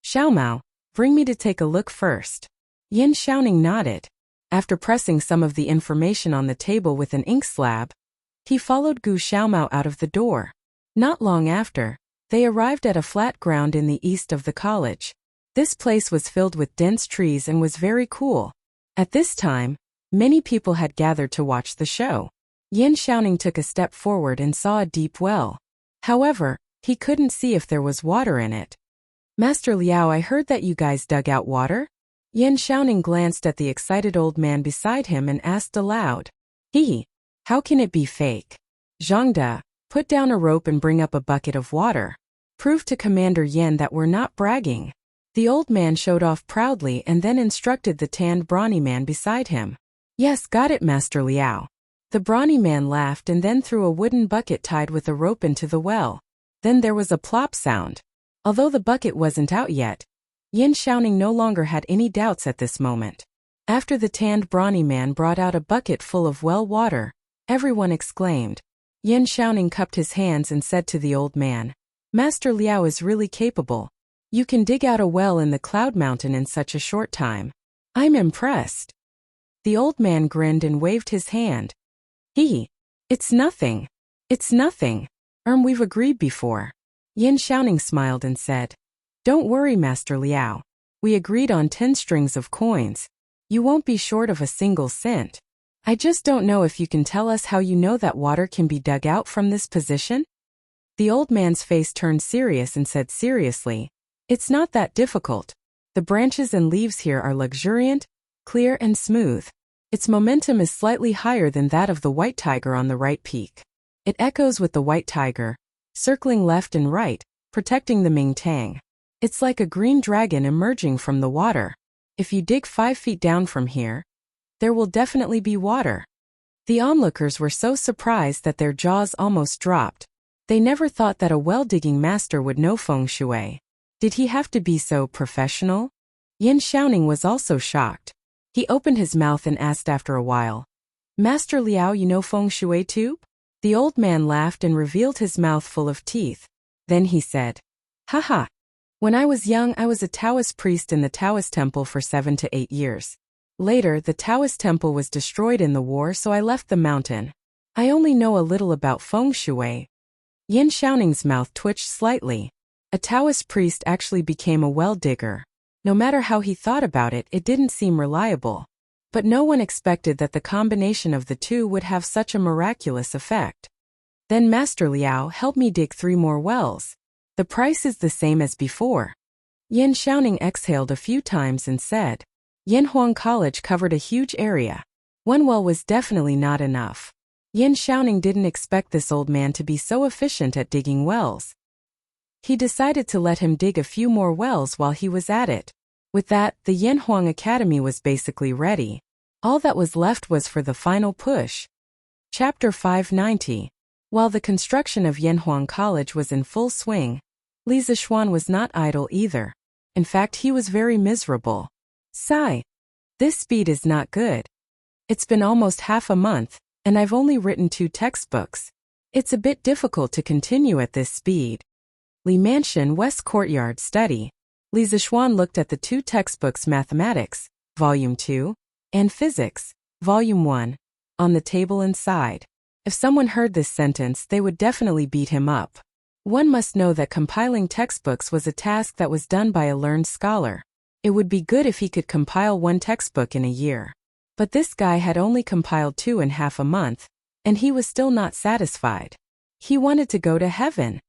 S1: "Xiaomao, bring me to take a look first." Yan Xiaoning nodded. After pressing some of the information on the table with an ink slab, he followed Gu Xiaomao out of the door. Not long after, they arrived at a flat ground in the east of the college. This place was filled with dense trees and was very cool. At this time, many people had gathered to watch the show. Yan Xiaoning took a step forward and saw a deep well. However, he couldn't see if there was water in it. "Master Liao, I heard that you guys dug out water?" Yan Xiaoning glanced at the excited old man beside him and asked aloud. "Hee. How can it be fake? Zhangde, put down a rope and bring up a bucket of water. Prove to Commander Yan that we're not bragging." The old man showed off proudly and then instructed the tanned brawny man beside him. "Yes, got it, Master Liao." The brawny man laughed and then threw a wooden bucket tied with a rope into the well. Then there was a plop sound. Although the bucket wasn't out yet, Yan Xiaoning no longer had any doubts at this moment. After the tanned brawny man brought out a bucket full of well water, everyone exclaimed. Yan Xiaoning cupped his hands and said to the old man, "Master Liao is really capable. You can dig out a well in the Cloud Mountain in such a short time. I'm impressed." The old man grinned and waved his hand. It's nothing. It's nothing. We've agreed before." Yan Xiaoning smiled and said, "Don't worry, Master Liao. We agreed on 10 strings of coins. You won't be short of a single cent. I just don't know if you can tell us how you know that water can be dug out from this position?" The old man's face turned serious and said seriously, "It's not that difficult. The branches and leaves here are luxuriant, clear and smooth. Its momentum is slightly higher than that of the white tiger on the right peak. It echoes with the white tiger, circling left and right, protecting the Ming Tang. It's like a green dragon emerging from the water. If you dig 5 feet down from here, there will definitely be water." The onlookers were so surprised that their jaws almost dropped. They never thought that a well-digging master would know feng shui. Did he have to be so professional? Yan Xiaoning was also shocked. He opened his mouth and asked after a while, "Master Liao, you know feng shui too?" The old man laughed and revealed his mouth full of teeth. Then he said, "Haha. When I was young, I was a Taoist priest in the Taoist temple for 7 to 8 years. Later, the Taoist temple was destroyed in the war, so I left the mountain. I only know a little about feng shui." Yan Xiaoning's mouth twitched slightly. A Taoist priest actually became a well digger. No matter how he thought about it, it didn't seem reliable. But no one expected that the combination of the two would have such a miraculous effect. Then Master Liao helped me dig 3 more wells. The price is the same as before. Yin Xiaoning exhaled a few times and said, Yanhuang College covered a huge area. 1 well was definitely not enough. Yin Xiaoning didn't expect this old man to be so efficient at digging wells. He decided to let him dig a few more wells while he was at it. With that, the Yanhuang Academy was basically ready. All that was left was for the final push. Chapter 590. While the construction of Yanhuang College was in full swing, Li Zixuan was not idle either. In fact, he was very miserable. Sigh. This speed is not good. It's been almost half a month, and I've only written 2 textbooks. It's a bit difficult to continue at this speed. Li Mansion West Courtyard Study. Li Zixuan looked at the 2 textbooks Mathematics, Volume 2, and Physics, Volume 1, on the table and sighed. If someone heard this sentence, they would definitely beat him up. One must know that compiling textbooks was a task that was done by a learned scholar. It would be good if he could compile 1 textbook in a year. But this guy had only compiled 2 in half a month, and he was still not satisfied. He wanted to go to heaven.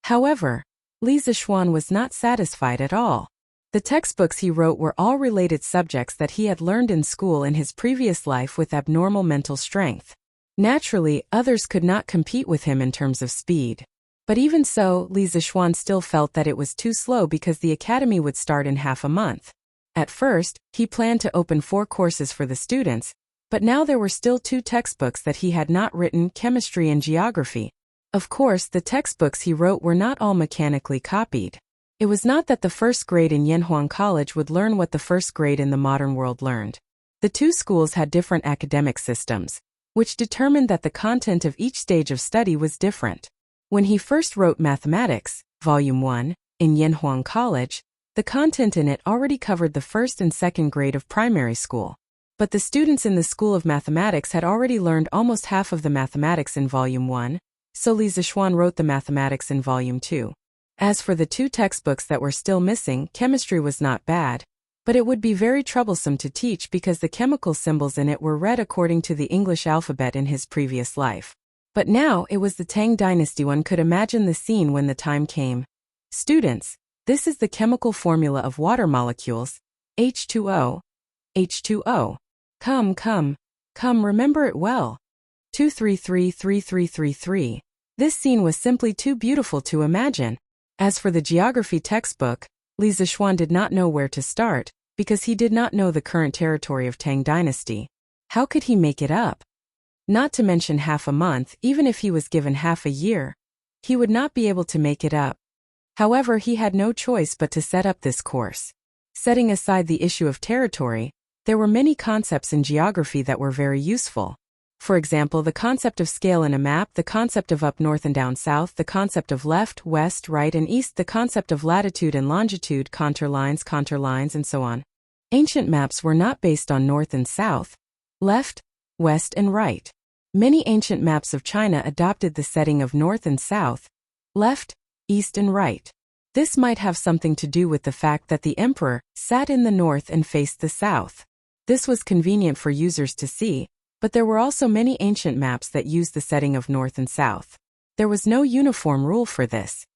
S1: However, Li Zixuan was not satisfied at all. The textbooks he wrote were all related subjects that he had learned in school in his previous life with abnormal mental strength. Naturally, others could not compete with him in terms of speed. But even so, Li Zixuan still felt that it was too slow because the academy would start in half a month. At first, he planned to open 4 courses for the students, but now there were still 2 textbooks that he had not written, chemistry and geography. Of course, the textbooks he wrote were not all mechanically copied. It was not that the first grade in Yanhuang College would learn what the first grade in the modern world learned. The 2 schools had different academic systems, which determined that the content of each stage of study was different. When he first wrote Mathematics, Volume 1, in Yanhuang College, the content in it already covered the first and second grade of primary school. But the students in the School of Mathematics had already learned almost half of the mathematics in Volume 1, so Li Zixuan wrote the mathematics in Volume 2. As for the 2 textbooks that were still missing, chemistry was not bad, but it would be very troublesome to teach because the chemical symbols in it were read according to the English alphabet in his previous life. But now it was the Tang Dynasty. One could imagine the scene when the time came. Students, this is the chemical formula of water molecules, H2O. H2O. Come, remember it well. 2333333. This scene was simply too beautiful to imagine. As for the geography textbook, Li Zixuan did not know where to start, because he did not know the current territory of Tang Dynasty. How could he make it up? Not to mention half a month, even if he was given half a year, he would not be able to make it up. However, he had no choice but to set up this course. Setting aside the issue of territory, there were many concepts in geography that were very useful. For example, the concept of scale in a map, the concept of up north and down south, the concept of left, west, right and east, the concept of latitude and longitude, contour lines, and so on. Ancient maps were not based on north and south, left, west and right. Many ancient maps of China adopted the setting of north and south, left, east and right. This might have something to do with the fact that the emperor sat in the north and faced the south. This was convenient for users to see, but there were also many ancient maps that used the setting of north and south. There was no uniform rule for this.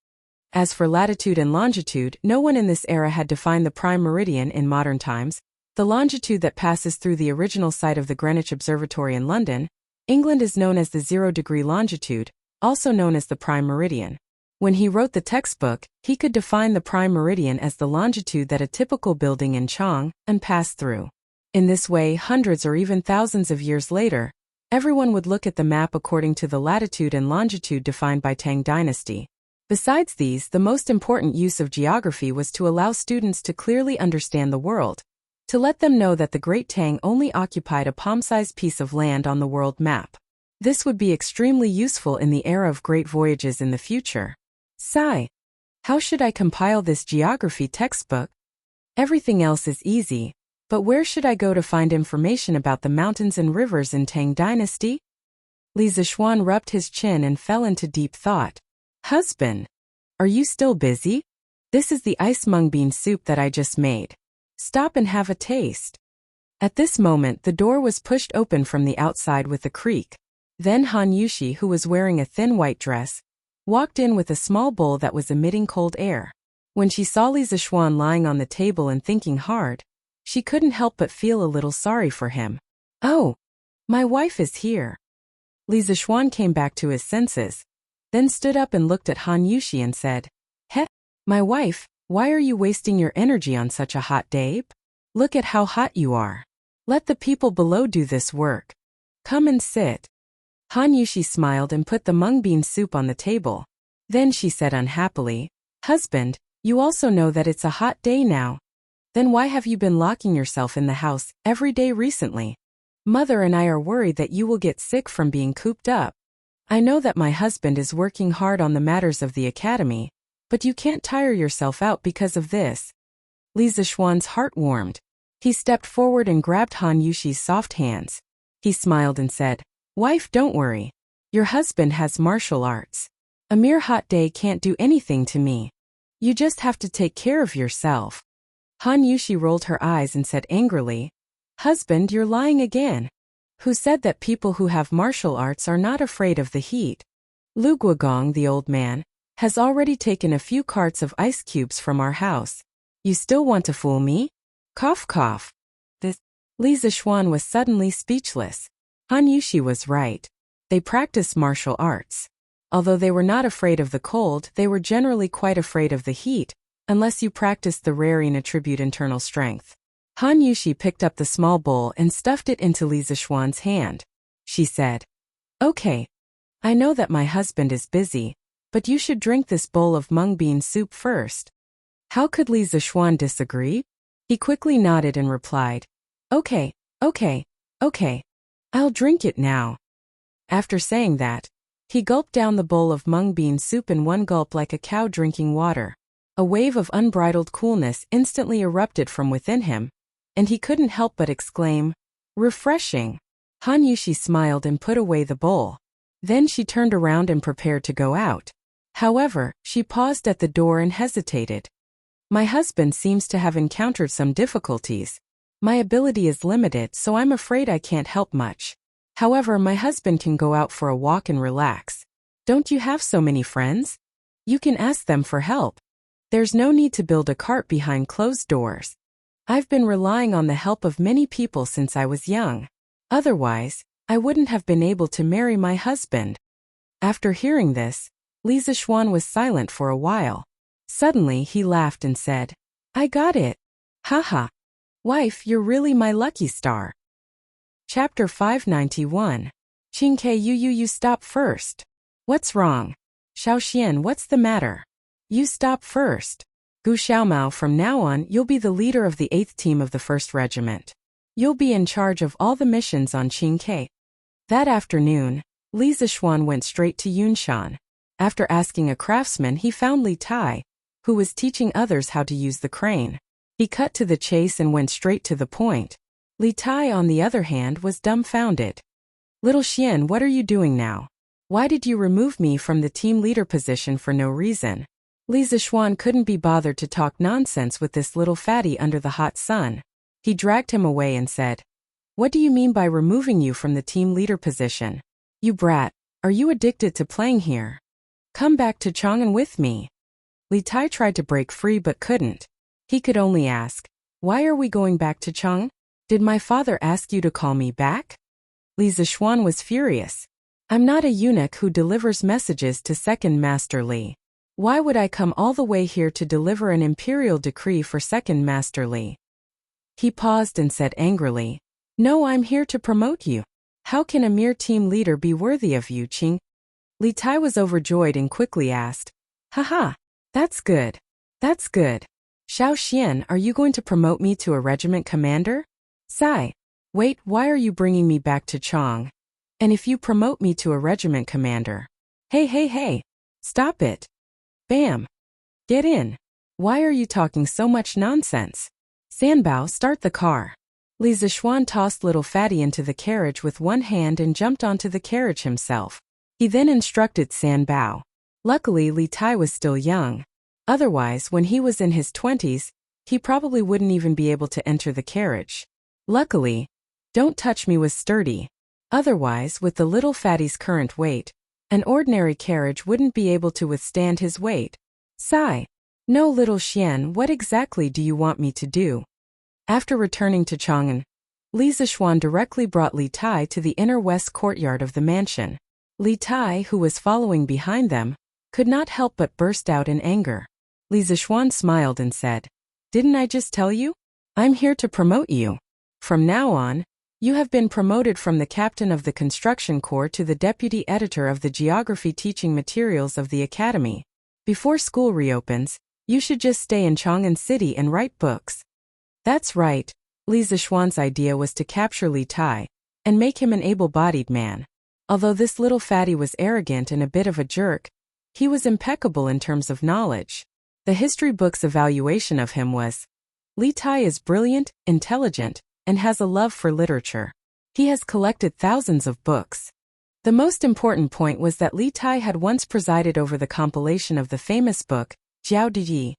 S1: As for latitude and longitude, no one in this era had defined the prime meridian in modern times, the longitude that passes through the original site of the Greenwich Observatory in London. England is known as the 0-degree longitude, also known as the prime meridian. When he wrote the textbook, he could define the prime meridian as the longitude that a typical building in Chang'an passed through. In this way, hundreds or even thousands of years later, everyone would look at the map according to the latitude and longitude defined by Tang Dynasty. Besides these, the most important use of geography was to allow students to clearly understand the world, to let them know that the Great Tang only occupied a palm-sized piece of land on the world map. This would be extremely useful in the era of great voyages in the future. Sigh. How should I compile this geography textbook? Everything else is easy. But where should I go to find information about the mountains and rivers in Tang Dynasty? Li Zixuan rubbed his chin and fell into deep thought. Husband, are you still busy? This is the ice mung bean soup that I just made. Stop and have a taste. At this moment the door was pushed open from the outside with a creak. Then Han Yushi, who was wearing a thin white dress, walked in with a small bowl that was emitting cold air. When she saw Li Zixuan lying on the table and thinking hard, she couldn't help but feel a little sorry for him. Oh, my wife is here. Li Zixuan came back to his senses, then stood up and looked at Han Yushi and said, "Heh, my wife, why are you wasting your energy on such a hot day? Look at how hot you are. Let the people below do this work. Come and sit." Han Yushi smiled and put the mung bean soup on the table. Then she said unhappily, "Husband, you also know that it's a hot day now. Then why have you been locking yourself in the house every day recently? Mother and I are worried that you will get sick from being cooped up. I know that my husband is working hard on the matters of the academy, but you can't tire yourself out because of this." Li Zixuan's heart warmed. He stepped forward and grabbed Han Yushi's soft hands. He smiled and said, "Wife, don't worry. Your husband has martial arts. A mere hot day can't do anything to me. You just have to take care of yourself." Han Yushi rolled her eyes and said angrily, "Husband, you're lying again. Who said that people who have martial arts are not afraid of the heat? Lu Guogong, the old man, has already taken a few carts of ice cubes from our house. You still want to fool me? Cough cough." Li Zixuan was suddenly speechless. Han Yushi was right. They practiced martial arts. Although they were not afraid of the cold, they were generally quite afraid of the heat, unless you practiced the raring attribute internal strength. Han Yushi picked up the small bowl and stuffed it into Li Zixuan's hand. She said, "Okay. I know that my husband is busy, but you should drink this bowl of mung bean soup first." How could Li Zixuan disagree? He quickly nodded and replied, "Okay, okay, okay. I'll drink it now." After saying that, he gulped down the bowl of mung bean soup in one gulp like a cow drinking water. A wave of unbridled coolness instantly erupted from within him, and he couldn't help but exclaim, "Refreshing." Han Yushi smiled and put away the bowl. Then she turned around and prepared to go out. However, she paused at the door and hesitated. "My husband seems to have encountered some difficulties. My ability is limited, so I'm afraid I can't help much. However, my husband can go out for a walk and relax. Don't you have so many friends? You can ask them for help. There's no need to build a cart behind closed doors. I've been relying on the help of many people since I was young. Otherwise, I wouldn't have been able to marry my husband." After hearing this, Li Zixuan was silent for a while. Suddenly he laughed and said, "I got it. Haha. Wife, you're really my lucky star." Chapter 591. Qingke you stop first. What's wrong? Xiaoxian, what's the matter? You stop first. Gu Xiaomao, from now on you'll be the leader of the 8th team of the 1st Regiment. You'll be in charge of all the missions on Qingke. That afternoon, Li Zixuan went straight to Yunshan. After asking a craftsman, he found Li Tai, who was teaching others how to use the crane. He cut to the chase and went straight to the point. Li Tai, on the other hand, was dumbfounded. "Little Xian, what are you doing now? Why did you remove me from the team leader position for no reason?" Li Zixuan couldn't be bothered to talk nonsense with this little fatty under the hot sun. He dragged him away and said, "What do you mean by removing you from the team leader position? You brat, are you addicted to playing here? Come back to Chang'an with me." Li Tai tried to break free but couldn't. He could only ask, "Why are we going back to Chang? Did my father ask you to call me back?" Li Zixuan was furious. "I'm not a eunuch who delivers messages to Second Master Li. Why would I come all the way here to deliver an imperial decree for Second Master Li?" He paused and said angrily, "No, I'm here to promote you. How can a mere team leader be worthy of you, Qing?" Li Tai was overjoyed and quickly asked, "Haha, that's good. That's good. Xiao Xian, are you going to promote me to a regiment commander?" "Sai. Wait, why are you bringing me back to Chang? And if you promote me to a regiment commander?" Hey, stop it. Bam. Get in. Why are you talking so much nonsense? Sanbao, start the car." Li Zixuan tossed little fatty into the carriage with one hand and jumped onto the carriage himself. He then instructed Sanbao. Luckily, Li Tai was still young. Otherwise, when he was in his 20s, he probably wouldn't even be able to enter the carriage. Luckily, "Don't touch me" was sturdy. Otherwise, with the little fatty's current weight, an ordinary carriage wouldn't be able to withstand his weight. Sigh. "No, little Xian, what exactly do you want me to do?" After returning to Chang'an, Li Zixuan directly brought Li Tai to the inner west courtyard of the mansion. Li Tai, who was following behind them, could not help but burst out in anger. Li Zixuan smiled and said, "Didn't I just tell you? I'm here to promote you. From now on, you have been promoted from the captain of the construction corps to the deputy editor of the geography teaching materials of the academy. Before school reopens, you should just stay in Chang'an City and write books." That's right. Li Zixuan's idea was to capture Li Tai and make him an able-bodied man. Although this little fatty was arrogant and a bit of a jerk, he was impeccable in terms of knowledge. The history book's evaluation of him was, "Li Tai is brilliant, intelligent, and has a love for literature. He has collected thousands of books." The most important point was that Li Tai had once presided over the compilation of the famous book, Jiao Di,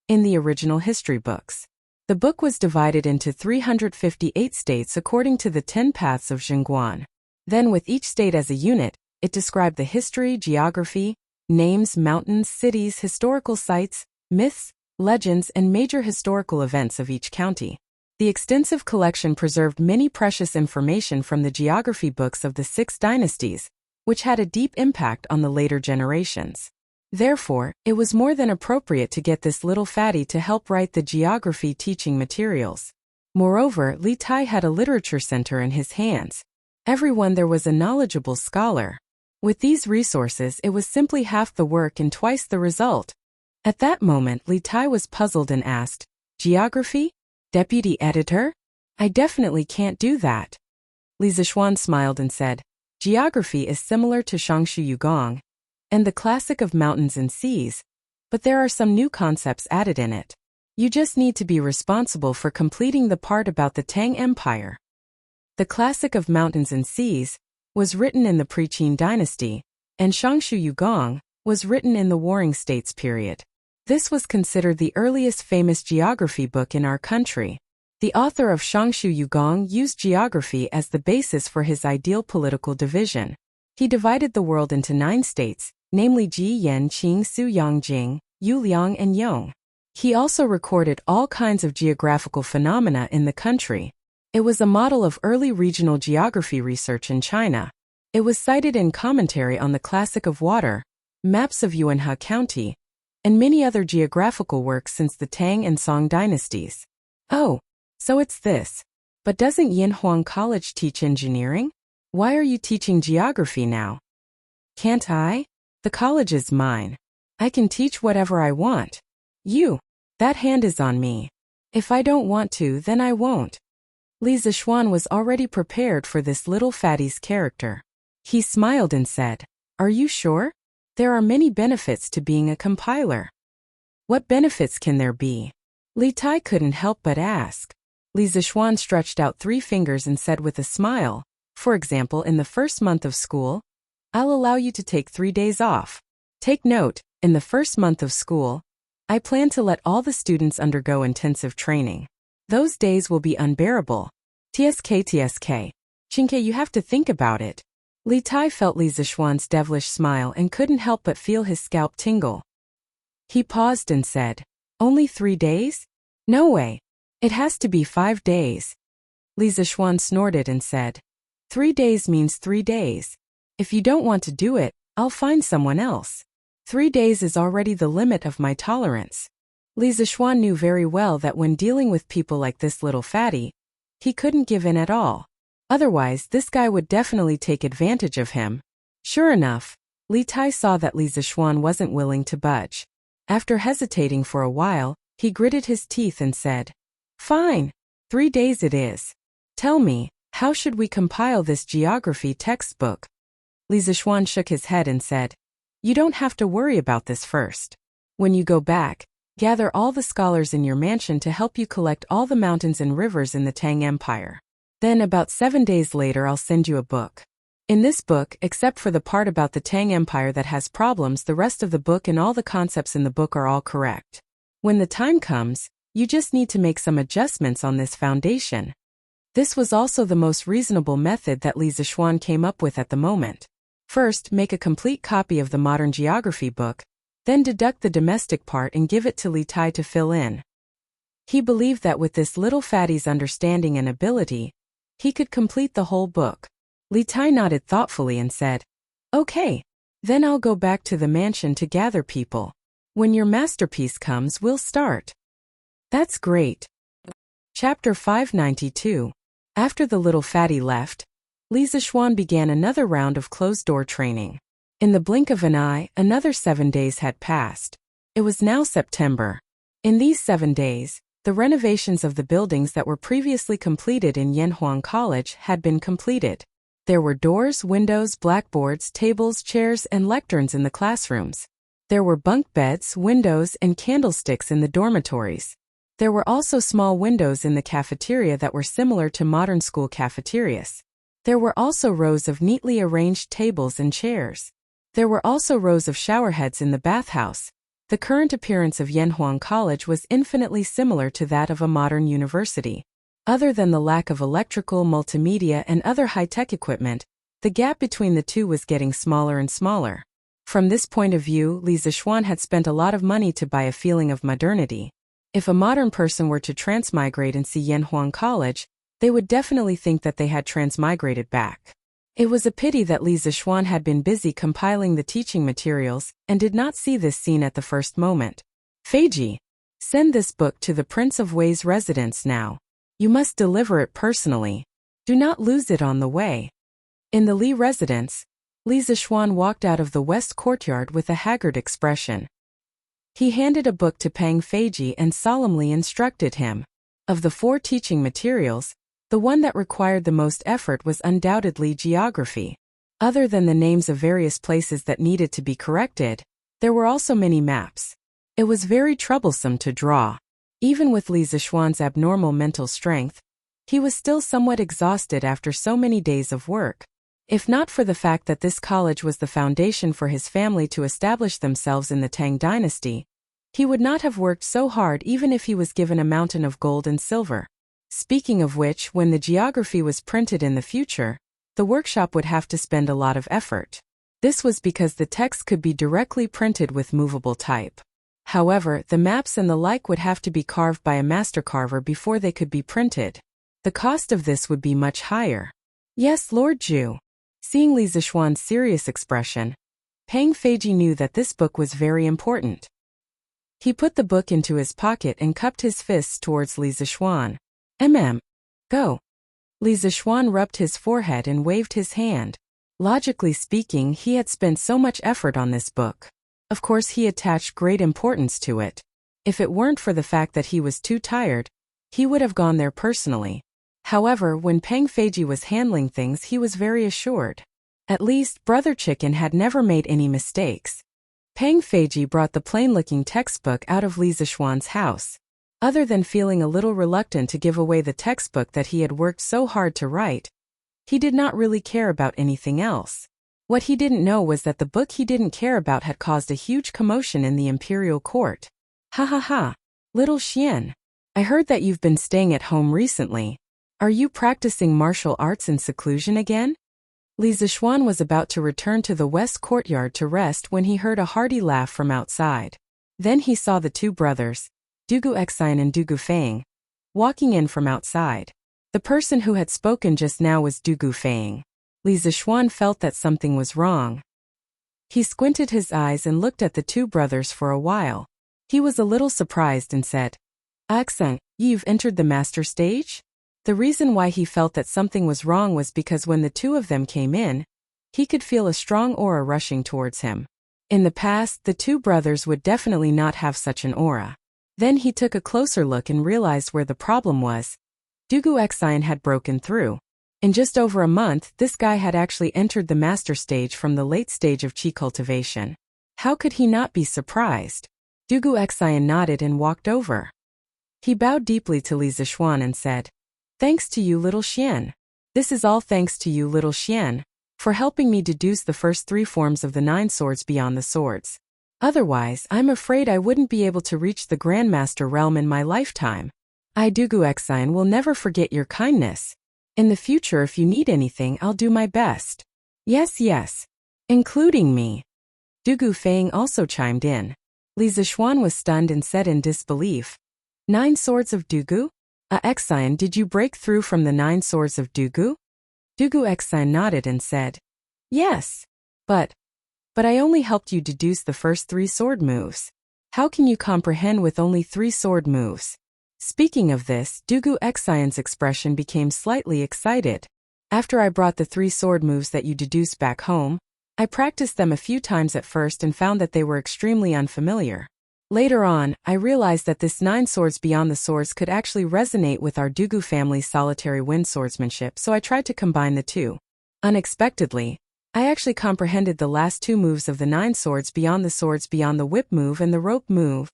S1: in the original history books. The book was divided into 358 states according to the 10 paths of Zhengguan. Then, with each state as a unit, it described the history, geography, names, mountains, cities, historical sites, myths, legends, and major historical events of each county. The extensive collection preserved many precious information from the geography books of the 6 dynasties, which had a deep impact on the later generations. Therefore, it was more than appropriate to get this little fatty to help write the geography teaching materials. Moreover, Li Tai had a literature center in his hands. Everyone there was a knowledgeable scholar. With these resources, it was simply half the work and twice the result. At that moment, Li Tai was puzzled and asked, "Geography? Deputy editor? I definitely can't do that." Li Zixuan smiled and said, "Geography is similar to Shangshu Yugong and the classic of mountains and seas, but there are some new concepts added in it. You just need to be responsible for completing the part about the Tang Empire." The classic of mountains and seas was written in the pre-Qin dynasty, and Shangshu Yugong was written in the Warring States period. This was considered the earliest famous geography book in our country. The author of Shangshu Yugong used geography as the basis for his ideal political division. He divided the world into 9 states, namely Ji, Yan, Qing, Su, Yang, Jing, Yu, Liang, and Yong. He also recorded all kinds of geographical phenomena in the country. It was a model of early regional geography research in China. It was cited in commentary on the Classic of Water, maps of Yuanhe County, and many other geographical works since the Tang and Song dynasties. Oh, so it's this. But doesn't Yinhuang College teach engineering? Why are you teaching geography now? Can't I? The college is mine. I can teach whatever I want. That hand is on me. If I don't want to, then I won't. Li Zixuan was already prepared for this little fatty's character. He smiled and said, "Are you sure? There are many benefits to being a compiler." "What benefits can there be?" Li Tai couldn't help but ask. Li Zixuan stretched out 3 fingers and said with a smile, "For example, in the first month of school, I'll allow you to take 3 days off. Take note, in the first month of school, I plan to let all the students undergo intensive training. Those days will be unbearable. TSK. Chinke, you have to think about it." Li Tai felt Li Zixuan's devilish smile and couldn't help but feel his scalp tingle. He paused and said, "Only 3 days? No way. It has to be 5 days." Li Zixuan snorted and said, 3 days means 3 days. If you don't want to do it, I'll find someone else. 3 days is already the limit of my tolerance." Li Zixuan knew very well that when dealing with people like this little fatty, he couldn't give in at all. Otherwise, this guy would definitely take advantage of him. Sure enough, Li Tai saw that Li Zixuan wasn't willing to budge. After hesitating for a while, he gritted his teeth and said, "Fine, 3 days it is. Tell me, how should we compile this geography textbook?" Li Zixuan shook his head and said, "You don't have to worry about this first. When you go back, gather all the scholars in your mansion to help you collect all the mountains and rivers in the Tang Empire. Then about 7 days later I'll send you a book. In this book, except for the part about the Tang Empire that has problems, the rest of the book and all the concepts in the book are all correct. When the time comes, you just need to make some adjustments on this foundation. This was also the most reasonable method that Li Zixuan came up with at the moment. First, make a complete copy of the modern geography book, then deduct the domestic part and give it to Li Tai to fill in. He believed that with this little fatty's understanding and ability, he could complete the whole book. Li Tai nodded thoughtfully and said, "Okay, then I'll go back to the mansion to gather people. When your masterpiece comes, we'll start." "That's great." Chapter 592. After the little fatty left, Li Zixuan began another round of closed-door training. In the blink of an eye, another 7 days had passed. It was now September. In these 7 days, the renovations of the buildings that were previously completed in Yanhuang College had been completed. There were doors, windows, blackboards, tables, chairs, and lecterns in the classrooms. There were bunk beds, windows, and candlesticks in the dormitories. There were also small windows in the cafeteria that were similar to modern school cafeterias. There were also rows of neatly arranged tables and chairs. There were also rows of showerheads in the bathhouse. The current appearance of Yanhuang College was infinitely similar to that of a modern university. Other than the lack of electrical, multimedia, and other high-tech equipment, the gap between the two was getting smaller and smaller. From this point of view, Li Zixuan had spent a lot of money to buy a feeling of modernity. If a modern person were to transmigrate and see Yanhuang College, they would definitely think that they had transmigrated back. It was a pity that Li Zixuan had been busy compiling the teaching materials and did not see this scene at the first moment. "Feiji, send this book to the Prince of Wei's residence now. You must deliver it personally. Do not lose it on the way." In the Li residence, Li Zixuan walked out of the west courtyard with a haggard expression. He handed a book to Pang Feiji and solemnly instructed him. Of the 4 teaching materials, the one that required the most effort was undoubtedly geography. Other than the names of various places that needed to be corrected, there were also many maps. It was very troublesome to draw. Even with Li Zixuan's abnormal mental strength, he was still somewhat exhausted after so many days of work. If not for the fact that this college was the foundation for his family to establish themselves in the Tang dynasty, he would not have worked so hard even if he was given a mountain of gold and silver. Speaking of which, when the geography was printed in the future, the workshop would have to spend a lot of effort. This was because the text could be directly printed with movable type. However, the maps and the like would have to be carved by a master carver before they could be printed. The cost of this would be much higher. "Yes, Lord Zhu." Seeing Li Zixuan's serious expression, Pang Feiji knew that this book was very important. He put the book into his pocket and cupped his fists towards Li Zixuan. Go." Li Zixuan rubbed his forehead and waved his hand. Logically speaking, he had spent so much effort on this book. Of course, he attached great importance to it. If it weren't for the fact that he was too tired, he would have gone there personally. However, when Pang Feiji was handling things, he was very assured. At least, Brother Chicken had never made any mistakes. Pang Feiji brought the plain-looking textbook out of Li Zixuan's house. Other than feeling a little reluctant to give away the textbook that he had worked so hard to write, he did not really care about anything else. What he didn't know was that the book he didn't care about had caused a huge commotion in the imperial court. "Ha ha ha, little Xian. I heard that you've been staying at home recently. Are you practicing martial arts in seclusion again?" Li Zixuan was about to return to the west courtyard to rest when he heard a hearty laugh from outside. Then he saw the 2 brothers, Dugu Exine and Dugu Fang, walking in from outside. The person who had spoken just now was Dugu Fang. Li Zixuan felt that something was wrong. He squinted his eyes and looked at the 2 brothers for a while. He was a little surprised and said, "Accent, you've entered the master stage?" The reason why he felt that something was wrong was because when the 2 of them came in, he could feel a strong aura rushing towards him. In the past, the 2 brothers would definitely not have such an aura. Then he took a closer look and realized where the problem was. Dugu Exine had broken through. In just over a month, this guy had actually entered the master stage from the late stage of qi cultivation. How could he not be surprised? Dugu Exine nodded and walked over. He bowed deeply to Li Zixuan and said, "Thanks to you, little Xian. This is all thanks to you, little Xian." for helping me deduce the first 3 forms of the 9 swords beyond the swords. Otherwise, I'm afraid I wouldn't be able to reach the Grandmaster realm in my lifetime. I Dugu Exine will never forget your kindness. In the future if you need anything I'll do my best. Yes. Including me. Dugu Fang also chimed in. Li Zishuan was stunned and said in disbelief. 9 swords of Dugu? Exine, did you break through from the 9 swords of Dugu? Dugu Exine nodded and said. Yes. But I only helped you deduce the first 3 sword moves. How can you comprehend with only 3 sword moves? Speaking of this, Dugu Exine's expression became slightly excited. After I brought the 3 sword moves that you deduced back home, I practiced them a few times at first and found that they were extremely unfamiliar. Later on, I realized that this 9 swords beyond the swords could actually resonate with our Dugu family's solitary wind swordsmanship, so I tried to combine the two. Unexpectedly, I actually comprehended the last 2 moves of the 9 swords beyond the whip move and the rope move.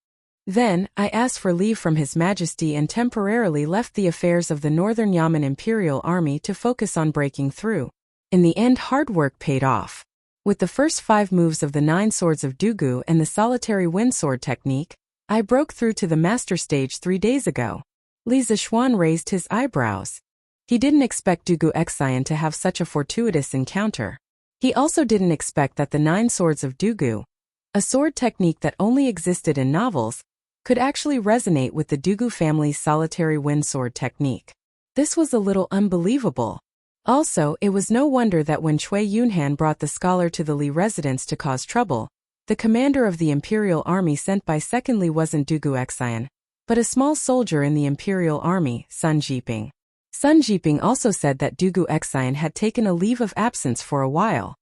S1: Then, I asked for leave from His Majesty and temporarily left the affairs of the Northern Yamen Imperial Army to focus on breaking through. In the end, hard work paid off. With the first 5 moves of the 9 swords of Dugu and the solitary wind sword technique, I broke through to the master stage 3 days ago. Li Zishuan raised his eyebrows. He didn't expect Dugu Exine to have such a fortuitous encounter. He also didn't expect that the 9 swords of Dugu, a sword technique that only existed in novels, could actually resonate with the Dugu family's solitary wind sword technique. This was a little unbelievable. Also, it was no wonder that when Cui Yunhan brought the scholar to the Li residence to cause trouble, the commander of the Imperial Army sent by Second Li wasn't Dugu Exine, but a small soldier in the Imperial Army, Sun Jiping. Sun Jiping also said that Dugu Exine had taken a leave of absence for a while.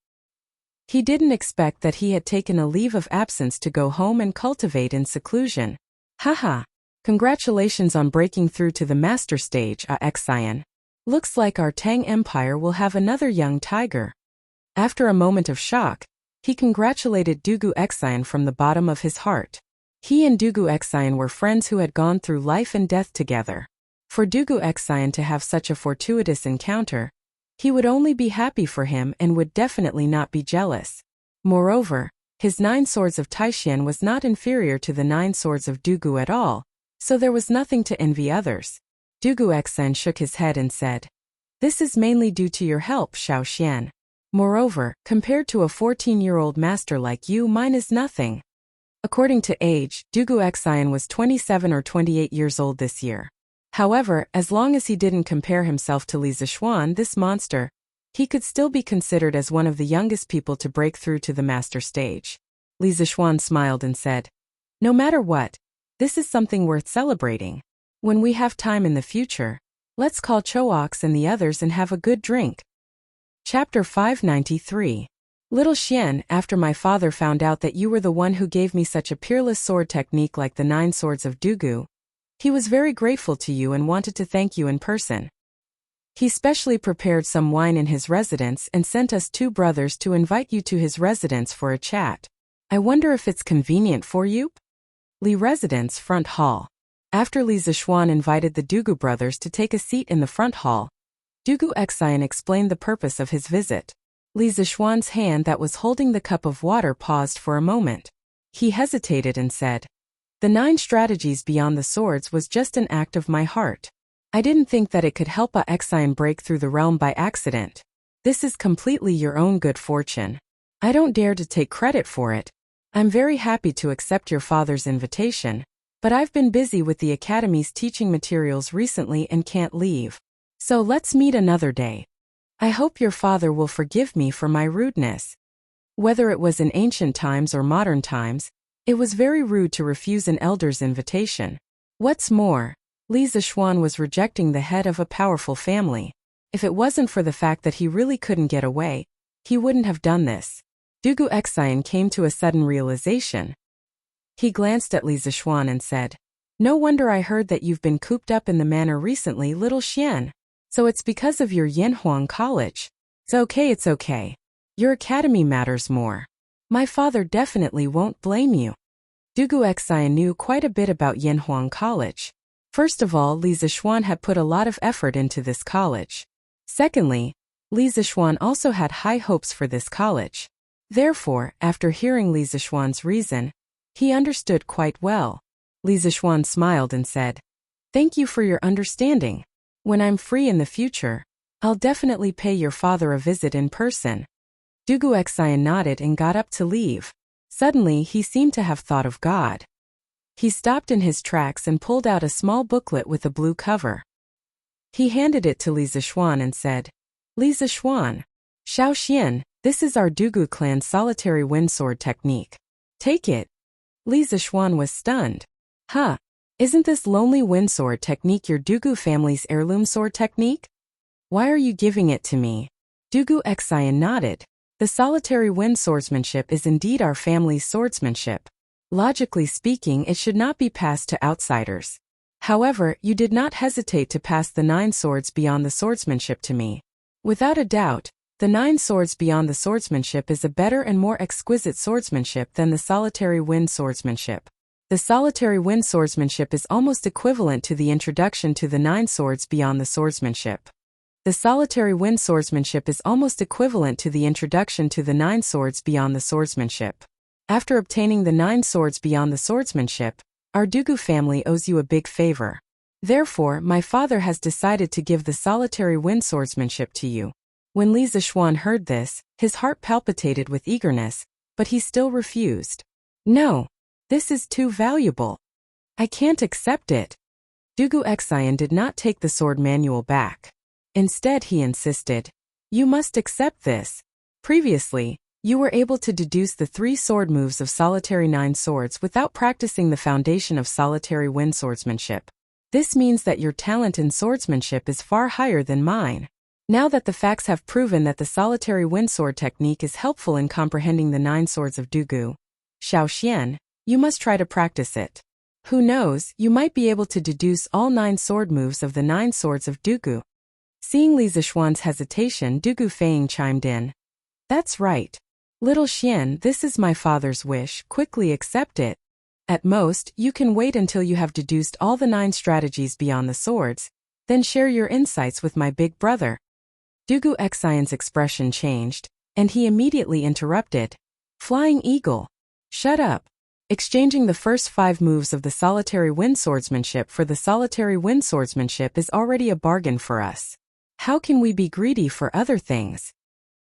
S1: He didn't expect that he had taken a leave of absence to go home and cultivate in seclusion. Haha. Congratulations on breaking through to the master stage, Exine. Looks like our Tang Empire will have another young tiger. After a moment of shock, he congratulated Dugu Exine from the bottom of his heart. He and Dugu Exine were friends who had gone through life and death together. For Dugu Exine to have such a fortuitous encounter, he would only be happy for him and would definitely not be jealous. Moreover, his 9 swords of Taishan was not inferior to the 9 swords of Dugu at all, so there was nothing to envy others. Dugu Exine shook his head and said, "This is mainly due to your help, Xiao Xian. Moreover, compared to a 14-year-old master like you, mine is nothing." According to age, Dugu Exine was 27 or 28 years old this year. However, as long as he didn't compare himself to Li Zishuan, this monster, he could still be considered as one of the youngest people to break through to the master stage. Li Zishuan smiled and said, "No matter what, this is something worth celebrating. When we have time in the future, let's call Choox and the others and have a good drink." Chapter 593. Little Xian, after my father found out that you were the one who gave me such a peerless sword technique like the 9 swords of Dugu, he was very grateful to you and wanted to thank you in person. He specially prepared some wine in his residence and sent us 2 brothers to invite you to his residence for a chat. I wonder if it's convenient for you? Li Residence Front Hall. After Li Zishuan invited the Dugu brothers to take a seat in the front hall, Dugu Exine explained the purpose of his visit. Li Zishuan's hand that was holding the cup of water paused for a moment. He hesitated and said, "The 9 strategies beyond the swords was just an act of my heart. I didn't think that it could help Exine break through the realm by accident. This is completely your own good fortune. I don't dare to take credit for it. I'm very happy to accept your father's invitation, but I've been busy with the Academy's teaching materials recently and can't leave. So let's meet another day. I hope your father will forgive me for my rudeness." Whether it was in ancient times or modern times, it was very rude to refuse an elder's invitation. What's more, Li Zishuan was rejecting the head of a powerful family. If it wasn't for the fact that he really couldn't get away, he wouldn't have done this. Dugu Exine came to a sudden realization. He glanced at Li Zishuan and said, "No wonder I heard that you've been cooped up in the manor recently, little Xian. So it's because of your Yanhuang College. It's okay. Your academy matters more. My father definitely won't blame you." Dugu Exine knew quite a bit about Yanhuang College. First of all, Li Zishuan had put a lot of effort into this college. Secondly, Li Zixuan also had high hopes for this college. Therefore, after hearing Li Zixuan's reason, he understood quite well. Li Zixuan smiled and said, "Thank you for your understanding. When I'm free in the future, I'll definitely pay your father a visit in person." Dugu Xian nodded and got up to leave. Suddenly he seemed to have thought of God. He stopped in his tracks and pulled out a small booklet with a blue cover. He handed it to Li Zixuan and said, "Li Zixuan, Xiao Xian, this is our Dugu clan's solitary wind sword technique. Take it." Li Zixuan was stunned. "Huh? Isn't this lonely wind sword technique your Dugu family's heirloom sword technique? Why are you giving it to me?" Dugu Xian nodded. "The solitary wind swordsmanship is indeed our family's swordsmanship. Logically speaking, it should not be passed to outsiders. However, you did not hesitate to pass the 9 swords beyond the swordsmanship to me. Without a doubt, the 9 swords beyond the swordsmanship is a better and more exquisite swordsmanship than the solitary wind swordsmanship. The solitary wind swordsmanship is almost equivalent to the introduction to the 9 swords beyond the swordsmanship. The solitary wind swordsmanship is almost equivalent to the introduction to the 9 swords beyond the swordsmanship. After obtaining the 9 swords beyond the swordsmanship, our Dugu family owes you a big favor. Therefore, my father has decided to give the solitary wind swordsmanship to you." When Li Zixuan heard this, his heart palpitated with eagerness, but he still refused. "No, this is too valuable. I can't accept it." Dugu Xian did not take the sword manual back. Instead, he insisted, "You must accept this. Previously, you were able to deduce the 3 sword moves of solitary 9 swords without practicing the foundation of solitary wind swordsmanship. This means that your talent in swordsmanship is far higher than mine. Now that the facts have proven that the solitary wind sword technique is helpful in comprehending the 9 swords of Dugu, Xiao Xian, you must try to practice it. Who knows, you might be able to deduce all 9 sword moves of the 9 swords of Dugu." Seeing Li Zixuan's hesitation, Dugu Feiying chimed in. "That's right. Little Xian, this is my father's wish, quickly accept it. At most, you can wait until you have deduced all the 9 strategies beyond the swords, then share your insights with my big brother." Dugu Xian's expression changed, and he immediately interrupted. "Flying Eagle, shut up. Exchanging the first 5 moves of the solitary wind swordsmanship for the solitary wind swordsmanship is already a bargain for us. How can we be greedy for other things?"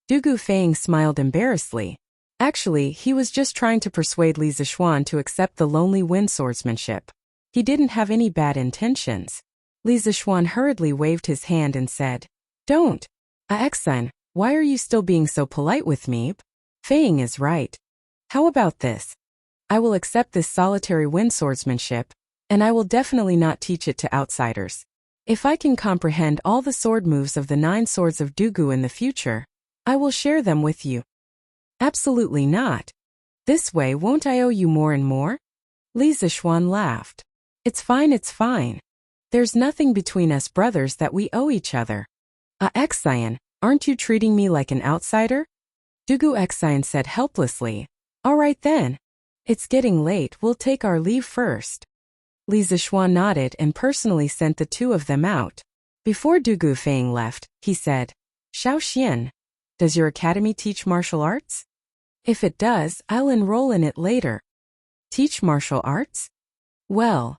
S1: Dugu Feiying smiled embarrassedly. Actually, he was just trying to persuade Li Zixuan to accept the lonely wind swordsmanship. He didn't have any bad intentions. Li Zixuan hurriedly waved his hand and said, "Don't. Axan, why are you still being so polite with me? Feiying is right. How about this? I will accept this solitary wind swordsmanship, and I will definitely not teach it to outsiders. If I can comprehend all the sword moves of the 9 swords of Dugu in the future, I will share them with you." "Absolutely not. This way won't I owe you more and more?" Li Zixuan laughed. It's fine. There's nothing between us brothers that we owe each other." Xian, aren't you treating me like an outsider?" Dugu Xian said helplessly. "All right then. It's getting late, we'll take our leave first." Li Zixuan nodded and personally sent the 2 of them out. Before Dugu Feiying left, he said, "Xiao Xian, does your academy teach martial arts? If it does, I'll enroll in it later." "Teach martial arts? Well,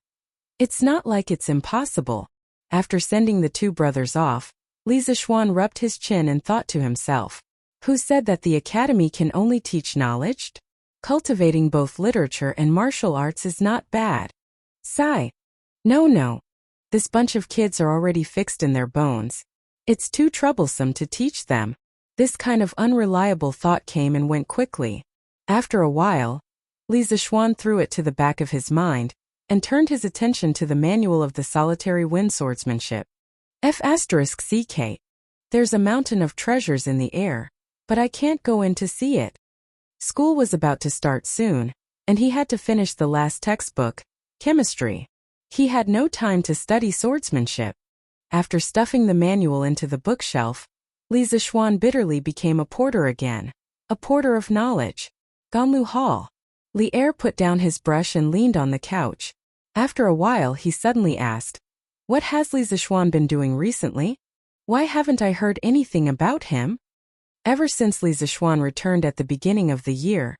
S1: it's not like it's impossible." After sending the 2 brothers off, Li Zixuan rubbed his chin and thought to himself, "Who said that the academy can only teach knowledge? Cultivating both literature and martial arts is not bad. Sigh. No. This bunch of kids are already fixed in their bones. It's too troublesome to teach them." This kind of unreliable thought came and went quickly. After a while, Li Zixuan threw it to the back of his mind and turned his attention to the manual of the solitary wind swordsmanship. F***CK. There's a mountain of treasures in the air, but I can't go in to see it. School was about to start soon, and he had to finish the last textbook, chemistry. He had no time to study swordsmanship. After stuffing the manual into the bookshelf, Li Zixuan bitterly became a porter again. A porter of knowledge. Ganlu Hall. Li Er put down his brush and leaned on the couch. After a while he suddenly asked, "What has Li Zixuan been doing recently?" Why haven't I heard anything about him? Ever since Li Zixuan returned at the beginning of the year,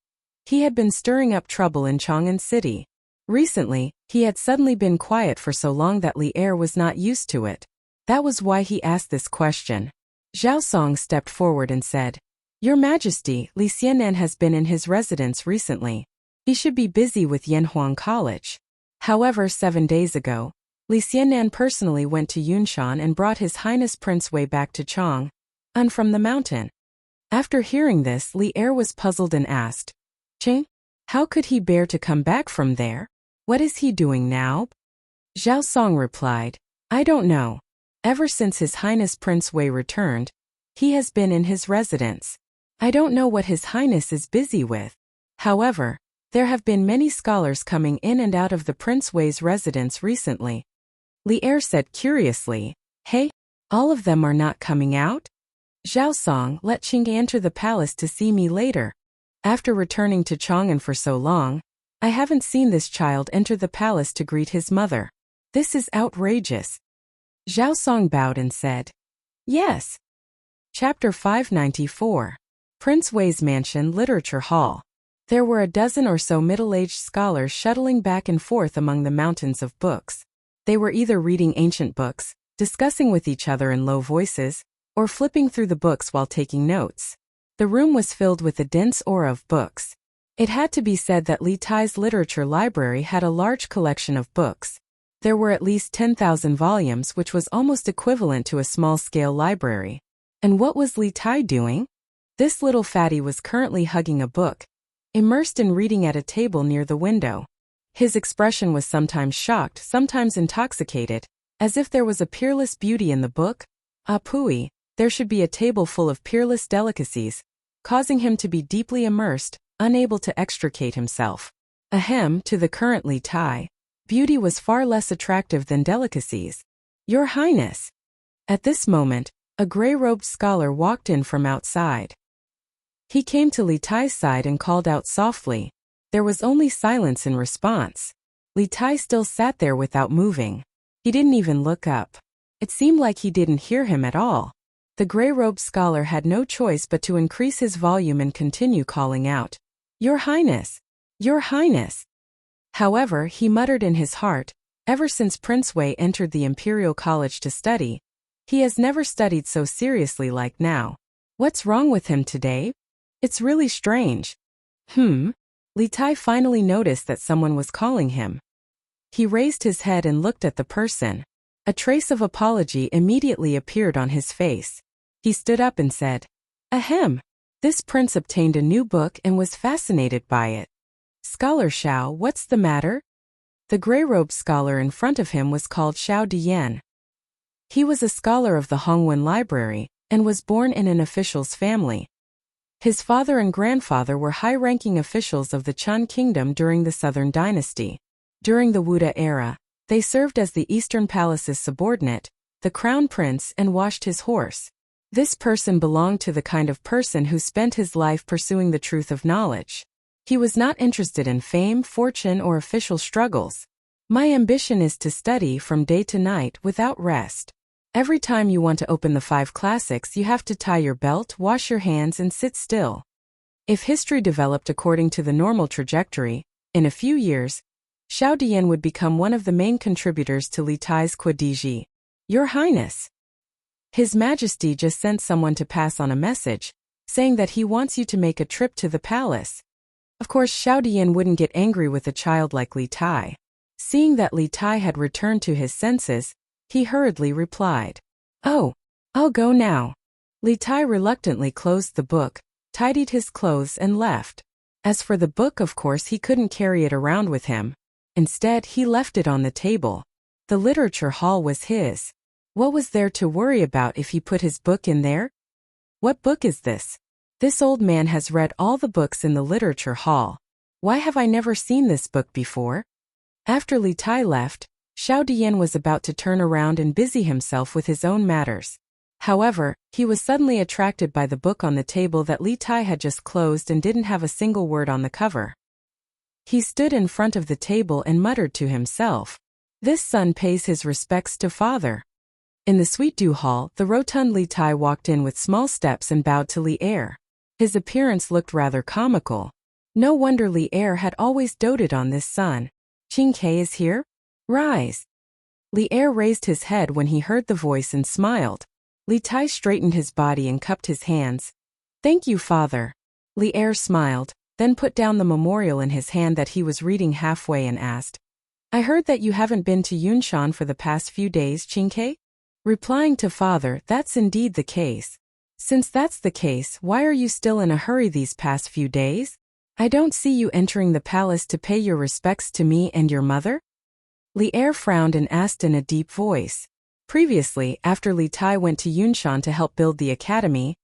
S1: he had been stirring up trouble in Chang'an City. Recently, he had suddenly been quiet for so long that Li Er was not used to it. That was why he asked this question. Zhao Song stepped forward and said, Your Majesty, Li Xianan has been in his residence recently. He should be busy with Yanhuang College. However, 7 days ago, Li Xianan personally went to Yunshan and brought His Highness Prince Wei back to Chang'an from the mountain. After hearing this, Li Er was puzzled and asked, Qing, how could he bear to come back from there? What is he doing now? Zhao Song replied, I don't know. Ever since His Highness Prince Wei returned, he has been in his residence. I don't know what His Highness is busy with. However, there have been many scholars coming in and out of the Prince Wei's residence recently. Li Er said curiously, Hey, all of them are not coming out? Zhao Song, let Qing enter the palace to see me later. After returning to Chang'an for so long, I haven't seen this child enter the palace to greet his mother. This is outrageous. Zhao Song bowed and said, Yes. Chapter 594. Prince Wei's Mansion Literature Hall. There were a dozen or so middle-aged scholars shuttling back and forth among the mountains of books. They were either reading ancient books, discussing with each other in low voices, or flipping through the books while taking notes. The room was filled with a dense aura of books. It had to be said that Li Tai's literature library had a large collection of books. There were at least 10,000 volumes, which was almost equivalent to a small-scale library. And what was Li Tai doing? This little fatty was currently hugging a book, immersed in reading at a table near the window. His expression was sometimes shocked, sometimes intoxicated, as if there was a peerless beauty in the book. Pui, there should be a table full of peerless delicacies, causing him to be deeply immersed, unable to extricate himself. Ahem, to the current Li Tai, beauty was far less attractive than delicacies. Your Highness. At this moment, a gray-robed scholar walked in from outside. He came to Li Tai's side and called out softly. There was only silence in response. Li Tai still sat there without moving. He didn't even look up. It seemed like he didn't hear him at all. The gray-robed scholar had no choice but to increase his volume and continue calling out, Your Highness! Your Highness! However, he muttered in his heart, ever since Prince Wei entered the Imperial College to study, he has never studied so seriously like now. What's wrong with him today? It's really strange. Li Tai finally noticed that someone was calling him. He raised his head and looked at the person. A trace of apology immediately appeared on his face. He stood up and said, Ahem. This prince obtained a new book and was fascinated by it. Scholar Xiao, what's the matter? The gray-robed scholar in front of him was called Xiao Diyan. He was a scholar of the Hongwen Library, and was born in an official's family. His father and grandfather were high-ranking officials of the Chun Kingdom during the Southern Dynasty. During the Wuda era, they served as the Eastern Palace's subordinate, the crown prince, and washed his horse. This person belonged to the kind of person who spent his life pursuing the truth of knowledge. He was not interested in fame, fortune, or official struggles. My ambition is to study from day to night without rest. Every time you want to open the 5 classics, you have to tie your belt, wash your hands, and sit still. If history developed according to the normal trajectory, in a few years, Xiao Diyan would become one of the main contributors to Li Tai's Quadiji. Your Highness. His Majesty just sent someone to pass on a message, saying that he wants you to make a trip to the palace. Of course, Xiao Diyan wouldn't get angry with a child like Li Tai. Seeing that Li Tai had returned to his senses, he hurriedly replied, Oh, I'll go now. Li Tai reluctantly closed the book, tidied his clothes and left. As for the book, of course he couldn't carry it around with him. Instead, he left it on the table. The literature hall was his. What was there to worry about if he put his book in there? What book is this? This old man has read all the books in the literature hall. Why have I never seen this book before? After Li Tai left, Xiao Diyan was about to turn around and busy himself with his own matters. However, he was suddenly attracted by the book on the table that Li Tai had just closed and didn't have a single word on the cover. He stood in front of the table and muttered to himself, This son pays his respects to father. In the Sweet Dew Hall, the rotund Li Tai walked in with small steps and bowed to Li Er. His appearance looked rather comical. No wonder Li Er had always doted on this son. Qing Ke is here? Rise. Li Er raised his head when he heard the voice and smiled. Li Tai straightened his body and cupped his hands. Thank you, father. Li Er smiled, then put down the memorial in his hand that he was reading halfway and asked, I heard that you haven't been to Yunshan for the past few days, Qing Ke? Replying to father, that's indeed the case. Since that's the case, why are you still in a hurry these past few days? I don't see you entering the palace to pay your respects to me and your mother? Li Er frowned and asked in a deep voice. Previously, after Li Tai went to Yunshan to help build the academy,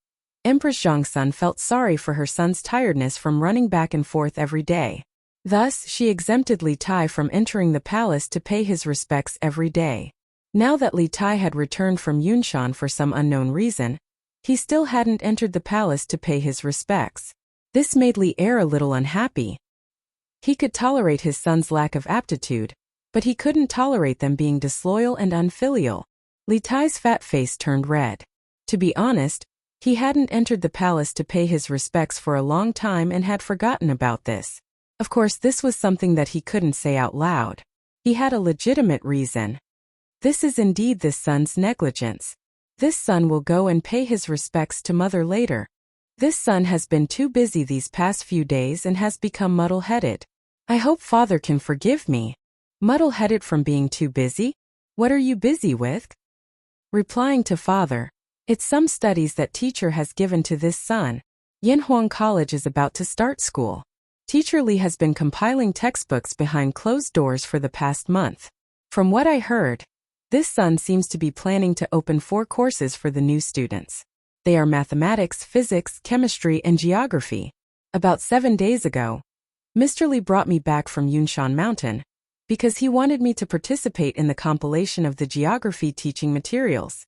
S1: Empress Zhongsun felt sorry for her son's tiredness from running back and forth every day. Thus, she exempted Li Tai from entering the palace to pay his respects every day. Now that Li Tai had returned from Yunshan for some unknown reason, he still hadn't entered the palace to pay his respects. This made Li Er a little unhappy. He could tolerate his son's lack of aptitude, but he couldn't tolerate them being disloyal and unfilial. Li Tai's fat face turned red. To be honest, he hadn't entered the palace to pay his respects for a long time and had forgotten about this. Of course, this was something that he couldn't say out loud. He had a legitimate reason. This is indeed this son's negligence. This son will go and pay his respects to mother later. This son has been too busy these past few days and has become muddle-headed. I hope father can forgive me. Muddle-headed from being too busy? What are you busy with? Replying to father, it's some studies that teacher has given to this son. Yanhuang College is about to start school. Teacher Li has been compiling textbooks behind closed doors for the past month. From what I heard, this son seems to be planning to open 4 courses for the new students. They are mathematics, physics, chemistry, and geography. About 7 days ago, Mr. Li brought me back from Yunshan Mountain because he wanted me to participate in the compilation of the geography teaching materials.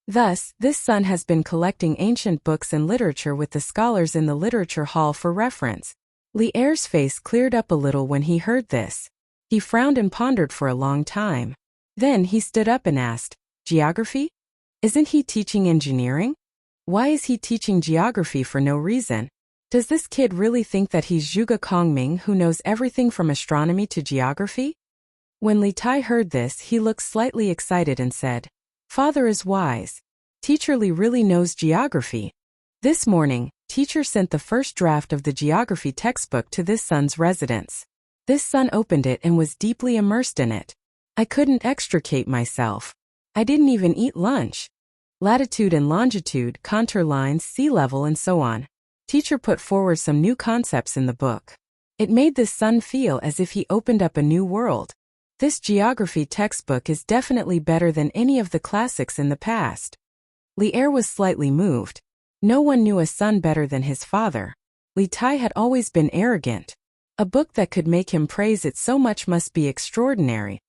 S1: Thus, this son has been collecting ancient books and literature with the scholars in the literature hall for reference. Li Er's face cleared up a little when he heard this. He frowned and pondered for a long time. Then he stood up and asked, Geography? Isn't he teaching engineering? Why is he teaching geography for no reason? Does this kid really think that he's Zhuge Kongming who knows everything from astronomy to geography? When Li Tai heard this, he looked slightly excited and said, Father is wise. Teacher Li really knows geography. This morning, teacher sent the first draft of the geography textbook to this son's residence. This son opened it and was deeply immersed in it. I couldn't extricate myself. I didn't even eat lunch. Latitude and longitude, contour lines, sea level, and so on. Teacher put forward some new concepts in the book. It made this son feel as if he opened up a new world. This geography textbook is definitely better than any of the classics in the past. Li Er was slightly moved. No one knew a son better than his father. Li Tai had always been arrogant. A book that could make him praise it so much must be extraordinary.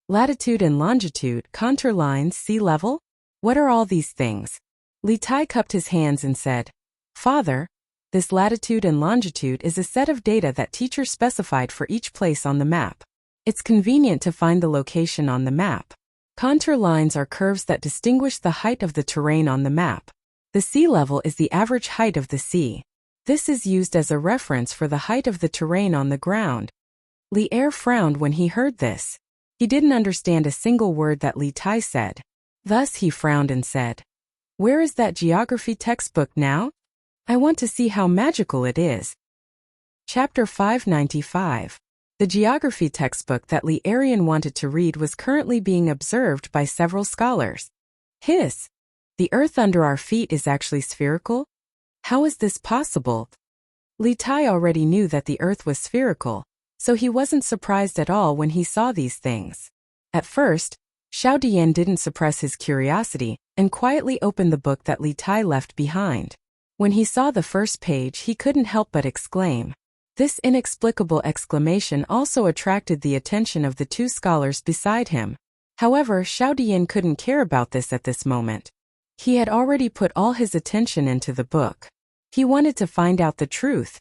S1: Latitude and longitude, contour lines, sea level? What are all these things? Li Tai cupped his hands and said, Father, this latitude and longitude is a set of data that teacher specified for each place on the map. It's convenient to find the location on the map. Contour lines are curves that distinguish the height of the terrain on the map. The sea level is the average height of the sea. This is used as a reference for the height of the terrain on the ground. Li Er frowned when he heard this. He didn't understand a single word that Li Tai said. Thus he frowned and said, Where is that geography textbook now? I want to see how magical it is. Chapter 595. The geography textbook that Li Arian wanted to read was currently being observed by several scholars. Hiss! The earth under our feet is actually spherical? How is this possible? Li Tai already knew that the earth was spherical, so he wasn't surprised at all when he saw these things. At first, Xiao Dian didn't suppress his curiosity and quietly opened the book that Li Tai left behind. When he saw the first page, he couldn't help but exclaim. This inexplicable exclamation also attracted the attention of the 2 scholars beside him. However, Xiao Dian couldn't care about this at this moment. He had already put all his attention into the book. He wanted to find out the truth.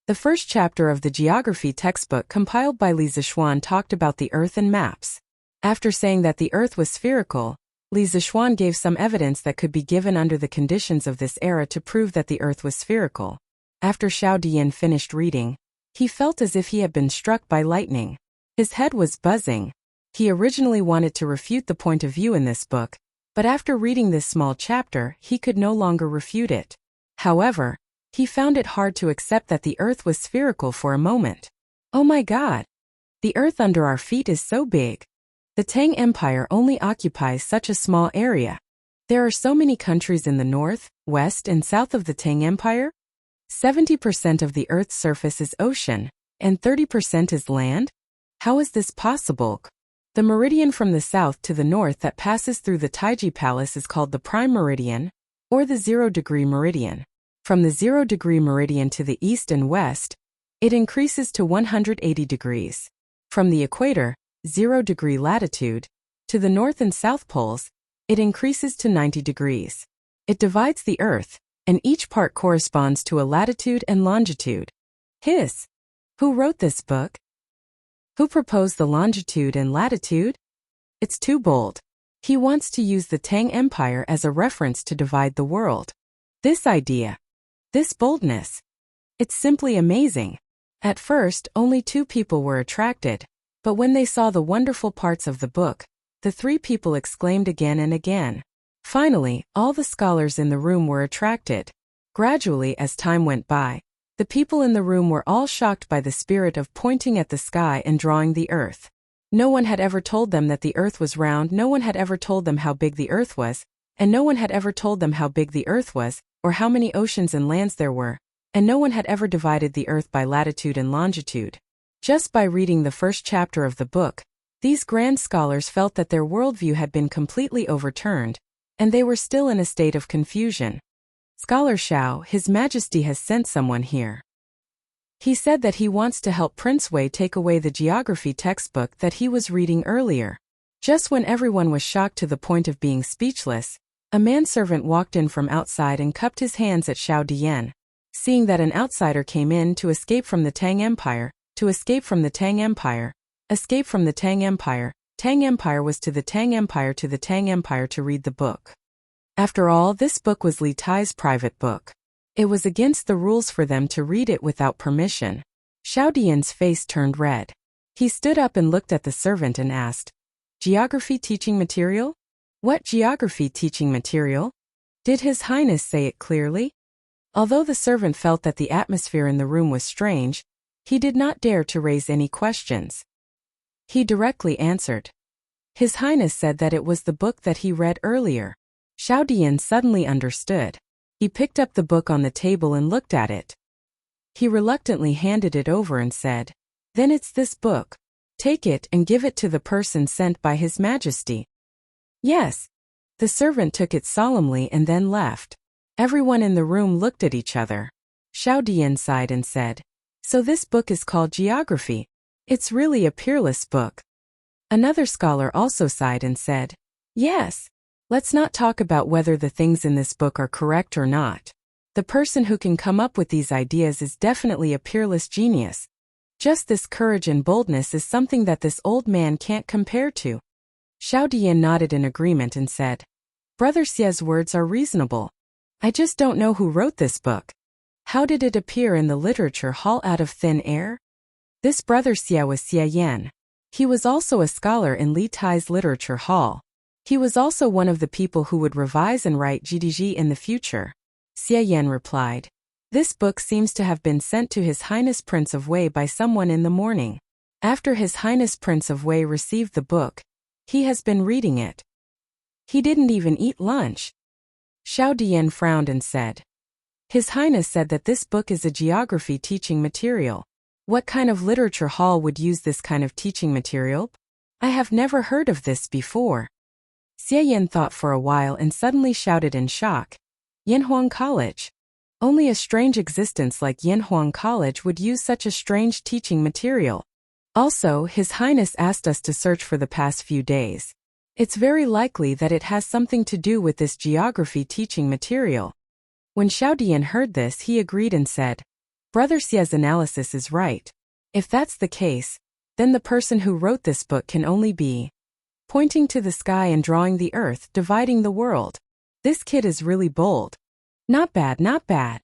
S1: The first chapter of the geography textbook compiled by Li Zixuan talked about the Earth and maps. After saying that the Earth was spherical, Li Zishuan gave some evidence that could be given under the conditions of this era to prove that the earth was spherical. After Xiao Dian finished reading, he felt as if he had been struck by lightning. His head was buzzing. He originally wanted to refute the point of view in this book, but after reading this small chapter, he could no longer refute it. However, he found it hard to accept that the earth was spherical for a moment. Oh my God! The earth under our feet is so big. The Tang Empire only occupies such a small area. There are so many countries in the north, west, and south of the Tang Empire. 70% of the Earth's surface is ocean, and 30% is land? How is this possible? The meridian from the south to the north that passes through the Taiji Palace is called the prime meridian, or the 0-degree meridian. From the 0-degree meridian to the east and west, it increases to 180 degrees. From the equator, 0-degree latitude, to the north and south poles, it increases to 90 degrees. It divides the Earth, and each part corresponds to a latitude and longitude. Who wrote this book? Who proposed the longitude and latitude? It's too bold. He wants to use the Tang Empire as a reference to divide the world. This idea. This boldness. It's simply amazing. At first, only 2 people were attracted, but when they saw the wonderful parts of the book, the 3 people exclaimed again and again. Finally, all the scholars in the room were attracted. Gradually, as time went by, the people in the room were all shocked by the spirit of pointing at the sky and drawing the earth. No one had ever told them that the earth was round, no one had ever told them how big the earth was, and no one had ever told them how big the earth was, or how many oceans and lands there were, and no one had ever divided the earth by latitude and longitude. Just by reading the first chapter of the book, these grand scholars felt that their worldview had been completely overturned, and they were still in a state of confusion. Scholar Xiao, His Majesty has sent someone here. He said that he wants to help Prince Wei take away the geography textbook that he was reading earlier. Just when everyone was shocked to the point of being speechless, a manservant walked in from outside and cupped his hands at Xiao Dian. Seeing that an outsider came in to escape from the Tang Empire, escape from the Tang Empire was to the Tang Empire to the Tang Empire to read the book. After all, this book was Li Tai's private book. It was against the rules for them to read it without permission. Xiao Dian's face turned red. He stood up and looked at the servant and asked, "Geography teaching material? What geography teaching material?" Did His Highness say it clearly? Although the servant felt that the atmosphere in the room was strange, he did not dare to raise any questions. He directly answered. His Highness said that it was the book that he read earlier. Xiao Dian suddenly understood. He picked up the book on the table and looked at it. He reluctantly handed it over and said, "Then it's this book. Take it and give it to the person sent by His Majesty." "Yes." The servant took it solemnly and then left. Everyone in the room looked at each other. Xiao Dian sighed and said, "So this book is called geography. It's really a peerless book." Another scholar also sighed and said, "Yes. Let's not talk about whether the things in this book are correct or not. The person who can come up with these ideas is definitely a peerless genius. Just this courage and boldness is something that this old man can't compare to." Xiao Dian nodded in agreement and said, "Brother Xie's words are reasonable. I just don't know who wrote this book. How did it appear in the literature hall out of thin air?" This brother Xie was Xie Yan. He was also a scholar in Li Tai's literature hall. He was also one of the people who would revise and write GDG in the future. Xie Yan replied, "This book seems to have been sent to His Highness Prince of Wei by someone in the morning. After His Highness Prince of Wei received the book, he has been reading it. He didn't even eat lunch." Xiao Dian frowned and said, "His Highness said that this book is a geography teaching material. What kind of literature hall would use this kind of teaching material? I have never heard of this before." Xie Yan thought for a while and suddenly shouted in shock, "Yanhuang College! Only a strange existence like Yanhuang College would use such a strange teaching material. Also, His Highness asked us to search for the past few days. It's very likely that it has something to do with this geography teaching material." When Xiao Dian heard this, he agreed and said, "Brother Xie's analysis is right. If that's the case, then the person who wrote this book can only be pointing to the sky and drawing the earth, dividing the world. This kid is really bold. Not bad, not bad.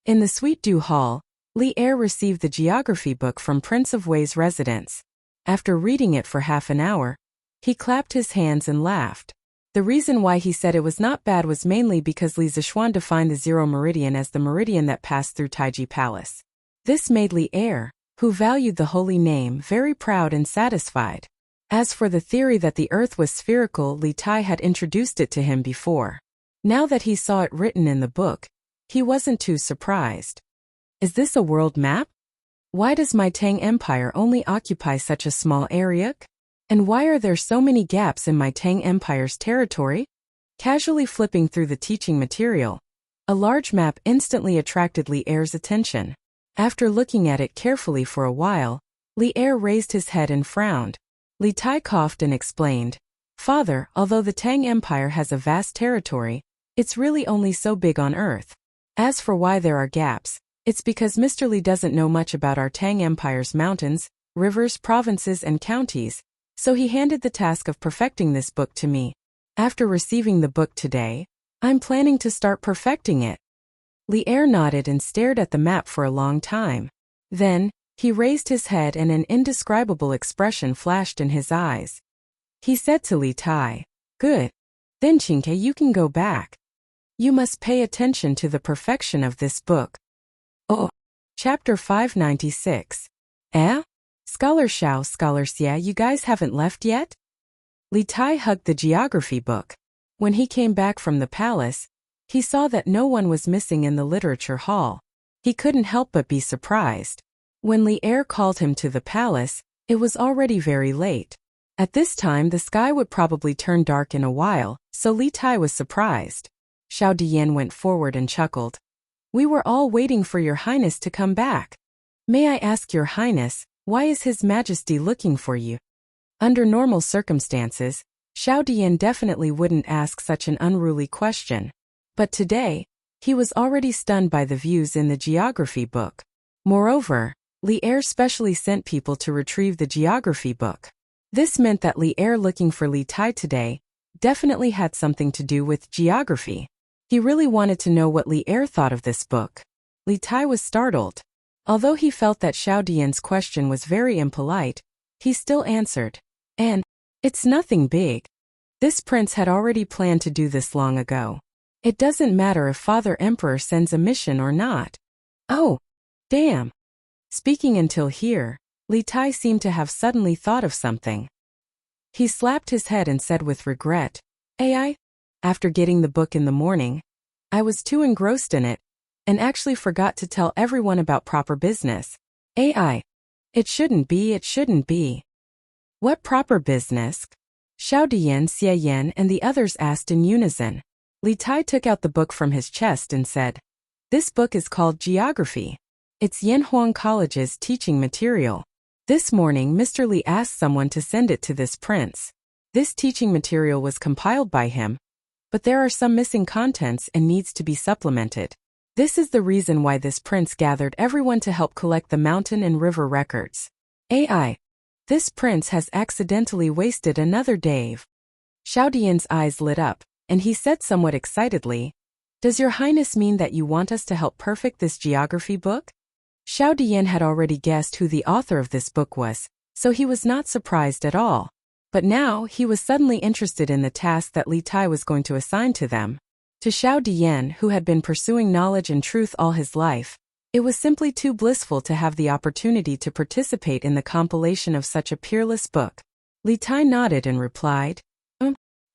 S1: In the Sweet Dew Hall, Li Er received the geography book from Prince of Wei's residence. After reading it for half an hour, he clapped his hands and laughed. The reason why he said it was not bad was mainly because Li Zixuan defined the zero meridian as the meridian that passed through Taiji Palace. This made Li Er, who valued the holy name, very proud and satisfied. As for the theory that the earth was spherical, Li Tai had introduced it to him before. Now that he saw it written in the book, he wasn't too surprised. Is this a world map? Why does my Tang Empire only occupy such a small area? And why are there so many gaps in my Tang Empire's territory? Casually flipping through the teaching material, a large map instantly attracted Li Er's attention. After looking at it carefully for a while, Li Er raised his head and frowned. Li Tai coughed and explained, "Father, although the Tang Empire has a vast territory, it's really only so big on Earth. As for why there are gaps, it's because Mr. Li doesn't know much about our Tang Empire's mountains, rivers, provinces, and counties, so he handed the task of perfecting this book to me. After receiving the book today, I'm planning to start perfecting it." Li Er nodded and stared at the map for a long time. Then, he raised his head and an indescribable expression flashed in his eyes. He said to Li Tai, "Good. Then Qingke, you can go back. You must pay attention to the perfection of this book." Oh. Chapter 596. Eh? Scholar Xiao, Scholar Xia, you guys haven't left yet? Li Tai hugged the geography book. When he came back from the palace, he saw that no one was missing in the literature hall. He couldn't help but be surprised. When Li Er called him to the palace, it was already very late. At this time the sky would probably turn dark in a while, so Li Tai was surprised. Xiao Diyan went forward and chuckled. "We were all waiting for your highness to come back. May I ask your highness, why is his majesty looking for you?" Under normal circumstances, Xiao Diyan definitely wouldn't ask such an unruly question. But today, he was already stunned by the views in the geography book. Moreover, Li Er specially sent people to retrieve the geography book. This meant that Li Er looking for Li Tai today definitely had something to do with geography. He really wanted to know what Li Er thought of this book. Li Tai was startled. Although he felt that Xiao Dian's question was very impolite, he still answered, "And it's nothing big. This prince had already planned to do this long ago. It doesn't matter if Father Emperor sends a mission or not." Oh, damn. Speaking until here, Li Tai seemed to have suddenly thought of something. He slapped his head and said with regret, After getting the book in the morning, I was too engrossed in it, and actually forgot to tell everyone about proper business. It shouldn't be. What proper business? Xiao Diyan, Xie Yan, and the others asked in unison. Li Tai took out the book from his chest and said, "This book is called Geography. It's Yanhuang College's teaching material. This morning Mr. Li asked someone to send it to this prince. This teaching material was compiled by him, but there are some missing contents and needs to be supplemented. This is the reason why this prince gathered everyone to help collect the mountain and river records. This prince has accidentally wasted another day." Xiao Dian's eyes lit up, and he said somewhat excitedly, "Does your highness mean that you want us to help perfect this geography book?" Xiao Dian had already guessed who the author of this book was, so he was not surprised at all. But now he was suddenly interested in the task that Li Tai was going to assign to them. To Xiao Dian, who had been pursuing knowledge and truth all his life, it was simply too blissful to have the opportunity to participate in the compilation of such a peerless book. Li Tai nodded and replied,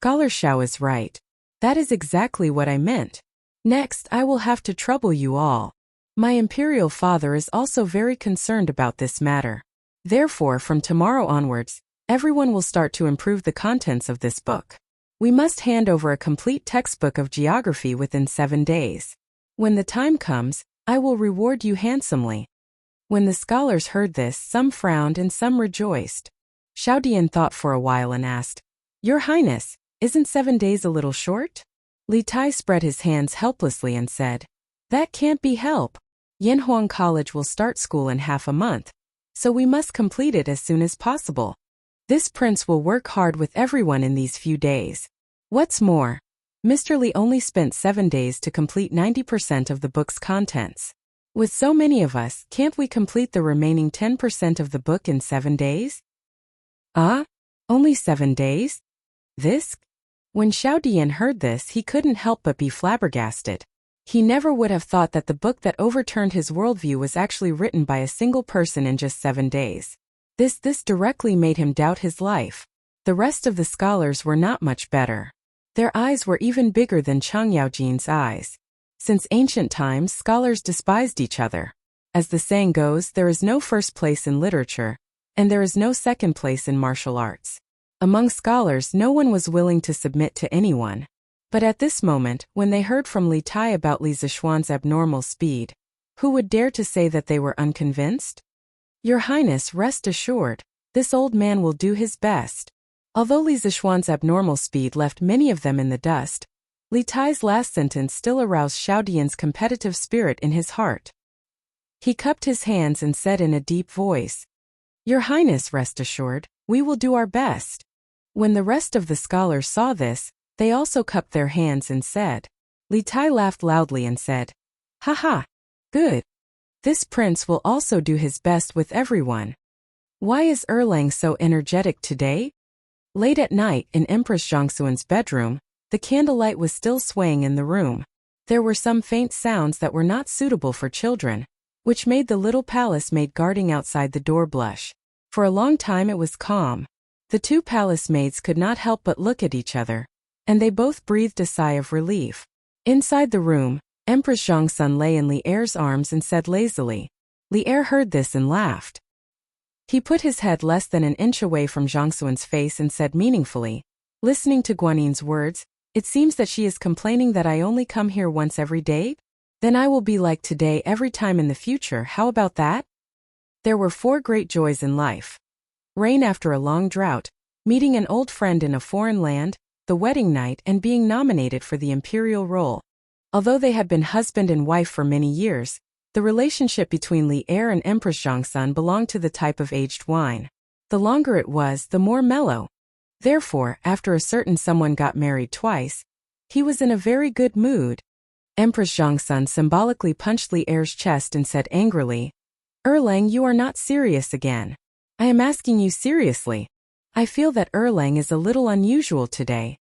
S1: Scholar Xiao is right. That is exactly what I meant. Next, I will have to trouble you all. My imperial father is also very concerned about this matter. Therefore, from tomorrow onwards, everyone will start to improve the contents of this book. We must hand over a complete textbook of geography within 7 days. When the time comes, I will reward you handsomely." When the scholars heard this, some frowned and some rejoiced. Xiao Dian thought for a while and asked, "Your Highness, isn't 7 days a little short?" Li Tai spread his hands helplessly and said, "That can't be helped. Yanhuang College will start school in half a month, so we must complete it as soon as possible. This prince will work hard with everyone in these few days. What's more, Mr. Li only spent 7 days to complete 90% of the book's contents. With so many of us, can't we complete the remaining 10% of the book in 7 days? Ah? Only 7 days? This? When Xiao Dian heard this, he couldn't help but be flabbergasted. He never would have thought that the book that overturned his worldview was actually written by a single person in just 7 days. This directly made him doubt his life. The rest of the scholars were not much better. Their eyes were even bigger than Chang Yaojin's eyes. Since ancient times, scholars despised each other. As the saying goes, there is no first place in literature, and there is no second place in martial arts. Among scholars, no one was willing to submit to anyone. But at this moment, when they heard from Li Tai about Li Zishuan's abnormal speed, who would dare to say that they were unconvinced? Your Highness, rest assured, this old man will do his best. Although Li Zishuan's abnormal speed left many of them in the dust, Li Tai's last sentence still aroused Xiao Dian's competitive spirit in his heart. He cupped his hands and said in a deep voice, Your Highness, rest assured, we will do our best. When the rest of the scholars saw this, they also cupped their hands and said. Li Tai laughed loudly and said, Ha ha! Good! This prince will also do his best with everyone. Why is Erlang so energetic today? Late at night, in Empress Zhongxuan's bedroom, the candlelight was still swaying in the room. There were some faint sounds that were not suitable for children, which made the little palace maid guarding outside the door blush. For a long time it was calm. The 2 palace maids could not help but look at each other, and they both breathed a sigh of relief. Inside the room, Empress Zhongxun lay in Li Er's arms and said lazily. Li Er heard this and laughed. He put his head less than an inch away from Zhongxuan's face and said meaningfully, listening to Guanin's words, It seems that she is complaining that I only come here once every day? Then I will be like today every time in the future, how about that? There were 4 great joys in life. Rain after a long drought, meeting an old friend in a foreign land, the wedding night, and being nominated for the imperial role. Although they had been husband and wife for many years, the relationship between Li Er and Empress Zhongxun belonged to the type of aged wine. The longer it was, the more mellow. Therefore, after a certain someone got married twice, he was in a very good mood. Empress Zhongxun symbolically punched Li Er's chest and said angrily, Erlang, you are not serious again. I am asking you seriously. I feel that Erlang is a little unusual today.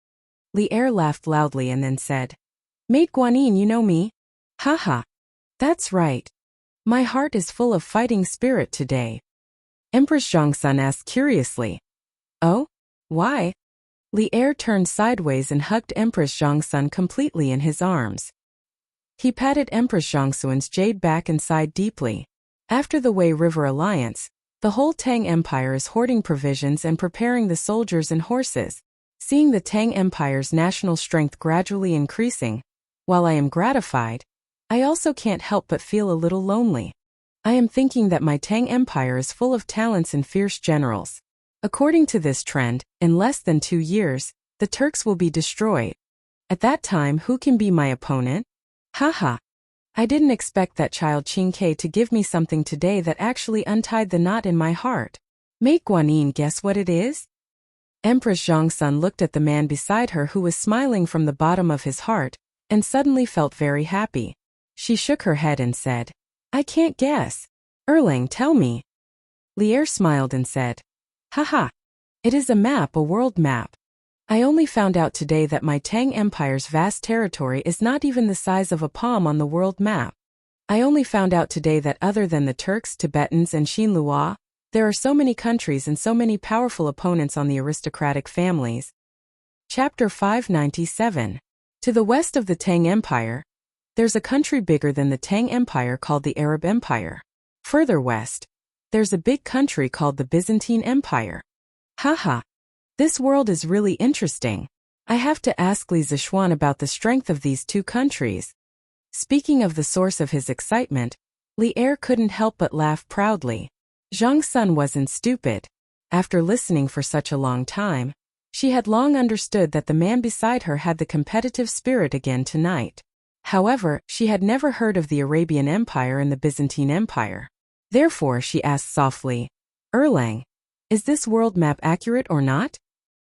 S1: Li Er laughed loudly and then said, Maid Guanin, you know me? Haha. That's right. My heart is full of fighting spirit today. Empress Zhongxun asked curiously, Oh? Why? Li Er turned sideways and hugged Empress Zhongxun completely in his arms. He patted Empress Zhongxuan's jade back and sighed deeply. After the Wei River Alliance, the whole Tang Empire is hoarding provisions and preparing the soldiers and horses. Seeing the Tang Empire's national strength gradually increasing, while I am gratified, I also can't help but feel a little lonely. I am thinking that my Tang Empire is full of talents and fierce generals. According to this trend, in less than 2 years, the Turks will be destroyed. At that time, who can be my opponent? Haha. I didn't expect that child Qing Ke to give me something today that actually untied the knot in my heart. Make Guanin guess what it is? Empress Zhongxun looked at the man beside her who was smiling from the bottom of his heart, and suddenly felt very happy. She shook her head and said, I can't guess. Erlang, tell me. Li Er smiled and said, Haha. It is a map, a world map. I only found out today that my Tang Empire's vast territory is not even the size of a palm on the world map. I only found out today that other than the Turks, Tibetans, and Xinlua, there are so many countries and so many powerful opponents on the aristocratic families. Chapter 597. To the west of the Tang Empire, there's a country bigger than the Tang Empire called the Arab Empire. Further west, there's a big country called the Byzantine Empire. Haha. This world is really interesting. I have to ask Li Zishuan about the strength of these 2 countries. Speaking of the source of his excitement, Li Er couldn't help but laugh proudly. Zhongxun wasn't stupid. After listening for such a long time, she had long understood that the man beside her had the competitive spirit again tonight. However, she had never heard of the Arabian Empire and the Byzantine Empire. Therefore, she asked softly, Erlang, Is this world map accurate or not?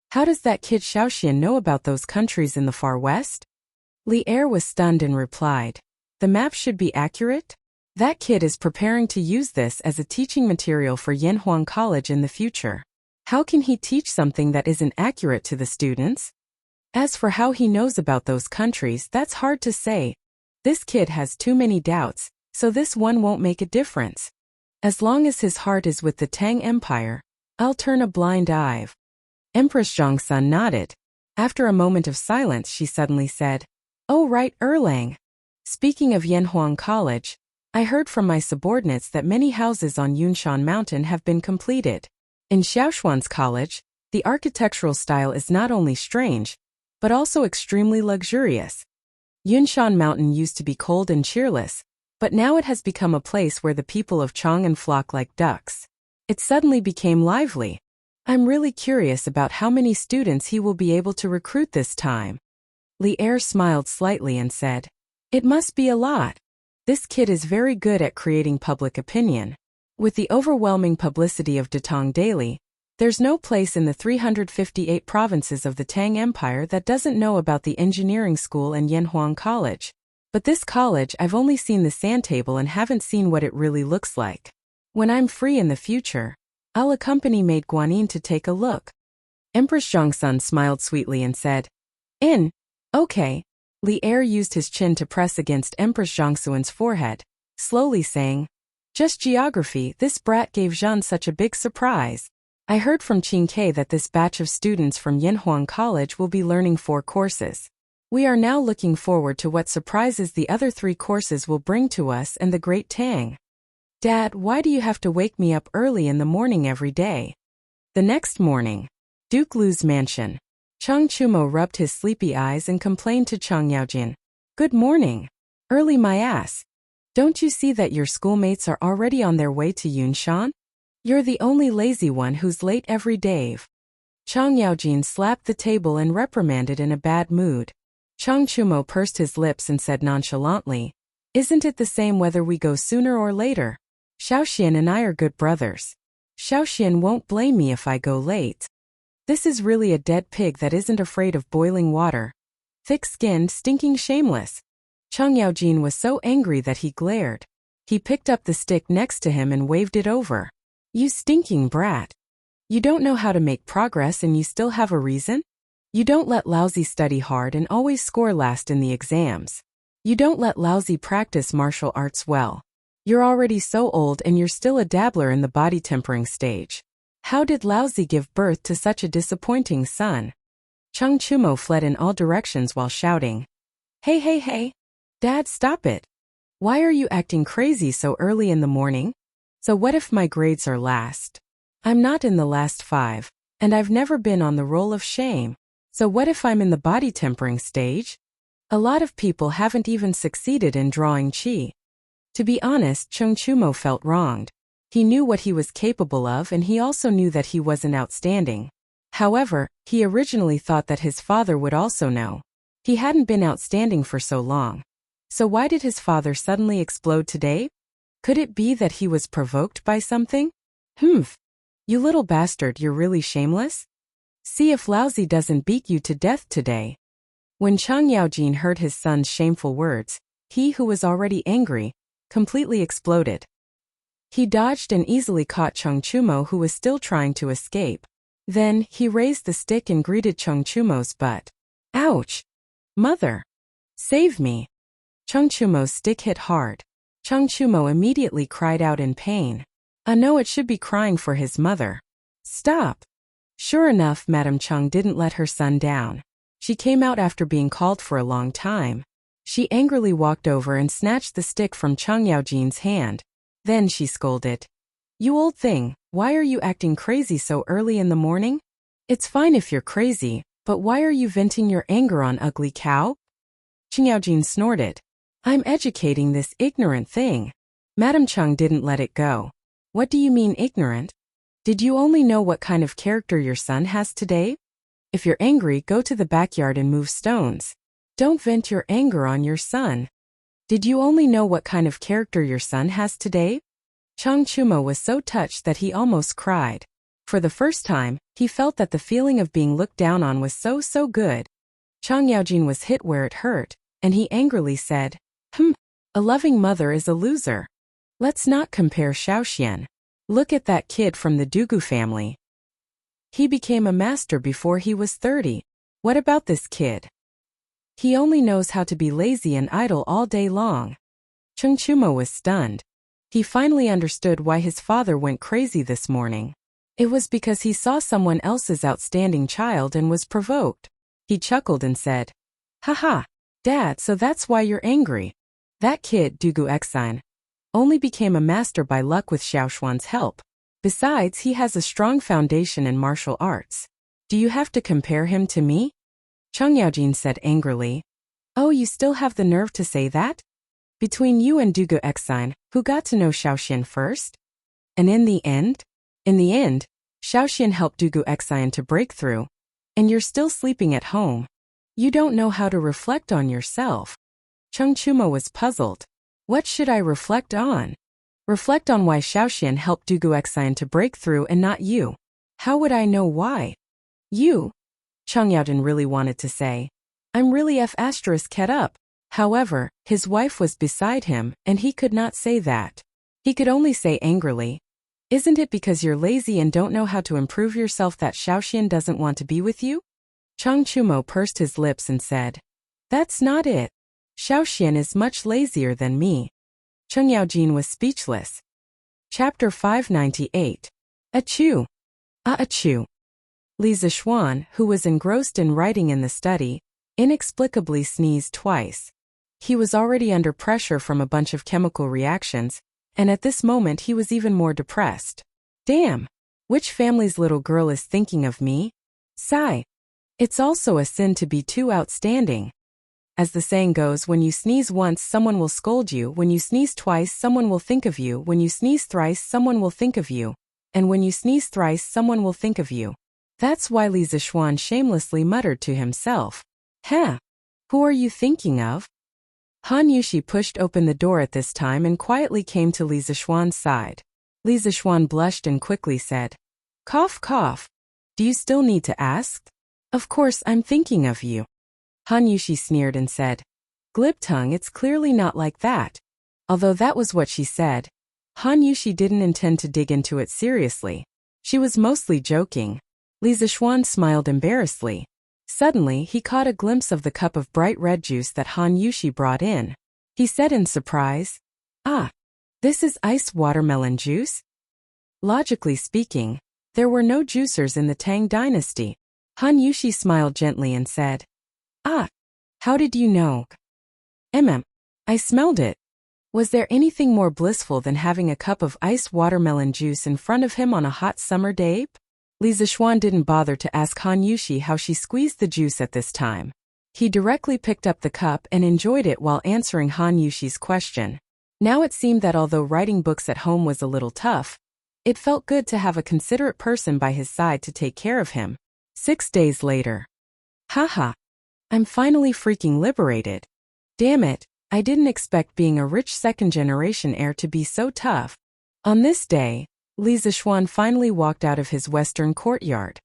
S1: How does that kid Xiaoxian know about those countries in the far west? Li Er was stunned and replied, the map should be accurate? That kid is preparing to use this as a teaching material for Yanhuang College in the future. How can he teach something that isn't accurate to the students? As for how he knows about those countries, that's hard to say. This kid has too many doubts, so this one won't make a difference. As long as his heart is with the Tang Empire, I'll turn a blind eye. Empress Zhongsun nodded. After a moment of silence, she suddenly said, "Oh right, Erlang. Speaking of Yanhuang College, I heard from my subordinates that many houses on Yunshan Mountain have been completed. In Xiaoshuan's college, the architectural style is not only strange, but also extremely luxurious. Yunshan Mountain used to be cold and cheerless, but now it has become a place where the people of Chang'an flock like ducks. It suddenly became lively. I'm really curious about how many students he will be able to recruit this time." Li Er smiled slightly and said, "It must be a lot. This kid is very good at creating public opinion. With the overwhelming publicity of Datong Daily, there's no place in the 358 provinces of the Tang Empire that doesn't know about the engineering school and Yanhuang College. But this college, I've only seen the sand table and haven't seen what it really looks like. When I'm free in the future, I'll accompany Maid Guanyin to take a look." Empress Zhongsun smiled sweetly and said, Okay. Li Er used his chin to press against Empress Zhongsuan's forehead, slowly saying, "Just geography, this brat gave Zhan such a big surprise. I heard from Qin Ke that this batch of students from Yanhuang College will be learning 4 courses. We are now looking forward to what surprises the other 3 courses will bring to us and the Great Tang. Dad, why do you have to wake me up early in the morning every day?" The next morning, Duke Lu's mansion. Chang Chumo rubbed his sleepy eyes and complained to Chang Yaojin, "Good morning. Early my ass. Don't you see that your schoolmates are already on their way to Yunshan? You're the only lazy one who's late every day." Chang Yaojin slapped the table and reprimanded in a bad mood. Chang Chumo pursed his lips and said nonchalantly, "Isn't it the same whether we go sooner or later? Xiaoxian and I are good brothers. Xiaoxian won't blame me if I go late. This is really a dead pig that isn't afraid of boiling water. Thick-skinned, stinking shameless." Chang Yaojin was so angry that he glared. He picked up the stick next to him and waved it over. "You stinking brat. You don't know how to make progress and you still have a reason? You don't let Lousy study hard and always score last in the exams. You don't let Lousy practice martial arts well. You're already so old and you're still a dabbler in the body tempering stage. How did Lousy give birth to such a disappointing son?" Chang Chumo fled in all directions while shouting, Hey, Dad, stop it. Why are you acting crazy so early in the morning? So what if my grades are last? I'm not in the last 5, and I've never been on the roll of shame. So what if I'm in the body tempering stage? A lot of people haven't even succeeded in drawing qi." To be honest, Chang Chumo felt wronged. He knew what he was capable of and he also knew that he wasn't outstanding. However, he originally thought that his father would also know. He hadn't been outstanding for so long. So why did his father suddenly explode today? Could it be that he was provoked by something? You little bastard, you're really shameless? See if Lousy doesn't beat you to death today." When Chang Yaojin heard his son's shameful words, he who was already angry, completely exploded. He dodged and easily caught Chang Chumo, who was still trying to escape. Then, he raised the stick and greeted Chang Chumo's butt. "Ouch! Mother! Save me!" Chang Chumo's stick hit hard. Chang Chumo immediately cried out in pain. No, it should be crying for his mother. "Stop!" Sure enough, Madame Chang didn't let her son down. She came out after being called for a long time. She angrily walked over and snatched the stick from Chang Yaojin's hand. Then she scolded, "You old thing, why are you acting crazy so early in the morning? It's fine if you're crazy, but why are you venting your anger on ugly cow?" Chang Yaojin snorted, "I'm educating this ignorant thing." Madame Chang didn't let it go. "What do you mean ignorant? Did you only know what kind of character your son has today? If you're angry, go to the backyard and move stones. Don't vent your anger on your son. Did you only know what kind of character your son has today?" Chang Chumo was so touched that he almost cried. For the first time, he felt that the feeling of being looked down on was so good. Chang Yaojin was hit where it hurt, and he angrily said, a loving mother is a loser. Let's not compare Xiaoxian. Look at that kid from the Dugu family. He became a master before he was 30. What about this kid? He only knows how to be lazy and idle all day long. Cheng Chumo was stunned. He finally understood why his father went crazy this morning. It was because he saw someone else's outstanding child and was provoked. He chuckled and said, Haha, Dad, so that's why you're angry. That kid, Dugu Exine, only became a master by luck with Xiaoshuan's help. Besides, he has a strong foundation in martial arts. Do you have to compare him to me? Cheng Yaojin said angrily. Oh, you still have the nerve to say that? Between you and Dugu Exine, who got to know Xiaoxian first? And in the end, Xiaoxian helped Dugu Exine to break through. And you're still sleeping at home. You don't know how to reflect on yourself. Cheng Chumo was puzzled. What should I reflect on? Reflect on why Xiaoxian helped Dugu Exine to break through and not you. How would I know why? You? Cheng Yaojin really wanted to say, I'm really ket up. However, his wife was beside him, and he could not say that. He could only say angrily, Isn't it because you're lazy and don't know how to improve yourself that Xiaoxian doesn't want to be with you? Cheng Chumo pursed his lips and said, That's not it. Xiaoxian is much lazier than me. Cheng Yaojin was speechless. Chapter 598. Achoo. Achoo. Li Zishuan, who was engrossed in writing in the study, inexplicably sneezed twice. He was already under pressure from a bunch of chemical reactions, and at this moment he was even more depressed. Damn! Which family's little girl is thinking of me? Sigh. It's also a sin to be too outstanding. As the saying goes, when you sneeze once, someone will scold you. When you sneeze twice, someone will think of you. When you sneeze thrice, someone will think of you. And when you sneeze thrice, someone will think of you. That's why Li Zishuan shamelessly muttered to himself. Who are you thinking of? Han Yushi pushed open the door at this time and quietly came to Li Zishuan's side. Li Zishuan blushed and quickly said, Cough, cough. Do you still need to ask? Of course, I'm thinking of you. Han Yushi sneered and said, Glib tongue, it's clearly not like that. Although that was what she said, Han Yushi didn't intend to dig into it seriously. She was mostly joking. Li Zishuan smiled embarrassedly. Suddenly, he caught a glimpse of the cup of bright red juice that Han Yushi brought in. He said in surprise, This is iced watermelon juice? Logically speaking, there were no juicers in the Tang dynasty. Han Yushi smiled gently and said, How did you know? I smelled it. Was there anything more blissful than having a cup of iced watermelon juice in front of him on a hot summer day? Li Zishuan didn't bother to ask Han Yushi how she squeezed the juice at this time. He directly picked up the cup and enjoyed it while answering Han Yushi's question. Now it seemed that although writing books at home was a little tough, it felt good to have a considerate person by his side to take care of him. 6 days later. Haha. I'm finally freaking liberated. Damn it, I didn't expect being a rich second-generation heir to be so tough. On this day, Li Zishuan finally walked out of his western courtyard.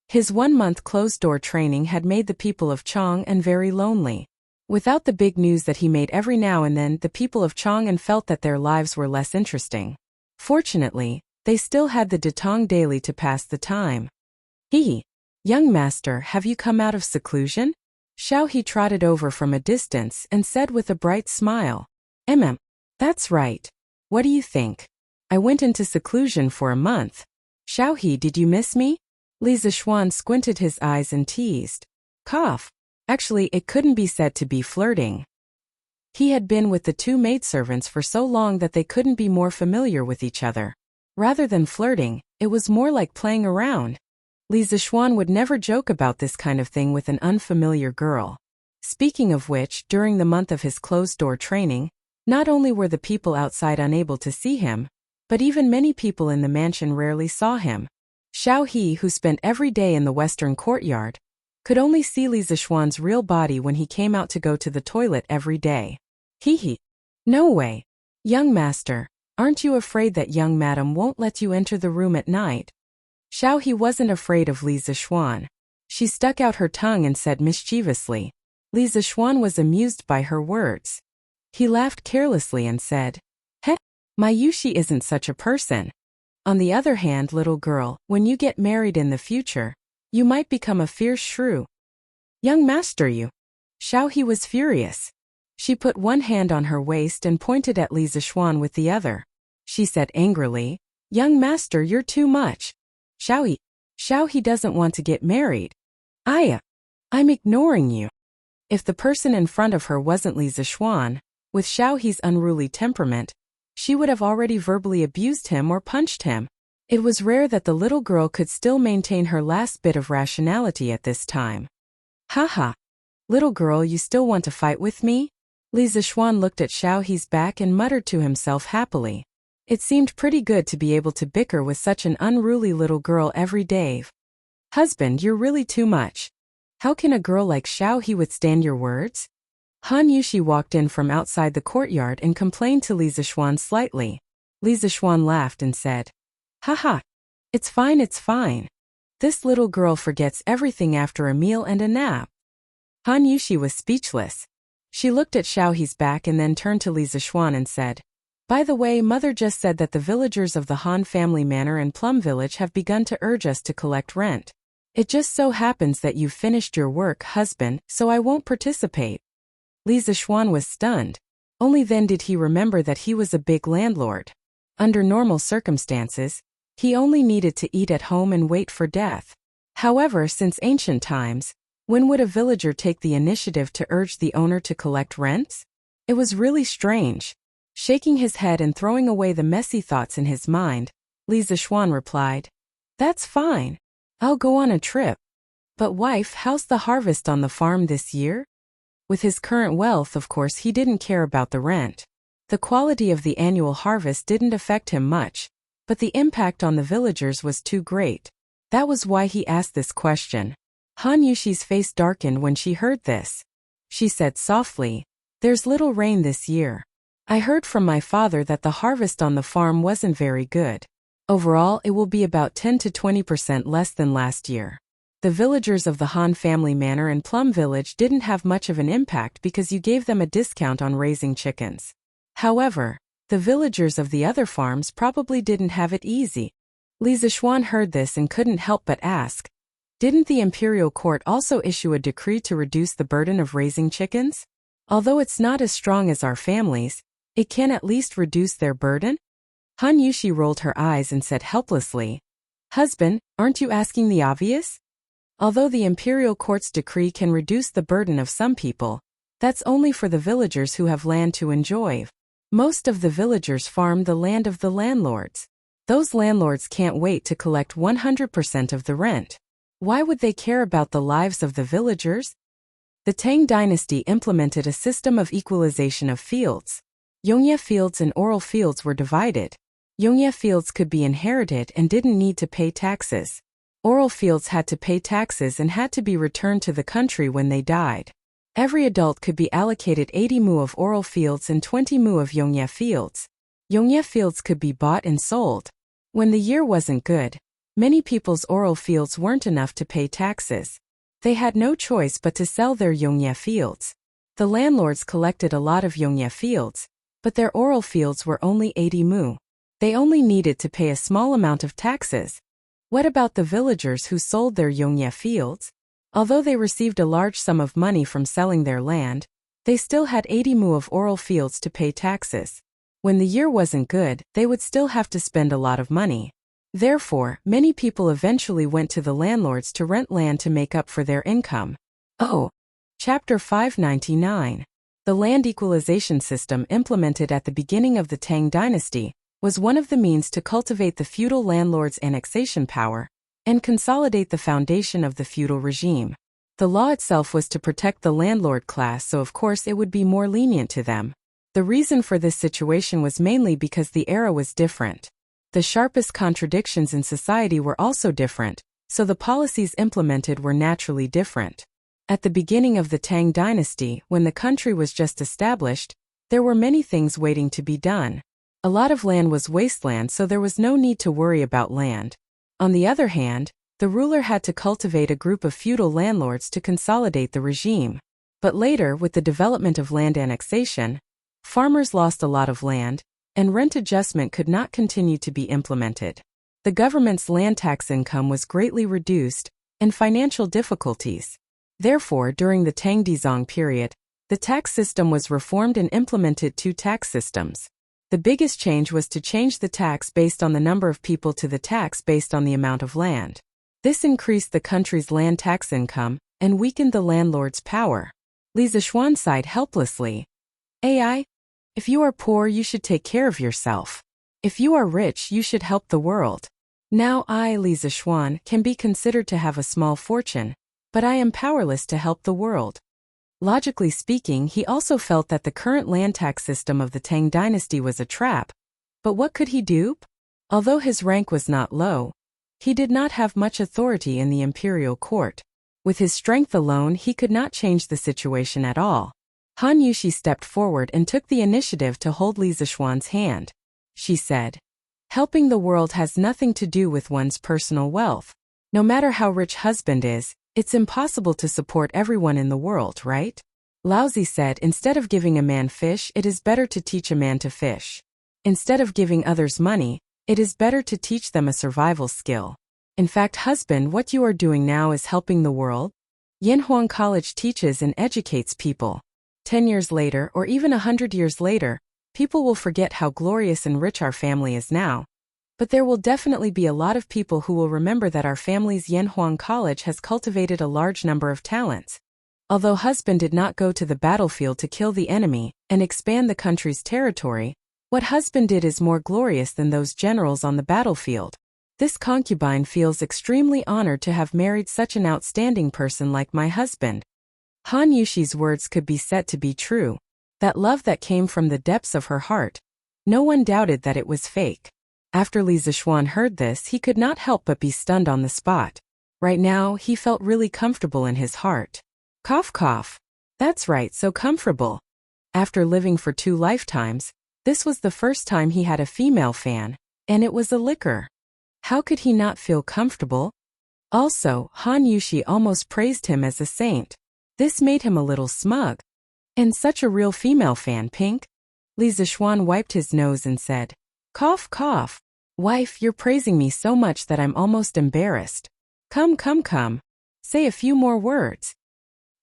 S1: His 1-month closed-door training had made the people of Chang'an very lonely. Without the big news that he made every now and then, the people of Chang'an felt that their lives were less interesting. Fortunately, they still had the Datong daily to pass the time. Young master, have you come out of seclusion? Xiao He trotted over from a distance and said with a bright smile. That's right. What do you think? I went into seclusion for a month. Xiao He, did you miss me? Li Zishuan squinted his eyes and teased. Cough. Actually, it couldn't be said to be flirting. He had been with the 2 maidservants for so long that they couldn't be more familiar with each other. Rather than flirting, it was more like playing around. Li Zishuan would never joke about this kind of thing with an unfamiliar girl. Speaking of which, during the month of his closed-door training, not only were the people outside unable to see him, but even many people in the mansion rarely saw him. Xiao He, who spent every day in the western courtyard, could only see Li Zishuan's real body when he came out to go to the toilet every day. No way. Young master, aren't you afraid that young madam won't let you enter the room at night? Xiao He wasn't afraid of Li Zixuan. She stuck out her tongue and said mischievously. Li Zixuan was amused by her words. He laughed carelessly and said, "Heh, my Yushi isn't such a person. On the other hand, little girl, when you get married in the future, you might become a fierce shrew." "Young master, you." Xiao He was furious. She put one hand on her waist and pointed at Li Zixuan with the other. She said angrily, "Young master, you're too much. Xiao He doesn't want to get married. I'm ignoring you." If the person in front of her wasn't Li Zixuan, with Xiao He's unruly temperament, she would have already verbally abused him or punched him. It was rare that the little girl could still maintain her last bit of rationality at this time. "Haha. Little girl, you still want to fight with me?" Li Zixuan looked at Xiao He's back and muttered to himself happily. It seemed pretty good to be able to bicker with such an unruly little girl every day. "Husband, you're really too much. How can a girl like Xiao He withstand your words?" Han Yushi walked in from outside the courtyard and complained to Li Zixuan slightly. Li Zixuan laughed and said, "Haha. It's fine, it's fine. This little girl forgets everything after a meal and a nap." Han Yushi was speechless. She looked at Xiao He's back and then turned to Li Zixuan and said, "By the way, Mother just said that the villagers of the Han family manor and Plum Village have begun to urge us to collect rent. It just so happens that you've finished your work, husband, so I won't participate." Li Zixuan was stunned. Only then did he remember that he was a big landlord. Under normal circumstances, he only needed to eat at home and wait for death. However, since ancient times, when would a villager take the initiative to urge the owner to collect rents? It was really strange. Shaking his head and throwing away the messy thoughts in his mind, Li Zixuan replied, "That's fine. I'll go on a trip. But wife, how's the harvest on the farm this year?" With his current wealth, of course, he didn't care about the rent. The quality of the annual harvest didn't affect him much, but the impact on the villagers was too great. That was why he asked this question. Han Yushi's face darkened when she heard this. She said softly, "There's little rain this year. I heard from my father that the harvest on the farm wasn't very good. Overall, it will be about 10 to 20% less than last year." The villagers of the Han family manor and Plum Village didn't have much of an impact because you gave them a discount on raising chickens. However, the villagers of the other farms probably didn't have it easy. Li Zixuan heard this and couldn't help but ask, "Didn't the imperial court also issue a decree to reduce the burden of raising chickens? Although it's not as strong as our families, it can at least reduce their burden?" Han Yushi rolled her eyes and said helplessly, "Husband, aren't you asking the obvious? Although the imperial court's decree can reduce the burden of some people, that's only for the villagers who have land to enjoy. Most of the villagers farm the land of the landlords. Those landlords can't wait to collect 100% of the rent. Why would they care about the lives of the villagers?" The Tang dynasty implemented a system of equalization of fields. Yongye fields and oral fields were divided. Yongye fields could be inherited and didn't need to pay taxes. Oral fields had to pay taxes and had to be returned to the country when they died. Every adult could be allocated 80 mu of oral fields and 20 mu of Yongye fields. Yongye fields could be bought and sold. When the year wasn't good, many people's oral fields weren't enough to pay taxes. They had no choice but to sell their Yongye fields. The landlords collected a lot of Yongye fields, but their oral fields were only 80 mu. They only needed to pay a small amount of taxes. What about the villagers who sold their Yongye fields? Although they received a large sum of money from selling their land, they still had 80 mu of oral fields to pay taxes. When the year wasn't good, they would still have to spend a lot of money. Therefore, many people eventually went to the landlords to rent land to make up for their income. Oh. Chapter 599. The land equalization system implemented at the beginning of the Tang dynasty was one of the means to cultivate the feudal landlord's annexation power and consolidate the foundation of the feudal regime. The law itself was to protect the landlord class, so of course it would be more lenient to them. The reason for this situation was mainly because the era was different. The sharpest contradictions in society were also different, so the policies implemented were naturally different. At the beginning of the Tang dynasty, when the country was just established, there were many things waiting to be done. A lot of land was wasteland, so there was no need to worry about land. On the other hand, the ruler had to cultivate a group of feudal landlords to consolidate the regime. But later, with the development of land annexation, farmers lost a lot of land, and rent adjustment could not continue to be implemented. The government's land tax income was greatly reduced, and financial difficulties. Therefore, during the Tang Dizong period, the tax system was reformed and implemented two tax systems. The biggest change was to change the tax based on the number of people to the tax based on the amount of land. This increased the country's land tax income and weakened the landlord's power. Li Zixuan sighed helplessly. "AI, if you are poor, you should take care of yourself. If you are rich, you should help the world. Now I, Li Zixuan, can be considered to have a small fortune, but I am powerless to help the world." Logically speaking, he also felt that the current land tax system of the Tang dynasty was a trap. But what could he do? Although his rank was not low, he did not have much authority in the imperial court. With his strength alone, he could not change the situation at all. Han Yushi stepped forward and took the initiative to hold Li Zixuan's hand. She said, "Helping the world has nothing to do with one's personal wealth. No matter how rich husband is, it's impossible to support everyone in the world, right?" Laozi said, "Instead of giving a man fish, it is better to teach a man to fish. Instead of giving others money, it is better to teach them a survival skill. In fact, husband, what you are doing now is helping the world." Yanhuang College teaches and educates people. 10 years later, or even 100 years later, people will forget how glorious and rich our family is now. But there will definitely be a lot of people who will remember that our family's Yanhuang College has cultivated a large number of talents. Although husband did not go to the battlefield to kill the enemy and expand the country's territory, what husband did is more glorious than those generals on the battlefield. This concubine feels extremely honored to have married such an outstanding person like my husband. Han Yushi's words could be said to be true. That love that came from the depths of her heart. No one doubted that it was fake. After Li Zixuan heard this, he could not help but be stunned on the spot. Right now, he felt really comfortable in his heart. Cough cough. That's right, so comfortable. After living for 2 lifetimes, this was the first time he had a female fan, and it was a liquor. How could he not feel comfortable? Also, Han Yushi almost praised him as a saint. This made him a little smug. And such a real female fan, Pink? Li Zixuan wiped his nose and said, "Cough cough. Wife, you're praising me so much that I'm almost embarrassed. Come. Say a few more words."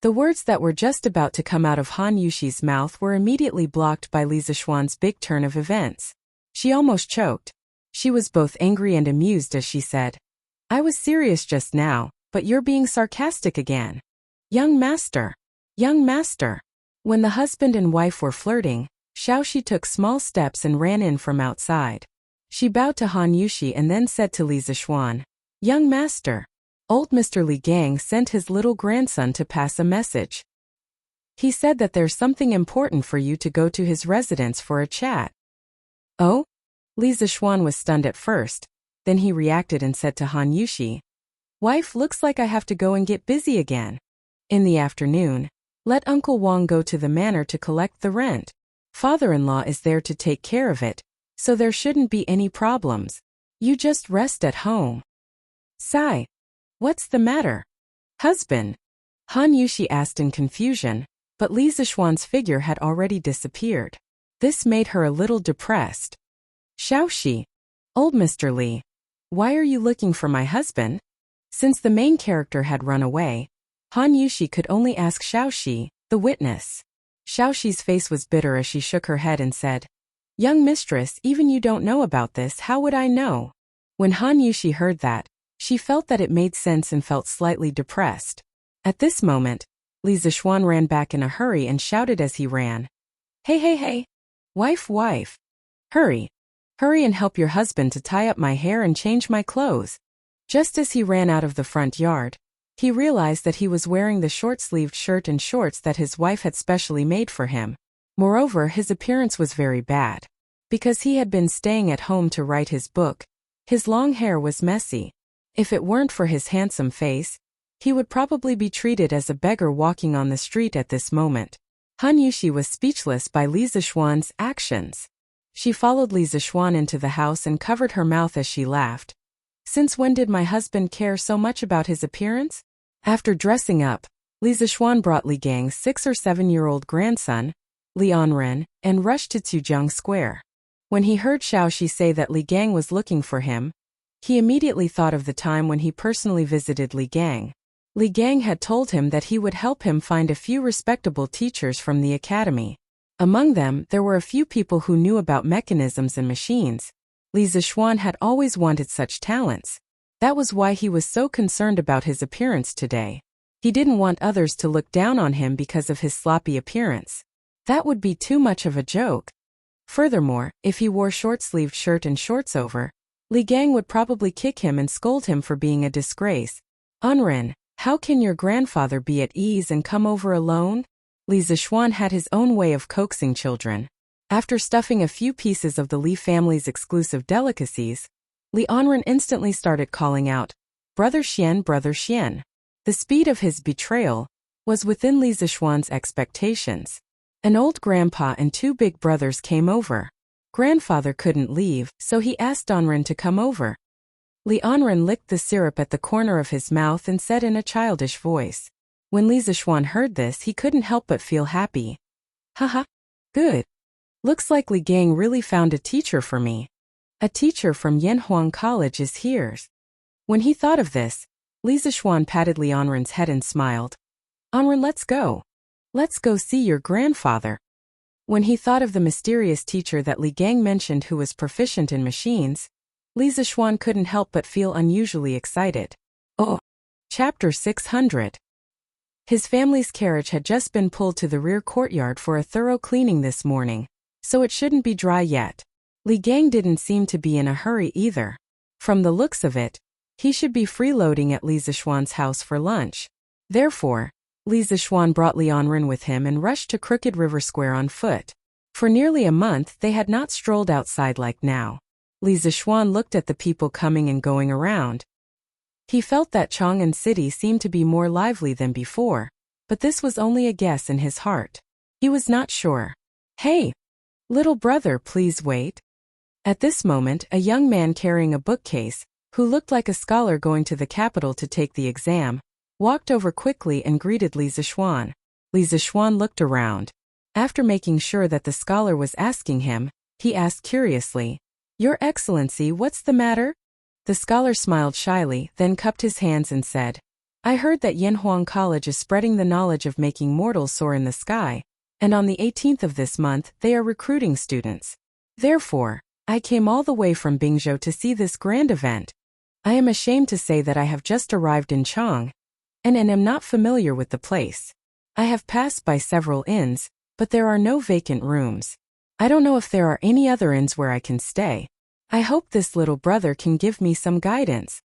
S1: The words that were just about to come out of Han Yushi's mouth were immediately blocked by Li Zixuan's big turn of events. She almost choked. She was both angry and amused as she said, "I was serious just now, but you're being sarcastic again. Young master. When the husband and wife were flirting, Xiaoxi took small steps and ran in from outside. She bowed to Han Yushi and then said to Li Zixuan, "Young master, old Mr. Li Gang sent his little grandson to pass a message. He said that there's something important for you to go to his residence for a chat." "Oh?" Li Zixuan was stunned at first, then he reacted and said to Han Yushi, "Wife, looks like I have to go and get busy again. In the afternoon, let Uncle Wang go to the manor to collect the rent. Father-in-law is there to take care of it, so there shouldn't be any problems. You just rest at home." "Sai, what's the matter? Husband?" Han Yushi asked in confusion, but Li Zixuan's figure had already disappeared. This made her a little depressed. "Xiaoxi, old Mr. Li, why are you looking for my husband?" Since the main character had run away, Han Yushi could only ask Xiaoxi, the witness. Xiaoxi's face was bitter as she shook her head and said, "Young mistress, even you don't know about this, how would I know?" When Han Yushi heard that, she felt that it made sense and felt slightly depressed. At this moment, Li Zixuan ran back in a hurry and shouted as he ran, Hey, wife, hurry and help your husband to tie up my hair and change my clothes." Just as he ran out of the front yard, he realized that he was wearing the short-sleeved shirt and shorts that his wife had specially made for him. Moreover, his appearance was very bad. Because he had been staying at home to write his book, his long hair was messy. If it weren't for his handsome face, he would probably be treated as a beggar walking on the street at this moment. Han Yushi was speechless by Li Zixuan's actions. She followed Li Zixuan into the house and covered her mouth as she laughed. Since when did my husband care so much about his appearance? After dressing up, Li Zixuan brought Li Gang's 6 or 7-year-old grandson, Li Anren, and rushed to Tujiang Square. When he heard Xiaoxi say that Li Gang was looking for him, he immediately thought of the time when he personally visited Li Gang. Li Gang had told him that he would help him find a few respectable teachers from the academy. Among them, there were a few people who knew about mechanisms and machines. Li Zixuan had always wanted such talents. That was why he was so concerned about his appearance today. He didn't want others to look down on him because of his sloppy appearance. That would be too much of a joke. Furthermore, if he wore short-sleeved shirt and shorts over, Li Gang would probably kick him and scold him for being a disgrace. Anren, how can your grandfather be at ease and come over alone? Li Zixuan had his own way of coaxing children. After stuffing a few pieces of the Li family's exclusive delicacies, Li Anren instantly started calling out, "Brother Xian, Brother Xian." The speed of his betrayal was within Li Zixuan's expectations. An old grandpa and 2 big brothers came over. Grandfather couldn't leave, so he asked Anren to come over. Li Anren licked the syrup at the corner of his mouth and said in a childish voice. When Li Zixuan heard this, he couldn't help but feel happy. Haha, good. Looks like Li Gang really found a teacher for me. A teacher from Yanhuang College is here. When he thought of this, Li Zixuan patted Li Anren's head and smiled. Anren, let's go. Let's go see your grandfather. When he thought of the mysterious teacher that Li Gang mentioned who was proficient in machines, Li Zixuan couldn't help but feel unusually excited. Oh! Chapter 600. His family's carriage had just been pulled to the rear courtyard for a thorough cleaning this morning, so it shouldn't be dry yet. Li Gang didn't seem to be in a hurry either. From the looks of it, he should be freeloading at Li Zixuan's house for lunch. Therefore, Li Zixuan brought Li Anren with him and rushed to Crooked River Square on foot. For nearly a month they had not strolled outside like now. Li Zixuan looked at the people coming and going around. He felt that Chang'an City seemed to be more lively than before, but this was only a guess in his heart. He was not sure. Hey! Little brother, please wait. At this moment, a young man carrying a bookcase, who looked like a scholar going to the capital to take the exam, walked over quickly and greeted Li Zixuan. Li Zixuan looked around. After making sure that the scholar was asking him, he asked curiously, "Your Excellency, what's the matter?" The scholar smiled shyly, then cupped his hands and said, "I heard that Yanhuang College is spreading the knowledge of making mortals soar in the sky, and on the 18th of this month they are recruiting students. Therefore, I came all the way from Bingzhou to see this grand event. I am ashamed to say that I have just arrived in Chang, and am not familiar with the place. I have passed by several inns, but there are no vacant rooms. I don't know if there are any other inns where I can stay. I hope this little brother can give me some guidance."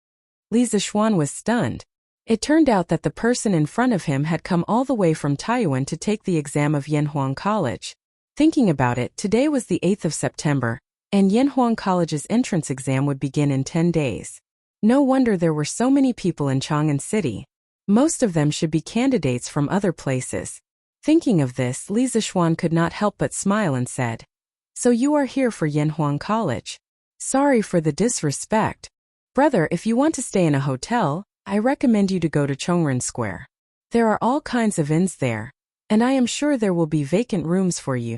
S1: Li Zixuan was stunned. It turned out that the person in front of him had come all the way from Taiyuan to take the exam of Yanhuang College. Thinking about it, today was the 8th of September, and Yanhuang College's entrance exam would begin in 10 days. No wonder there were so many people in Chang'an City. Most of them should be candidates from other places. Thinking of this, Li Zixuan could not help but smile and said, "So you are here for Yanhuang College? Sorry for the disrespect. Brother, if you want to stay in a hotel, I recommend you to go to Chongren Square. There are all kinds of inns there, and I am sure there will be vacant rooms for you."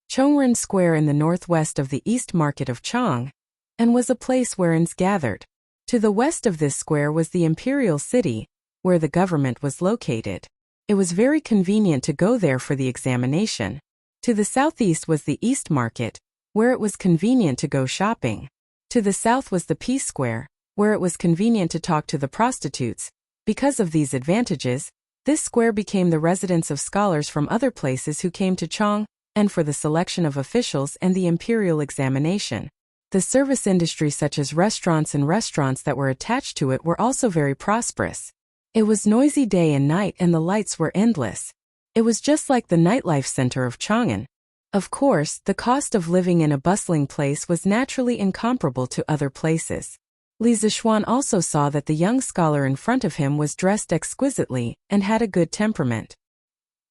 S1: Chongren Square in the northwest of the East Market of Chang, and was a place where inns gathered. To the west of this square was the Imperial City, where the government was located. It was very convenient to go there for the examination. To the southeast was the East Market, where it was convenient to go shopping. To the south was the Peace Square, where it was convenient to talk to the prostitutes. Because of these advantages, this square became the residence of scholars from other places who came to Chang, and for the selection of officials and the imperial examination. The service industry such as restaurants and restaurants that were attached to it were also very prosperous. It was noisy day and night and the lights were endless. It was just like the nightlife center of Chang'an. Of course, the cost of living in a bustling place was naturally incomparable to other places. Li Zixuan also saw that the young scholar in front of him was dressed exquisitely and had a good temperament.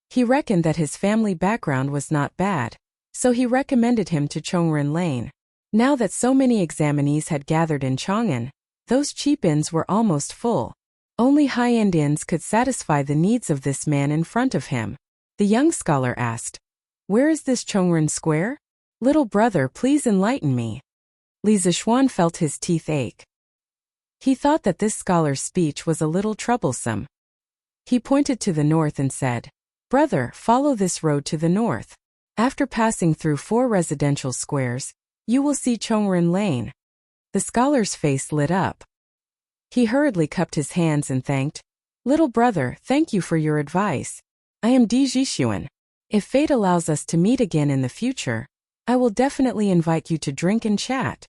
S1: He reckoned that his family background was not bad, so he recommended him to Chongren Lane. Now that so many examinees had gathered in Chang'an, Those cheap inns were almost full. Only high-end inns could satisfy the needs of this man in front of him. The young scholar asked, "Where is this Chongren Square? Little brother, please enlighten me." Li Zixuan felt his teeth ache. He thought that this scholar's speech was a little troublesome. He pointed to the north and said, "Brother, follow this road to the north. After passing through 4 residential squares, you will see Chongren Lane." The scholar's face lit up. He hurriedly cupped his hands and thanked, "Little brother, thank you for your advice. I am Di Jixuan. If fate allows us to meet again in the future, I will definitely invite you to drink and chat."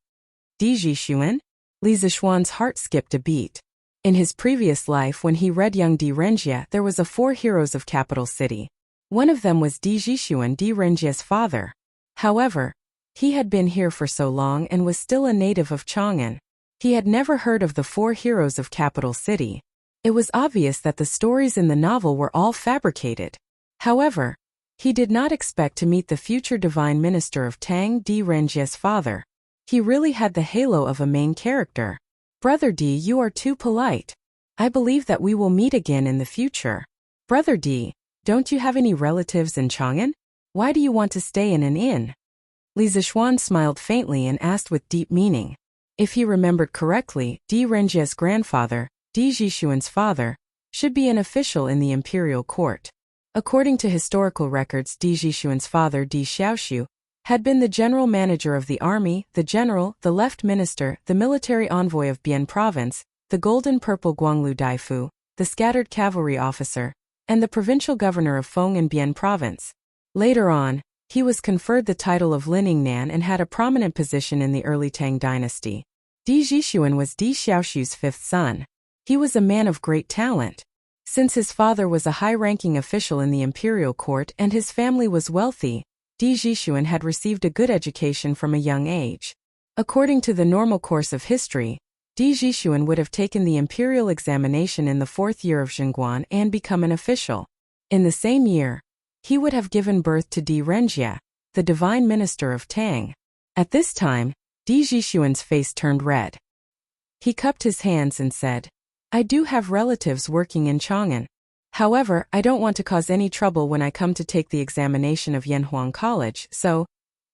S1: Di Jixuan? Li Zixuan's heart skipped a beat. In his previous life when he read Young Di Renjie, there was 4 heroes of capital city. One of them was Di Jixuan, Di Renjie's father. However, he had been here for so long and was still a native of Chang'an. He had never heard of the 4 heroes of capital city. It was obvious that the stories in the novel were all fabricated. However, he did not expect to meet the future divine minister of Tang, Di Renjie's father. He really had the halo of a main character. "Brother Di, you are too polite. I believe that we will meet again in the future. Brother Di, don't you have any relatives in Chang'an? Why do you want to stay in an inn?" Li Zixuan smiled faintly and asked with deep meaning. If he remembered correctly, Di Renjie's grandfather, Di Jixuan's father, should be an official in the imperial court. According to historical records, Di Jixuan's father, Di Xiaoxiu, had been the general manager of the army, the general, the left minister, the military envoy of Bian province, the golden-purple Guanglu Daifu, the scattered cavalry officer, and the provincial governor of Feng and Bian province. Later on, he was conferred the title of Liningnan and had a prominent position in the early Tang dynasty. Di Jixuan was Di Xiaoxiu's 5th son. He was a man of great talent. Since his father was a high-ranking official in the imperial court and his family was wealthy, Di Jixuan had received a good education from a young age. According to the normal course of history, Di Jixuan would have taken the imperial examination in the 4th year of Zhengguan and become an official. In the same year, he would have given birth to Di Renjie, the divine minister of Tang. At this time, Di Jixuan's face turned red. He cupped his hands and said, "I do have relatives working in Chang'an. However, I don't want to cause any trouble when I come to take the examination of Yanhuang College, so..."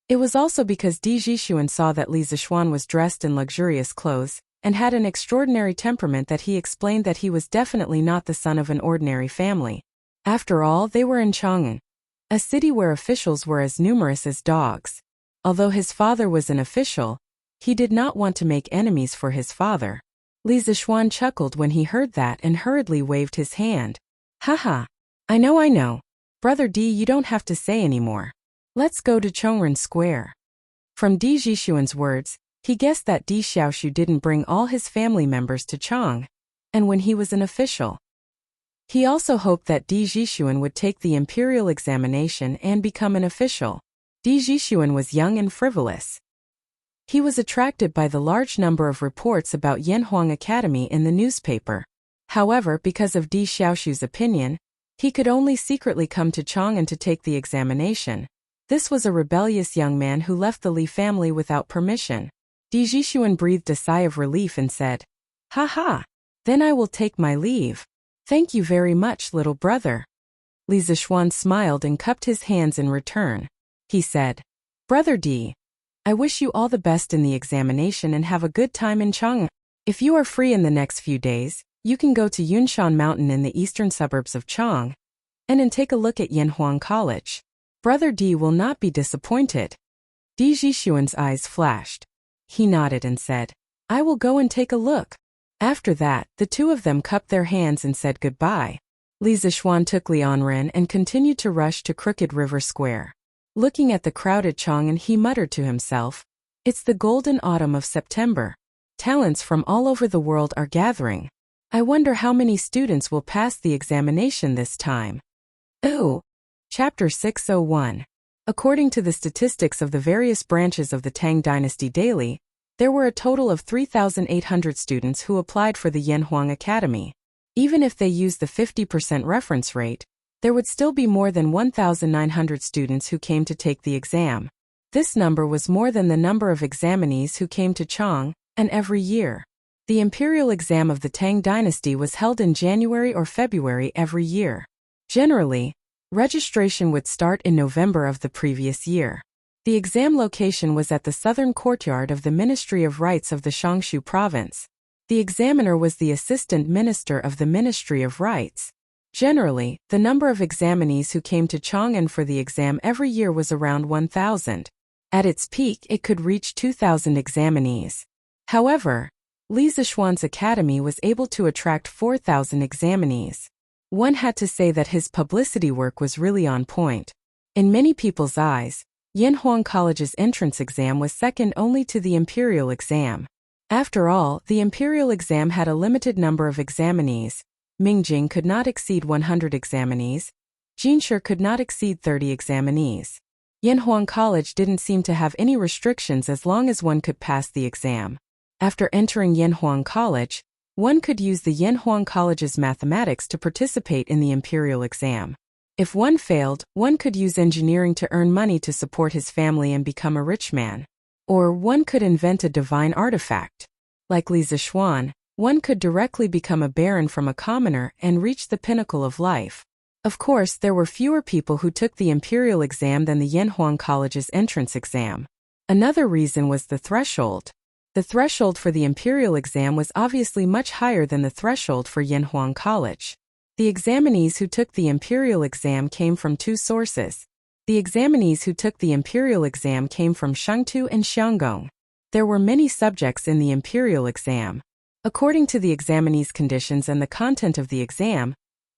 S1: It was also because Di Jixuan saw that Li Zixuan was dressed in luxurious clothes and had an extraordinary temperament that he explained that he was definitely not the son of an ordinary family. After all, they were in Chang'an, a city where officials were as numerous as dogs. Although his father was an official, he did not want to make enemies for his father. Li Zixuan chuckled when he heard that and hurriedly waved his hand. "Haha. I know. Brother Di, you don't have to say anymore. Let's go to Chongren Square." From Di Jixuan's words, he guessed that Di Xiaoxiu didn't bring all his family members to Chang, and when he was an official. He also hoped that Di Jixuan would take the imperial examination and become an official. Di Jixuan was young and frivolous. He was attracted by the large number of reports about Yanhuang Academy in the newspaper. However, because of Di Xiaoxiu's opinion, he could only secretly come to Chang'an to take the examination. This was a rebellious young man who left the Li family without permission. Di Jixuan breathed a sigh of relief and said, "Ha, then I will take my leave. Thank you very much, little brother." Li Zixuan smiled and cupped his hands in return. He said, "Brother Di, I wish you all the best in the examination and have a good time in Chang'an. If you are free in the next few days, you can go to Yunshan Mountain in the eastern suburbs of Chang and take a look at Yanhuang College. Brother Di will not be disappointed." Di Jixuan's eyes flashed. He nodded and said, "I will go and take a look." After that, the two of them cupped their hands and said goodbye. Li Zixuan took Lianren and continued to rush to Crooked River Square. Looking at the crowded Chang'an, he muttered to himself, "It's the golden autumn of September. Talents from all over the world are gathering. I wonder how many students will pass the examination this time." Ooh. Chapter 601. According to the statistics of the various branches of the Tang Dynasty Daily, there were a total of 3,800 students who applied for the Yanhuang Academy. Even if they used the 50% reference rate, there would still be more than 1,900 students who came to take the exam. This number was more than the number of examinees who came to Chang, and every year. The imperial exam of the Tang dynasty was held in January or February every year. Generally, registration would start in November of the previous year. The exam location was at the southern courtyard of the Ministry of Rites of the Shangshu province. The examiner was the assistant minister of the Ministry of Rites. Generally, the number of examinees who came to Chang'an for the exam every year was around 1,000. At its peak, it could reach 2,000 examinees. However, Li Zishuan's academy was able to attract 4,000 examinees. One had to say that his publicity work was really on point. In many people's eyes, Yanhuang College's entrance exam was second only to the imperial exam. After all, the imperial exam had a limited number of examinees. Mingjing could not exceed 100 examinees. Jinshi could not exceed 30 examinees. Yanhuang College didn't seem to have any restrictions as long as one could pass the exam. After entering Yanhuang College, one could use the Yanhuang College's mathematics to participate in the imperial exam. If one failed, one could use engineering to earn money to support his family and become a rich man. Or one could invent a divine artifact. Like Li Zishuan, one could directly become a baron from a commoner and reach the pinnacle of life. Of course, there were fewer people who took the imperial exam than the Yanhuang College's entrance exam. Another reason was the threshold. The threshold for the imperial exam was obviously much higher than the threshold for Yanhuang College. The examinees who took the imperial exam came from two sources. The examinees who took the imperial exam came from Shangtu and Xianggong. There were many subjects in the imperial exam. According to the examinees' conditions and the content of the exam,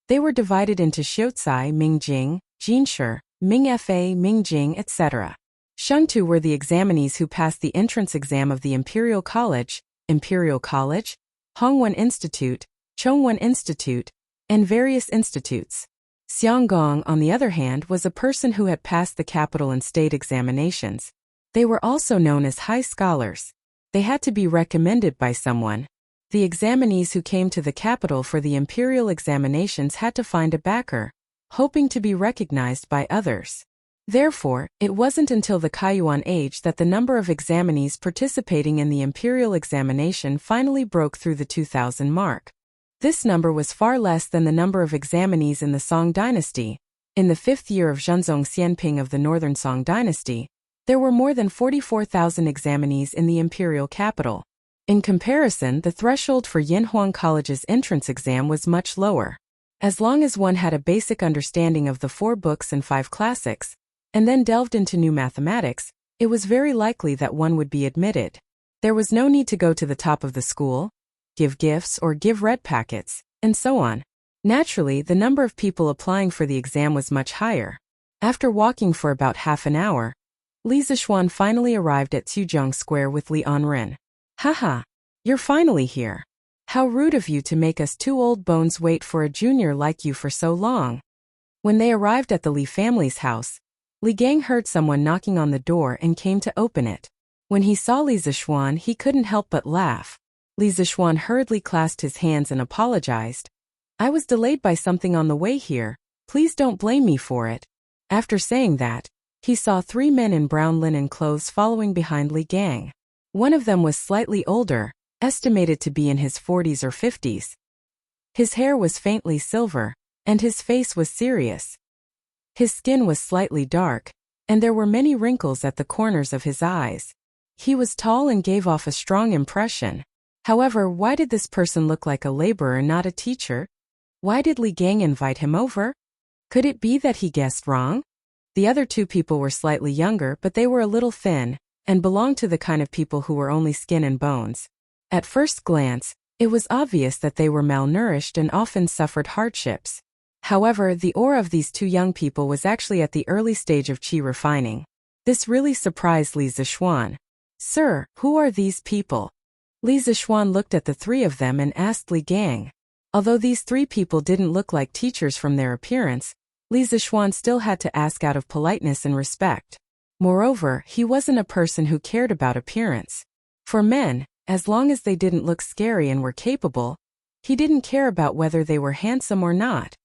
S1: they were divided into Xiuzai, Mingjing, Jinshi, Mingfa, Mingjing, etc. Shangtu were the examinees who passed the entrance exam of the Imperial College, Hongwen Institute, Chongwen Institute, and various institutes. Xianggong, on the other hand, was a person who had passed the capital and state examinations. They were also known as high scholars. They had to be recommended by someone. The examinees who came to the capital for the imperial examinations had to find a backer, hoping to be recognized by others. Therefore, it wasn't until the Kaiyuan age that the number of examinees participating in the imperial examination finally broke through the 2,000 mark. This number was far less than the number of examinees in the Song dynasty. In the 5th year of Zhenzong Xianping of the northern Song dynasty, there were more than 44,000 examinees in the imperial capital. In comparison, the threshold for Yanhuang College's entrance exam was much lower. As long as one had a basic understanding of the 4 books and 5 classics, and then delved into new mathematics, it was very likely that one would be admitted. There was no need to go to the top of the school, give gifts or give red packets, and so on. Naturally, the number of people applying for the exam was much higher. After walking for about half an hour, Li Zishuan finally arrived at Xujiang Square with Li Anren. Haha, you're finally here. How rude of you to make us 2 old bones wait for a junior like you for so long. When they arrived at the Li family's house, Li Gang heard someone knocking on the door and came to open it. When he saw Li Zishuan, he couldn't help but laugh. Li Zishuan hurriedly clasped his hands and apologized. I was delayed by something on the way here. Please don't blame me for it. After saying that, he saw 3 men in brown linen clothes following behind Li Gang. One of them was slightly older, estimated to be in his 40s or 50s. His hair was faintly silver, and his face was serious. His skin was slightly dark, and there were many wrinkles at the corners of his eyes. He was tall and gave off a strong impression. However, why did this person look like a laborer and not a teacher? Why did Li Gang invite him over? Could it be that he guessed wrong? The other 2 people were slightly younger, but they were a little thin, and belonged to the kind of people who were only skin and bones. At first glance, it was obvious that they were malnourished and often suffered hardships. However, the aura of these 2 young people was actually at the early stage of qi refining. This really surprised Li Zishuan. Sir, who are these people? Li Zishuan looked at the 3 of them and asked Li Gang. Although these 3 people didn't look like teachers from their appearance, Li Zishuan still had to ask out of politeness and respect. Moreover, he wasn't a person who cared about appearance. For men, as long as they didn't look scary and were capable, he didn't care about whether they were handsome or not.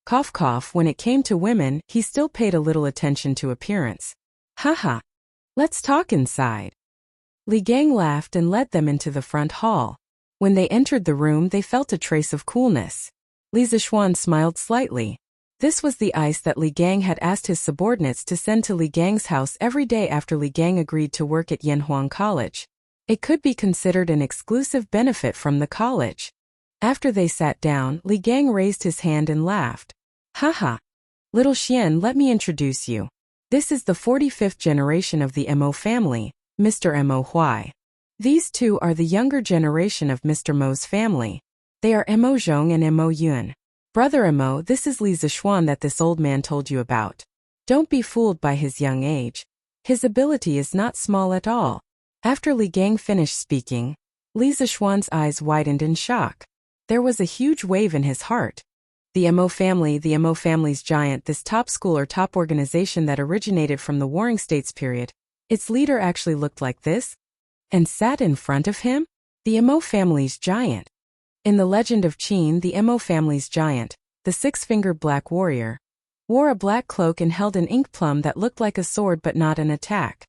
S1: Cough cough, when it came to women, he still paid a little attention to appearance. Haha. Let's talk inside. Li Gang laughed and led them into the front hall. When they entered the room, they felt a trace of coolness. Li Zixuan smiled slightly. This was the ice that Li Gang had asked his subordinates to send to Li Gang's house every day after Li Gang agreed to work at Yanhuang College. It could be considered an exclusive benefit from the college. After they sat down, Li Gang raised his hand and laughed. Haha. Little Xian, let me introduce you. This is the 45th generation of the Mo family, Mr. Mo Huai. These two are the younger generation of Mr. Mo's family. They are Mo Zhong and Mo Yun. Brother Mo, this is Li Zixuan that this old man told you about. Don't be fooled by his young age. His ability is not small at all. After Li Gang finished speaking, Li Zixuan's eyes widened in shock. There was a huge wave in his heart. The Mo family's giant, this top school or top organization that originated from the Warring States period. Its leader actually looked like this and sat in front of him? The Mo family's giant. In the legend of Qin, the Mo family's giant, the six-fingered black warrior, wore a black cloak and held an ink plum that looked like a sword but not an attack.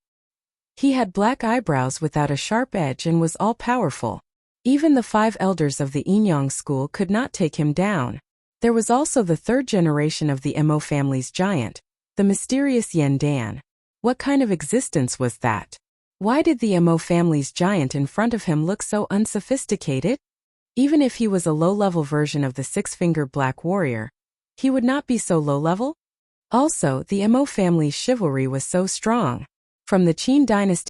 S1: He had black eyebrows without a sharp edge and was all-powerful. Even the 5 elders of the Yinyang school could not take him down. There was also the 3rd generation of the Mo family's giant, the mysterious Yan Dan. What kind of existence was that? Why did the Mo family's giant in front of him look so unsophisticated? Even if he was a low-level version of the six-fingered black warrior, he would not be so low-level? Also, the Mo family's chivalry was so strong. From the Qin dynasty